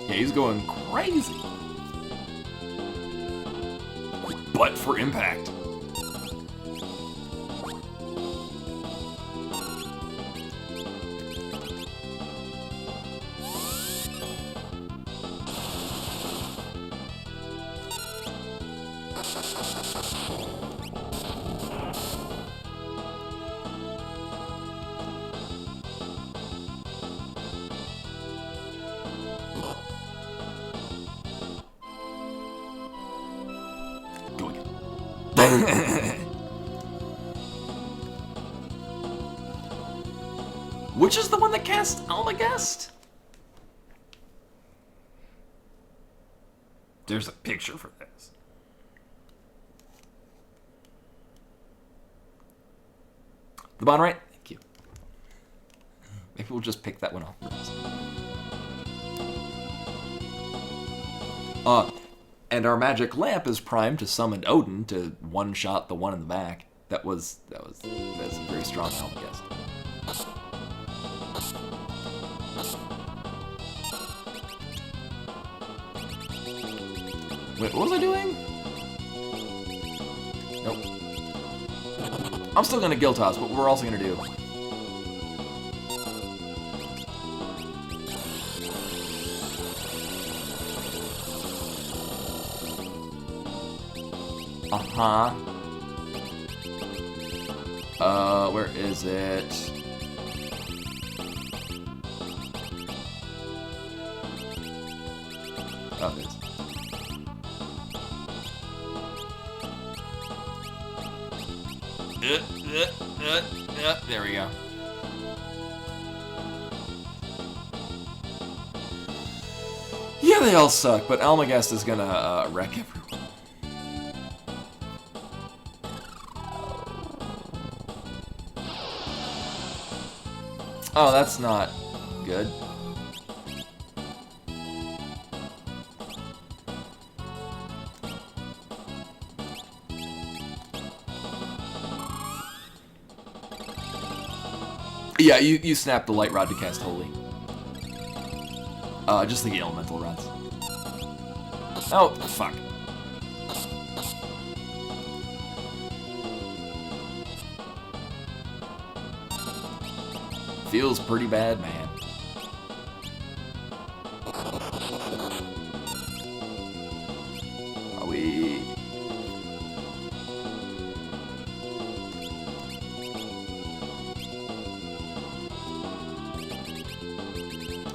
Yeah, he's going crazy. But for impact. Go again. Which is the one that cast Almagest? There's a picture for this. The bottom right? Thank you. Maybe we'll just pick that one off. And our magic lamp is primed to summon Odin to one-shot the one in the back. That's a very strong Almagest. Wait, what was I doing? Nope. I'm still gonna Guild Toss, but we're also gonna do. Where is it? Oh, it is. There we go. Yeah, they all suck, but Almagest is gonna wreck everyone. Oh, that's not good. Yeah, you snap the light rod to cast Holy. Just the elemental rods. Oh, fuck. Feels pretty bad, man. Are we...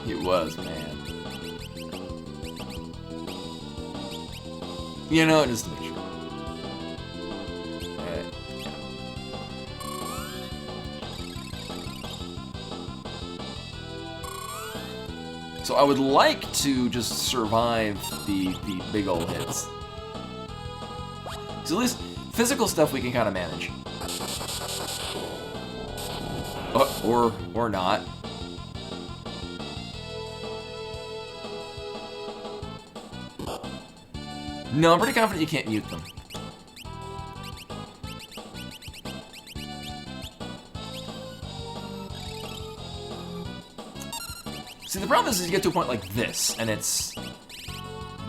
It was, man. You know, just to make sure. Yeah. So I would like to just survive the big ol' hits. So at least physical stuff we can kind of manage. Or not. No, I'm pretty confident you can't mute them. See, the problem is you get to a point like this, and it's...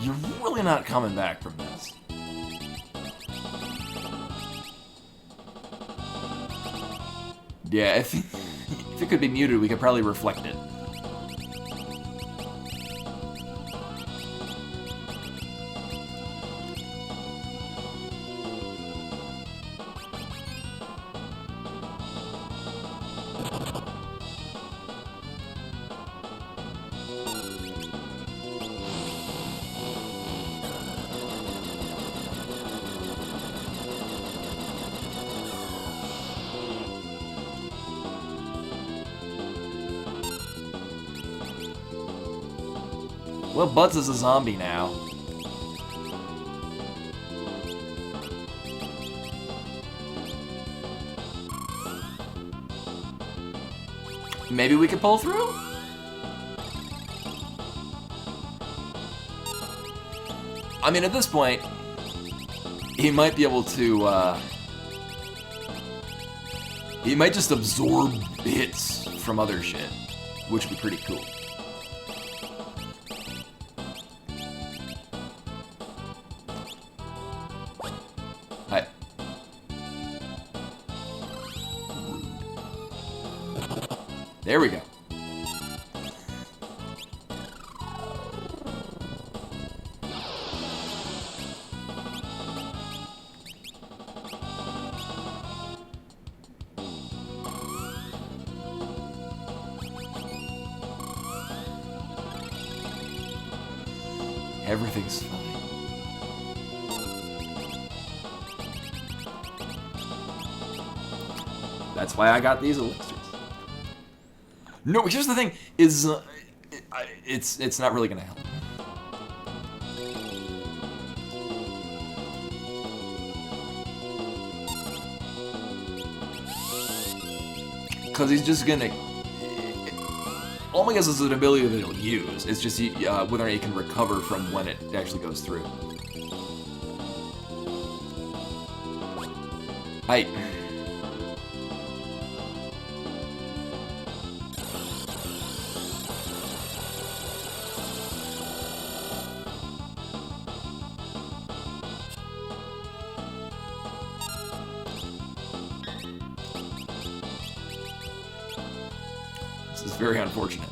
You're really not coming back from this. Yeah, if it could be muted, we could probably reflect it. Well, Buds is a zombie now. Maybe we could pull through? I mean, at this point, he might be able to, he might just absorb hits from other shit, which would be pretty cool. Hi. There we go. Everything's fine. That's why I got these elixirs. No, here's the thing: is it's not really gonna help. Because he's just gonna. Oh my gosh, this is an ability that he'll use. It's just whether or not he can recover from when it actually goes through. This is very unfortunate.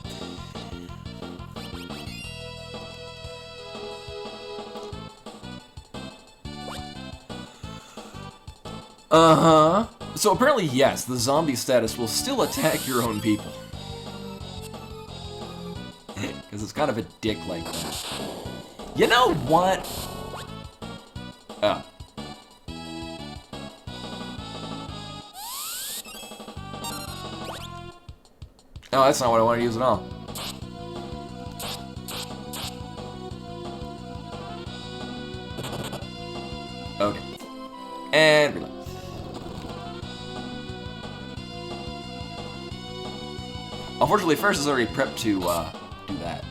Uh-huh. So apparently, yes, the zombie status will still attack your own people. Because it's kind of a dick like that. You know what? Oh. No, that's not what I want to use at all. Okay. And reload. Unfortunately, Ferris is already prepped to do that.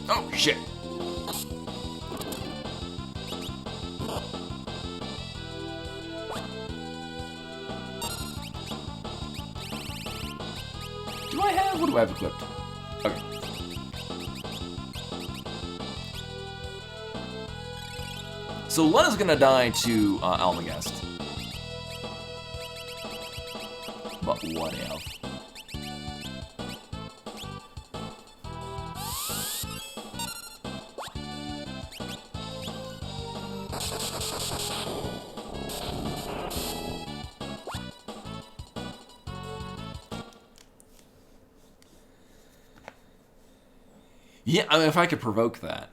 Oh, shit. What do I have equipped? Okay. So Lena's gonna die to Almagest. But what else? Yeah, I mean, if I could provoke that.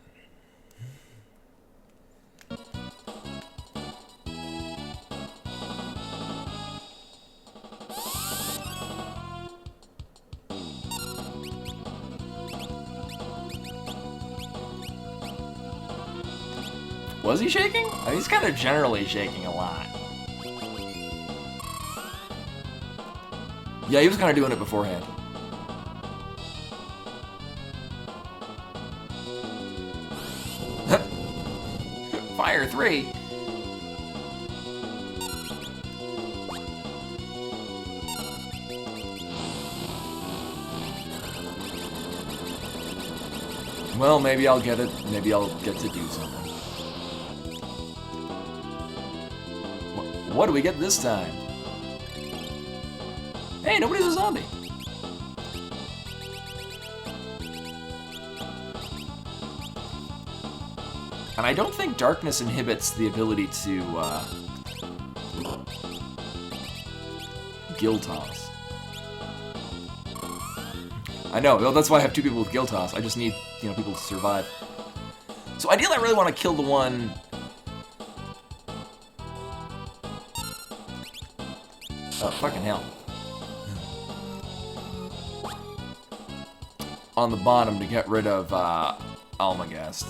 Was he shaking? I mean, he's kind of generally shaking a lot. Yeah, he was kind of doing it beforehand. Fire 3. Well, maybe I'll get it. Maybe I'll get to do something. What do we get this time? Hey, nobody's a zombie. And I don't think darkness inhibits the ability to, Gill Toss. I know, well, that's why I have 2 people with Gill Toss. I just need, people to survive. So ideally I really want to kill the one... Oh, fucking hell. On the bottom to get rid of, Almagest.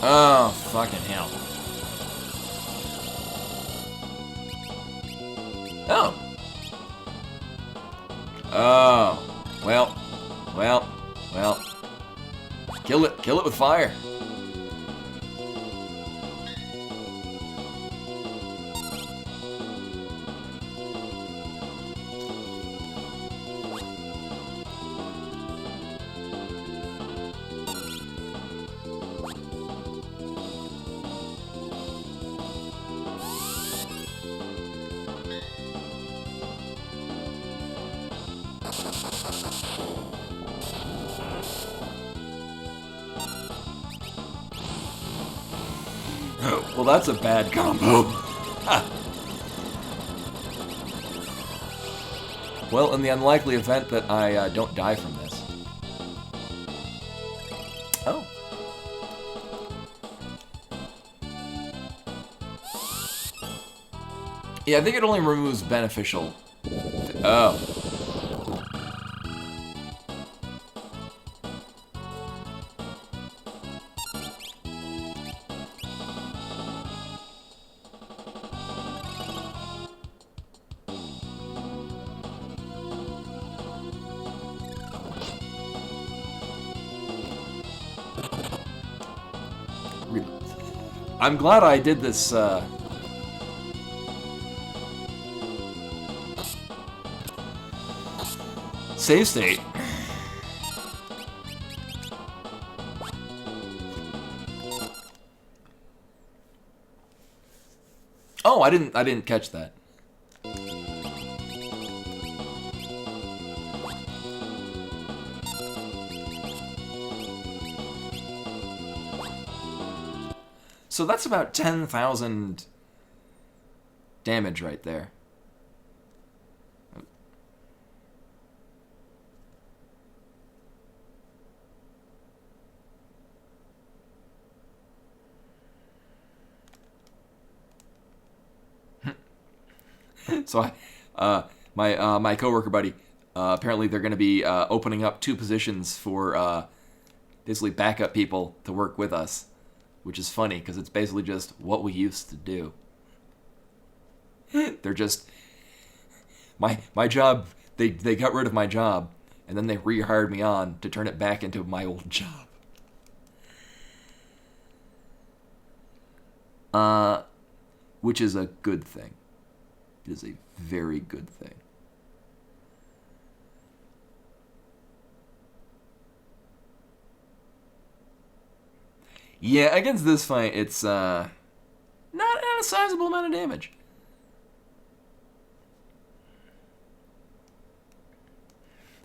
Oh, fucking hell. Oh. Oh. Well. Kill it with fire. Well, that's a bad combo. Well, in the unlikely event that I don't die from this. Oh. Yeah, I think it only removes beneficial. Oh. I'm glad I did this, save state. Oh, I didn't catch that. So that's about 10,000 damage right there. So my coworker buddy, apparently they're going to be opening up 2 positions for basically backup people to work with us, which is funny because it's basically just what we used to do. They're just my job. They got rid of my job and then they rehired me on to turn it back into my old job. Which is a good thing. It is a very good thing. Yeah, against this fight, it's not a sizable amount of damage.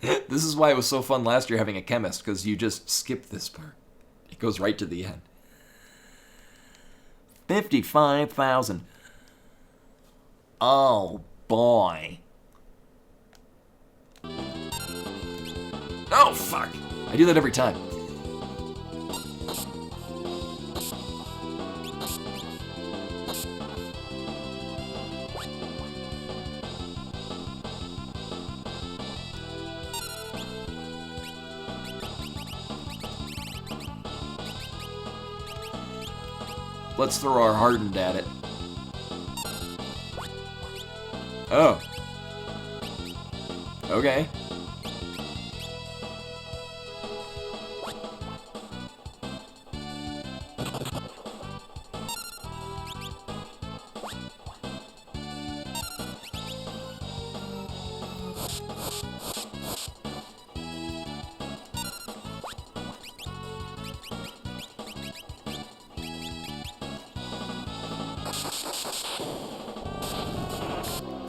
This is why it was so fun last year having a chemist, because you just skip this part. It goes right to the end. 55,000. Oh, boy. Oh, fuck. I do that every time. Let's throw our hardened at it. Oh. Okay.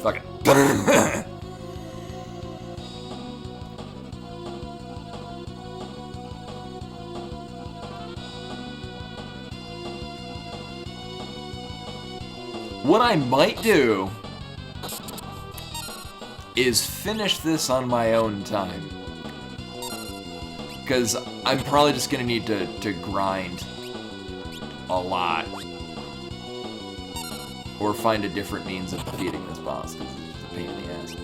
Fuck it. What I might do is finish this on my own time. Because I'm probably just going to need to grind a lot. Or find a different means of defeating this boss, because it's a pain in the ass.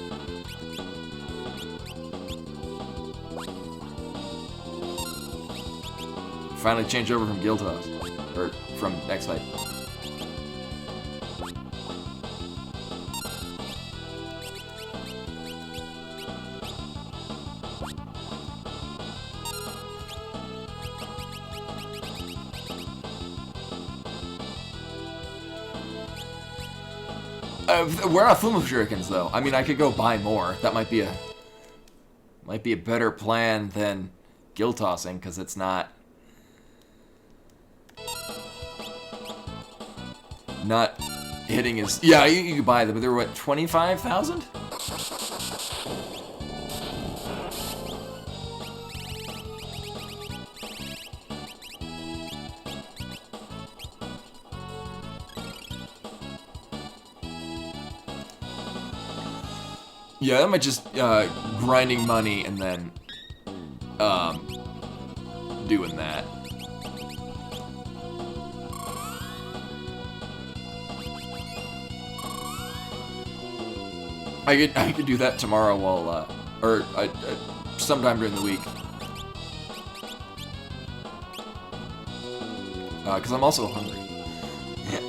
Finally change over from Guild House. Or from X Fight. We're out of Fumo Shurikens, though. I mean, I could go buy more. That might be a better plan than guild tossing, because it's not hitting as... Yeah, you could buy them, but they were, what, 25,000? Yeah, that might just grinding money and then doing that. I could do that tomorrow while or sometime during the week. Because I'm also hungry.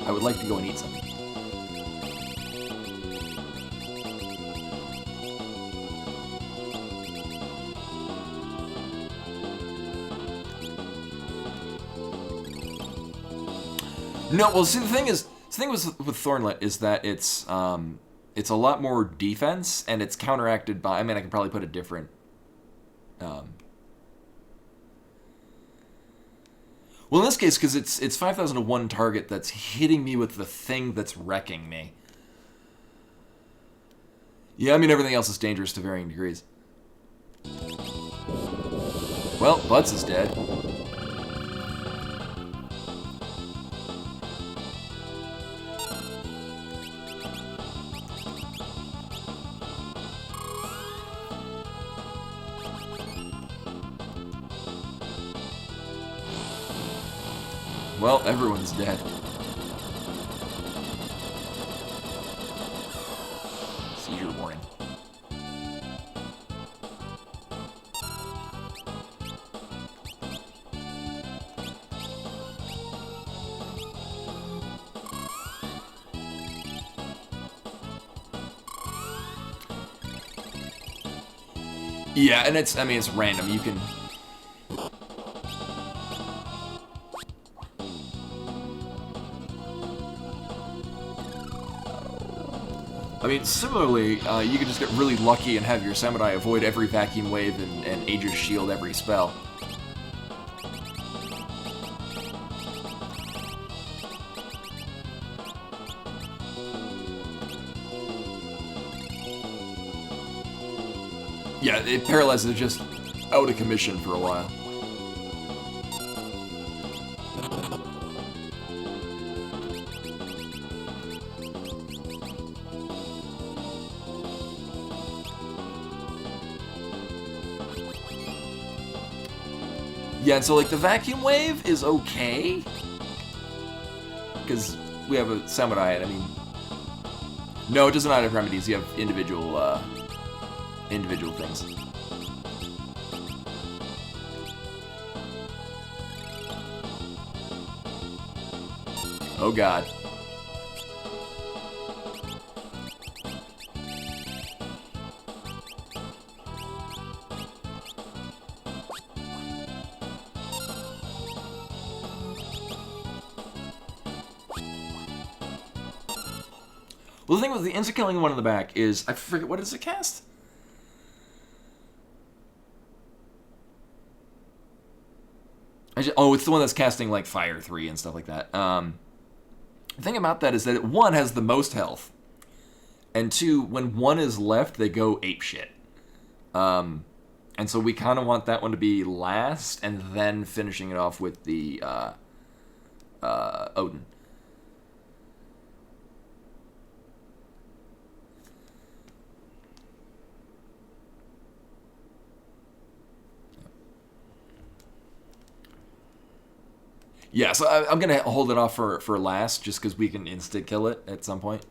I would like to go and eat something. No, well, see, the thing with Thornlet is that it's a lot more defense, and it's counteracted by. I mean, I could probably put a different. Well, in this case, because it's 5,000 to one target that's hitting me with the thing that's wrecking me. Yeah, I mean everything else is dangerous to varying degrees. Well, Butts is dead. Well, everyone's dead. Seizure warning. Yeah, and it's random. You can... I mean, similarly, you can just get really lucky and have your Samurai avoid every vacuum wave and Aegis shield every spell. Yeah, Paralyze is just out of commission for a while. Yeah, and so, like, the vacuum wave is okay. Because we have a Samurai, and I mean... No, it does not have remedies. You have individual, individual things. Oh, God. Well, the thing with the insta-killing one in the back is... I forget, what does it cast? Oh, it's the one that's casting, like, Fire 3 and stuff like that. The thing about that is that, 1, has the most health. And 2, when 1 is left, they go apeshit. And so we kind of want that one to be last, and then finishing it off with the, Odin. Yeah, so I'm going to hold it off for last, just because we can insta-kill it at some point.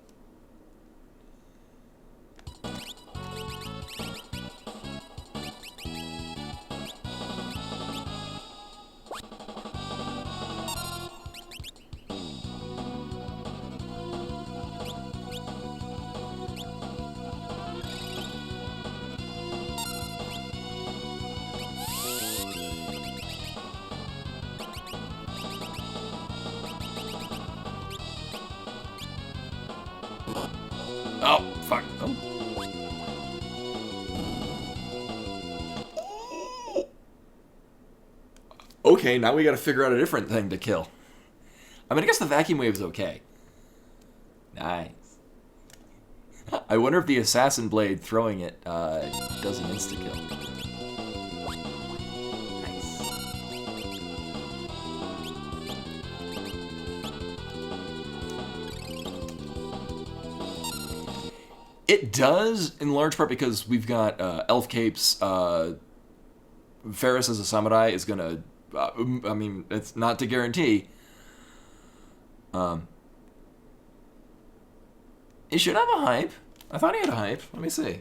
Oh, fuck. Oh. Okay, now we gotta figure out a different thing to kill. I mean, I guess the vacuum wave is okay. Nice. I wonder if the assassin blade throwing it does an insta-kill. Nice. It does, in large part because we've got Elf Capes. Ferris as a samurai is gonna. I mean, it's not to guarantee. He should have a hype. I thought he had a hype. Let me see.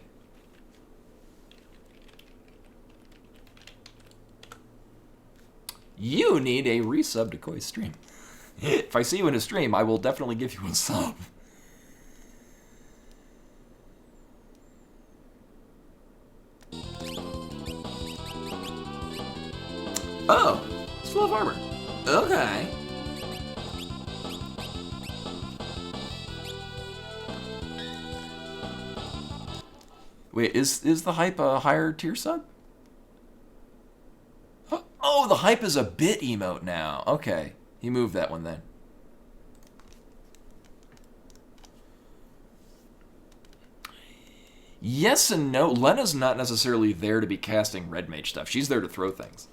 You need a resub to Koi's stream. If I see you in a stream, I will definitely give you a sub. Oh, it's full of armor. Okay. Wait, is the hype a higher tier sub? Oh, the hype is a bit emote now. Okay, he moved that one then. Yes and no. Lena's not necessarily there to be casting red mage stuff. She's there to throw things.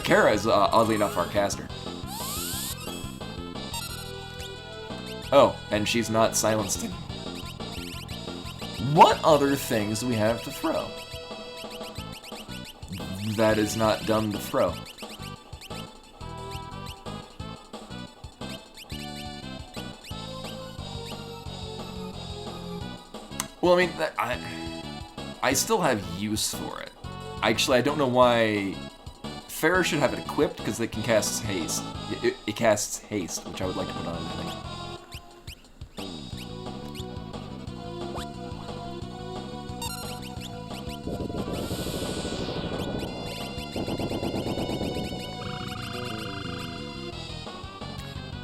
Kara is oddly enough our caster. Oh, and she's not silenced anymore. What other things do we have to throw? That is not dumb to throw. Well, I mean, I still have use for it. Actually, I don't know why. Farrah should have it equipped because it can cast haste. It casts haste, which I would like to put on anything.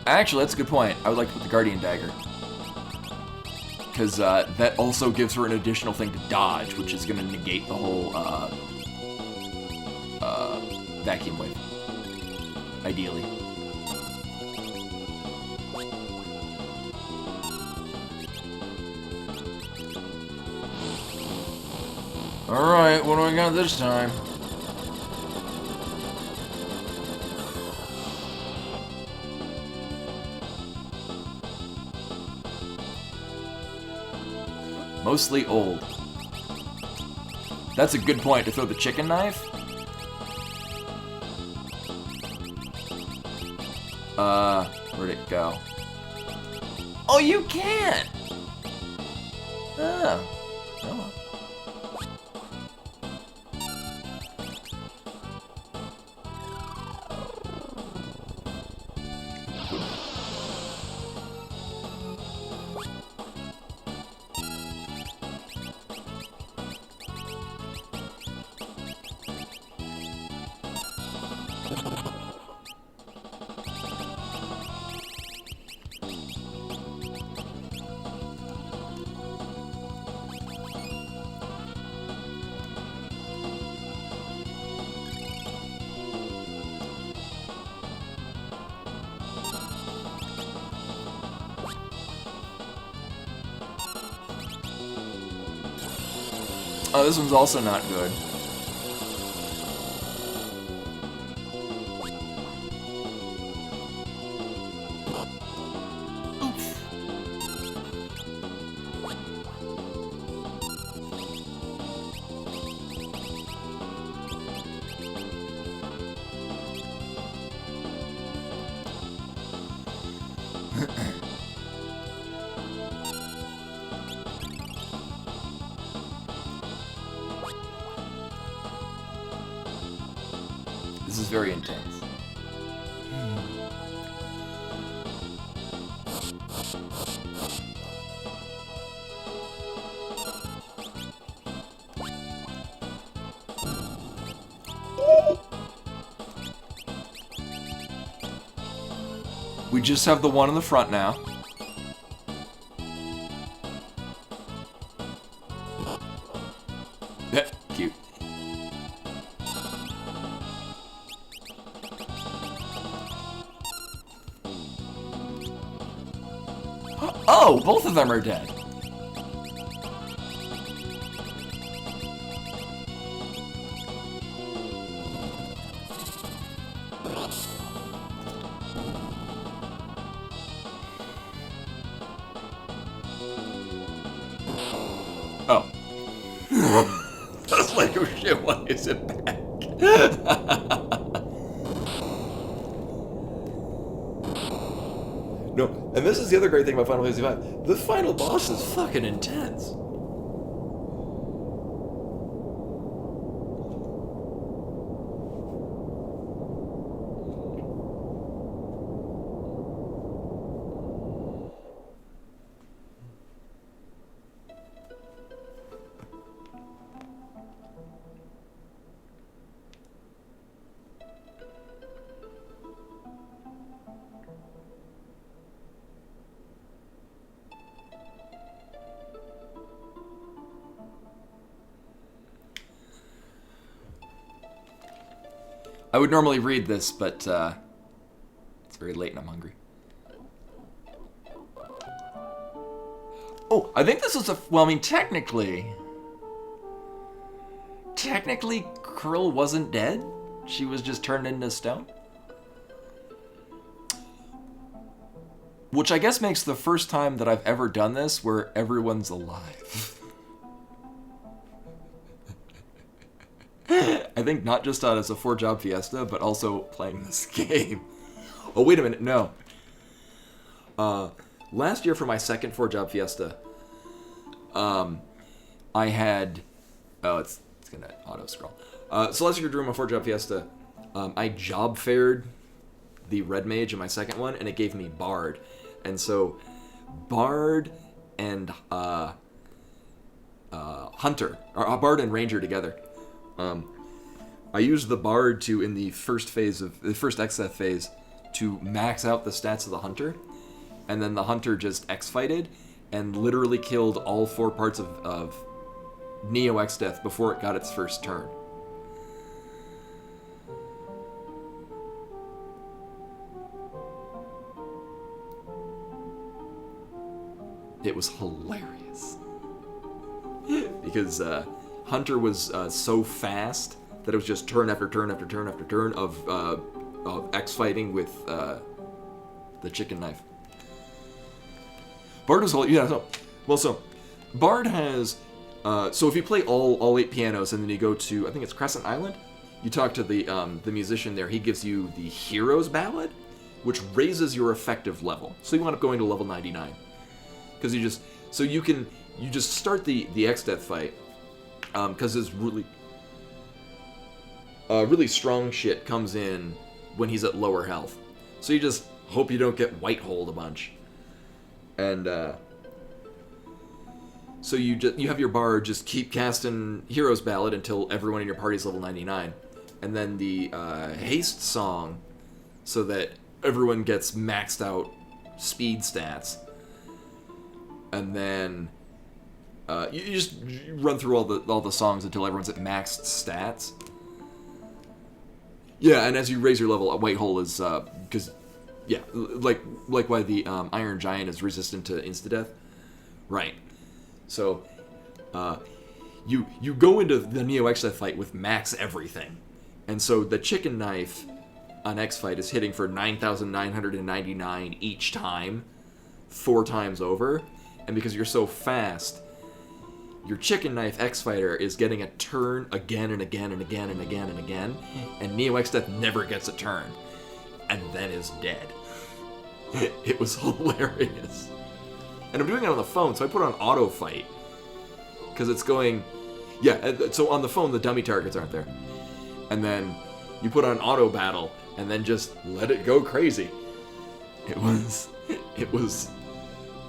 Actually, that's a good point. I would like to put the Guardian Dagger. Because that also gives her an additional thing to dodge, which is going to negate the whole vacuum wave. Ideally. Alright, what do I got this time? Mostly old. That's a good point to throw the chicken knife. Where'd it go? Oh, you can't! Oh. Oh. Oh, this one's also not good. This is very intense. We just have the one in the front now. Yeah, cute. Oh, both of them are dead. Why is it back? No, and this is the other great thing about Final Fantasy V. The final boss is fucking intense. I would normally read this, but it's very late and I'm hungry. Oh, I think this is well, I mean, technically, Krill wasn't dead. She was just turned into stone. Which I guess makes the first time that I've ever done this where everyone's alive. I think not just as a 4-job Fiesta, but also playing this game. Oh, wait a minute, no. Last year for my second 4-job Fiesta, I had... Oh, it's gonna auto-scroll. So last year during my 4-job Fiesta, I job faired the Red Mage in my second one, and it gave me Bard. And so, Bard and Hunter, or Bard and Ranger together. I used the Bard to, in the first XF phase, to max out the stats of the Hunter, and then the Hunter just X-fighted and literally killed all 4 parts of Neo X-Death before it got its first turn. It was hilarious. Because Hunter was so fast that it was just turn after turn after turn after turn of X-fighting with the chicken knife. Bard is so Bard has so if you play all 8 pianos and then you go to, I think it's Crescent Island, you talk to the musician there. He gives you the Hero's Ballad, which raises your effective level. So you wind up going to level 99 because you just start the X-Death fight because it's really strong shit comes in when he's at lower health. So you just hope you don't get white-holed a bunch. And so you have your Bard just keep casting Hero's Ballad until everyone in your party is level 99. And then the haste song so that everyone gets maxed out speed stats. And then you just run through all the songs until everyone's at maxed stats. Yeah, and as you raise your level, a white hole is because like why the Iron Giant is resistant to insta-death, right? So you go into the Neo X-Death fight with max everything, and so the chicken knife on X-Fight is hitting for 9,999 each time, 4 times over, and because you're so fast, your chicken knife X-Fighter is getting a turn again and again and again and again and again, and Neo X-Death never gets a turn, and then is dead. It was hilarious. And I'm doing it on the phone, so I put on auto fight. Because it's going... Yeah, so on the phone, the dummy targets aren't there. And then you put on auto battle, and then just let it go crazy. It was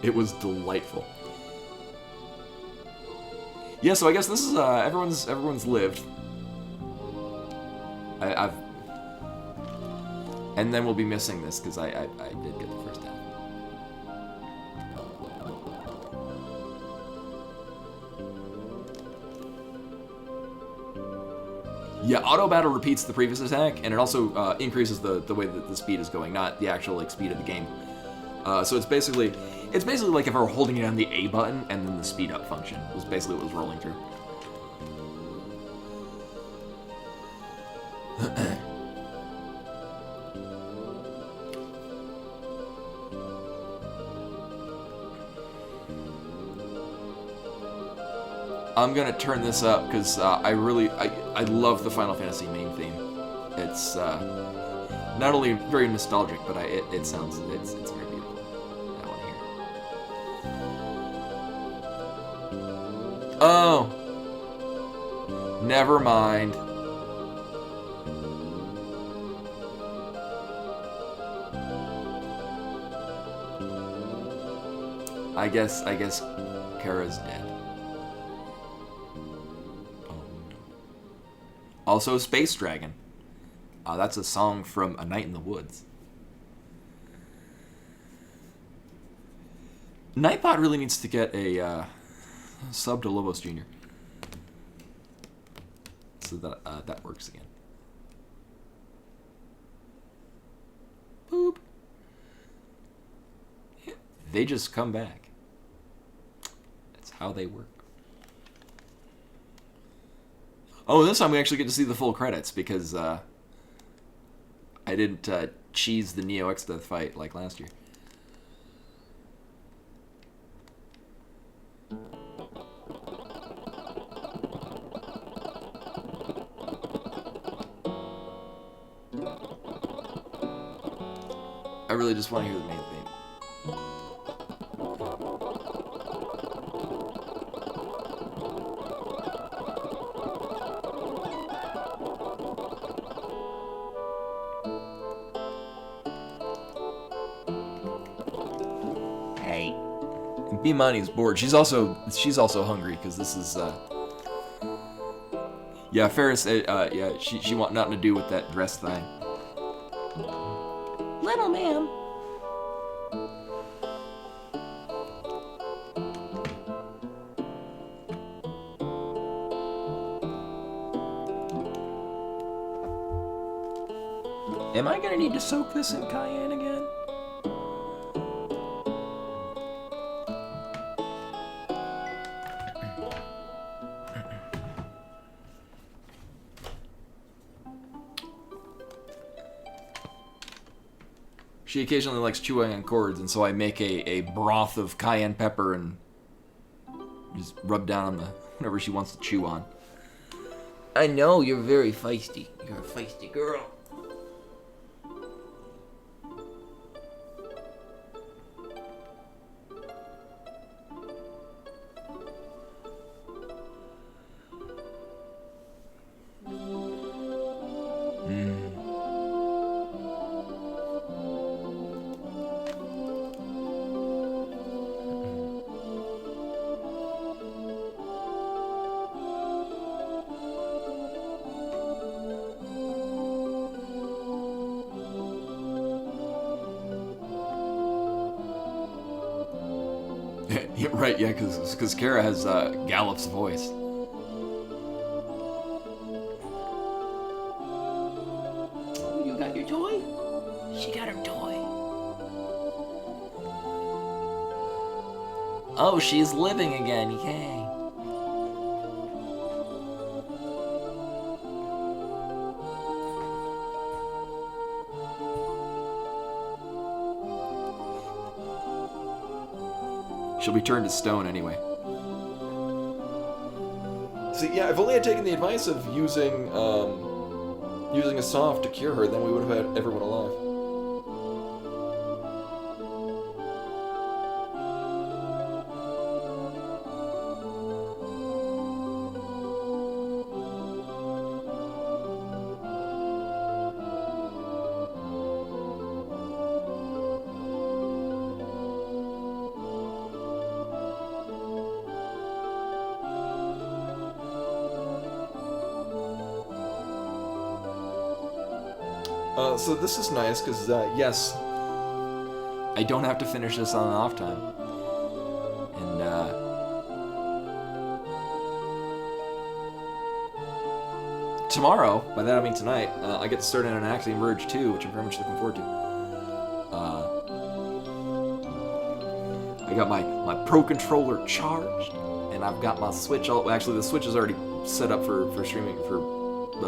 delightfll. Yeah, so I guess this is everyone's lived. I've and then we'll be missing this because I did get the first half. Yeah, auto battle repeats the previous attack, and it also increases the way that the speed is going, not the actual speed of the game. So it's basically like if I were holding down the A button and then the speed up function was basically what was rolling through. I'm gonna turn this up because I love the Final Fantasy main theme. It's not only very nostalgic, but it sounds it's very beautiful. I want to hear. Oh, never mind. I guess Kara's dead. Oh no. Also, Space Dragon. That's a song from A Night in the Woods. Nightbot really needs to get a sub to Lobos Jr. So that that works again. Boop. Yeah, they just come back. That's how they work. Oh, this time we actually get to see the full credits because I didn't cheese the Neo Exdeath fight like last year. I really just want to hear the main theme. Hey. And Bimani's bored. She's also hungry because this is yeah, Ferris. Yeah, she want nothing to do with that dress thing. Little ma'am. Am I gonna need to soak this in cayenne again? She occasionally likes chewing on cords, and so I make a broth of cayenne pepper and just rub down on the whatever she wants to chew on. I know you're very feisty. You're a feisty girl. Yeah, right, yeah, because Kara has Gallup's voice. You got your toy? She got her toy. Oh, she's living again, yay. She'll be turned to stone anyway. See, yeah, if only I'd taken the advice of using a soft to cure her, then we would have had everyone alive. So this is nice because, yes, I don't have to finish this on an off time. And, tomorrow, by that I mean tonight, I get to start in an Axiom Verge 2, which I'm very much looking forward to. I got my Pro Controller charged, and I've got my Switch actually, the Switch is already set up for streaming, for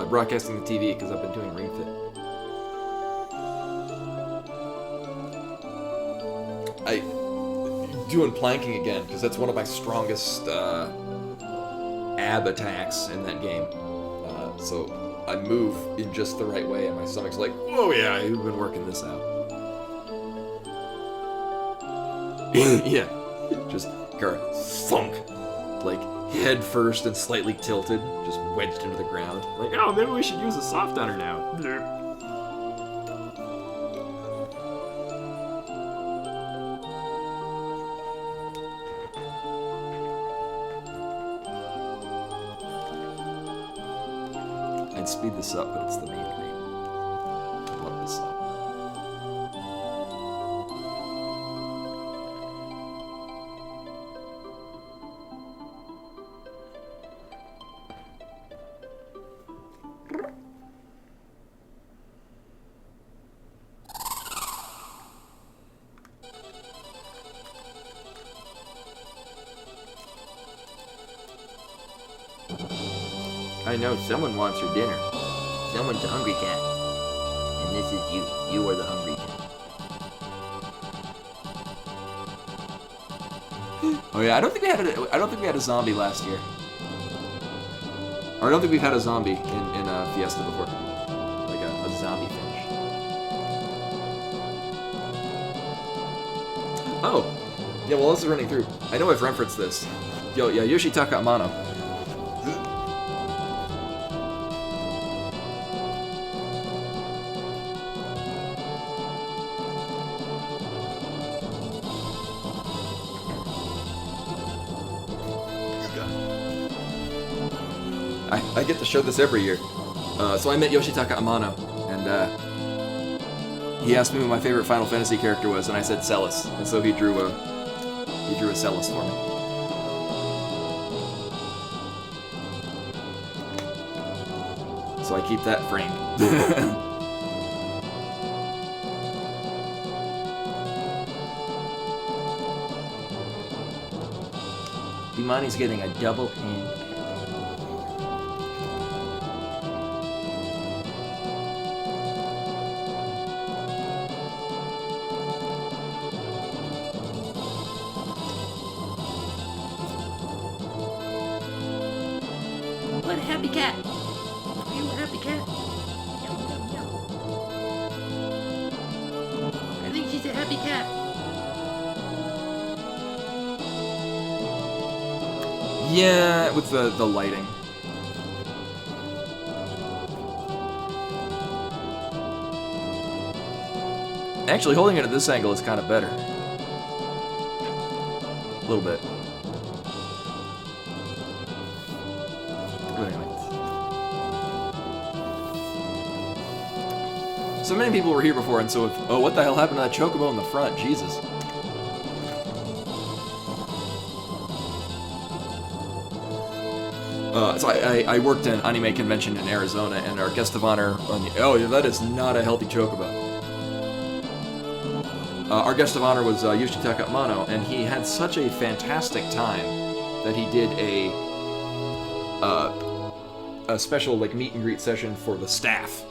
broadcasting the TV, because I've been doing Ring Fit. Doing planking again because that's one of my strongest ab attacks in that game. So I move in just the right way, and my stomach's like, "Oh yeah, you've been working this out." Yeah, just thunk, like head first and slightly tilted, just wedged into the ground. Like, oh, maybe we should use a soft downer now. I'd speed this up, but it's the main thing. I love this song. I know someone wants your dinner. Someone's a hungry cat. And this is you. You are the hungry cat. Oh yeah, I don't think we had a zombie last year. Or I don't think we've had a zombie in Fiesta before. Like a zombie finish. Oh, yeah. Well, this is running through. I know I've referenced this. Yo, yeah, Yoshitaka Amano. I get to show this every year. So I met Yoshitaka Amano, and he asked me what my favorite Final Fantasy character was, and I said Celis, and so he drew a Celis for me. So I keep that framed. Imani's getting a double hand. What a happy cat! You a happy cat? Meow, meow, meow. I think she's a happy cat. Yeah, with the lighting. Actually, holding it at this angle is kind of better. A little bit. But anyway. So many people were here before, and so oh, what the hell happened to that chocobo in the front? Jesus. So I worked in an anime convention in Arizona, and our guest of honor, oh yeah, that is not a healthy chocobo. Our guest of honor was Yoshitaka Amano, and he had such a fantastic time that he did a special like meet and greet session for the staff,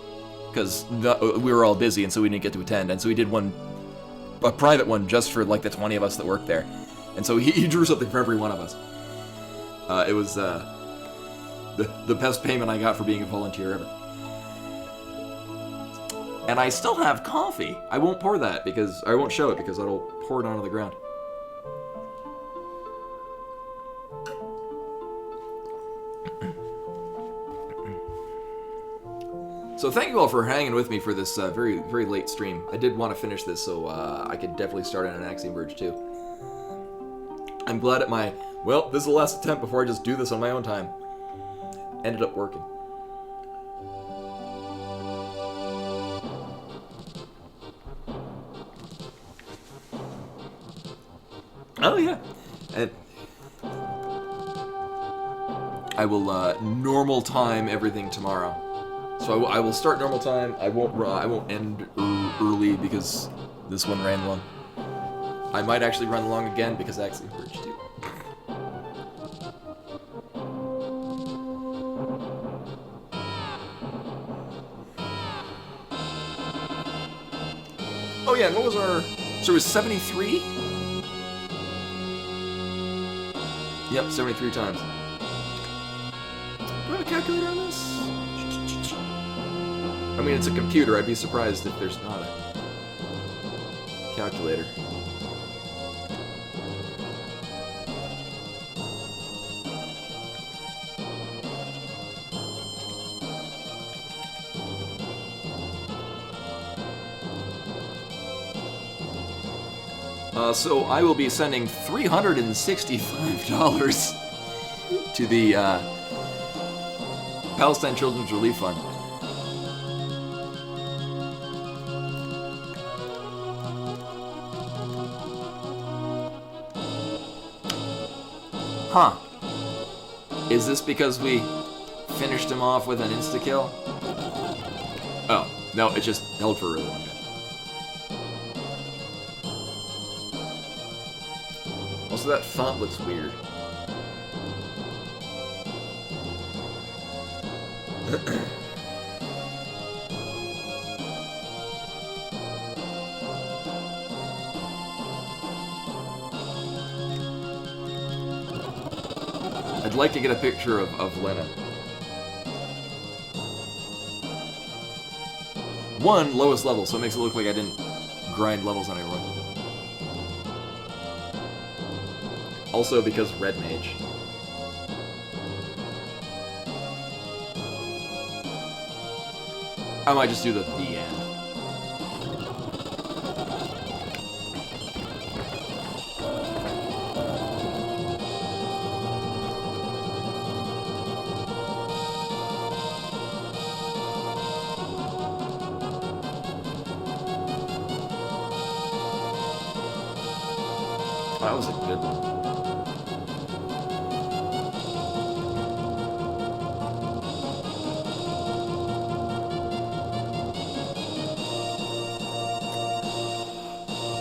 because we were all busy, and so we didn't get to attend, and so he did a private one just for like the 20 of us that worked there, and so he drew something for every one of us. It was the best payment I got for being a volunteer ever. And I still have coffee. I won't pour that because I won't show it because it'll pour it onto the ground. So thank you all for hanging with me for this very, very late stream. I did want to finish this so I could definitely start on an Axiom Verge too. I'm glad at my, well, this is the last attempt before I just do this on my own time. Ended up working. Oh yeah, and I will normal time everything tomorrow. So I will start normal time. I won't end early because this one ran long. I might actually run long again because Axiom Verge too. Oh yeah, and what was our... So it was 73? Yep, 73 times. a calculator on this? I mean, it's a computer. I'd be surprised if there's not a calculator. So I will be sending $365 to the Palestine Children's Relief Fund. Huh. Is this because we finished him off with an insta-kill? Oh, no, it just held for a really long time. Also, that font looks weird. I'd like to get a picture of Lena. One, lowest level, so it makes it look like I didn't grind levels on everyone. Also because Red Mage. I might just do the end. That was a good one.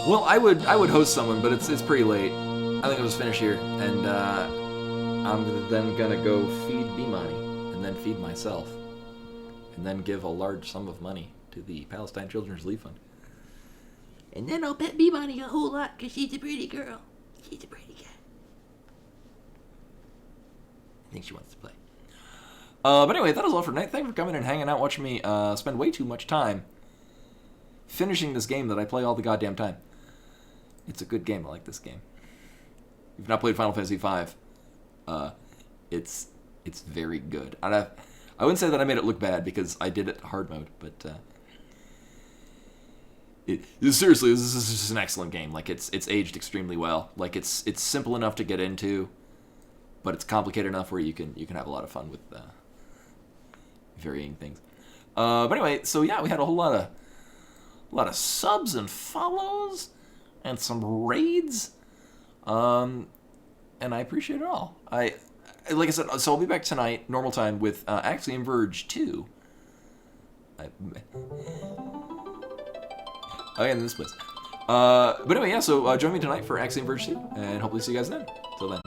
Well, I would host someone, but it's pretty late. I think I'll just finish here, and I'm then gonna go feed Bimani, and then feed myself, and then give a large sum of money to the Palestine Children's Relief Fund. And then I'll pet B-Money a whole lot, because she's a pretty girl. She's a pretty guy. I think she wants to play. But anyway, that was all for tonight. Thank you for coming and hanging out, watching me spend way too much time finishing this game that I play all the goddamn time. It's a good game. I like this game. If you've not played Final Fantasy V, it's very good. I wouldn't say that I made it look bad because I did it hard mode, but seriously, this is just an excellent game. Like it's aged extremely well. Like it's simple enough to get into, but it's complicated enough where you can have a lot of fun with varying things. But anyway, so yeah, we had a whole lot of subs and follows and some raids, and I appreciate it all. Like I said, so I'll be back tonight, normal time, with Axiom Verge 2. In this place. But anyway, yeah, so join me tonight for Axiom Verge 2, and hopefully see you guys then. Till then.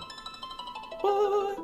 Bye!